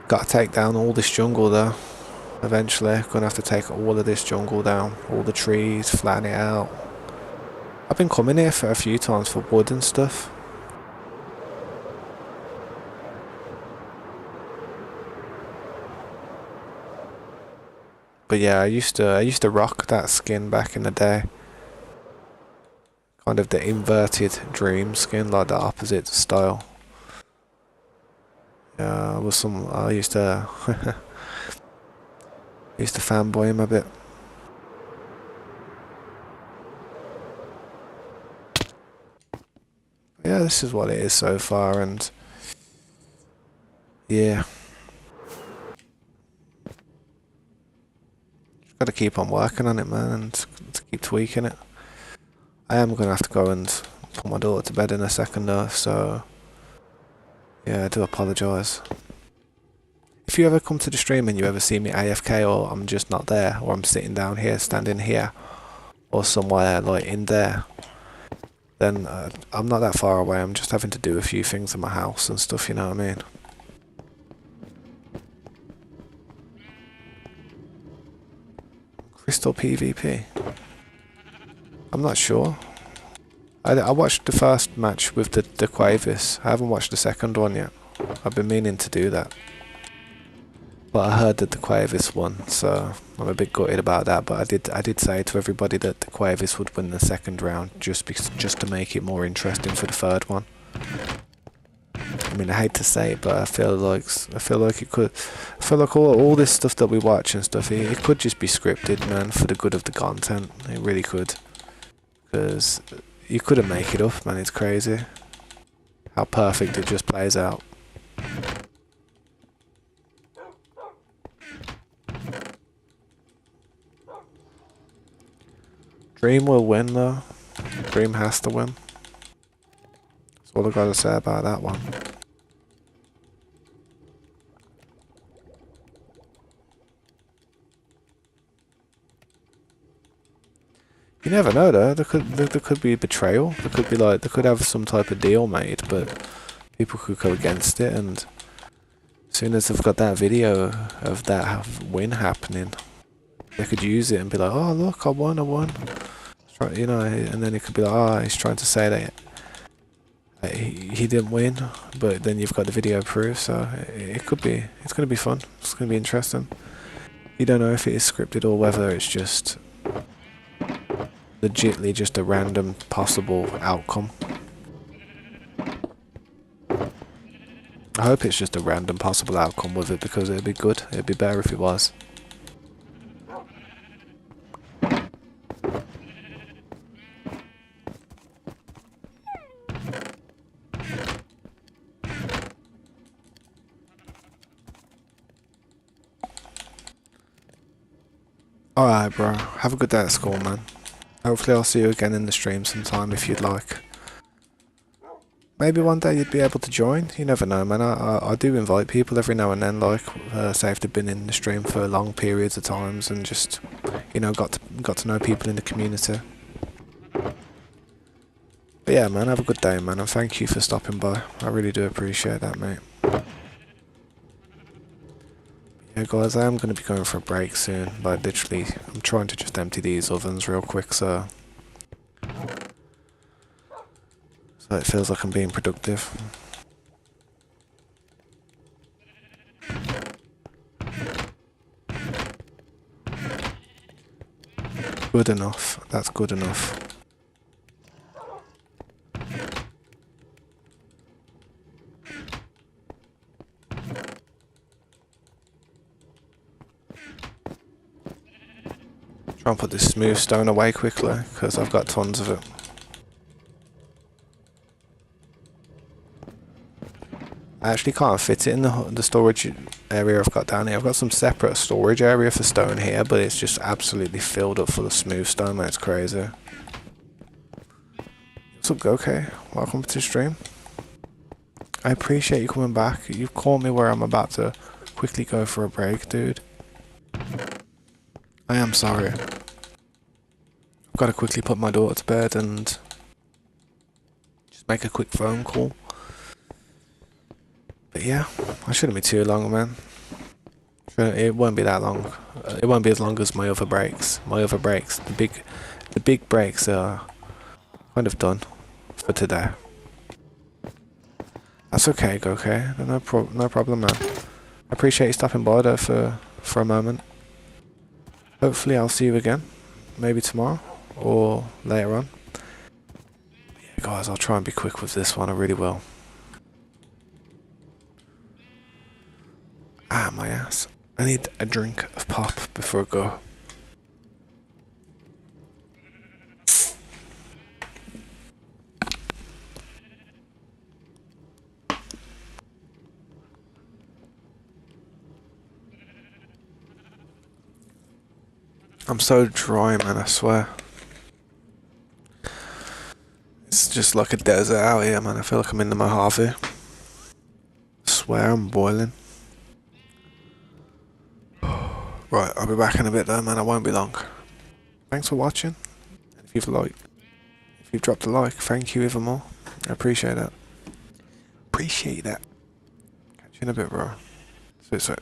Got to take down all this jungle, though. Eventually, gonna have to take all of this jungle down. All the trees, flatten it out. I've been coming here for a few times for wood and stuff. But yeah, I used to rock that skin back in the day. Kind of the inverted dream skin, like the opposite style. Yeah, I used to fanboy him a bit. Yeah, this is what it is so far, and yeah, just gotta keep on working on it, man, and to keep tweaking it. I am gonna have to go and put my daughter to bed in a second, though, so yeah, I do apologise. If you ever come to the stream and you ever see me AFK, or I'm just not there, or I'm sitting down here, standing here, or somewhere like in there, then I'm not that far away. I'm just having to do a few things in my house and stuff, you know what I mean? Crystal PvP? I'm not sure. I watched the first match with the Quavis. I haven't watched the second one yet. I've been meaning to do that. But I heard that the Quavis won, so I'm a bit gutted about that. But I did say to everybody that the Quavis would win the second round, just to make it more interesting for the third one. I mean, I hate to say it, but I feel like it could. I feel like all this stuff that we watch and stuff, it could just be scripted, man, for the good of the content. It really could, because you couldn't make it up, man. It's crazy how perfect it just plays out. Dream will win, though. Dream has to win. That's all I've got to say about that one. You never know, though. There could be betrayal. They could have some type of deal made, but people could go against it. And as soon as they've got that video of that win happening, they could use it and be like, "Oh, look, I won." You know, and then it could be like, "Oh, he's trying to say that he didn't win," but then you've got the video proof. So it's going to be fun. It's going to be interesting. You don't know if it is scripted or whether it's just legitly just a random possible outcome. I hope it's just a random possible outcome with it, because it'd be good. It'd be better if it was. Alright, bro. Have a good day at school, man. Hopefully I'll see you again in the stream sometime if you'd like. Maybe one day you'd be able to join. You never know, man. I do invite people every now and then, like, say if they've been in the stream for long periods of times and just, you know, got to know people in the community. But yeah, man, have a good day, man, and thank you for stopping by. I really do appreciate that, mate. Yeah, guys, I am going to be going for a break soon. Like, literally, I'm trying to just empty these ovens real quick, so it feels like I'm being productive. Good enough. That's good enough. Try and put this smooth stone away quickly, because I've got tons of it. I actually can't fit it in the storage area I've got down here. I've got some separate storage area for stone here, but it's just absolutely filled up full of smooth stone, man. It's crazy. What's up, okay? Welcome to the stream. I appreciate you coming back. You've caught me where I'm about to quickly go for a break, dude. I am sorry. I've got to quickly put my daughter to bed and just make a quick phone call. But yeah, I shouldn't be too long, man. It won't be that long. It won't be as long as my other breaks. The big breaks are kind of done for today. That's okay, okay. No problem, man. I appreciate you stopping by though for a moment. Hopefully I'll see you again. Maybe tomorrow or later on. Yeah, guys, I'll try and be quick with this one. I really will. Ah, my ass. I need a drink of pop before I go. I'm so dry, man, I swear. It's just like a desert out here, man. I feel like I'm in the Mojave. I swear I'm boiling. Right, I'll be back in a bit though, man. I won't be long. Thanks for watching. If you've dropped a like, thank you even more. I appreciate that. Appreciate that. Catch you in a bit, bro. Sweet.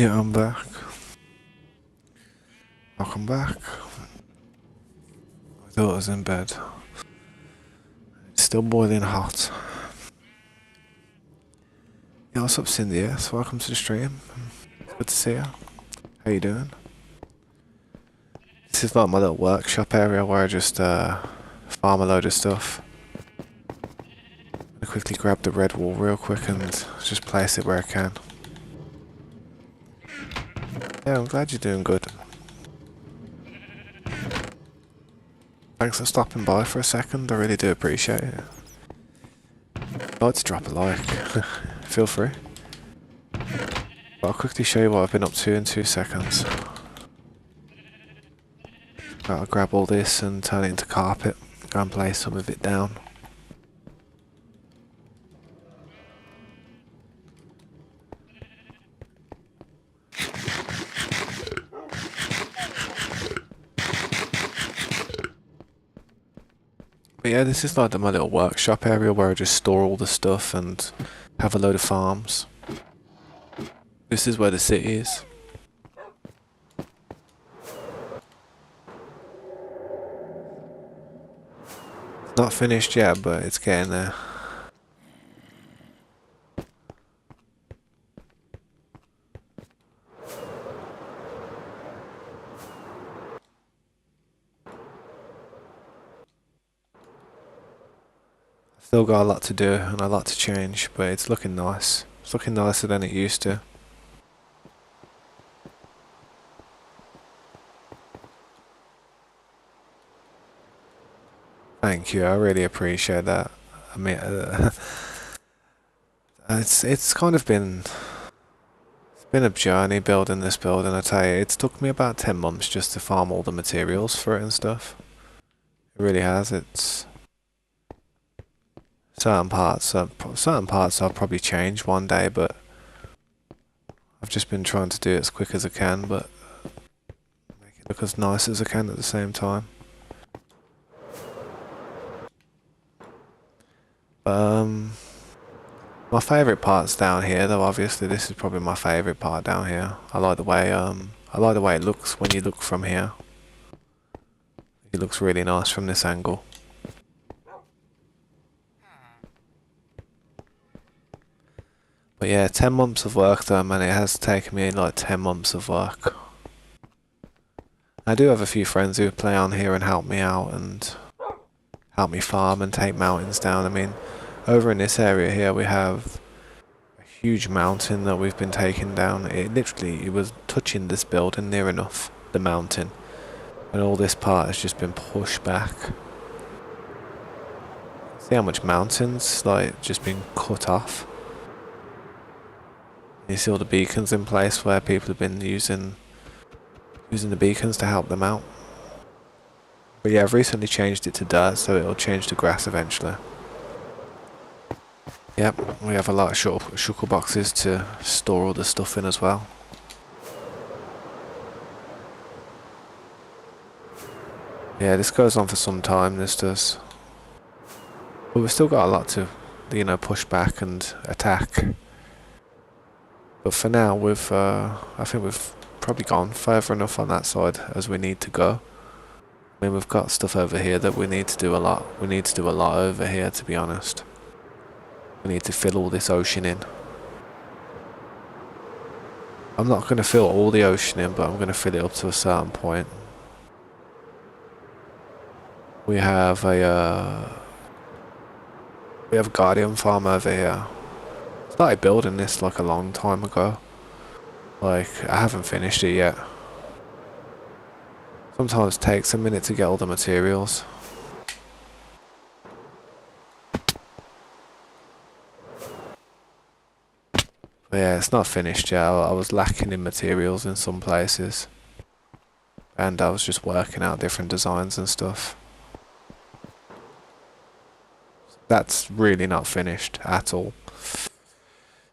Yeah, I'm back. Welcome back. My daughter's in bed. It's still boiling hot. Yeah, what's up, Cindy? Yes, welcome to the stream. Good to see you. How you doing? This is like my little workshop area where I just farm a load of stuff. I quickly grab the red wool real quick and just place it where I can. Yeah, I'm glad you're doing good. Thanks for stopping by for a second, I really do appreciate it. I'd like to drop a like, feel free. But I'll quickly show you what I've been up to in 2 seconds. I'll grab all this and turn it into carpet, go and place some of it down. But yeah, this is like my little workshop area where I just store all the stuff and have a load of farms. This is where the city is. It's not finished yet, but it's getting there. Still got a lot to do and a lot to change, but it's looking nice. It's looking nicer than it used to. Thank you, I really appreciate that. I mean, it's kind of been a journey building this building. I tell you, it's took me about 10 months just to farm all the materials for it and stuff. It really has. It's certain parts I'll probably change one day, but I've just been trying to do it as quick as I can, but make it look as nice as I can at the same time. My favourite part's down here, though. Obviously, this is probably my favourite part down here. I like the way it looks when you look from here. It looks really nice from this angle. But yeah, 10 months of work though, man. It has taken me like 10 months of work. I do have a few friends who play on here and help me out and help me farm and take mountains down. I mean, over in this area here we have a huge mountain that we've been taking down. It was touching this building near enough, the mountain. And all this part has just been pushed back. See how much mountains like just been cut off. You see all the beacons in place where people have been using the beacons to help them out. But yeah, I've recently changed it to dirt, so it'll change to grass eventually. Yep, we have a lot of shuttle boxes to store all the stuff in as well. Yeah, this goes on for some time, this does. But we've still got a lot to, push back and attack. But for now, I think we've probably gone further enough on that side as we need to go. I mean, we've got stuff over here that we need to do a lot. We need to do a lot over here, to be honest. We need to fill all this ocean in. I'm not going to fill all the ocean in, but I'm going to fill it up to a certain point. We have a guardian farm over here. I started building this like a long time ago. Like, I haven't finished it yet. Sometimes it takes a minute to get all the materials. But yeah, it's not finished yet. I was lacking in materials in some places. And I was just working out different designs and stuff. That's really not finished at all.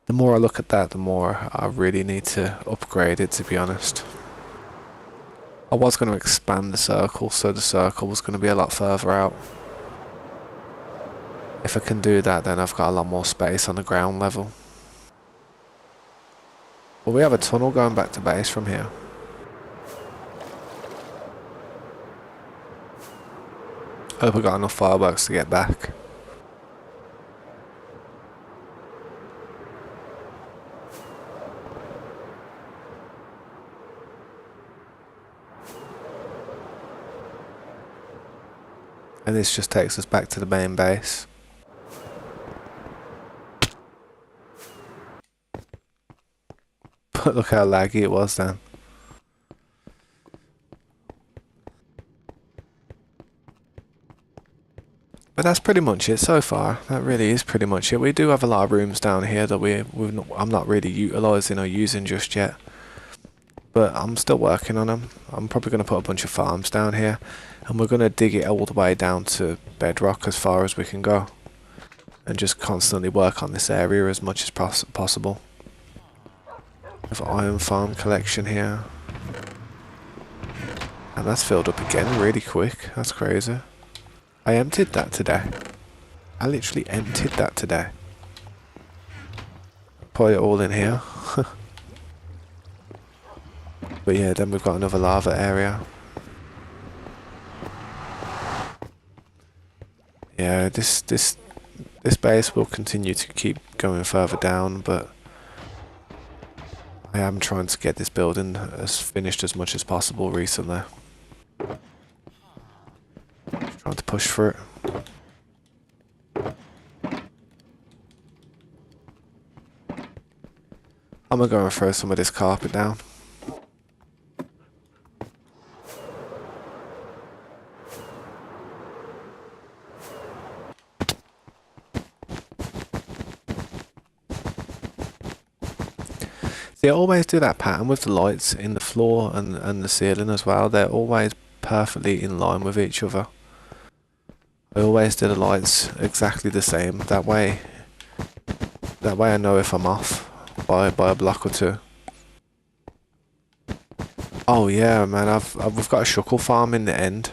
The more I look at that, the more I really need to upgrade it, to be honest. I was going to expand the circle, so the circle was going to be a lot further out. If I can do that, then I've got a lot more space on the ground level. Well, we have a tunnel going back to base from here. Hope we got enough fireworks to get back. And this just takes us back to the main base. But look how laggy it was then. But that's pretty much it so far. That really is pretty much it. We do have a lot of rooms down here that I'm not really utilising or using just yet. But I'm still working on them. I'm probably going to put a bunch of farms down here. And we're going to dig it all the way down to bedrock as far as we can go. And just constantly work on this area as much as possible. We have iron farm collection here. And that's filled up again really quick. That's crazy. I emptied that today. I literally emptied that today. Put it all in here. But yeah, then we've got another lava area. Yeah, this base will continue to keep going further down, but I am trying to get this building as finished as much as possible recently. Trying to push for it. I'm gonna go and throw some of this carpet down. See, I always do that pattern with the lights in the floor and the ceiling as well. They're always perfectly in line with each other. I always do the lights exactly the same. That way I know if I'm off by a block or two. Oh yeah, man, we've got a shuckle farm in the end.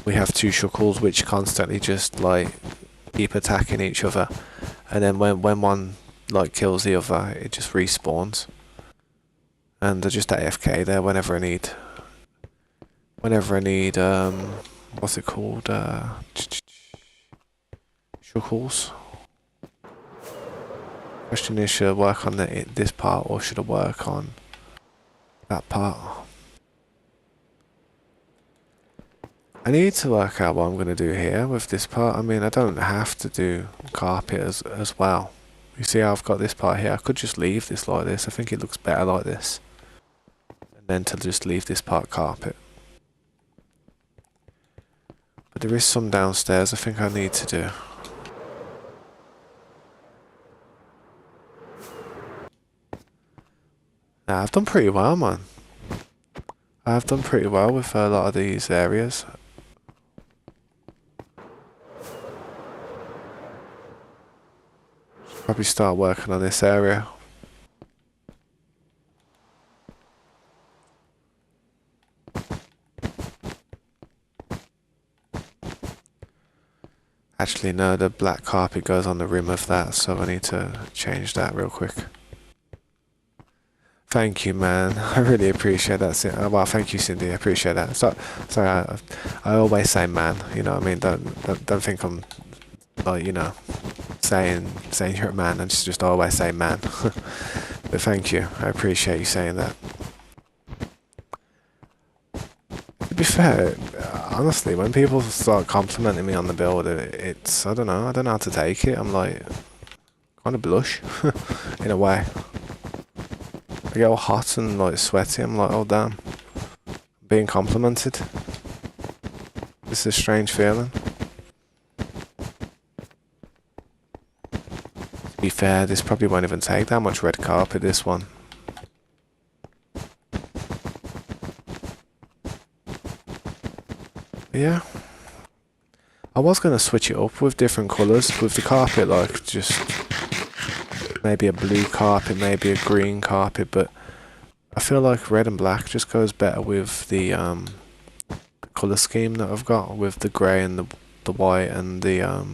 We have 2 shuckles which constantly just like keep attacking each other, and then when one like kills the other, it just respawns. And they're just AFK there whenever I need what's it called? Shuckles. Question is, should I work on this part or should I work on that part? I need to work out what I'm going to do here with this part. I mean, I don't have to do carpet as well. You see how I've got this part here? I could just leave this like this. I think it looks better like this. And then to just leave this part carpet. But there is some downstairs I think I need to do. Now, I've done pretty well, man. I've done pretty well with a lot of these areas. Probably start working on this area. Actually, no, the black carpet goes on the rim of that, so I need to change that real quick. Thank you, man. I really appreciate that. Well, thank you, Cindy. I appreciate that. Sorry, I always say man. You know what I mean? Don't think I'm like, you know, saying you're a man. I just always say man. But thank you. I appreciate you saying that. To be fair, honestly, when people start complimenting me on the build, it's I don't know how to take it. I'm like, kind of blush in a way. I get all hot and like sweaty. I'm like, oh damn, being complimented. This is a strange feeling. To be fair, this probably won't even take that much red carpet, this one. But yeah. I was going to switch it up with different colours with the carpet, like just maybe a blue carpet, maybe a green carpet, but I feel like red and black just goes better with the colour scheme that I've got, with the grey and the white and the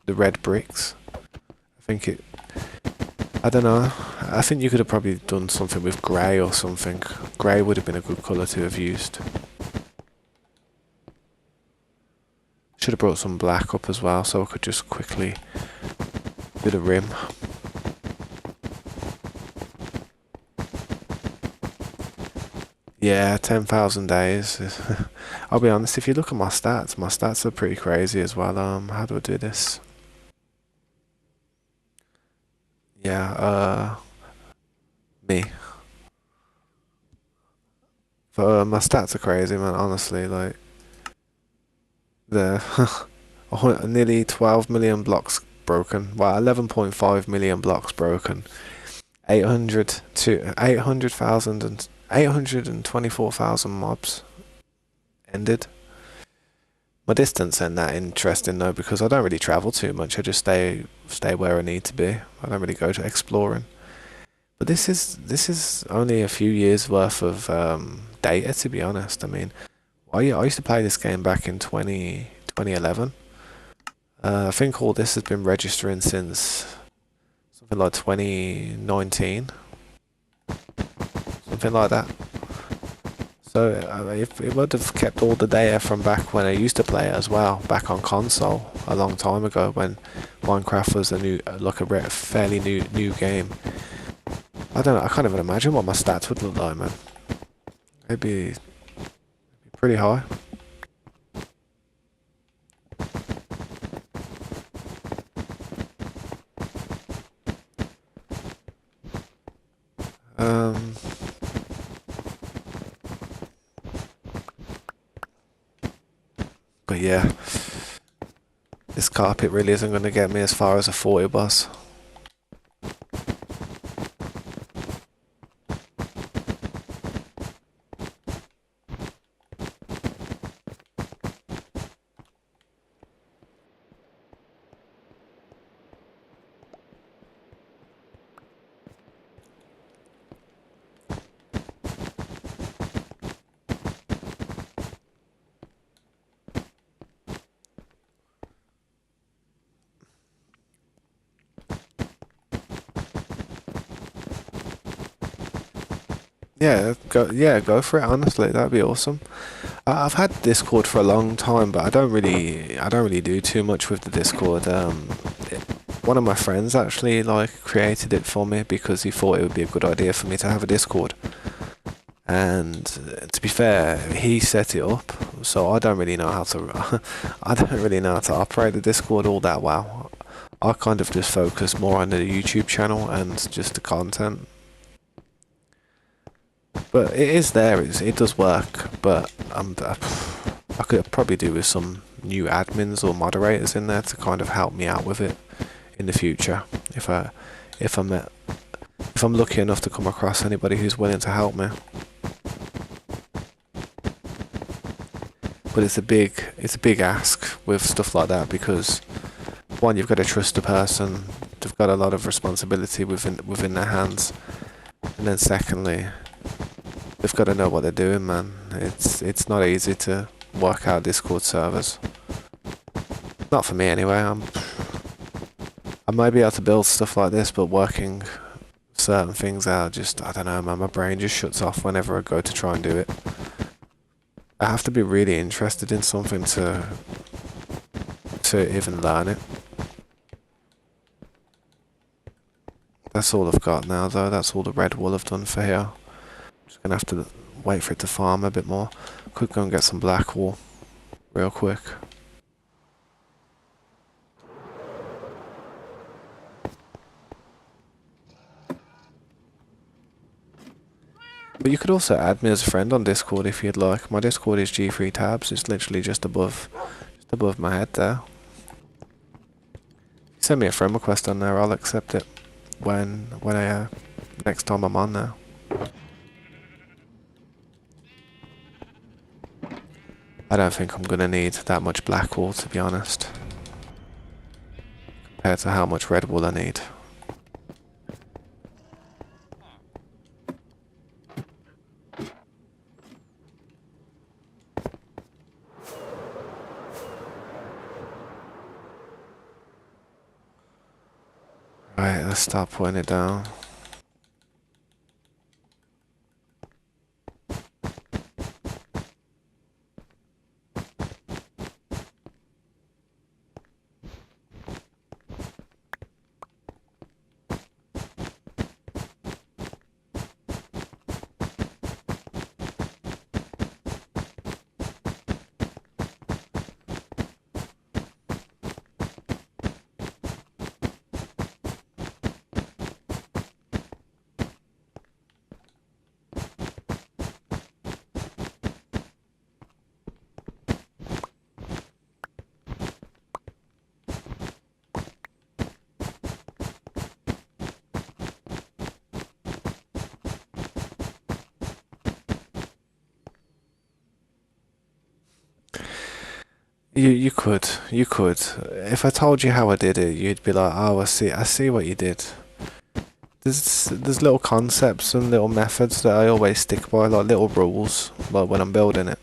red bricks. I think I don't know. I think you could have probably done something with grey or something. Grey would have been a good colour to have used. Should have brought some black up as well so I could just quickly do the rim. Yeah, 10,000 days. I'll be honest, if you look at my stats are pretty crazy as well. How do I do this? Yeah, me. But my stats are crazy, man, honestly. Like, the nearly 12 million blocks broken. Well, 11.5 million blocks broken. 800 to 800,000 and 824,000 mobs ended. My distance ain't that interesting though because I don't really travel too much. I just stay where I need to be. I don't really go to exploring. But this is only a few years worth of data to be honest. I mean, I used to play this game back in 2011. I think all this has been registering since something like 2019, something like that. So if it would have kept all the data from back when I used to play it as well, back on console a long time ago when Minecraft was a new, like a fairly new game. I don't know. I can't even imagine what my stats would look like, man. It'd be pretty high. But yeah, this carpet really isn't going to get me as far as a 40 boss. Go for it. Honestly, that'd be awesome. I've had Discord for a long time, but I don't really do too much with the Discord. One of my friends actually like created it for me because he thought it would be a good idea for me to have a Discord. And to be fair, he set it up, so I don't really know how to. I don't really know how to operate the Discord all that well. I kind of just focus more on the YouTube channel and just the content. But it is there. It does work. But I could probably do with some new admins or moderators in there to kind of help me out with it in the future. If I'm lucky enough to come across anybody who's willing to help me. But it's a big ask with stuff like that because one, you've got to trust the person. They've got a lot of responsibility within their hands, and then secondly, they've got to know what they're doing, man. It's not easy to work out Discord servers. Not for me anyway. I might be able to build stuff like this, but working certain things out, I don't know, man. My brain just shuts off whenever I go to try and do it. I have to be really interested in something to even learn it. That's all I've got now, though. That's all the red wool I've done for here. Just gonna have to wait for it to farm a bit more. Could go and get some black wool real quick. But you could also add me as a friend on Discord if you'd like. My Discord is G3tabs. It's literally just above my head there. Send me a friend request on there. I'll accept it when I next time I'm on there. I don't think I'm gonna need that much black wool, to be honest, compared to how much red wool I need. Right, let's start putting it down. You could, you could. If I told you how I did it, you'd be like, oh, I see what you did. There's little concepts and little methods that I always stick by, like little rules, like when I'm building it.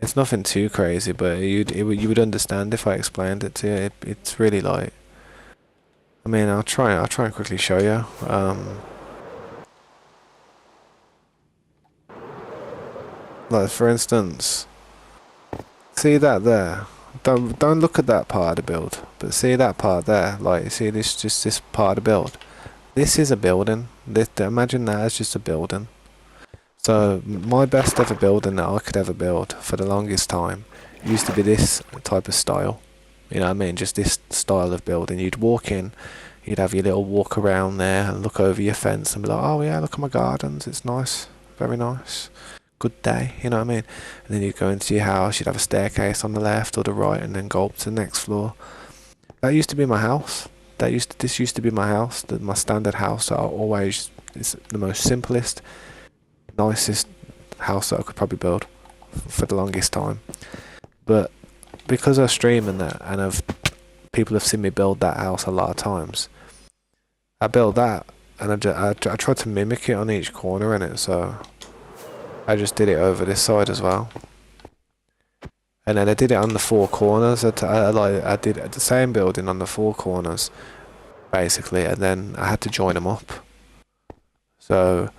It's nothing too crazy, but you would understand if I explained it to you. It's really like, I mean, I'll try and quickly show you. Like for instance, see that there. Don't look at that part of the build, but see that part there. Like, see this part of the build. This is a building. Imagine that as just a building. So my best ever building that I could ever build for the longest time used to be this type of style. You know what I mean? Just this style of building. You'd walk in, you'd have your little walk around there and look over your fence and be like, oh yeah, look at my gardens. It's nice, very nice. Good day, you know what I mean? And then you'd go into your house, you'd have a staircase on the left or the right, and then go up to the next floor. That used to be my house. This used to be my house, my standard house. That I always, it's the most simplest, nicest house that I could probably build for the longest time. But because I stream and that, and people have seen me build that house a lot of times, I built that, and I tried to mimic it on each corner in it. So I just did it over this side as well. And then I did it on the four corners. I did the same building on the four corners, basically, and then I had to join them up. So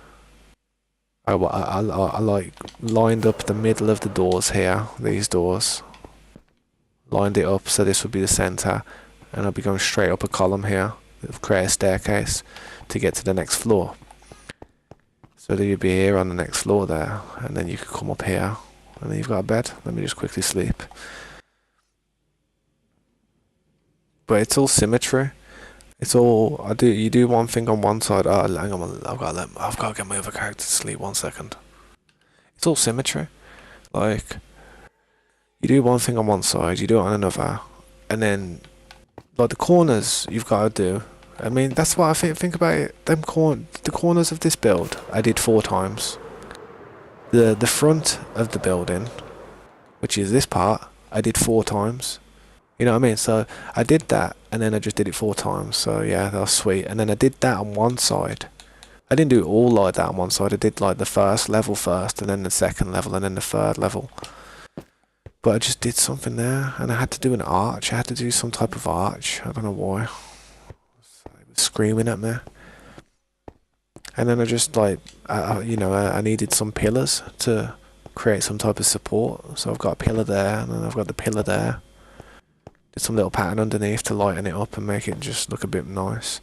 I like lined up the middle of the doors here, these doors. Lined it up so this would be the centre, and I'll be going straight up a column here, create a staircase to get to the next floor. So that you'd be here on the next floor there, and then you could come up here. And then you've got a bed. Let me just quickly sleep. But it's all symmetry. It's all you do one thing on one side. Oh, hang on, I've got to get my other character to sleep 1 second. It's all symmetry. Like, you do one thing on one side, you do it on another, and then like the corners you've got to do. I mean, that's what I think about it. The corners of this build I did 4 times. The front of the building, which is this part, I did 4 times. You know what I mean? So I did that, and then I just did it 4 times. So yeah, that was sweet. And then I did that on one side. I didn't do it all like that on one side. I did like the first level first, and then the second level, and then the third level. But I just did something there, and I had to do an arch. I had to do some type of arch. I don't know why. It was screaming at me. And then I just like, I needed some pillars to create some type of support. So I've got a pillar there, and then I've got the pillar there. Did some little pattern underneath to lighten it up and make it just look a bit nice.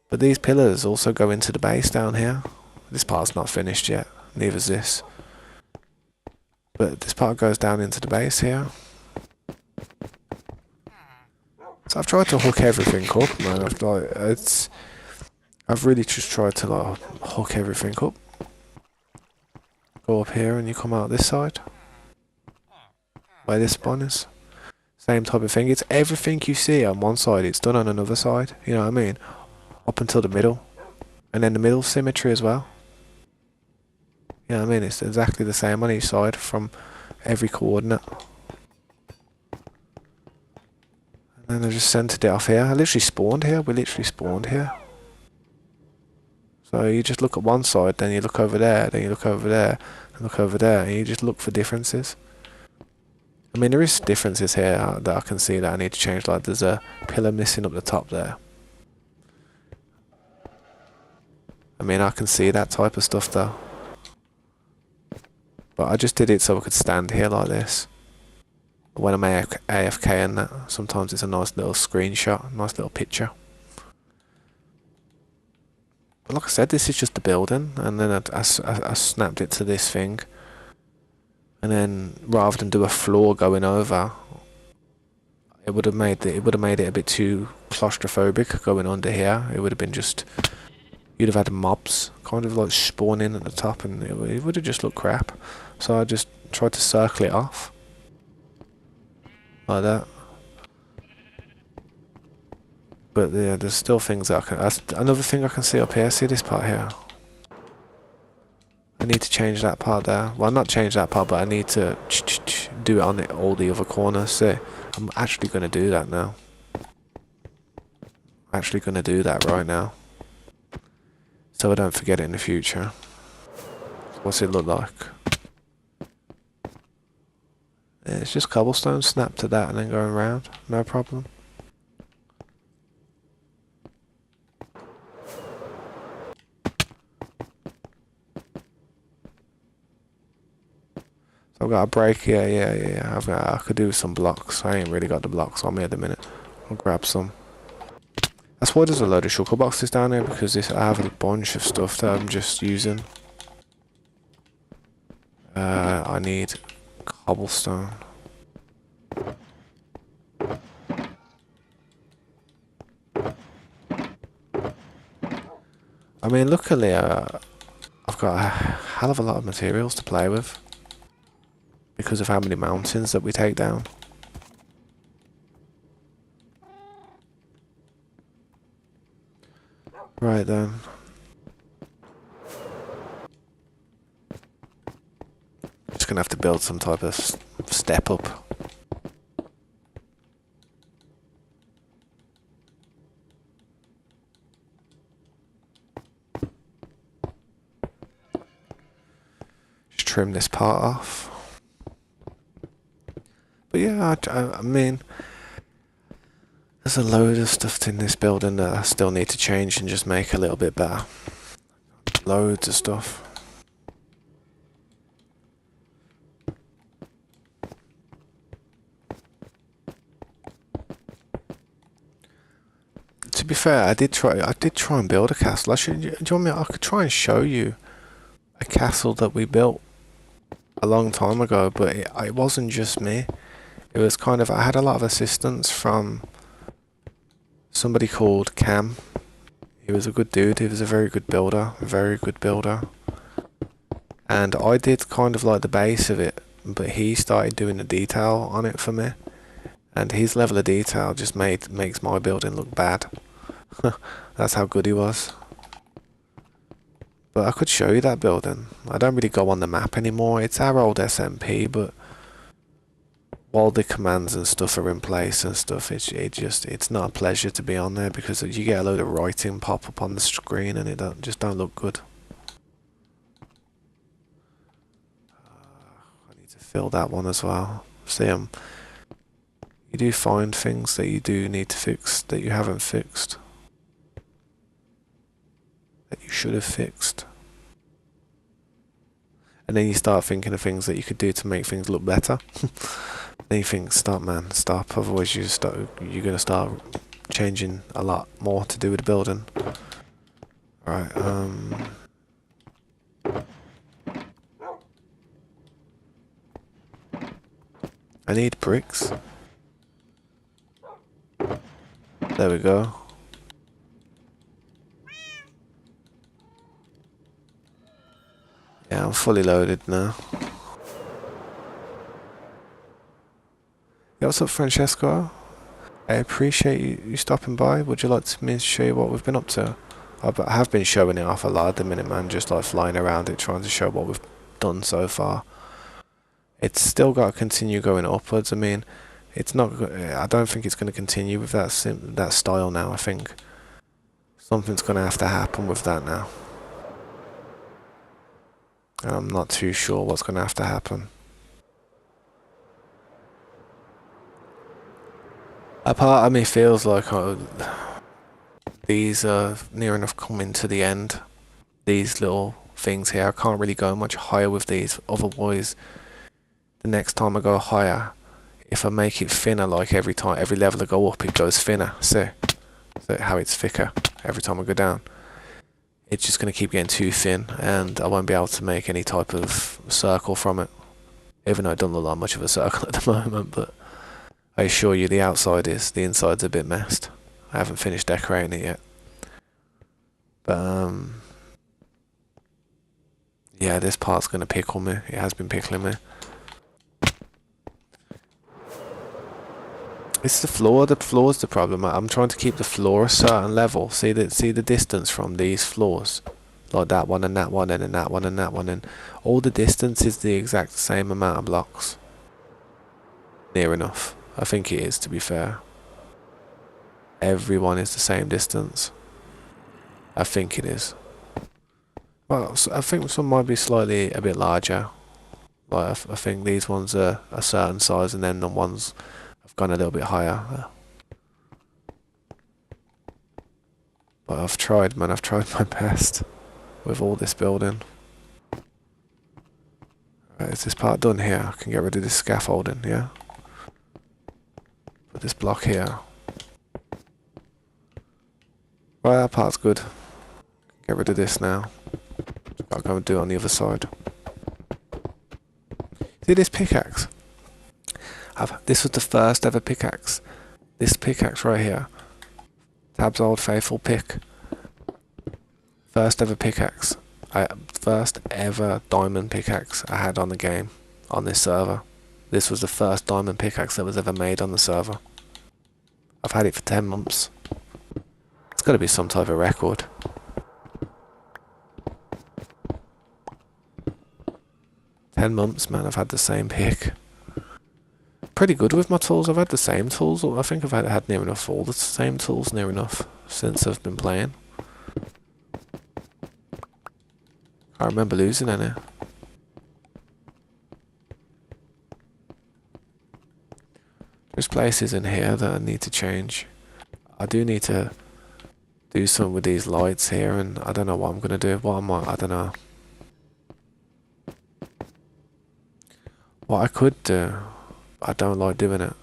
But these pillars also go into the base down here. This part's not finished yet, neither's this. But this part goes down into the base here. So I've tried to hook everything up, man. I've really just tried to like hook everything up. Go up here and you come out this side. Where this spawn is. Same type of thing. It's everything you see on one side, it's done on another side. You know what I mean? Up until the middle. And then the middle symmetry as well. You know what I mean? It's exactly the same on each side from every coordinate. And then I just centered it off here. I literally spawned here. We literally spawned here. So you just look at one side, then you look over there, then you look over there, and look over there, and you just look for differences. I mean, there is differences here that I can see that I need to change. Like, there's a pillar missing up the top there. I mean, I can see that type of stuff though. But I just did it so I could stand here like this. When I'm AFK and that, sometimes it's a nice little screenshot, nice little picture. But like I said, this is just the building, and then I snapped it to this thing. And then rather than do a floor going over, it would have made it a bit too claustrophobic going under here. It would have been just, you'd have had mobs kind of like spawning at the top, and it would have just looked crap. So I just tried to circle it off like that. But yeah, there's still things that I can. That's another thing I can see up here. See this part here? I need to change that part there. Well, not change that part, but I need to do it on all the other corners. See, I'm actually going to do that now. I'm actually going to do that right now, so I don't forget it in the future. What's it look like? Yeah, it's just cobblestone, snap to that and then going round, no problem. So I've got a break, yeah. I could do some blocks. I ain't really got the blocks on me at the minute. I'll grab some. That's why there's a load of shulker boxes down here, because I have a bunch of stuff that I'm just using. I need cobblestone. I mean, luckily, I've got a hell of a lot of materials to play with because of how many mountains that we take down. Right then. Just gonna have to build some type of step up. Just trim this part off. But yeah, I mean, there's a load of stuff in this building that I still need to change and just make a little bit better. Loads of stuff. To be fair, I did try and build a castle. Do you want me? I could try and show you a castle that we built a long time ago, but it wasn't just me. It was kind of, I had a lot of assistance from somebody called Cam. He was a good dude. He was a very good builder. And I did kind of like the base of it, but he started doing the detail on it for me. And his level of detail just makes my building look bad. That's how good he was. But I could show you that building. I don't really go on the map anymore. It's our old SMP, but while the commands and stuff are in place and stuff, it's not a pleasure to be on there because you get a load of writing pop up on the screen and it just don't look good. I need to fill that one as well. See, you do find things that you do need to fix that you haven't fixed, that you should have fixed. And then you start thinking of things that you could do to make things look better. Then you think, stop, otherwise you're gonna start changing a lot more to do with the building. Right, I need bricks. There we go. Yeah, I'm fully loaded now. Yeah, what's up, Francesco? I appreciate you stopping by. Would you like me to show you what we've been up to? I have been showing it off a lot at the minute, man. Just like flying around it, trying to show what we've done so far. It's still got to continue going upwards. I mean, it's not. I don't think it's going to continue with that style now. I think something's going to have to happen with that now. And I'm not too sure what's going to have to happen. A part of me feels like these are near enough coming to the end. These little things here, I can't really go much higher with these. Otherwise, the next time I go higher, if I make it thinner, like every level I go up, it goes thinner. See how it's thicker every time I go down. It's just going to keep getting too thin, and I won't be able to make any type of circle from it. Even though I don't look like much of a circle at the moment, but I assure you the outside is. The inside's a bit messed. I haven't finished decorating it yet. But, yeah, this part's going to pickle me. It has been pickling me. It's the floor. The floor's the problem. I'm trying to keep the floor a certain level. See the distance from these floors, like that one and that one and then that one and that one, and all the distance is the exact same amount of blocks. near enough. I think it is, to be fair. Everyone is the same distance. I think it is. Well, I think some might be slightly a bit larger. Like, I think these ones are a certain size, and then the ones have gone a little bit higher. But I've tried, man. I've tried my best with all this building. Right, is this part done here? I can get rid of this scaffolding, yeah? Put this block here. Right, that part's good. Get rid of this now. Gotta go and do it on the other side. See this pickaxe? This was the first ever pickaxe. This pickaxe right here. Tab's old faithful pick. First ever pickaxe. First ever diamond pickaxe I had on the game, on this server. This was the first diamond pickaxe that was ever made on the server. I've had it for 10 months. It's got to be some type of record. $10 man, I've had the same pick. Pretty good with my tools. I've had the same tools. I think I've had near enough all the same tools near enough since I've been playing. I remember losing any. There's places in here that I need to change. I do need to do something with these lights here, and I don't know what I'm gonna do. I don't know. What I could do, I don't like doing it.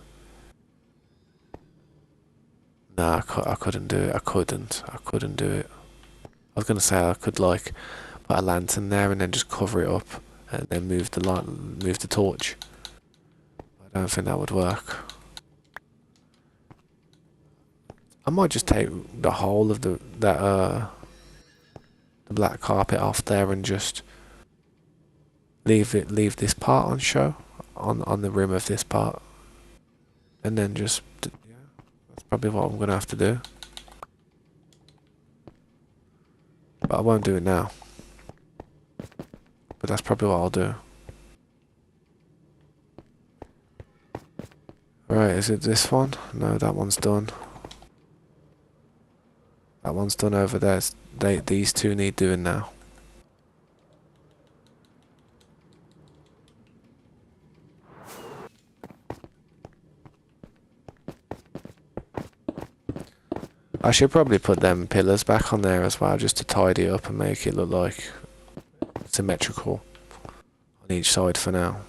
Nah, I couldn't do it. I couldn't do it. I was gonna say I could like put a lantern there and then just cover it up and then move the torch. I don't think that would work. I might just take the whole of the black carpet off there and just leave this part on show on the rim of this part, and then just yeah, that's probably what I'm gonna have to do. But I won't do it now. But that's probably what I'll do. Right, is it this one? No, that one's done. That one's done over there. These two need doing now. I should probably put them pillars back on there as well, just to tidy up and make it look like symmetrical on each side for now.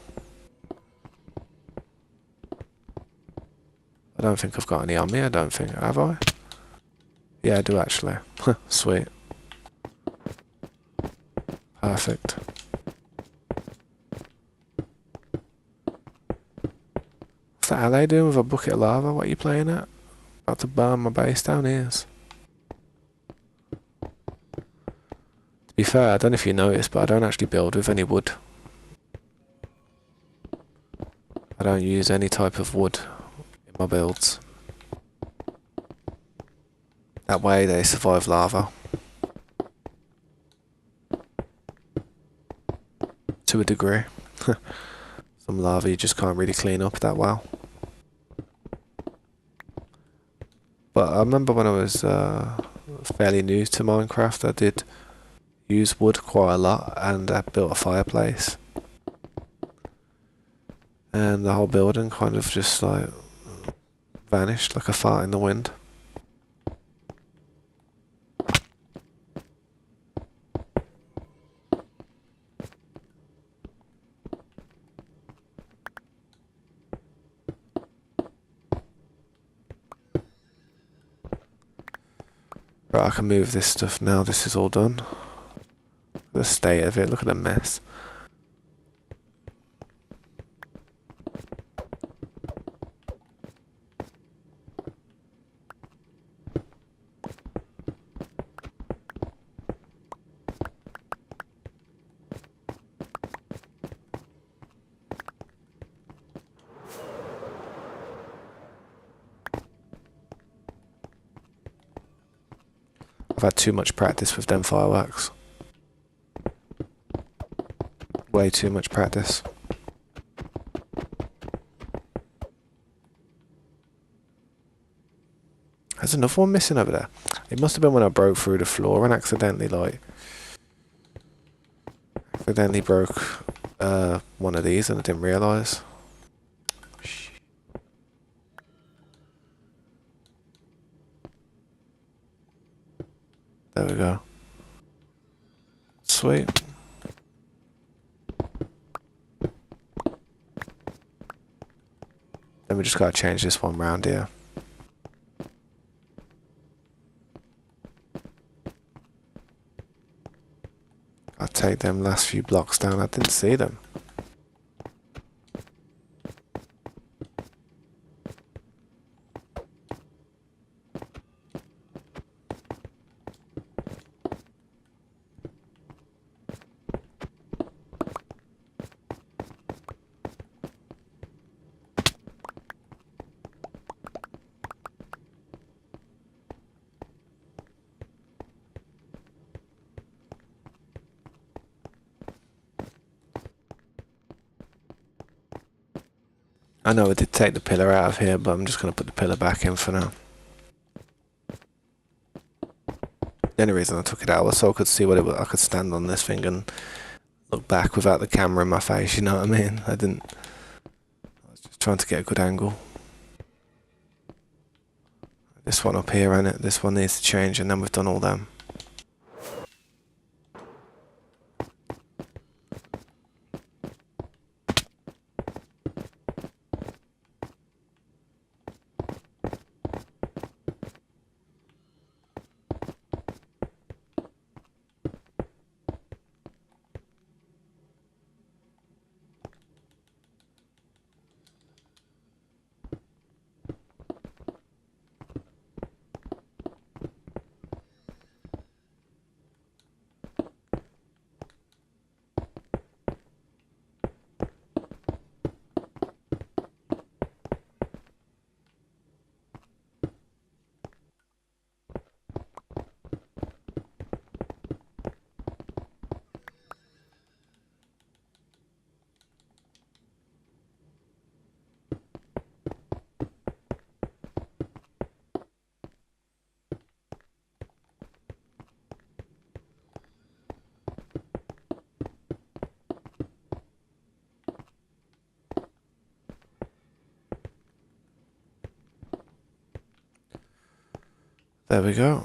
I don't think I've got any on me, I don't think, have I? Yeah, I do actually. Sweet. Perfect. What's that LA doing with a bucket of lava? What are you playing at? About to burn my base down ears. To be fair, I don't know if you noticed, but I don't actually build with any wood. I don't use any type of wood in my builds. That way they survive lava. To a degree. Some lava you just can't really clean up that well. But I remember when I was fairly new to Minecraft, I did use wood quite a lot, and I built a fireplace. And the whole building kind of just like vanished like a fart in the wind. Right, I can move this stuff now. This is all done. The state of it, look at the mess. I've had too much practice with them fireworks. Way too much practice. There's another one missing over there. It must have been when I broke through the floor and accidentally broke one of these and I didn't realise. There we go. Sweet. Then we just gotta change this one round here. I'll take them last few blocks down. I didn't see them. I know I did take the pillar out of here, but I'm just going to put the pillar back in for now. The only reason I took it out was so I could see what it was. I could stand on this thing and look back without the camera in my face, you know what I mean? I was just trying to get a good angle. This one up here, innit? This one needs to change, and then we've done all them. There we go.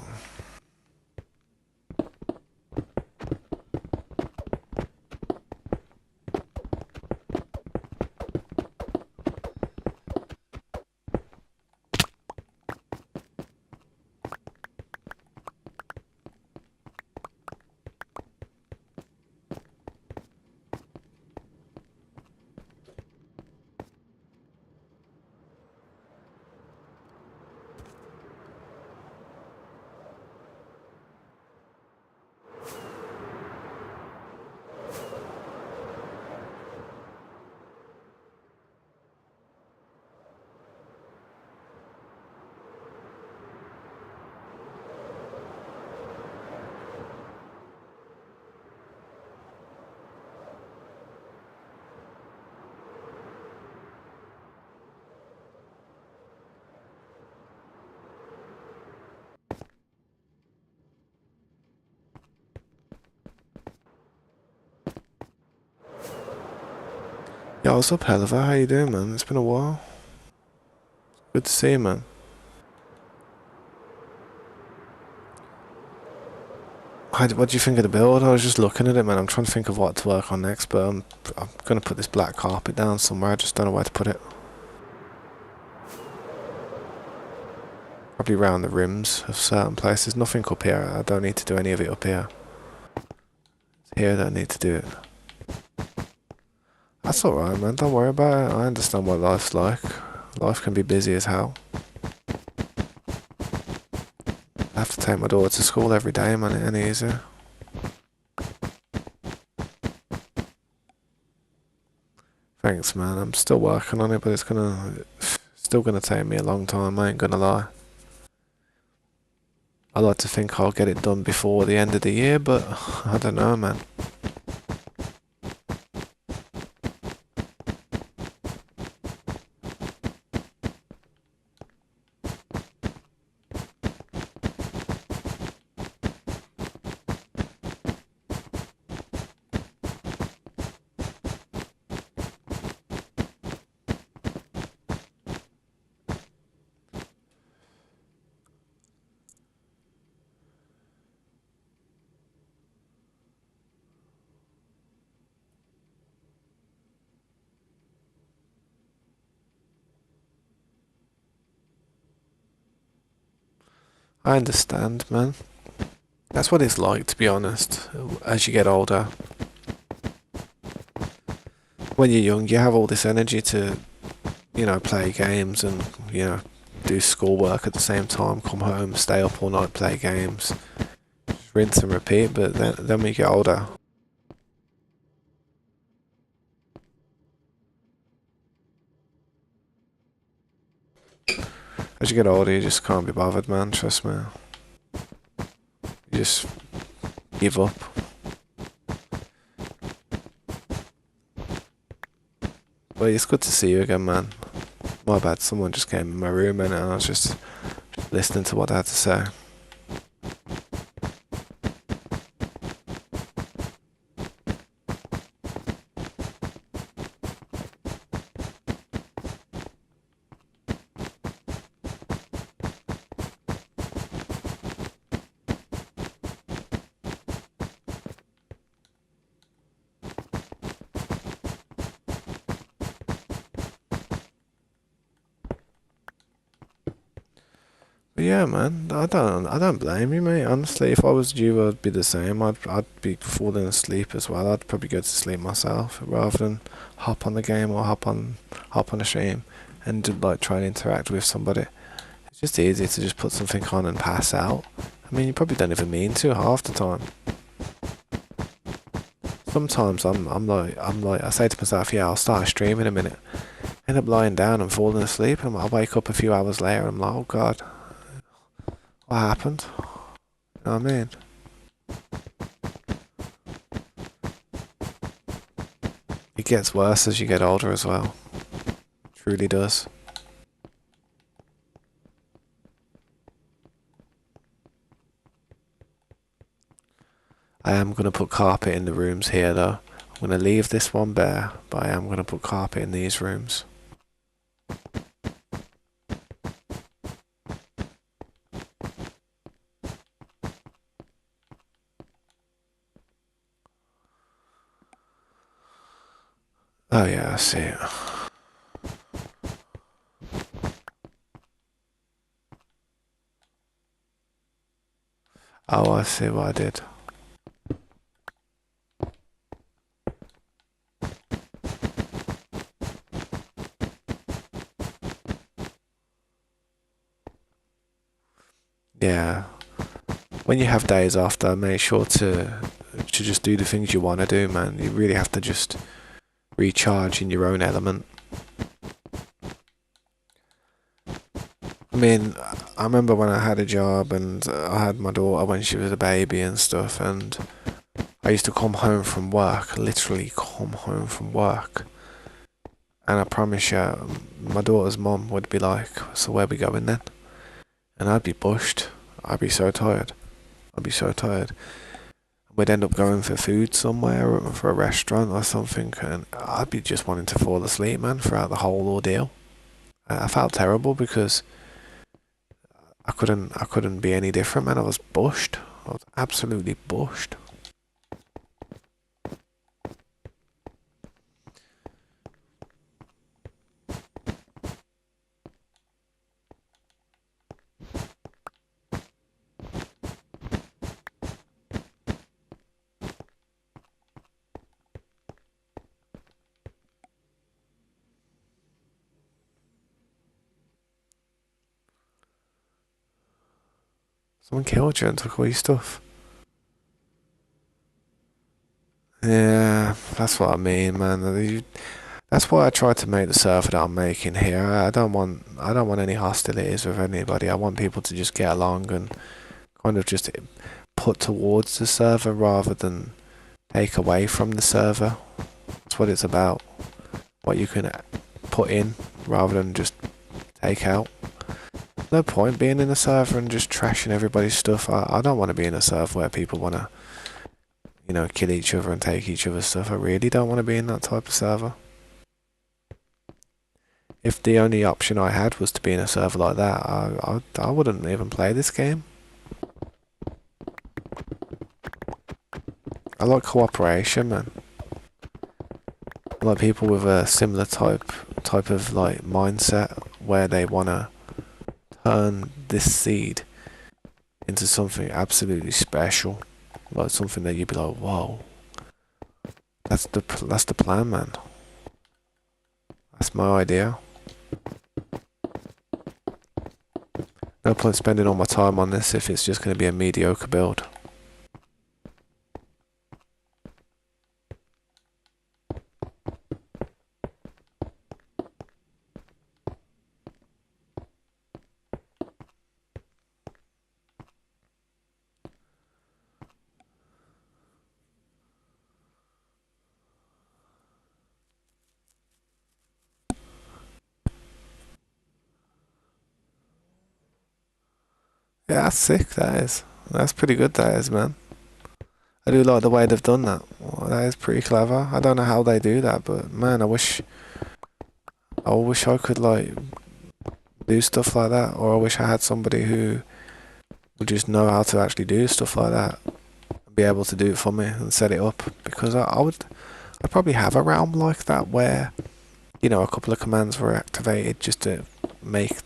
Yo, what's up, Helliver? How you doing, man? It's been a while. Good to see you, man. What do you think of the build? I was just looking at it, man. I'm trying to think of what to work on next, but I'm going to put this black carpet down somewhere. I just don't know where to put it. Probably around the rims of certain places. Nothing up here. I don't need to do any of it up here. It's here that I need to do it. That's alright, man. Don't worry about it. I understand what life's like. Life can be busy as hell. I have to take my daughter to school every day, man. It ain't easy. Thanks, man. I'm still working on it, but it's still gonna take me a long time. I ain't gonna lie. I like to think I'll get it done before the end of the year, but I don't know, man. I understand, man. That's what it's like, to be honest, as you get older. When you're young, you have all this energy to, play games and, do schoolwork at the same time, come home, stay up all night, play games, just rinse and repeat. But then when you get older, as you get older, you just can't be bothered, man. Trust me. You just give up. But it's good to see you again, man. My bad, someone just came in my room and I was just listening to what I had to say. But yeah, man, I don't blame you, mate. Honestly, if I was you, I'd be the same. I'd be falling asleep as well. I'd probably go to sleep myself rather than hop on the game or hop on a stream and like try and interact with somebody. It's just easy to just put something on and pass out. I mean, you probably don't even mean to half the time. Sometimes I say to myself, yeah, I'll start a stream in a minute. End up lying down and falling asleep, and I'll wake up a few hours later. And I'm like, oh god, what happened? You know what I mean? It gets worse as you get older as well. It truly does. I am going to put carpet in the rooms here though. I'm going to leave this one bare, but I am going to put carpet in these rooms. Oh yeah, I see it. Oh, I see what I did. Yeah. When you have days off though, make sure to just do the things you want to do, man. You really have to just recharge in your own element. I mean, I remember when I had a job and I had my daughter when she was a baby and stuff, and I used to come home from work, literally come home from work, and I promise you, my daughter's mum would be like, so where we going then? And I'd be bushed. I'd be so tired. I'd be so tired. We'd end up going for food somewhere, or for a restaurant or something, and I'd be just wanting to fall asleep, man, throughout the whole ordeal. I felt terrible because I couldn't be any different, man. I was bushed. I was absolutely bushed. Someone killed you and took all your stuff. Yeah, that's what I mean, man. That's why I try to make the server that I'm making here. I don't want any hostilities with anybody. I want people to just get along and kind of just put towards the server rather than take away from the server. That's what it's about. What you can put in rather than just take out. No point being in a server and just trashing everybody's stuff. I don't want to be in a server where people want to, kill each other and take each other's stuff. I really don't want to be in that type of server. If the only option I had was to be in a server like that, I wouldn't even play this game. I like cooperation, man. I like people with a similar type of like mindset where they wanna turn this seed into something absolutely special, like something that you'd be like, whoa, that's the plan, man. That's my idea. No point spending all my time on this if it's just going to be a mediocre build. Yeah, that's sick, that is. That's pretty good, that is, man. I do like the way they've done that. Well, that is pretty clever. I don't know how they do that, but man, I wish I could like do stuff like that, or I wish I had somebody who would just know how to actually do stuff like that and be able to do it for me and set it up. Because I'd probably have a realm like that where, you know, a couple of commands were activated just to make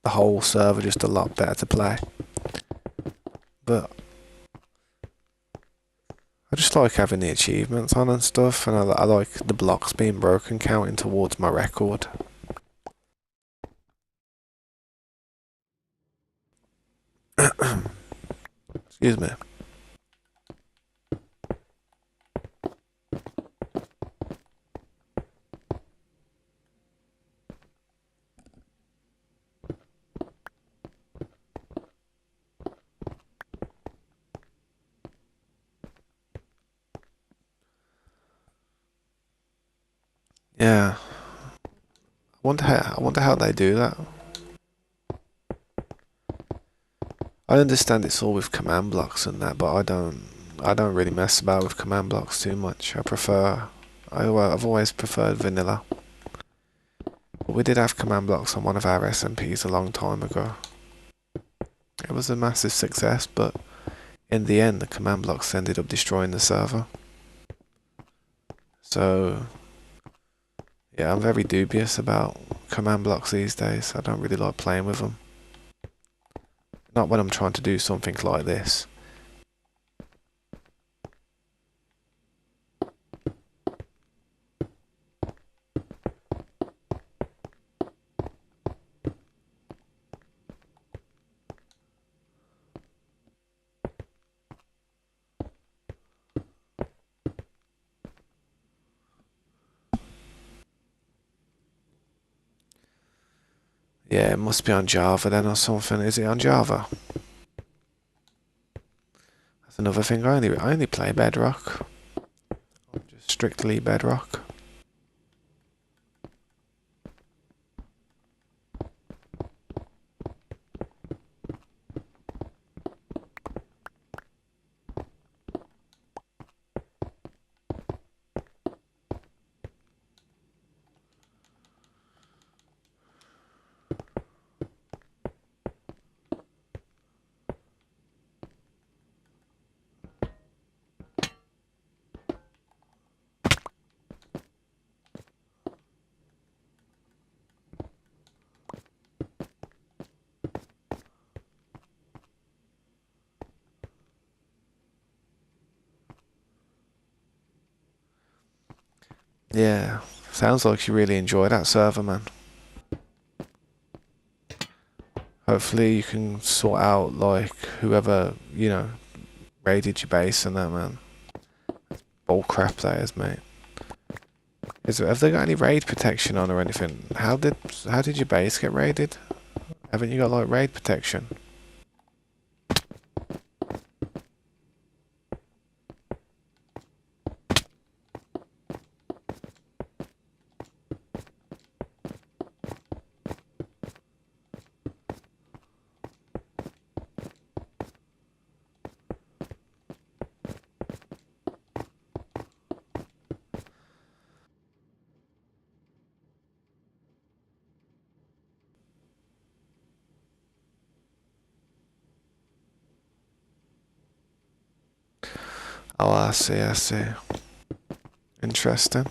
the whole server just a lot better to play. But I just like having the achievements on and stuff, and I like the blocks being broken counting towards my record. Excuse me. Yeah. I wonder how they do that. I understand it's all with command blocks and that, but I don't really mess about with command blocks too much. I've always preferred vanilla. But we did have command blocks on one of our SMPs a long time ago. It was a massive success, but in the end the command blocks ended up destroying the server. So yeah, I'm very dubious about command blocks these days. I don't really like playing with them. Not when I'm trying to do something like this. Yeah, it must be on Java then or something. Is it on Java? That's another thing. I only play Bedrock. Just strictly Bedrock. Yeah, sounds like you really enjoy that server, man. Hopefully you can sort out like whoever, you know, raided your base and that, man. Bull crap that is, mate. Have they got any raid protection on or anything? How did your base get raided? Haven't you got like raid protection? Oh, I see, I see. Interesting.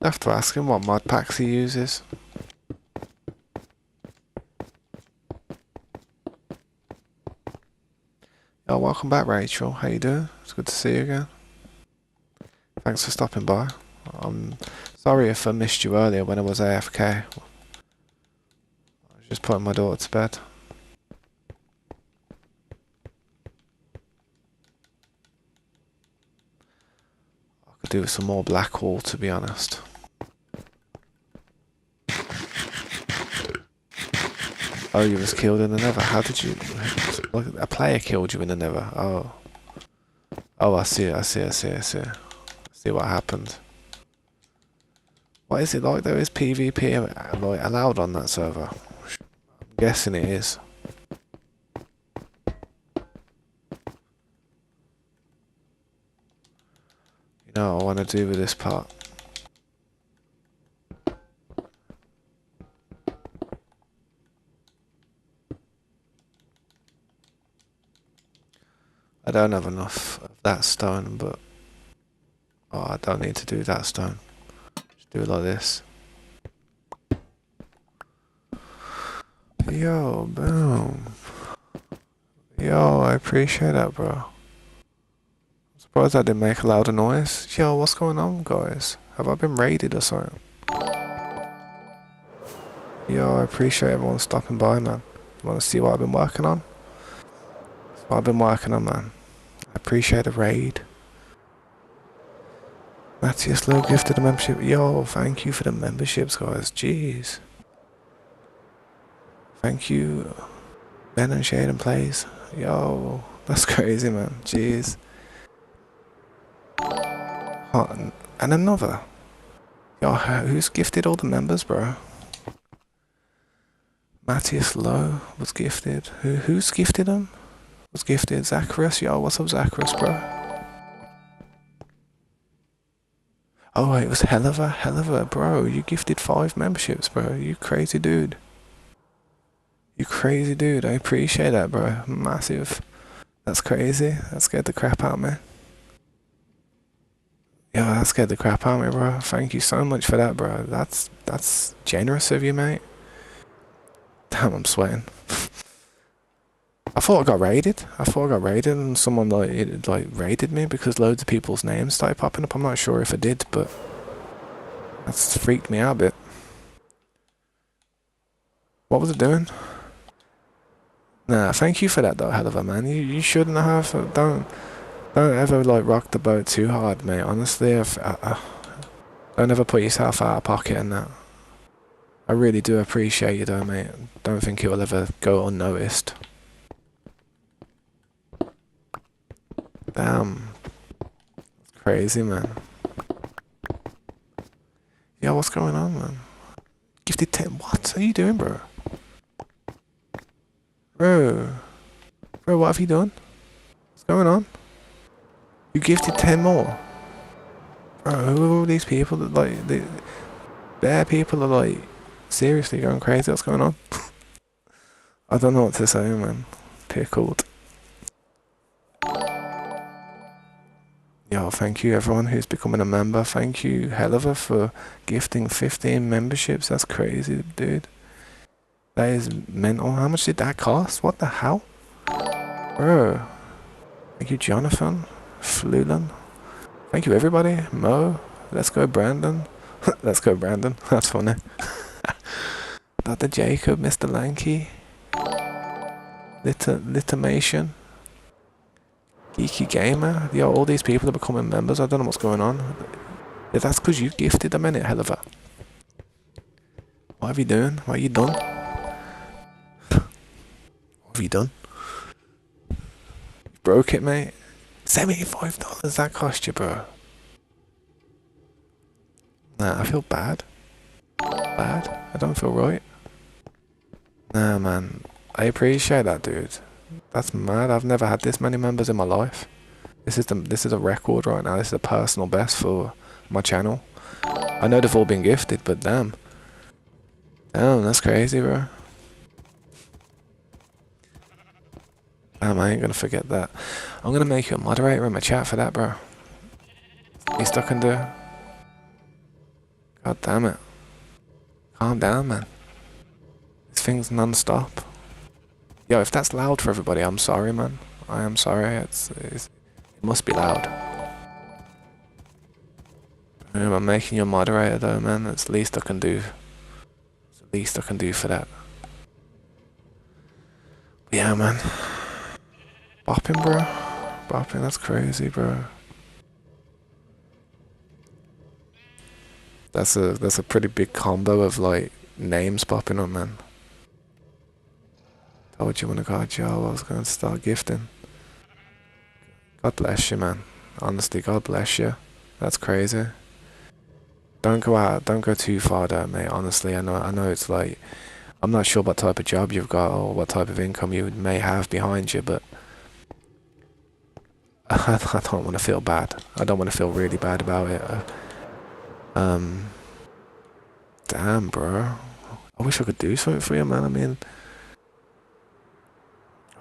I have to ask him what mod packs he uses. Oh, welcome back, Rachel. How you doing? It's good to see you again. Thanks for stopping by. I'm sorry if I missed you earlier when I was AFK. I was just putting my daughter to bed. I could do with some more Blackwall, to be honest. Oh, you was killed in the Nether. How did you... Like, a player killed you in the Nether. Oh. Oh, I see. I see what happened. What is it like though? Is PvP like allowed on that server? I'm guessing it is. You know what I want to do with this part? I don't have enough of that stone, but... Oh, I don't need to do that stone. Just do it like this. Yo, boom. Yo, I appreciate that, bro. I'm surprised I didn't make a louder noise. Yo, what's going on, guys? Have I been raided or something? Yo, I appreciate everyone stopping by, man. You want to see what I've been working on? That's what I've been working on, man. I appreciate the raid. Matthias Low gifted a membership. Yo, thank you for the memberships, guys. Jeez. Thank you, Ben and Shaden Plays. Yo, that's crazy, man. Jeez. Oh, and another. Yo, who's gifted all the members, bro? Matthias Low was gifted. Who's gifted them? Was gifted Zacharias. Yo, what's up, Zacharias, bro? Oh, it was Helliver, bro. You gifted 5 memberships, bro. You crazy dude. You crazy dude. I appreciate that, bro. Massive. That's crazy. That scared the crap out of me. Yeah, that scared the crap out of me, bro. Thank you so much for that, bro. That's generous of you, mate. Damn, I'm sweating. I thought I got raided. And someone like raided me because loads of people's names started popping up. I'm not sure if I did, but that's freaked me out a bit. What was it doing? Nah, thank you for that though, Helliver, man. You shouldn't have. Don't ever like rock the boat too hard, mate. Honestly, don't ever put yourself out of pocket and that. I really do appreciate you though, mate. Don't think it will ever go unnoticed. Damn. That's crazy, man. Yeah, what's going on, man? Gifted 10. What are you doing, bro? Bro, what have you done? What's going on? You gifted 10 more. Bro, who are all these people that like... Bare people are like... Seriously going crazy? What's going on? I don't know what to say, man. Pickled. Yo, thank you everyone who's becoming a member. Thank you, Helliver, for gifting 15 memberships. That's crazy, dude. That is mental. How much did that cost? What the hell? Bro. Thank you, Jonathan. Flulan. Thank you, everybody. Mo. Let's go, Brandon. Let's go, Brandon. That's funny. Dr. Jacob, Mr. Lanky. Litamation. Geeky Gamer. Yo, all these people are becoming members. I don't know what's going on. Yeah, that's because you gifted them, innit, Helliver? What have you done? What have you done? What have you done? You broke it, mate. $75 that cost you, bro. Nah, I feel bad. I don't feel right. Nah, man. I appreciate that, dude. That's mad. I've never had this many members in my life. This is a record right now. This is a personal best for my channel. I know they've all been gifted, but damn. Damn, that's crazy, bro. Damn, I ain't gonna forget that. I'm gonna make you a moderator in my chat for that, bro. Least I can do. God damn it. Calm down, man. This thing's non-stop. Yo, if that's loud for everybody, I'm sorry, man. I am sorry. It must be loud. I'm making you a moderator though, man. That's the least I can do. It's the least I can do for that. But yeah, man. Bopping, bro. Bopping, that's crazy, bro. That's a pretty big combo of like names popping up, man. Told you when I got a job I was going to start gifting. God bless you, man. Honestly, God bless you. That's crazy. Don't go out. Don't go too far there, mate. Honestly, I know it's like, I'm not sure what type of job you've got or what type of income you may have behind you, but I don't want to feel bad. I don't want to feel really bad about it. Damn, bro. I wish I could do something for you, man. I mean,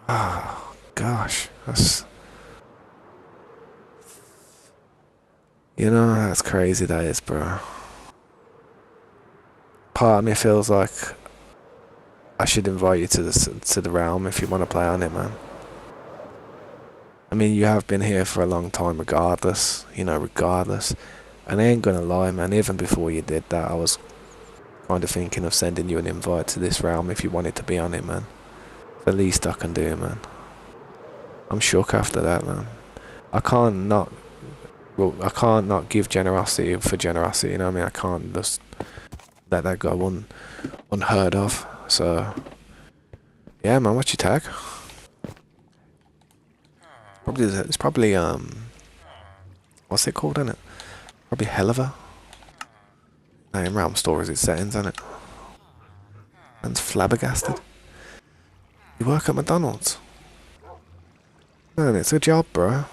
oh, gosh, that's, that's crazy, that is, bro. Part of me feels like I should invite you to the realm if you want to play on it, man. I mean, you have been here for a long time regardless, regardless. And I ain't gonna lie, man, even before you did that, I was kind of thinking of sending you an invite to this realm if you wanted to be on it, man. It's the least I can do, man. I'm shook after that, man. I can't not give generosity for generosity, you know what I mean? I can't just let that go unheard of. So, yeah, man, what's your tag? It's probably, what's it called, innit? Probably Helliver. No, in Realm Stories it's settings, isn't it? Man's flabbergasted. You work at McDonald's? Man, it's a job, bro.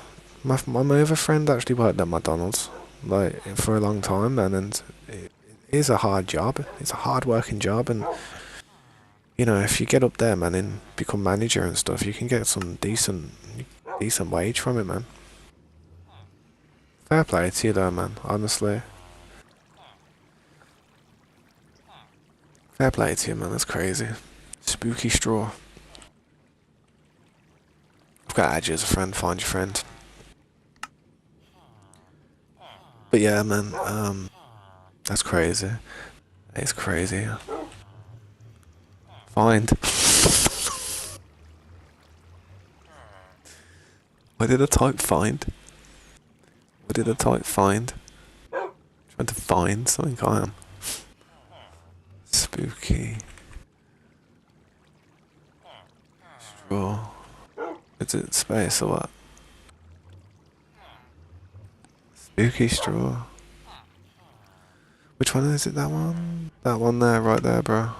My other friend actually worked at McDonald's, like, for a long time, man, and it is a hard job. It's a hard working job, and, if you get up there, man, and become manager and stuff, you can get some decent wage from it, man. Fair play to you though, man, honestly. Fair play to you, man, that's crazy. Spooky straw. I've got to add you as a friend, find your friend. But yeah, man, that's crazy. It's crazy. Find. Why did I type find? What did I type find? Trying to find something, I am. Spooky. Straw. Is it space or what? Spooky straw. Which one is it, that one? That one there, right there, bro.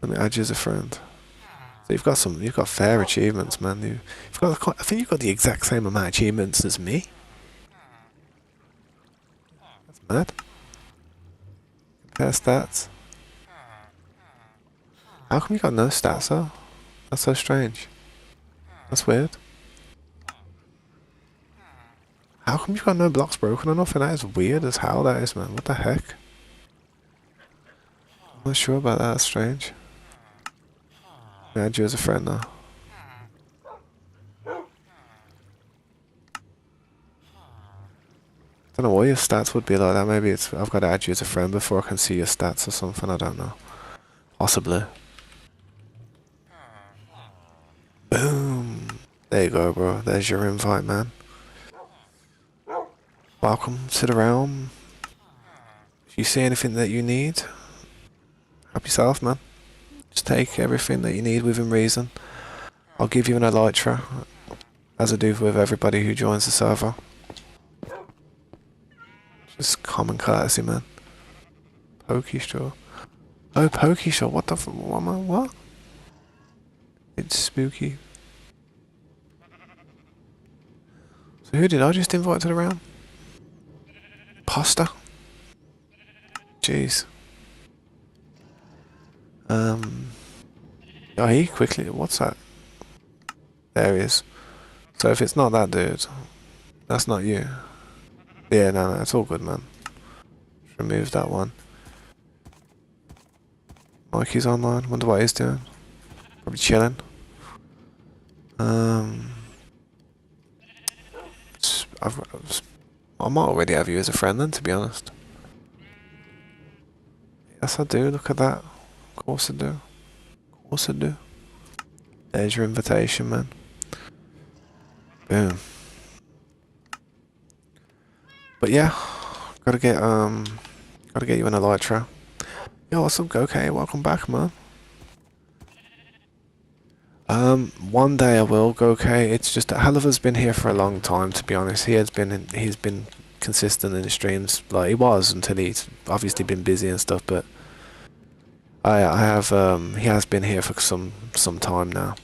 Let me add you as a friend. So you've got fair achievements, man. I think you've got the exact same amount of achievements as me. That's mad. Compare stats. How come you got no stats though? That's so strange. That's weird. How come you've got no blocks broken or nothing? That is weird as hell, that is, man. What the heck? I'm not sure about that. That's strange. I'll add you as a friend now. Don't know why your stats would be like that. Maybe I've got to add you as a friend before I can see your stats or something. I don't know. Possibly. Boom. There you go, bro. There's your invite, man. Welcome to the realm. If you see anything that you need, help yourself, man. Just take everything that you need within reason. I'll give you an elytra, as I do with everybody who joins the server. Just common courtesy, man. Pokestraw. Oh, Pokestraw. What the what? It's spooky. So who did I just invite to the round? Pasta? Jeez. Oh, he quickly. What's that? There he is. So if it's not that dude, that's not you. Yeah, no, it's all good, man. Just remove that one. Mikey's online. Wonder what he's doing. Probably chilling. Um, I might already have you as a friend then, to be honest. Yes, I do. Look at that. Of course I do. Of course I do. There's your invitation, man. Boom. But yeah, gotta get you an elytra. Yo, what's up, okay? Welcome back, man. One day I will go. Okay, it's just that Haliver's been here for a long time. To be honest, he's been consistent in his streams. Like he was until he's obviously been busy and stuff. But I have he has been here for some time now.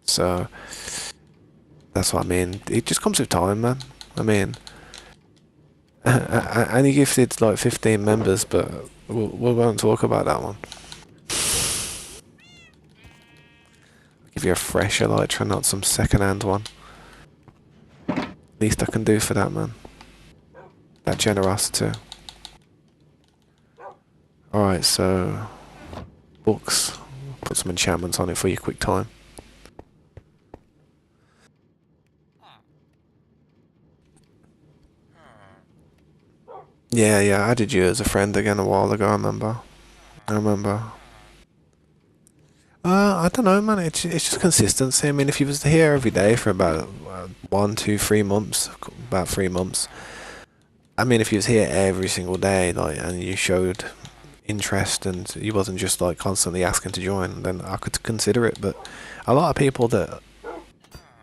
So that's what I mean. It just comes with time, man. I mean, and he gifted like 15 members, but we won't talk about that one. Give you a fresh elytra, not some second-hand one. Least I can do for that, man. That generosity. Alright, so books. Put some enchantments on it for your quick time. Yeah, I added you as a friend again a while ago, I remember. I don't know, man. It's just consistency. I mean, if you was here every day for about 1, 2, 3 months, about 3 months. I mean, if you was here every single day, like, and you showed interest and you wasn't just like constantly asking to join, then I could consider it. But a lot of people that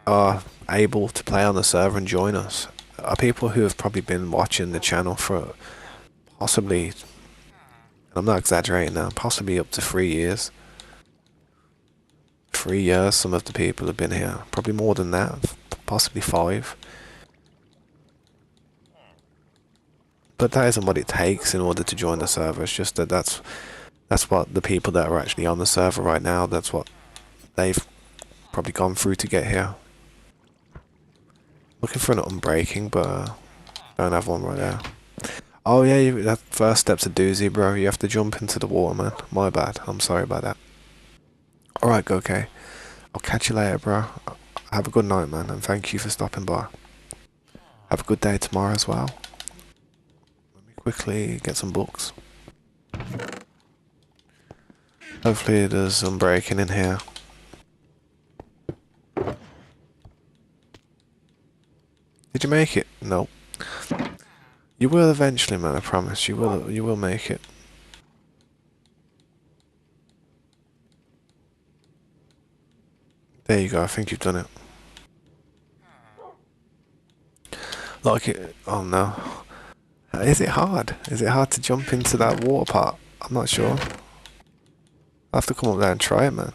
are able to play on the server and join us are people who have probably been watching the channel for possibly, I'm not exaggerating now, possibly up to 3 years. 3 years, some of the people have been here. Probably more than that, possibly 5. But that isn't what it takes in order to join the server. It's just that that's what the people that are actually on the server right now, that's what they've probably gone through to get here. Looking for an unbreaking, but don't have one right there. Oh yeah, that first step's a doozy, bro. You have to jump into the water, man. My bad. I'm sorry about that. Alright, okay. I'll catch you later, bro. Have a good night, man, and thank you for stopping by. Have a good day tomorrow as well. Let me quickly get some books. Hopefully there's some breaking in here. Did you make it? No. You will eventually, man, I promise. You will make it. There you go, I think you've done it. Like it, oh no. Is it hard? Is it hard to jump into that water part? I'm not sure. I'll have to come up there and try it, man.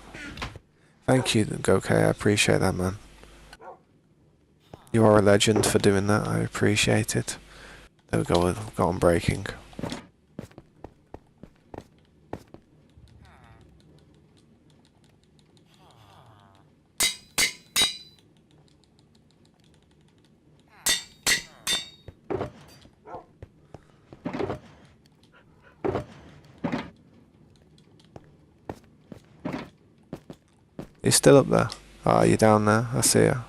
Thank you, Gokay, I appreciate that, man. You are a legend for doing that, I appreciate it. There we go, we've got on breaking. You're still up there? Ah, you're down there, I see ya.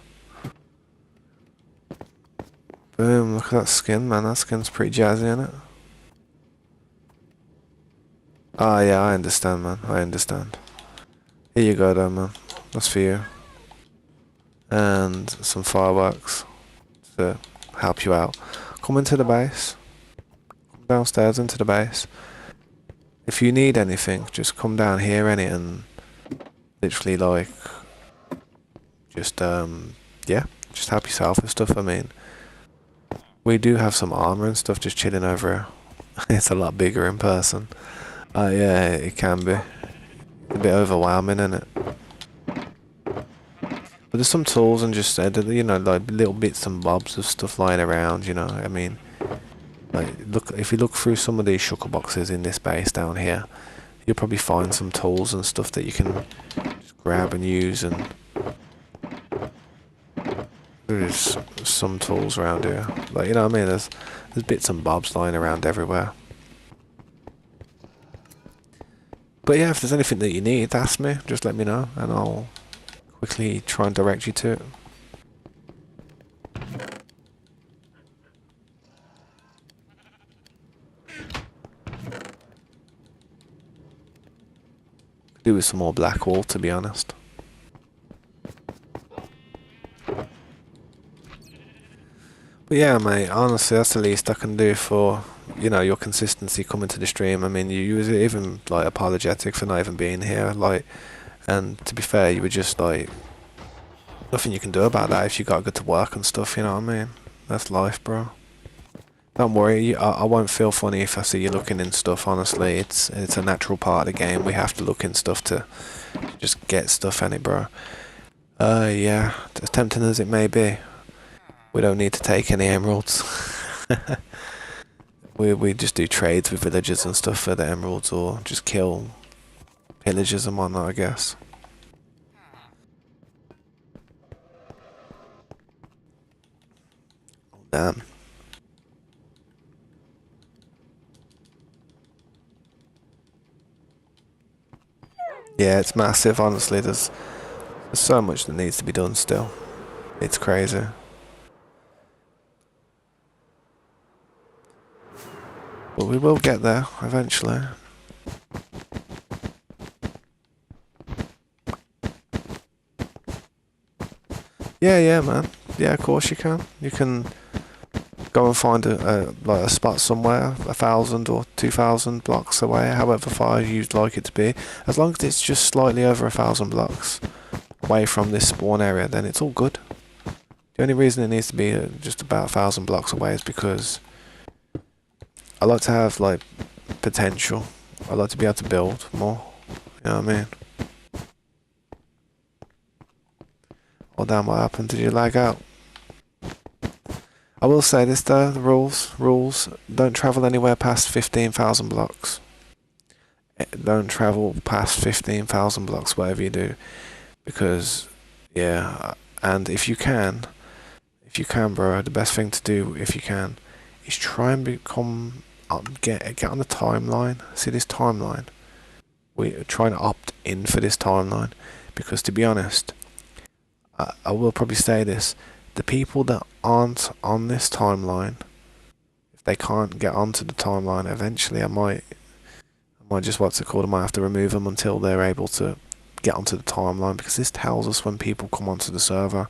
Boom, look at that skin, man. That skin's pretty jazzy, isn't it? Ah, yeah, I understand, man. I understand. Here you go, though, man. That's for you. And some fireworks to help you out. Come into the base. Come downstairs into the base. If you need anything, just come down here, innit, and literally, like, just, yeah, just help yourself and stuff. I mean, we do have some armor and stuff just chilling over here. It's a lot bigger in person. Yeah, it can be. A bit overwhelming, isn't it? But there's some tools and just, you know, like little bits and bobs of stuff lying around, you know. I mean, like, look, if you look through some of these shulker boxes in this base down here, you'll probably find some tools and stuff that you can just grab and use. And there's some tools around here, like, you know what I mean. There's bits and bobs lying around everywhere. But yeah, if there's anything that you need, ask me. Just let me know, and I'll quickly try and direct you to it. Could do with some more black wool, to be honest. But yeah, mate, honestly, that's the least I can do for, you know, your consistency coming to the stream. I mean, you was even, like, apologetic for not even being here, like, and to be fair, you were just, like, nothing you can do about that if you gotta go to work and stuff, you know what I mean? That's life, bro. Don't worry, I won't feel funny if I see you looking in stuff, honestly. It's a natural part of the game. We have to look in stuff to just get stuff, any bro. Yeah, as tempting as it may be, we don't need to take any emeralds. we just do trades with villagers and stuff for the emeralds, or just kill pillagers and whatnot, I guess. Oh, damn. Yeah, it's massive, honestly. There's so much that needs to be done still. It's crazy. But we will get there, eventually. Yeah, man. Yeah, of course you can. You can go and find like a spot somewhere, 1,000 or 2,000 blocks away, however far you'd like it to be. As long as it's just slightly over 1,000 blocks away from this spawn area, then it's all good. The only reason it needs to be just about 1,000 blocks away is because I like to have, like, potential. I like to be able to build more. You know what I mean? Oh damn, what happened? Did you lag out? I will say this though, the rules, don't travel anywhere past 15,000 blocks. Don't travel past 15,000 blocks, whatever you do. Because, yeah, and if you can, bro, the best thing to do, if you can, is try and become, get on the timeline. See this timeline? We're trying to opt in for this timeline. Because to be honest, I will probably say this, the people that aren't on this timeline, if they can't get onto the timeline, eventually I might just, what's it called, I might have to remove them until they're able to get onto the timeline, because this tells us when people come onto the server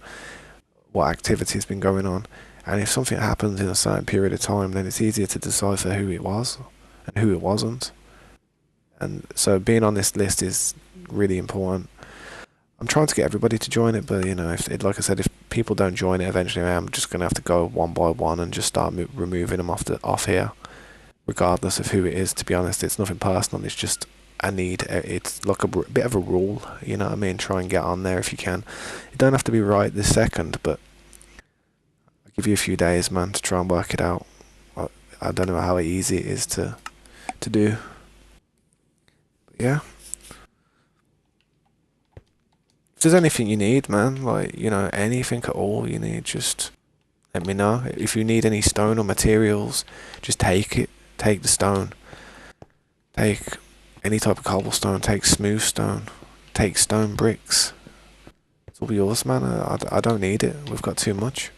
what activity has been going on, and if something happens in a certain period of time, then it's easier to decipher who it was and who it wasn't. And so being on this list is really important. I'm trying to get everybody to join it, but you know, like I said, if people don't join it eventually, I'm just gonna have to go one by one and just start removing them off here, regardless of who it is. To be honest, it's nothing personal. It's just I need. It's like a bit of a rule, you know what I mean? Try and get on there if you can. You don't have to be right this second, but I'll give you a few days, man, to try and work it out. I don't know how easy it is to do. But yeah. If there's anything you need, man, like, you know, anything at all you need, just let me know. If you need any stone or materials, just take it. Take the stone. Take any type of cobblestone. Take smooth stone. Take stone bricks. It's all yours, man. I don't need it. We've got too much.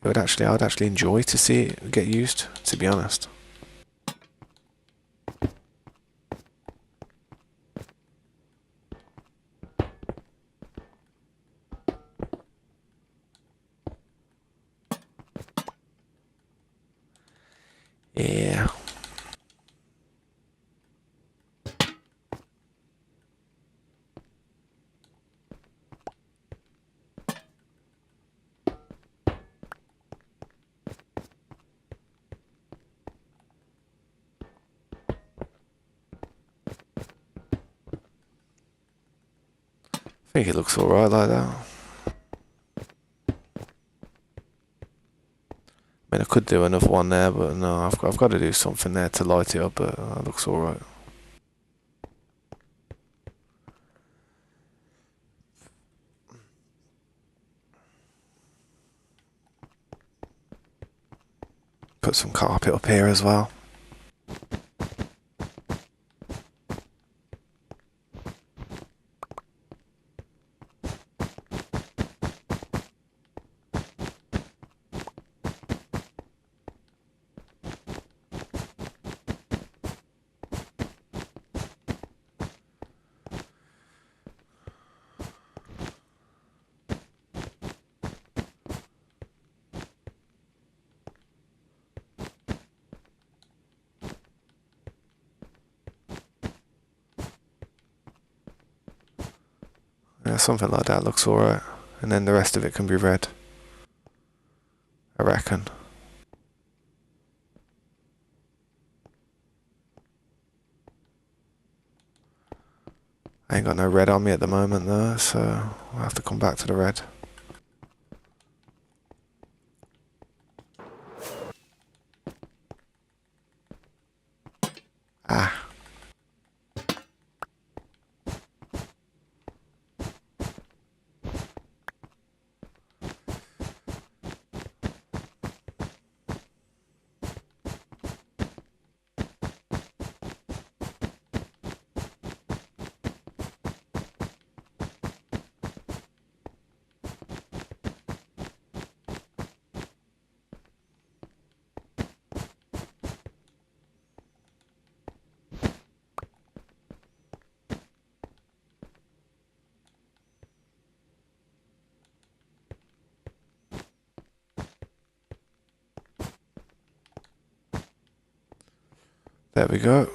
I'd actually enjoy to see it get used, to be honest. Yeah. I think it looks alright like that. I mean, I could do another one there, but no, I've got to do something there to light it up, but it looks alright. Put some carpet up here as well. Yeah, something like that looks alright. And then the rest of it can be red, I reckon. I ain't got no red on me at the moment though, so I'll have to come back to the red. Ah. There we go.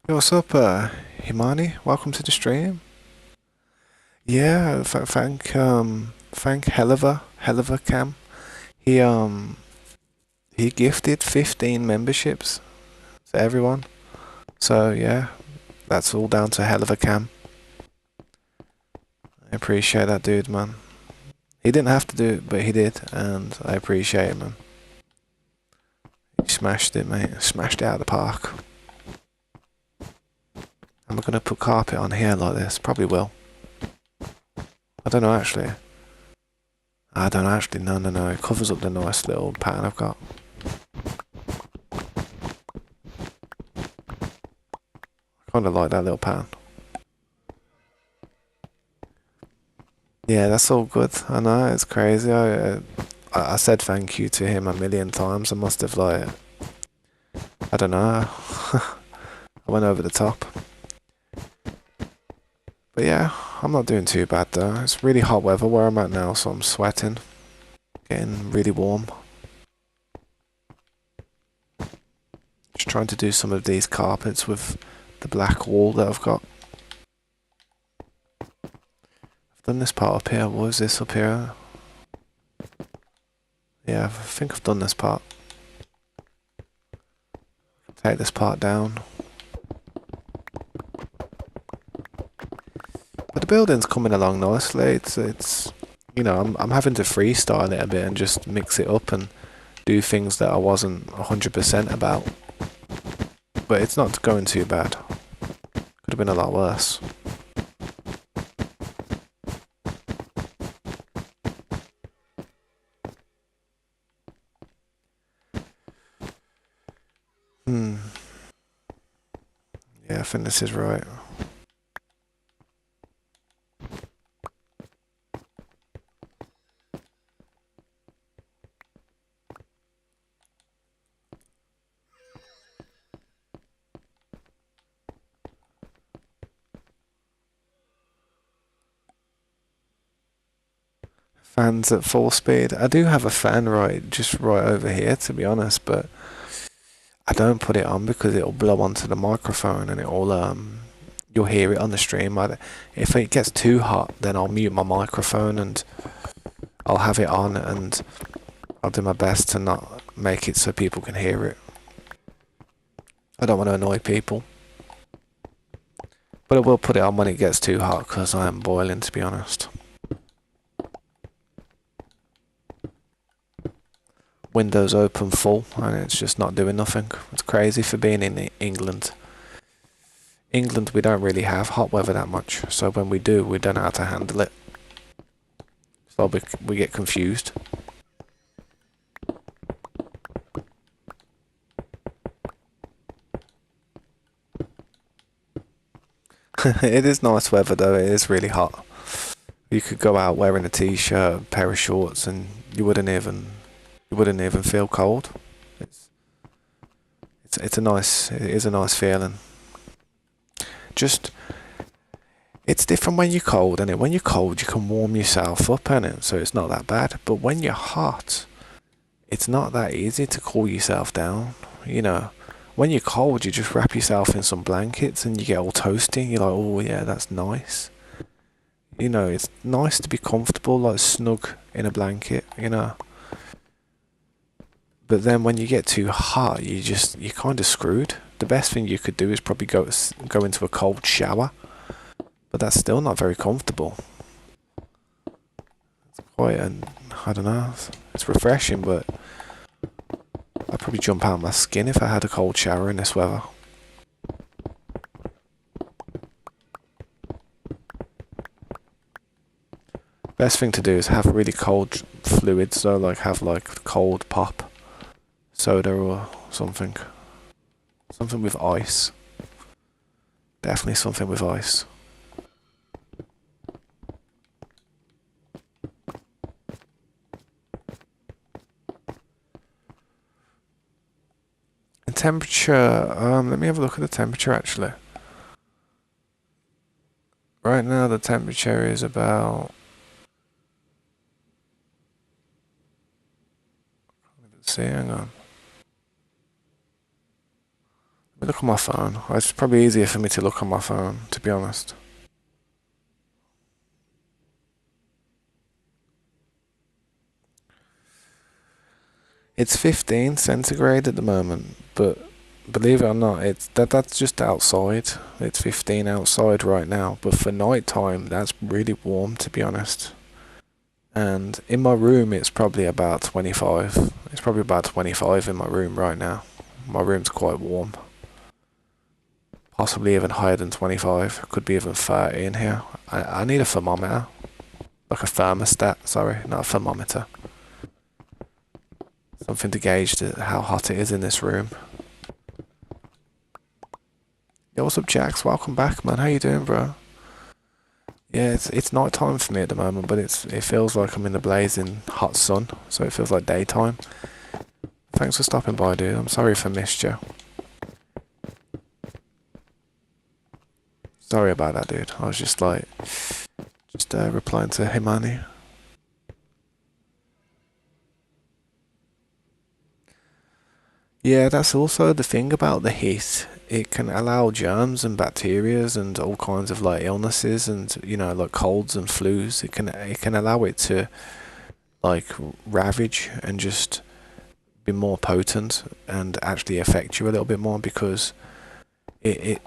Yo, what's up, Himani? Welcome to the stream. Yeah, thank Helliver Cam. He gifted 15 memberships to everyone. So yeah, that's all down to Helliver Cam. I appreciate that dude, man. He didn't have to do it, but he did, and I appreciate it, man. He smashed it, mate. Smashed it out of the park. Am I gonna put carpet on here like this? Probably will. I don't know, actually. No. It covers up the nice little pattern I've got. I kinda like that little pattern. Yeah, that's all good. I know, it's crazy. I said thank you to him a million times. I must have, like, I don't know. I went over the top. But yeah, I'm not doing too bad though. It's really hot weather where I'm at now, so I'm sweating. Getting really warm. Just trying to do some of these carpets with the black wall that I've got. I've done this part up here. What is this up here? Yeah, I think I've done this part. Take this part down. But the building's coming along nicely. It's you know, I'm having to freestyle it a bit and just mix it up and do things that I wasn't 100% about. But it's not going too bad. Could have been a lot worse. Yeah, I think this is right. Fans at full speed. I do have a fan just right over here, to be honest, but I don't put it on because it'll blow onto the microphone and you'll hear it on the stream. If it gets too hot, then I'll mute my microphone and I'll have it on and I'll do my best to not make it so people can hear it. I don't want to annoy people. But I will put it on when it gets too hot because I am boiling, to be honest. Windows open full and it's just not doing nothing. It's crazy for being in England. England, we don't really have hot weather that much, so when we do, we don't know how to handle it. So we get confused. It is nice weather though, it is really hot. You could go out wearing a t-shirt, a pair of shorts and you wouldn't even feel cold. It is a nice feeling. It's different when you're cold, and when you're cold you can warm yourself up, innit? So it's not that bad. But when you're hot, it's not that easy to cool yourself down. You know, when you're cold, you just wrap yourself in some blankets and you get all toasty. You're like, oh yeah, that's nice. You know, it's nice to be comfortable, like snug in a blanket, you know. But then when you get too hot, you're kind of screwed. The best thing you could do is probably go into a cold shower, but that's still not very comfortable. It's quite I don't know. It's refreshing, but I'd probably jump out of my skin if I had a cold shower in this weather. Best thing to do is have really cold fluids, so like have like cold pop, soda or something. Something with ice. Definitely something with ice. And temperature, let me have a look at the temperature actually. Right now the temperature is about... Let's see, hang on. Let me look on my phone. It's probably easier for me to look on my phone, to be honest. It's 15 centigrade at the moment, but believe it or not, that's just outside. It's 15 outside right now, but for night time, that's really warm, to be honest. And in my room, it's probably about 25. It's probably about 25 in my room right now. My room's quite warm. Possibly even higher than 25. Could be even 30 in here. I need a thermometer. Like a thermostat, sorry, not a thermometer. Something to gauge how hot it is in this room. Yo, what's up, Jax? Welcome back, man. How you doing, bro? Yeah, it's night time for me at the moment, but it feels like I'm in the blazing hot sun, so it feels like daytime. Thanks for stopping by, dude. I'm sorry if I missed you. Sorry about that, dude. I was just replying to Himani. Yeah, that's also the thing about the heat. It can allow germs and bacteria and all kinds of like illnesses and like colds and flus. It can allow it to like ravage and just be more potent and actually affect you a little bit more because it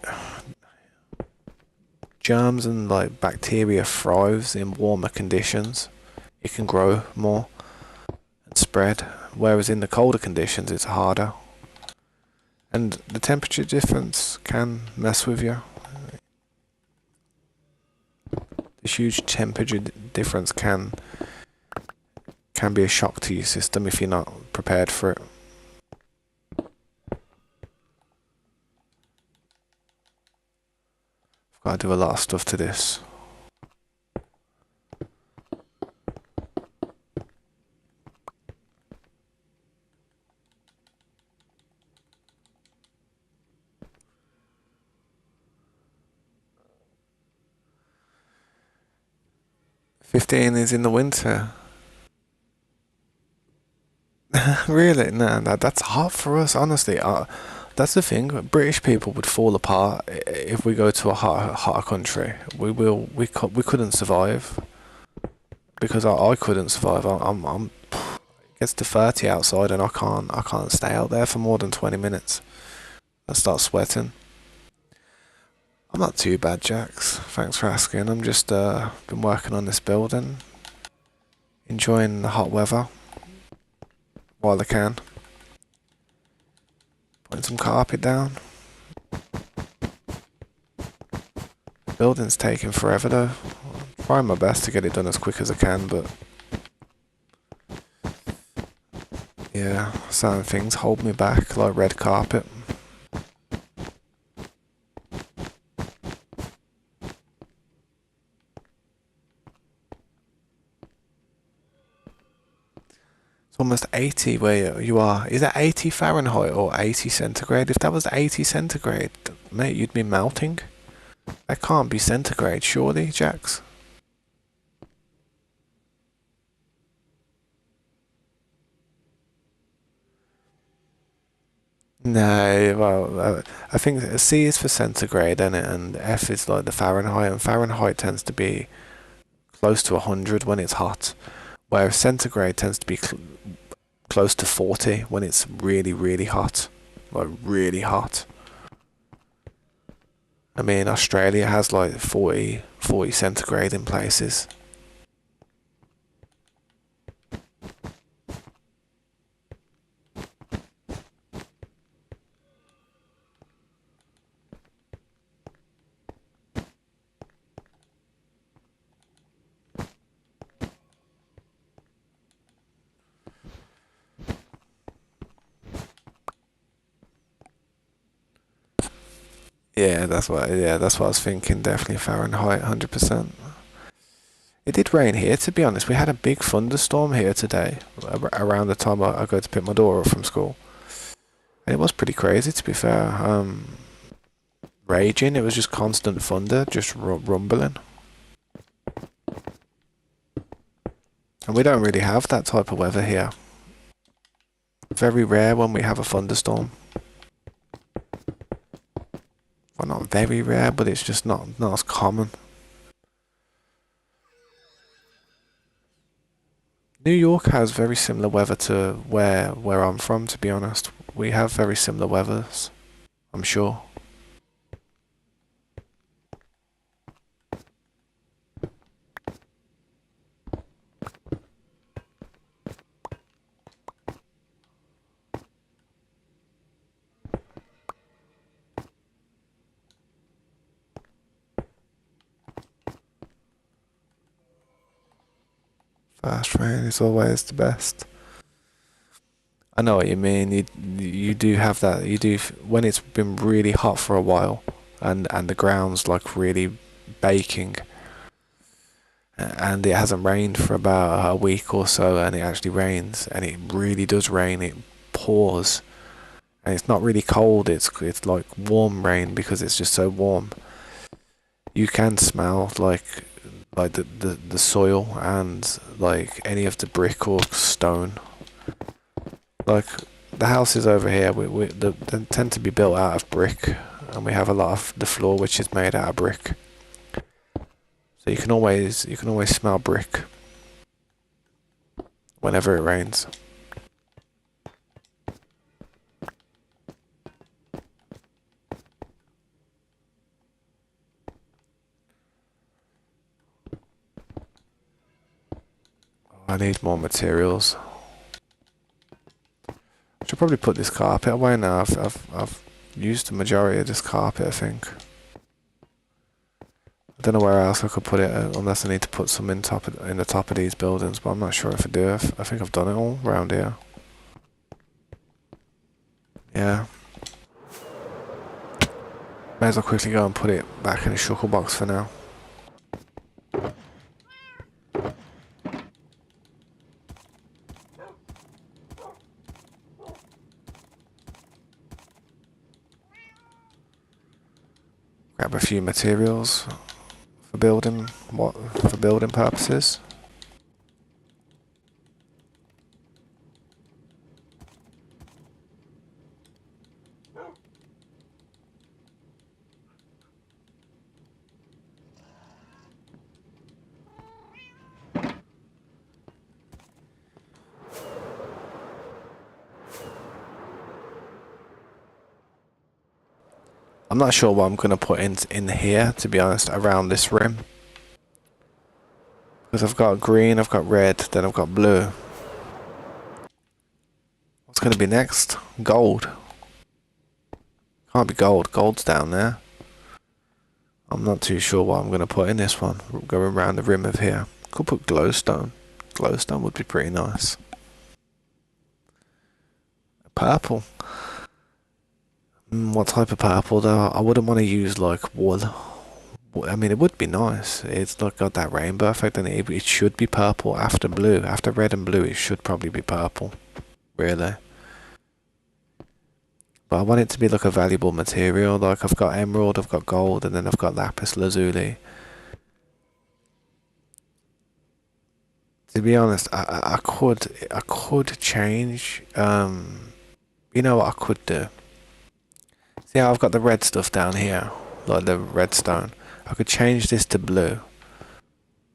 germs and like bacteria thrives in warmer conditions. It can grow more and spread, whereas in the colder conditions it's harder. And the temperature difference can mess with you. The huge temperature difference can be a shock to your system if you're not prepared for it. I've got to do a lot of stuff to this. "15 is in the winter." Really? No, that's hot for us, honestly. That's the thing. British people would fall apart if we go to a hotter country. We couldn't survive because I couldn't survive. It gets to 30 outside and I can't stay out there for more than 20 minutes. I start sweating. I'm not too bad, Jax. Thanks for asking. I'm just been working on this building, enjoying the hot weather while I can. Putting some carpet down. Building's taking forever though. I'm trying my best to get it done as quick as I can, but yeah, certain things hold me back, like red carpet. It's almost 80 where you are. Is that 80 Fahrenheit or 80 centigrade? If that was 80 centigrade, mate, you'd be melting. That can't be centigrade, surely, Jax? No, well, I think C is for centigrade, and F is like the Fahrenheit, and Fahrenheit tends to be close to 100 when it's hot, whereas centigrade tends to be close to 40 when it's really, really hot. Like, really hot. I mean, Australia has like 40 centigrade in places. Yeah, that's what I was thinking. Definitely Fahrenheit, 100%. It did rain here, to be honest. We had a big thunderstorm here today, around the time I go to pick my daughter up from school. And it was pretty crazy, to be fair. Raging, it was just constant thunder, just rumbling. And we don't really have that type of weather here. Very rare when we have a thunderstorm. Well, not very rare, but it's just not as common. New York has very similar weather to where I'm from, to be honest. We have very similar weathers, I'm sure. Fast rain is always the best. I know what you mean. You do have that. You do when it's been really hot for a while, and the ground's like really baking, and it hasn't rained for about a week or so, and it actually rains, and it really does rain. It pours, and it's not really cold. It's like warm rain because it's just so warm. You can smell like the soil and like any of the brick or stone. Like the houses over here, they tend to be built out of brick, and we have a lot of the floor which is made out of brick. So you can always smell brick whenever it rains. I need more materials. Should probably put this carpet away now. I've used the majority of this carpet, I think. I don't know where else I could put it unless I need to put some in the top of these buildings, but I'm not sure if I do. I think I've done it all around here. Yeah. May as well quickly go and put it back in the shuttle box for now. Grab a few materials for building purposes. I'm not sure what I'm going to put in here, to be honest, around this rim. Because I've got green, I've got red, then I've got blue. What's going to be next? Gold. Can't be gold. Gold's down there. I'm not too sure what I'm going to put in this one. Going around the rim of here. Could put glowstone. Glowstone would be pretty nice. Purple. What type of purple though? I wouldn't want to use like wool. I mean, it would be nice. It's not got that rainbow effect, and it should be purple after blue. After red and blue, it should probably be purple. Really. But I want it to be like a valuable material. Like I've got emerald, I've got gold, and then I've got lapis lazuli. To be honest, I could change. You know what I could do? See how I've got the red stuff down here, like the redstone. I could change this to blue.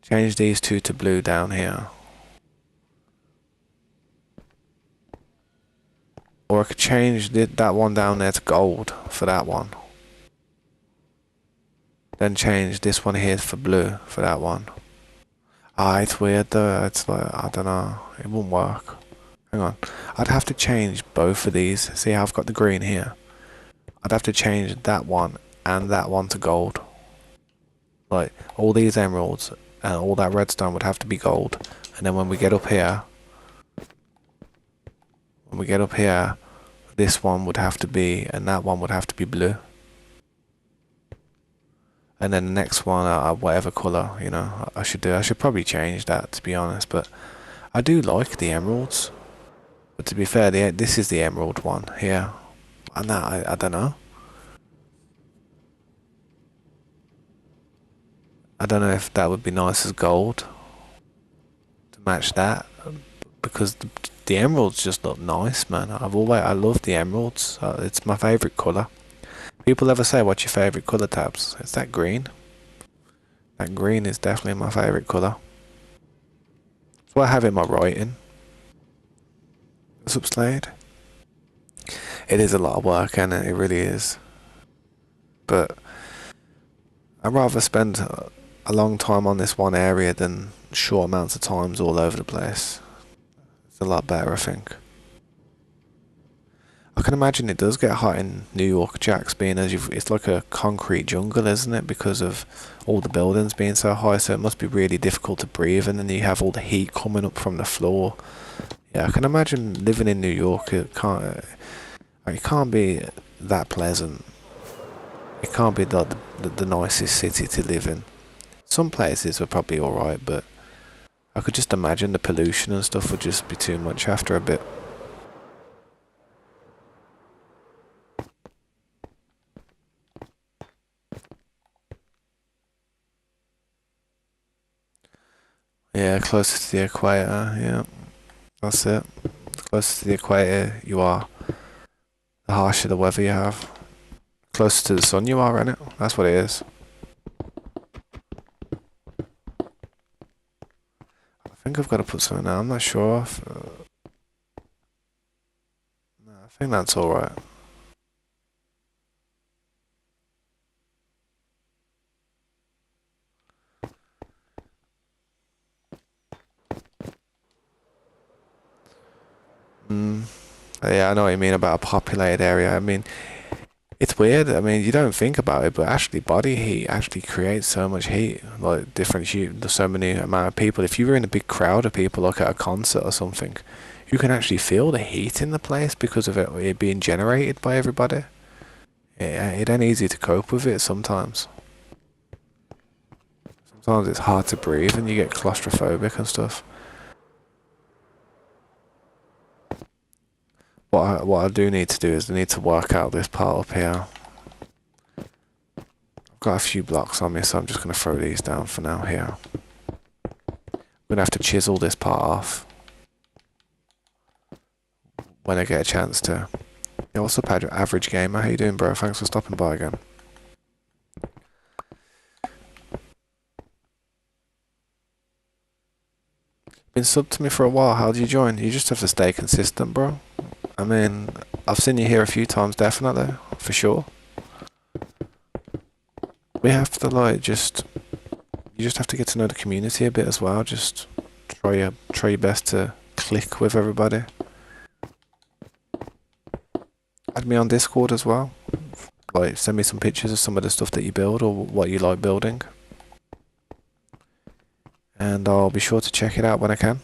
Change these two to blue down here. Or I could change that one down there to gold for that one. Then change this one here for blue for that one. Ah, it's weird though. It's like, I don't know. It wouldn't work. Hang on. I'd have to change both of these. See how I've got the green here? I'd have to change that one and that one to gold. Like, all these emeralds and all that redstone would have to be gold. And then when we get up here, this one would have to be, and that one would have to be blue. And then the next one, whatever colour, you know, I should do. I should probably change that, to be honest. But I do like the emeralds. But to be fair, this is the emerald one here. And that, I don't know. I don't know if that would be nice as gold to match that, because the emeralds just look nice, man. I love the emeralds. It's my favourite colour. People ever say, what's your favourite colour, Tabs? It's that green. That green is definitely my favourite colour. That's what I have in my writing. What's up, Slade? It is a lot of work, and it really is. But I'd rather spend a long time on this one area than short amounts of times all over the place. It's a lot better, I think. I can imagine it does get hot in New York, Jacks, being as it's like a concrete jungle, isn't it? Because of all the buildings being so high, so it must be really difficult to breathe, and then you have all the heat coming up from the floor. Yeah, I can imagine living in New York. It can't be that pleasant. It can't be the nicest city to live in. Some places are probably alright, but I could just imagine the pollution and stuff would just be too much after a bit. Yeah, closer to the equator, yeah. That's it. The closer to the equator you are, the harsher the weather you have. Closer to the sun you are, innit? That's what it is. I think I've got to put something down. I'm not sure. No, I think that's alright. Yeah, I know what you mean about a populated area. I mean, it's weird. I mean, you don't think about it, but actually body heat actually creates so much heat. Like, different heat, there's so many amount of people. If you were in a big crowd of people, like at a concert or something, you can actually feel the heat in the place because of it being generated by everybody. It ain't easy to cope with it sometimes. Sometimes it's hard to breathe and you get claustrophobic and stuff. What I do need to do is I need to work out this part up here. I've got a few blocks on me, so I'm just going to throw these down for now here. I'm going to have to chisel this part off when I get a chance to. Yeah, what's up, Average Gamer? How you doing, bro? Thanks for stopping by again. Been subbed to me for a while. How do you join? You just have to stay consistent, bro. I mean, I've seen you here a few times, definitely, for sure. We have to, like, you just have to get to know the community a bit as well. Just try your best to click with everybody. Add me on Discord as well. Like, send me some pictures of some of the stuff that you build or what you like building. And I'll be sure to check it out when I can.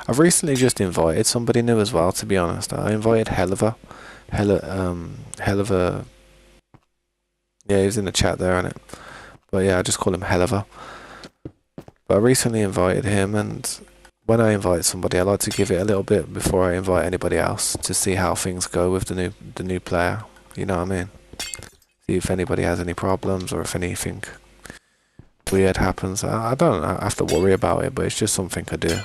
I've recently just invited somebody new as well, to be honest. I invited Helliver. Helliver. Yeah, he's in the chat there, innit? But yeah, I just call him Helliver. But I recently invited him, and when I invite somebody, I like to give it a little bit before I invite anybody else to see how things go with the new player. You know what I mean? See if anybody has any problems or if anything weird happens, I don't have to worry about it, but it's just something I do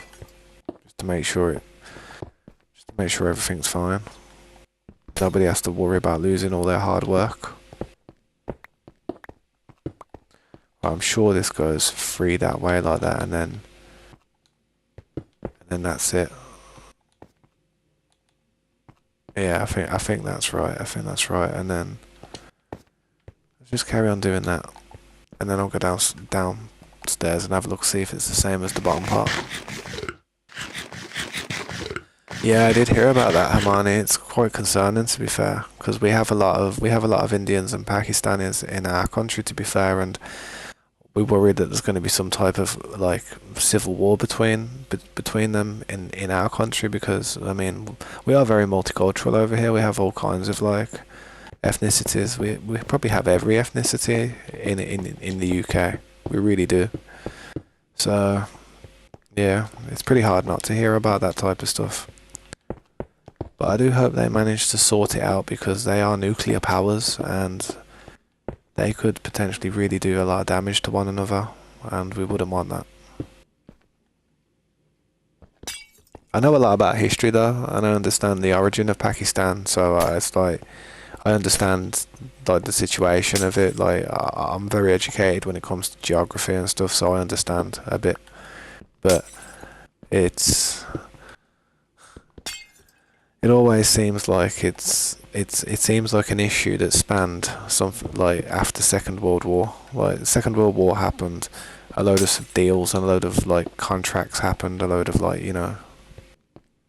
just to make sure everything's fine. Nobody has to worry about losing all their hard work. I'm sure this goes free that way like that, and then that's it. Yeah, I think that's right. I think that's right. And then let's just carry on doing that, and then I'll go downstairs and have a look, see if it's the same as the bottom part. Yeah, I did hear about that, Hermione. It's quite concerning, to be fair, because we have a lot of Indians and Pakistanis in our country, to be fair, and we worry that there's going to be some type of like civil war between them in our country, because I mean we are very multicultural over here. We have all kinds of like ethnicities. We probably have every ethnicity in the UK. We really do. So yeah, it's pretty hard not to hear about that type of stuff. But I do hope they manage to sort it out, because they are nuclear powers and they could potentially really do a lot of damage to one another, and we wouldn't want that. I know a lot about history though, and I understand the origin of Pakistan, so it's like I understand like the situation of it. Like I'm very educated when it comes to geography and stuff, so I understand a bit. But it always seems like it seems like an issue that spanned something like after Second World War. Like the Second World War happened, a load of deals and a load of like contracts happened, a load of like, you know,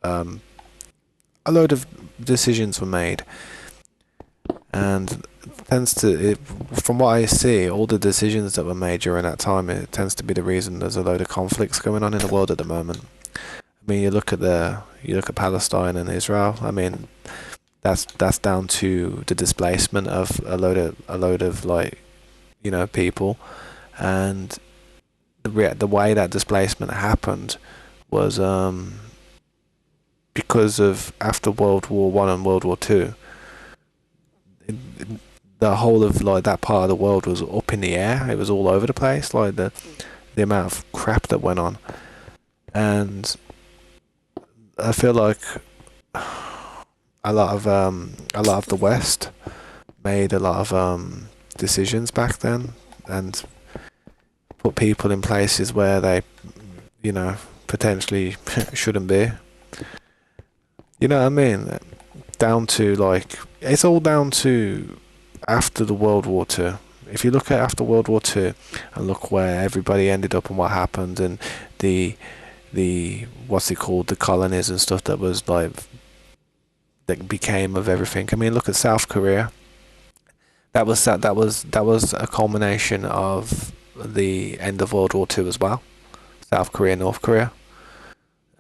a load of decisions were made, and from what I see, all the decisions that were made during that time, it tends to be the reason there's a load of conflicts going on in the world at the moment. I mean, you look at Palestine and Israel. I mean, that's down to the displacement of a load of like, you know, people, and the way that displacement happened was because of after World War One and World War Two. The whole of like that part of the world was up in the air. It was all over the place. Like the amount of crap that went on, and I feel like a lot of the West made a lot of decisions back then, and put people in places where they, you know, potentially shouldn't be. You know what I mean? Down to like, it's all down to after the World War Two. If you look at after World War Two and look where everybody ended up and what happened, and the what's it called, the colonies and stuff that was like that became of everything. I mean, look at South Korea. That was a culmination of the end of World War Two as well. South Korea, North Korea.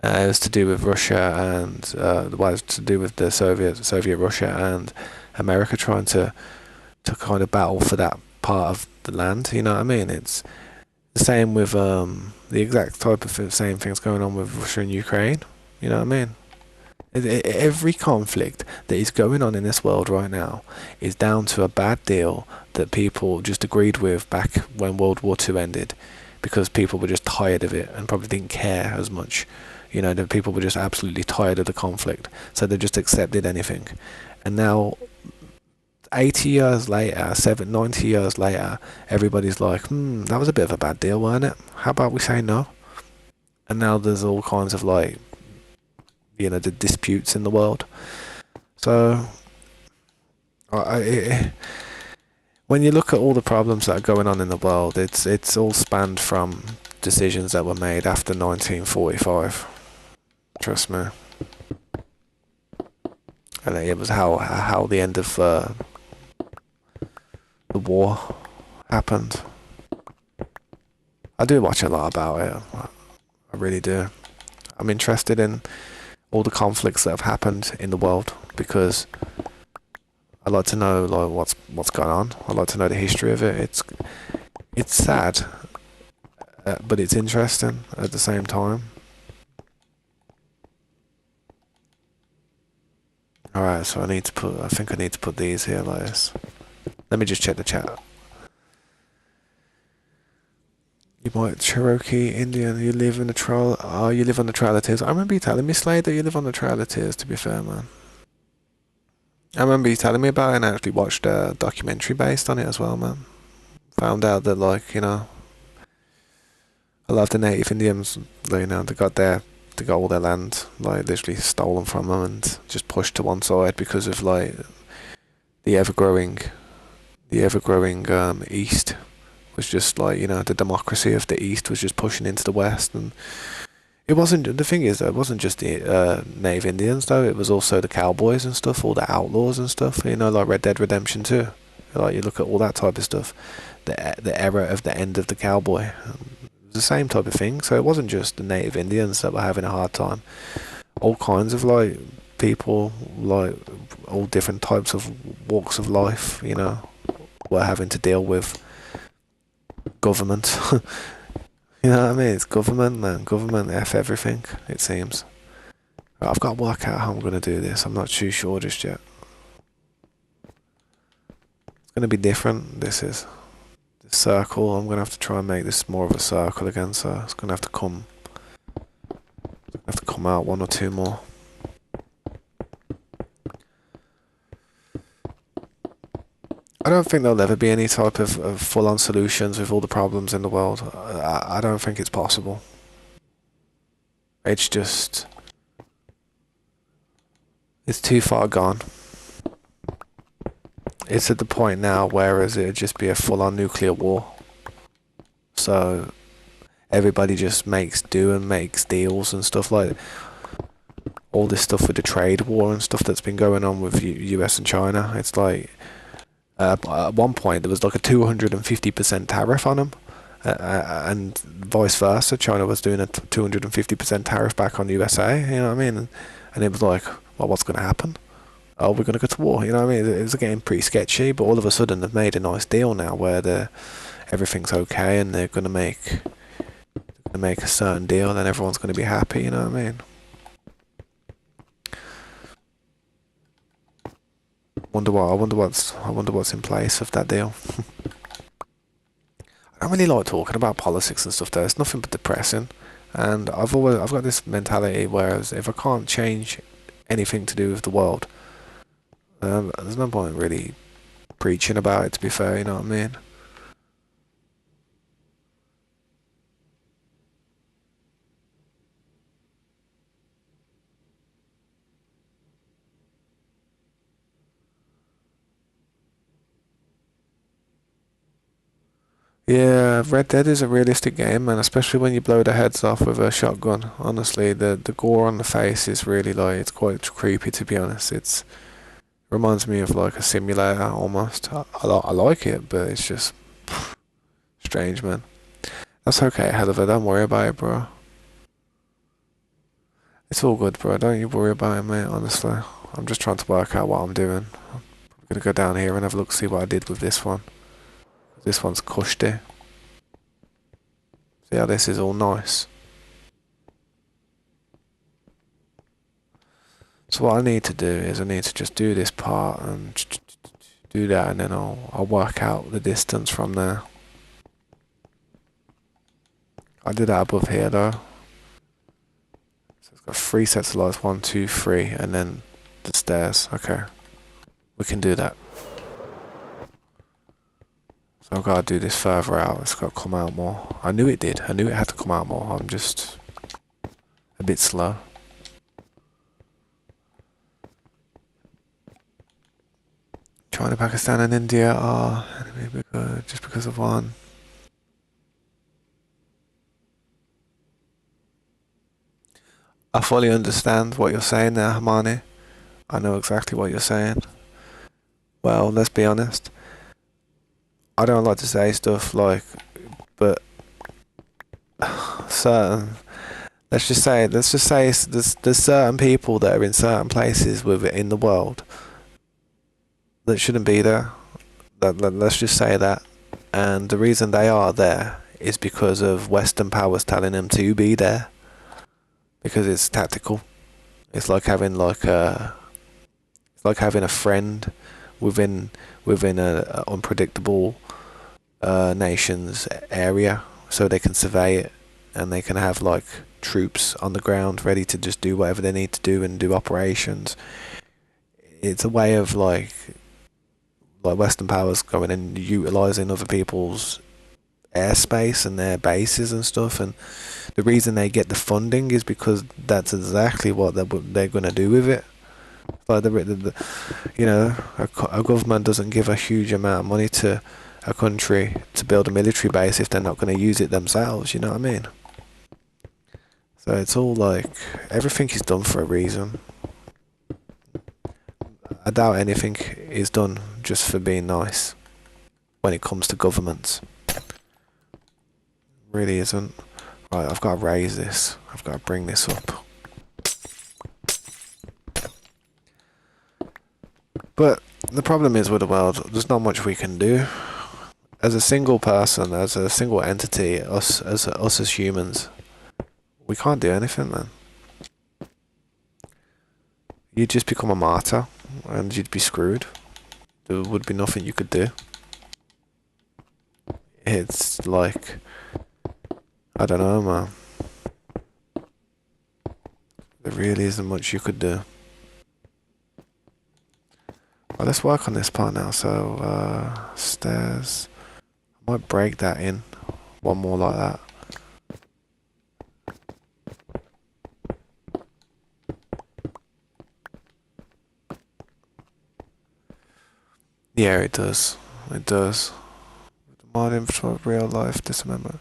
It was to do with Russia, and it was to do with the Soviet Russia and America trying to kind of battle for that part of the land. You know what I mean? It's the same with the exact type of same things going on with Russia and Ukraine. You know what I mean? Every conflict that is going on in this world right now is down to a bad deal that people just agreed with back when World War Two ended, because people were just tired of it and probably didn't care as much. You know, the people were just absolutely tired of the conflict, so they just accepted anything. And now, 80 years later, 90 years later, everybody's like, that was a bit of a bad deal, weren't it? How about we say no? And now there's all kinds of like, you know, the disputes in the world. So, when you look at all the problems that are going on in the world, it's all spanned from decisions that were made after 1945. Trust me. And it was how the end of the war happened. I do watch a lot about it. I really do. I'm interested in all the conflicts that have happened in the world, because I like to know like what's going on. I like to know the history of it. It's sad, but it's interesting at the same time. Alright, so I think I need to put these here like this. Let me just check the chat. You might Cherokee Indian. You live in the trail. Oh, you live on the Trail of Tears. I remember you telling me, Slade, that you live on the Trail of Tears. To be fair, man, I remember you telling me about it, and I actually watched a documentary based on it as well, man. Found out that, like, a lot of the native Indians, they got all their land, like, literally stolen from them and just pushed to one side because of, like, the ever-growing, East was just like, the democracy of the East was just pushing into the West. And it wasn't, the thing is, though, it wasn't just the native Indians, though. It was also the cowboys and stuff, all the outlaws and stuff, like Red Dead Redemption 2. Like, you look at all that type of stuff, the era of the end of the cowboy. It was the same type of thing. So it wasn't just the native Indians that were having a hard time. All kinds of, like, people, like, all different types of walks of life, were having to deal with government. You know what I mean? It's government, man. Government F everything, it seems. Right, I've got to work out how I'm going to do this. I'm not too sure just yet. It's going to be different. This circle. I'm going to have to try and make this more of a circle again, so it's going to have to come out one or two more. I don't think there'll ever be any type of full-on solutions with all the problems in the world. I don't think it's possible. It's just... It's too far gone. It's at the point now whereas it'd just be a full-on nuclear war. So everybody just makes do and makes deals and stuff like all this stuff with the trade war and stuff that's been going on with US and China. It's like... at one point, there was like a 250% tariff on them, and vice versa. China was doing a 250% tariff back on the USA. You know what I mean? And it was like, well, what's going to happen? Oh, we're going to go to war. You know what I mean? It was getting pretty sketchy, but all of a sudden, they've made a nice deal now where everything's okay, and they're going to make a certain deal, and everyone's going to be happy. You know what I mean? I wonder what's in place of that deal. I don't really like talking about politics and stuff though. It's nothing but depressing. And I've got this mentality whereas if I can't change anything to do with the world, there's no point really preaching about it, to be fair, you know what I mean? Yeah, Red Dead is a realistic game, man, especially when you blow the heads off with a shotgun. Honestly, the gore on the face is really like, it's quite creepy, to be honest. It reminds me of like a simulator almost. I like it, but it's just strange, man. That's okay, hell of it. Don't worry about it, bro. It's all good, bro. Don't you worry about it, mate, honestly. I'm just trying to work out what I'm doing. I'm gonna go down here and have a look, see what I did with this one. This one's cushy. See how this is all nice. So what I need to do is I need to just do this part and do that, and then I'll work out the distance from there. I did that above here though. So it's got 3 sets of lights, 1, 2, 3, and then the stairs. Okay, we can do that. So I've got to do this further out. It's got to come out more. I knew it did. I knew it had to come out more. I'm just a bit slow. China, Pakistan and India are enemy just because of one. I fully understand what you're saying there, Hermione. I know exactly what you're saying. Well, let's be honest. I don't like to say stuff like, but certain. Let's just say there's certain people that are in certain places in the world that shouldn't be there. Let's just say that, and the reason they are there is because of Western powers telling them to be there, because it's tactical. It's like having a friend within a unpredictable nation's area so they can survey it, and they can have like troops on the ground ready to just do whatever they need to do and do operations. It's a way of like Western powers going and utilizing other people's airspace and their bases and stuff, and the reason they get the funding is because that's exactly what they're going to do with it. Like a government doesn't give a huge amount of money to a country to build a military base if they're not going to use it themselves, you know what I mean? So it's all like, everything is done for a reason. I doubt anything is done just for being nice when it comes to governments. Really isn't. Right, I've got to raise this. I've got to bring this up. But the problem is with the world, there's not much we can do. As a single person, as a single entity, us as humans, we can't do anything, man. You'd just become a martyr, and you'd be screwed. There would be nothing you could do. It's like, I don't know, man. There really isn't much you could do. Well, let's work on this part now. So, stairs. I might break that in. One more like that. Yeah, it does. It does. Mod for real life dismember.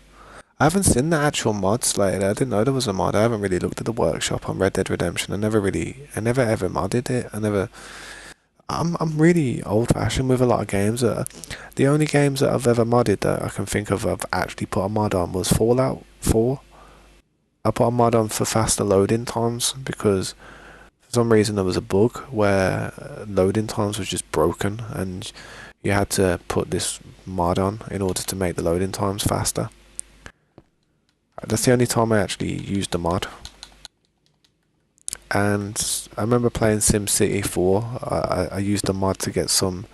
I haven't seen the actual mods lately. I didn't know there was a mod. I haven't really looked at the workshop on Red Dead Redemption. I never ever modded it. I'm really old fashioned with a lot of games. The only games that I've ever modded that I can think of I've actually put a mod on was Fallout 4. I put a mod on for faster loading times because for some reason there was a bug where loading times was just broken, and you had to put this mod on in order to make the loading times faster. That's the only time I actually used the mod. And I remember playing SimCity 4. I used the mod to get some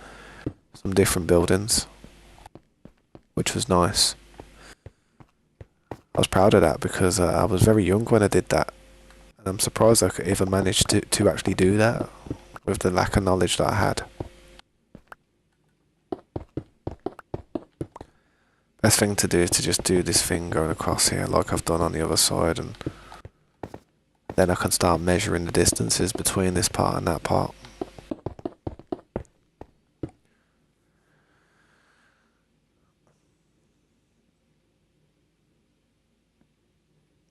different buildings, which was nice. I was proud of that because I was very young when I did that, and I'm surprised I could ever manage to actually do that with the lack of knowledge that I had. Best thing to do is to just do this thing going across here like I've done on the other side, and then I can start measuring the distances between this part and that part.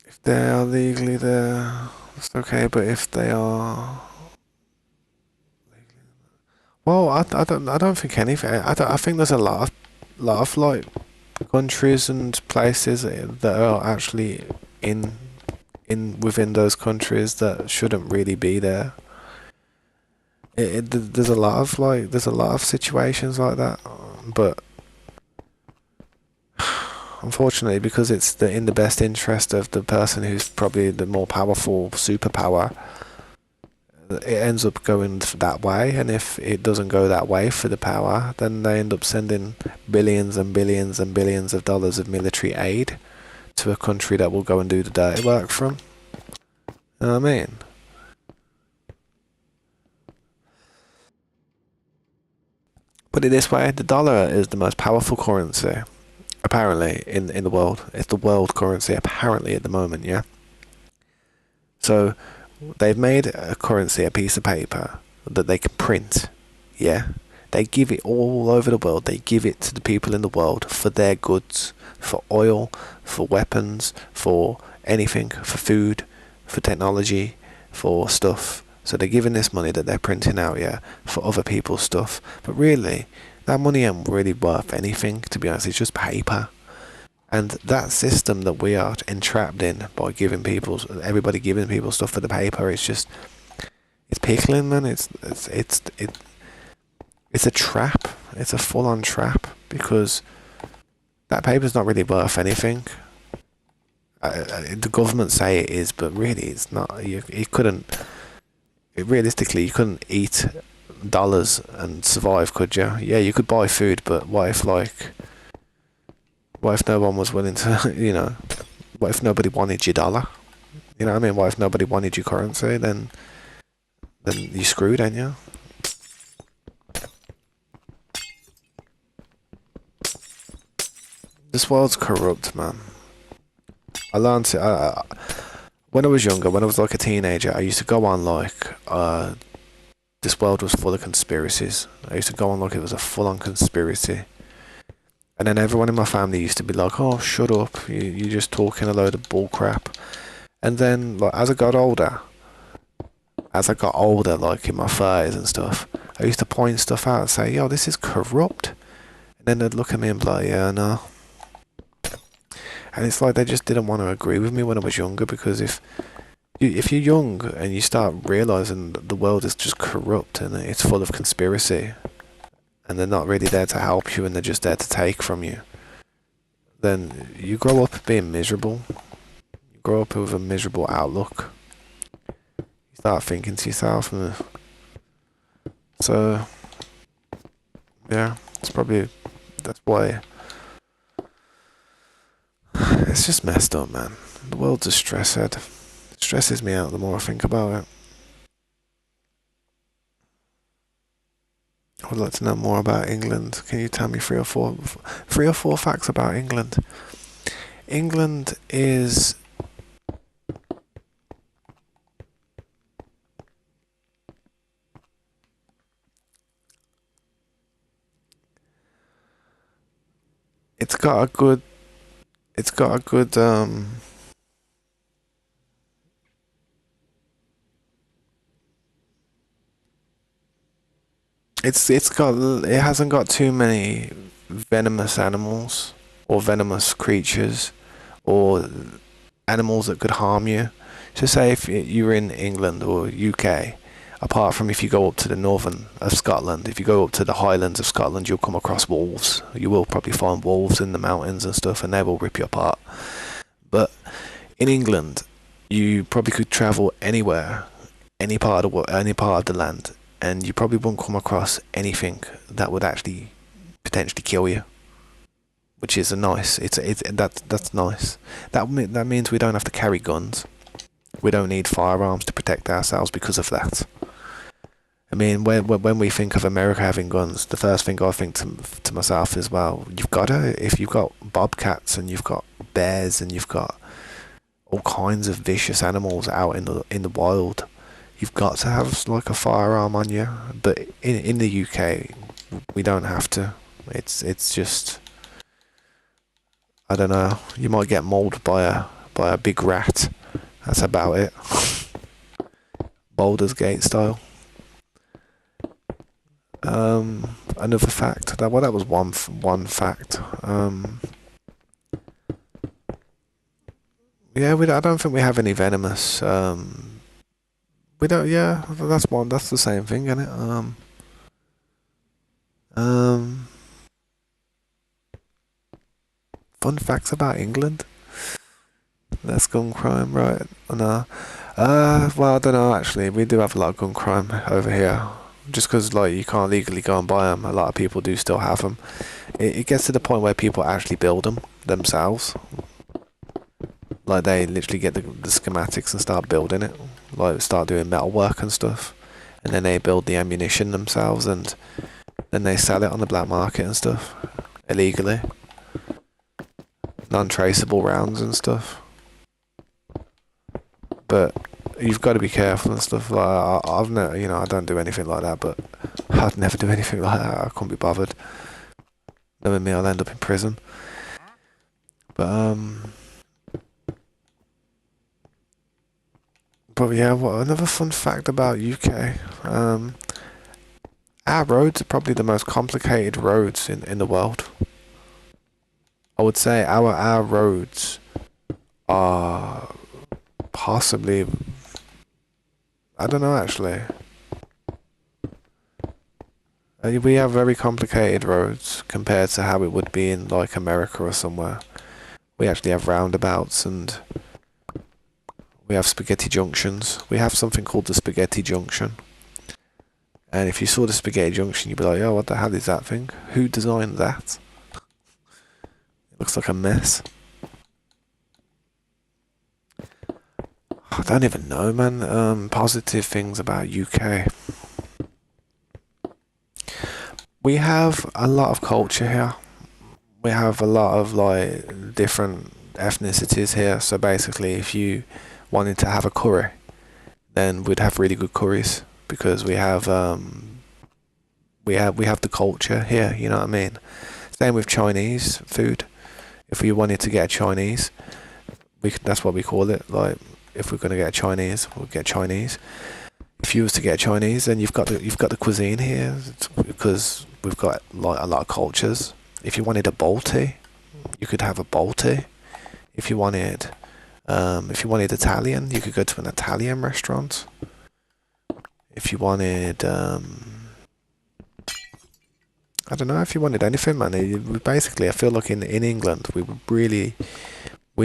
If they are legally there, it's okay, but if they are... Well, I don't think anything. I think there's a lot of like countries and places that are actually within those countries that shouldn't really be there. There's a lot of situations like that, but unfortunately, because it's in the best interest of the person who's probably the more powerful superpower, it ends up going that way. And if it doesn't go that way for the power, then they end up sending billions and billions and billions of dollars of military aid to a country that will go and do the dirty work for them. You know what I mean? Put it this way, the dollar is the most powerful currency, apparently, in the world. It's the world currency, apparently, at the moment, yeah? So, they've made a currency, a piece of paper, that they can print, yeah? They give it all over the world. They give it to the people in the world for their goods, for oil, for weapons, for anything, for food, for technology, for stuff. So they're giving this money that they're printing out, yeah, for other people's stuff. But really, that money ain't really worth anything, to be honest. It's just paper. And that system that we are entrapped in by everybody giving people stuff for the paper, it's pickling, man. It's a trap. It's a full-on trap, because that paper's not really worth anything. The government say it is, but really it's not. Realistically, you couldn't eat dollars and survive, could you? Yeah, you could buy food, but what if What if no one was willing to, what if nobody wanted your dollar? You know what I mean? What if nobody wanted your currency? Then you screwed, ain't you? This world's corrupt, man. I learned to, when I was younger, when I was like a teenager, I used to go on like, this world was full of conspiracies. I used to go on like it was a full-on conspiracy. And then everyone in my family used to be like, oh, shut up, you're just talking a load of bull crap. And then, like, as I got older, like in my 30s and stuff, I used to point stuff out and say, yo, this is corrupt. And then they'd look at me and be like, yeah, no. And it's like they just didn't want to agree with me when I was younger, because if you're young and you start realising that the world is just corrupt and it's full of conspiracy, and they're not really there to help you and they're just there to take from you, then you grow up being miserable. You grow up with a miserable outlook. You start thinking to yourself, so yeah, that's why it's just messed up, man. The world's a stress head. It stresses me out the more I think about it. I would like to know more about England. Can you tell me three or four facts about England? England is it's got a good it's got it hasn't got too many venomous animals or venomous creatures or animals that could harm you. So say if you're in England or UK, apart from if you go up to the northern of Scotland, if you go up to the Highlands of Scotland, you'll come across wolves. You will probably find wolves in the mountains and stuff, and they will rip you apart. But in England, you probably could travel anywhere, any part of the land, and you probably won't come across anything that would actually potentially kill you, which is that's nice. That means we don't have to carry guns. We don't need firearms to protect ourselves because of that. I mean, when we think of America having guns, the first thing I think to myself is, well, if you've got bobcats and you've got bears and you've got all kinds of vicious animals out in the wild, you've got to have like a firearm on you. But in the UK, we don't have to. It's just, I don't know. You might get mauled by a big rat. That's about it. Baldur's Gate style. Another fact. That was one fact. Yeah, I don't think we have any venomous. We don't. Yeah, that's one. That's the same thing, isn't it? Fun facts about England. That's gun crime, right? No. Well, I don't know, actually. We do have a lot of gun crime over here. Just because, like, you can't legally go and buy them. A lot of people do still have them. It gets to the point where people actually build them themselves. Like, they literally get the schematics and start building it. Like, start doing metal work and stuff. And then they build the ammunition themselves, and then they sell it on the black market and stuff. Illegally. Non-traceable rounds and stuff. But you've got to be careful and stuff. Like I've never, I don't do anything like that. But I'd never do anything like that. I couldn't be bothered. Knowing me, I'll end up in prison. But yeah, another fun fact about UK. Our roads are probably the most complicated roads in the world. I would say our roads are possibly, I don't know, actually. We have very complicated roads compared to how it would be in like America or somewhere. We actually have roundabouts and we have spaghetti junctions. We have something called the spaghetti junction. And if you saw the spaghetti junction, you'd be like, oh, what the hell is that thing? Who designed that? Looks like a mess. I don't even know, man. Positive things about UK. We have a lot of culture here. We have a lot of like different ethnicities here. So basically, if you wanted to have a curry, then we'd have really good curries because we have the culture here. You know what I mean? Same with Chinese food. If we wanted to get Chinese, that's what we call it. Like if we're gonna get Chinese, we'll get Chinese. If you was to get Chinese, then you've got the cuisine here because we've got like a lot of cultures. If you wanted a bowl tea, you could have a bowl tea. If you wanted Italian, you could go to an Italian restaurant. If you wanted, I don't know, if you wanted anything, man. Basically, I feel like in England, we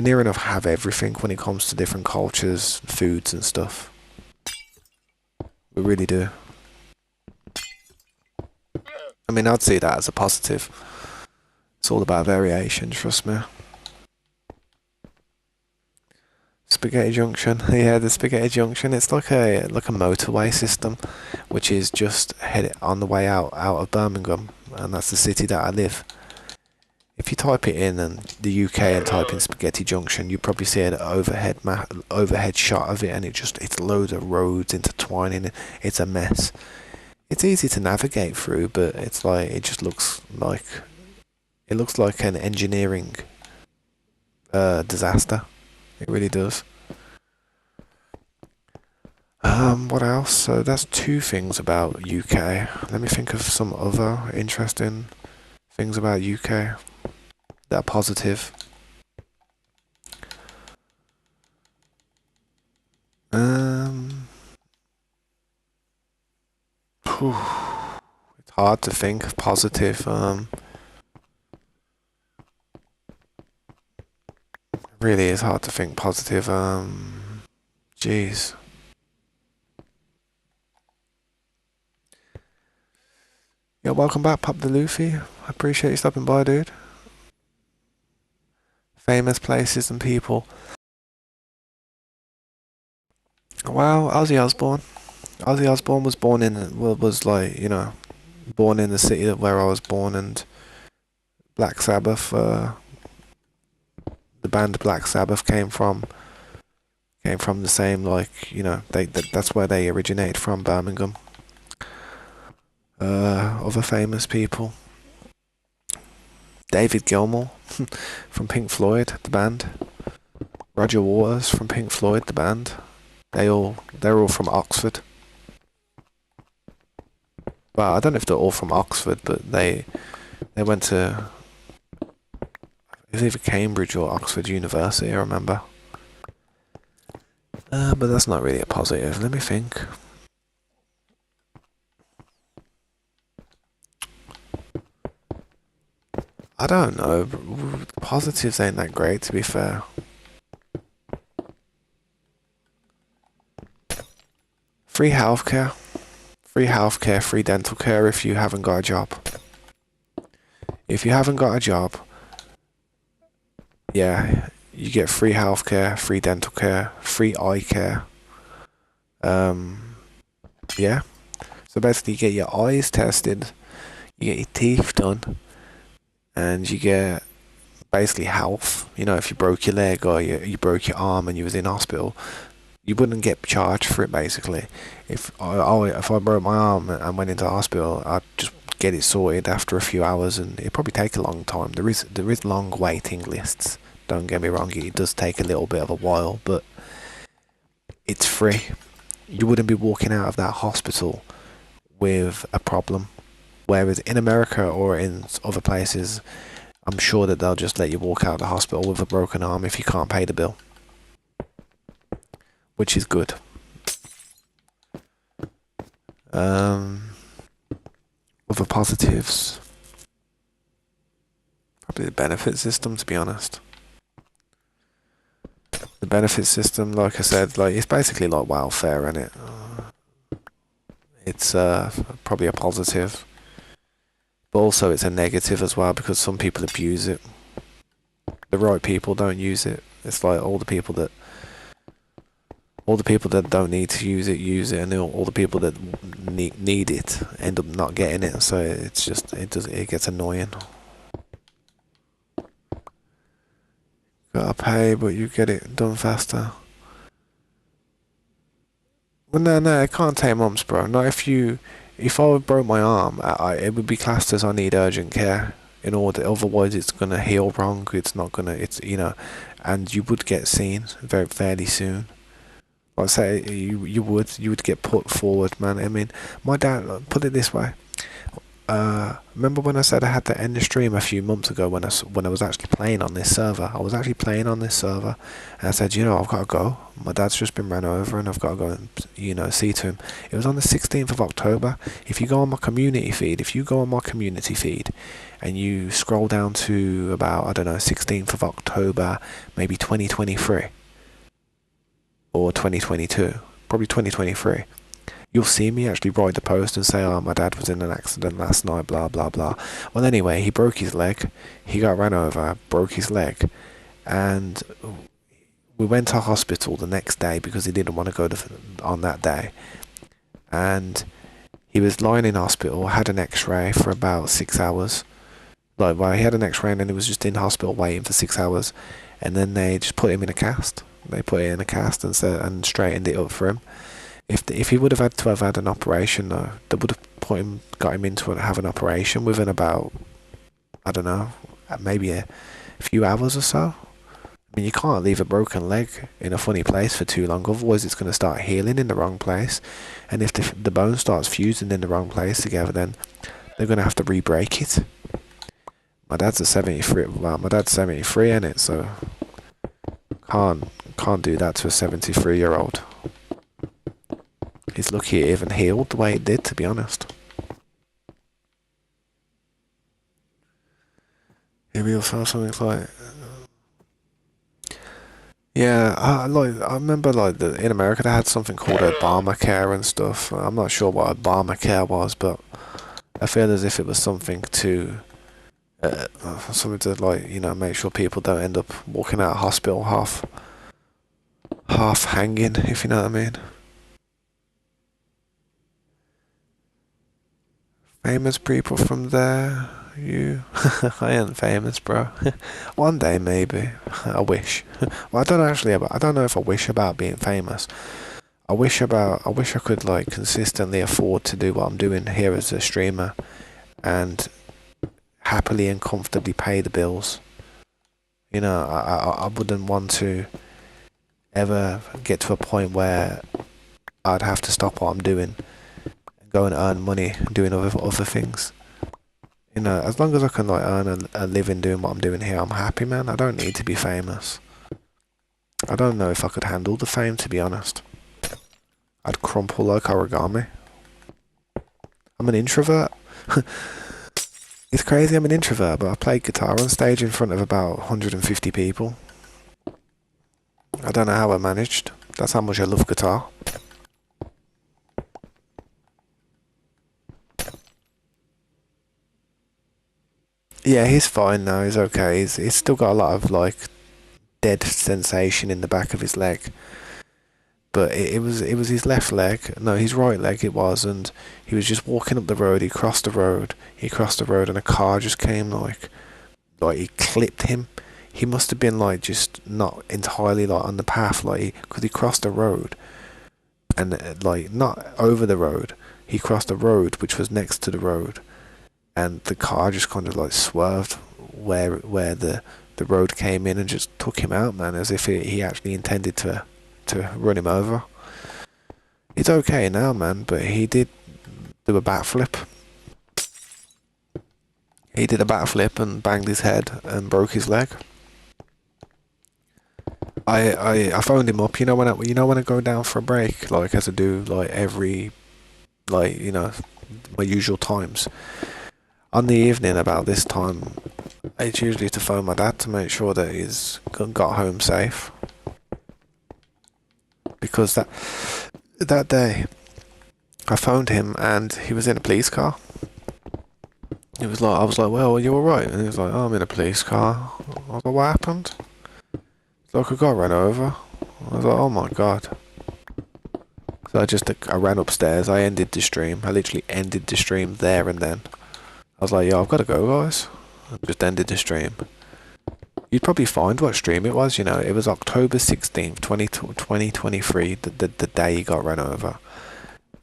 near enough have everything when it comes to different cultures, foods and stuff. We really do. I mean, I'd see that as a positive. It's all about variation, trust me. Spaghetti Junction, yeah, the Spaghetti Junction. It's like a motorway system, which is just headed on the way out of Birmingham, and that's the city that I live. If you type it in the UK and type in Spaghetti Junction, you probably see an overhead shot of it, and it's loads of roads intertwining. It's a mess. It's easy to navigate through, but it looks like an engineering disaster. It really does. What else? So that's two things about UK. Let me think of some other interesting things about UK that are positive. It's hard to think of positive. Really is hard to think positive. Jeez. Yeah, welcome back, Pop the Luffy. I appreciate you stopping by, dude. Famous places and people. Wow, Ozzy Osbourne. Ozzy Osbourne was born born in the city where I was born, and Black Sabbath, the band Black Sabbath came from the same, that's where they originated from, Birmingham. Other famous people. David Gilmour from Pink Floyd, the band. Roger Waters from Pink Floyd, the band. They're all from Oxford. Well, I don't know if they're all from Oxford, but they went to, it was either Cambridge or Oxford University, I remember. But that's not really a positive. Let me think. I don't know. Positives ain't that great, to be fair. Free healthcare. Free dental care if you haven't got a job. If you haven't got a job, yeah, you get free healthcare, free dental care, free eye care. Yeah. So basically, you get your eyes tested, you get your teeth done, and you get basically health. You know, if you broke your leg or you broke your arm and you was in hospital, you wouldn't get charged for it. Basically, if I broke my arm and went into hospital, I'd just get it sorted after a few hours, and it'd probably take a long time. There is long waiting lists. Don't get me wrong, it does take a little bit of a while, but it's free. You wouldn't be walking out of that hospital with a problem. Whereas in America or in other places, I'm sure that they'll just let you walk out of the hospital with a broken arm if you can't pay the bill. Which is good. Other positives. Probably the benefit system, to be honest. The benefit system, like I said, it's basically like welfare, isn't it? It's probably a positive. But also it's a negative as well, because some people abuse it. The right people don't use it. It's like all the people that don't need to use it, and all the people that need it end up not getting it. So it's just it gets annoying. Gotta pay, but you get it done faster. Well, no, it can't take months, bro. Not if you. If I broke my arm, it would be classed as I need urgent care. In order, otherwise it's gonna heal wrong. It's not gonna. It's and you would get seen very fairly soon. Like I say, you would get put forward, man. I mean, my dad put it this way. Remember when I said I had to end the stream a few months ago when I was actually playing on this server? I was actually playing on this server, and I said, I've got to go. My dad's just been ran over, and I've got to go and see to him. It was on the 16th of October. If you go on my community feed, and you scroll down to about 16th of October, maybe 2023 or 2022, probably 2023. You'll see me actually write the post and say, oh, my dad was in an accident last night, blah, blah, blah. Well, anyway, he broke his leg. He got ran over, broke his leg. And we went to hospital the next day because he didn't want to go on that day. And he was lying in hospital, had an x-ray for about 6 hours. He had an x-ray and then he was just in hospital waiting for 6 hours. And then they just put him in a cast. They put it in a cast and straightened it up for him. If he would have had to have had an operation, though, they would have got him into have an operation within about, maybe a few hours or so. I mean, you can't leave a broken leg in a funny place for too long, otherwise it's going to start healing in the wrong place. And if the bone starts fusing in the wrong place together, then they're going to have to re-break it. My dad's 73, in it, so can't do that to a 73-year-old. He's lucky it even healed the way it did, to be honest. Maybe you'll find something like... Yeah, I remember in America they had something called Obamacare and stuff. I'm not sure what Obamacare was, but I feel as if it was something to... make sure people don't end up walking out of hospital half hanging, if you know what I mean. Famous people from there, you... I ain't famous, bro. One day, maybe. I wish. Well, I don't know if I wish about being famous. I wish I could, consistently afford to do what I'm doing here as a streamer and happily and comfortably pay the bills. I wouldn't want to ever get to a point where I'd have to stop what I'm doing, go and earn money doing other things. As long as I can earn a living doing what I'm doing here, I'm happy, man. I don't need to be famous. I don't know if I could handle the fame, to be honest. I'd crumple like origami. I'm an introvert. It's crazy, I'm an introvert, but I play guitar on stage in front of about 150 people. I don't know how I managed. That's how much I love guitar. Yeah, he's fine now. He's okay. He's still got a lot of dead sensation in the back of his leg, but it was his left leg. No, his right leg it was, and he was just walking up the road. He crossed the road, and a car just came he clipped him. He must have been just not entirely on the path, because he crossed the road, and not over the road. He crossed the road which was next to the road. And the car just kind of swerved where the road came in and just took him out, man, as if he actually intended to run him over. He's okay now, man, but he did do a backflip. He did a backflip and banged his head and broke his leg. I phoned him up, when I go down for a break, as I do every my usual times. On the evening about this time, it's usually to phone my dad to make sure that he's got home safe. Because that day, I phoned him and he was in a police car. He was like, I was like, well, are you alright? And he was like, oh, I'm in a police car. I was like, what happened? It's like, I got run over. I was like, oh my god. So I ran upstairs. I ended the stream. I literally ended the stream there and then. I was like, yeah, I've got to go, guys. I just ended the stream. You'd probably find what stream it was, you know. It was October 16th, 2023, the day he got run over.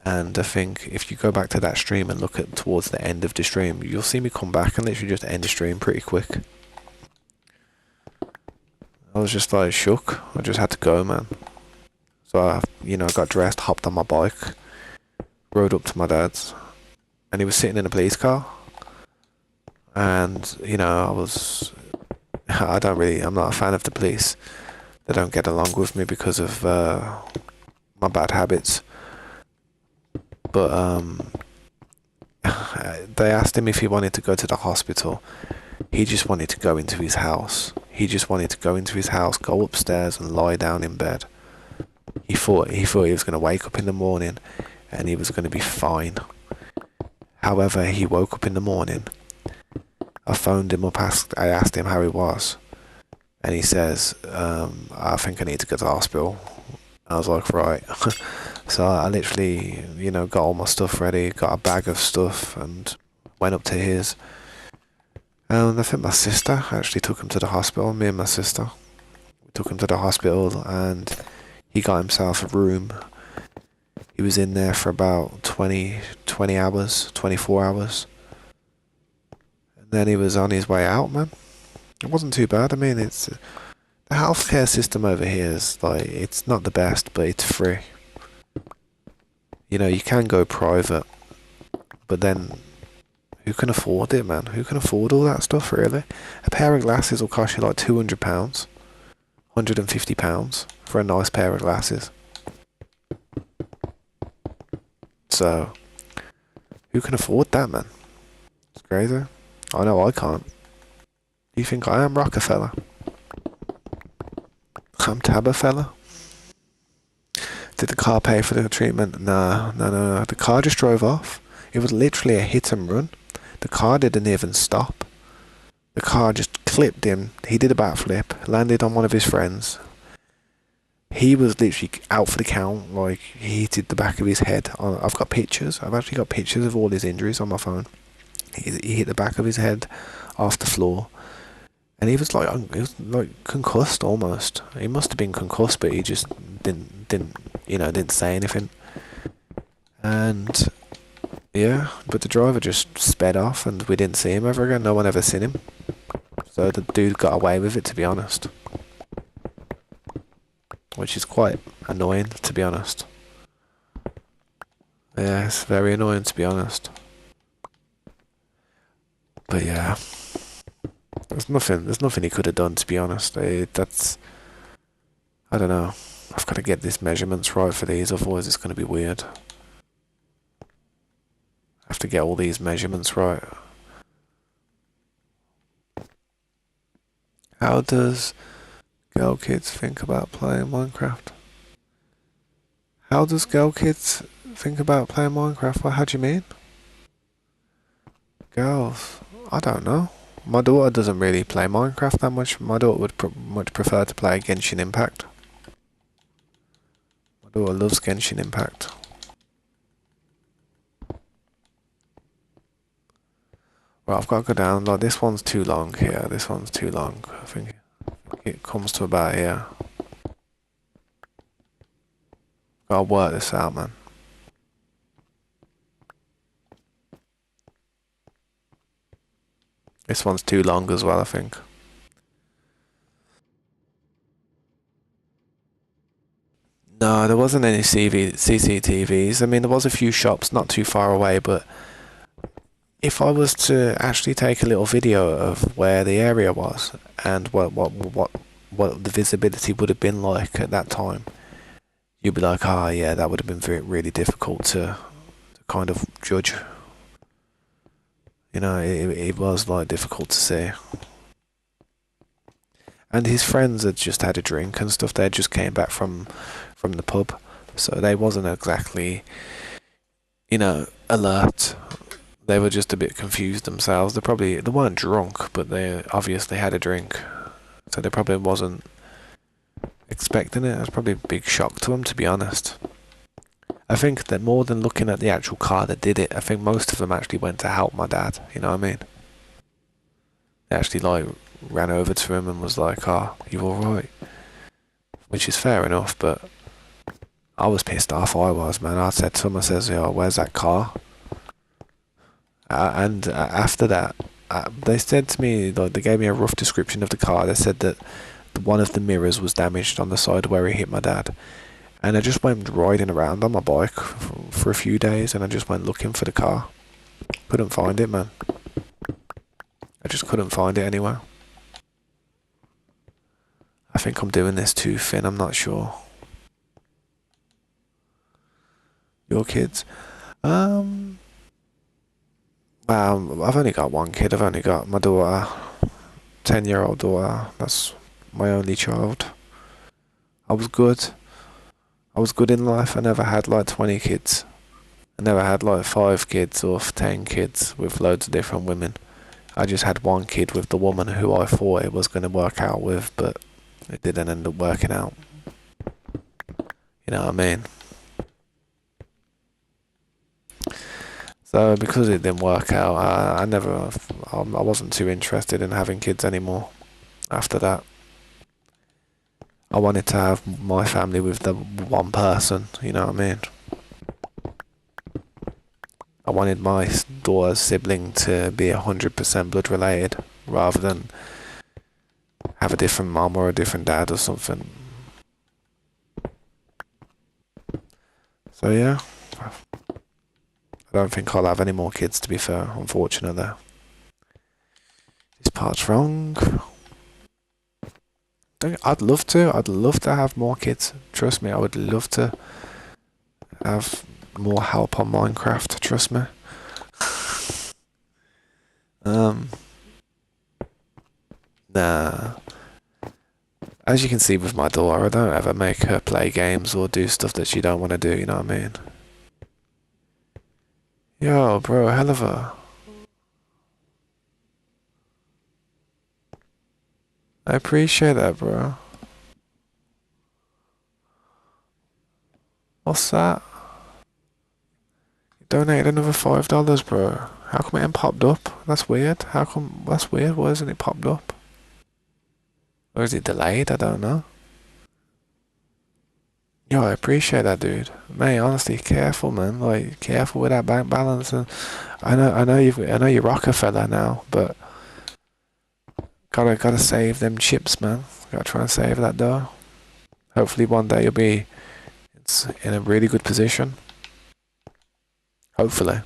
And I think if you go back to that stream and look at towards the end of the stream, you'll see me come back and literally just end the stream pretty quick. I was just like shook. I just had to go, man. So I, got dressed, hopped on my bike, rode up to my dad's, and he was sitting in a police car. And, I'm not a fan of the police. They don't get along with me because of my bad habits. But they asked him if he wanted to go to the hospital. He just wanted to go into his house. Go upstairs and lie down in bed. He thought he was going to wake up in the morning and he was going to be fine. However, he woke up in the morning. I phoned him up, I asked him how he was. And he says, I think I need to go to the hospital. I was like, right. So I literally, got all my stuff ready, got a bag of stuff and went up to his. And I think my sister actually took him to the hospital, me and my sister. We took him to the hospital and he got himself a room. He was in there for about 20 hours, 24 hours. And then he was on his way out, man. It wasn't too bad. I mean, the healthcare system over here is like, it's not the best, but it's free. You can go private, but then who can afford it, man? Who can afford all that stuff, really? A pair of glasses will cost you like £200, £150 for a nice pair of glasses. So, who can afford that, man? It's crazy. I know I can't. Do you think I am Rockefeller? I'm Tabberfella? Did the car pay for the treatment? No. The car just drove off. It was literally a hit and run. The car didn't even stop. The car just clipped him. He did a backflip, landed on one of his friends. He was literally out for the count. Like, he hit the back of his head. I've got pictures. I've actually got pictures of all his injuries on my phone. He hit the back of his head off the floor. And he was like concussed almost. He must have been concussed, but he just didn't say anything. And yeah, but the driver just sped off and we didn't see him ever again. No one ever seen him. So the dude got away with it, to be honest. Which is quite annoying, to be honest. Yeah, it's very annoying, to be honest. But yeah. There's nothing he could have done, to be honest. I don't know. I've got to get these measurements right for these, otherwise it's going to be weird. I have to get all these measurements right. How does girl kids think about playing Minecraft? How does girl kids think about playing Minecraft? What? How do you mean? Girls? I don't know. My daughter doesn't really play Minecraft that much. My daughter would much prefer to play Genshin Impact. My daughter loves Genshin Impact. Well, I've got to go down. Like, this one's too long here. This one's too long. I think it comes to about here. Gotta work this out, man. This one's too long as well, I think. No, there wasn't any CCTVs. I mean, there was a few shops not too far away, but if I was to actually take a little video of where the area was and what the visibility would have been like at that time, you'd be like, ah, yeah, that would have been really difficult to kind of judge. It was like difficult to see. And his friends had just had a drink and stuff. They just came back from the pub, so they wasn't exactly, alert. They were just a bit confused themselves. They weren't drunk, but they obviously had a drink, so they probably wasn't expecting it. It was probably a big shock to them, to be honest. I think that more than looking at the actual car that did it, I think most of them actually went to help my dad. You know what I mean? They actually like ran over to him and was like, "Oh, you all right?" Which is fair enough, but I was pissed off. I was, man. I said to him, I says, "Yo, where's that car?" And after that, they said to me, like, they gave me a rough description of the car. They said that one of the mirrors was damaged on the side where he hit my dad. And I just went riding around on my bike for a few days, and I just went looking for the car. Couldn't find it, man. I just couldn't find it anywhere. I think I'm doing this too thin, I'm not sure. Your kids? Well, I've only got one kid. I've only got my daughter, 10-year-old daughter. That's my only child. I was good. I was good in life. I never had like 20 kids. I never had like 5 kids or 10 kids with loads of different women. I just had one kid with the woman who I thought it was going to work out with, but it didn't end up working out. You know what I mean? So because it didn't work out, I wasn't too interested in having kids anymore after that. I wanted to have my family with the one person, you know what I mean? I wanted my daughter's sibling to be 100% blood related, rather than have a different mom or a different dad or something. So yeah, I don't think I'll have any more kids, to be fair, unfortunately. This part's wrong. I'd love to have more kids. Trust me, I would love to have more help on Minecraft, trust me. Nah. As you can see with my daughter, I don't ever make her play games or do stuff that she don't want to do, you know what I mean? Yo, bro, hell of a... I appreciate that, bro. What's that? You donated another $5, bro. How come it ain't popped up? That's weird. How come... That's weird. Why isn't it popped up? Or is it delayed? I don't know. Yo, I appreciate that, dude. Mate, honestly, careful, man. Like, careful with that bank balance. And I know you're Rockefeller now, but gotta save them chips, man. Gotta try and save that dough. Hopefully, one day you'll be in a really good position. Hopefully.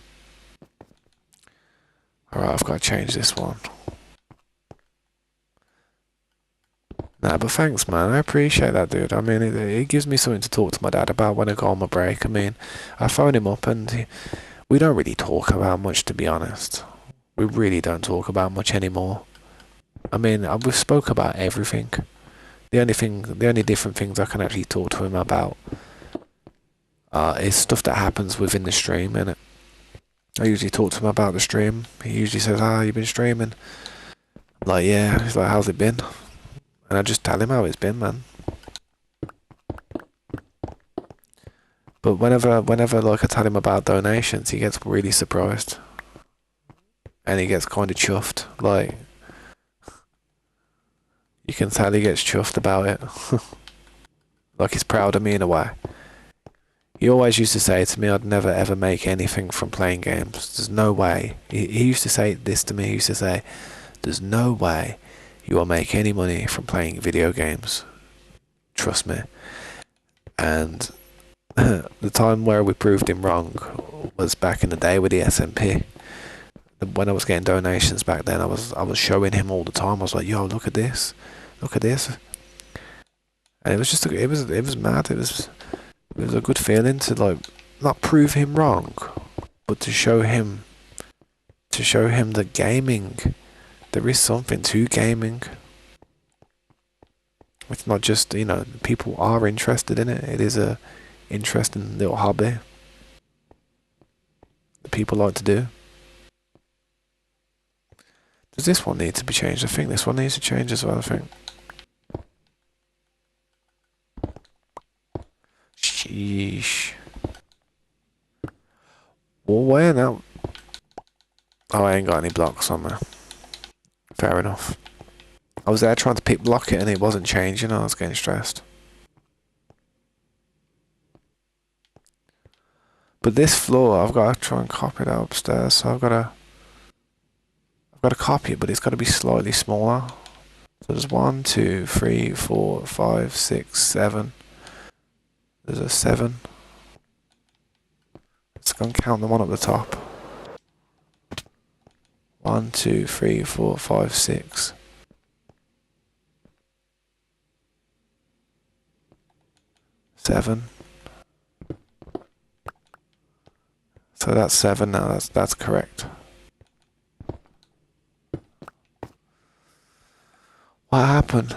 All right, I've got to change this one. Nah, but thanks, man. I appreciate that, dude. I mean, it gives me something to talk to my dad about when I go on my break. I mean, I phone him up and we don't really talk about much, to be honest. We really don't talk about much anymore. I mean, we spoke about everything. The only different things I can actually talk to him about is stuff that happens within the stream, innit? I usually talk to him about the stream. He usually says, you been streaming? I'm like, yeah. He's like, how's it been? And I just tell him how it's been, man. But whenever like I tell him about donations, he gets really surprised. And he gets kind of chuffed. Like, you can tell he gets chuffed about it. Like he's proud of me in a way. He always used to say to me, I'd never ever make anything from playing games. There's no way. He used to say this to me. He used to say, there's no way you will make any money from playing video games. Trust me. And the time where we proved him wrong was back in the day with the SMP. When I was getting donations back then, I was showing him all the time. I was like, yo, look at this. Look at this. And it was just, it was mad. It was a good feeling to, like, not prove him wrong, but to show him that gaming, there is something to gaming. It's not just, people are interested in it. It is a interesting little hobby that people like to do. Does this one need to be changed? I think this one needs to change as well, I think. Sheesh. Well, where now? Oh, I ain't got any blocks on there. Fair enough. I was there trying to pick block it and it wasn't changing. I was getting stressed. But this floor, I've got to try and copy that upstairs. So I've got to copy it, but it's got to be slightly smaller. So there's 1, 2, 3, 4, 5, 6, 7. There's a 7. Let's go and count them on at the top. 1, 2, 3, 4, 5, 6. 7. So that's 7 now. That's correct. What happened?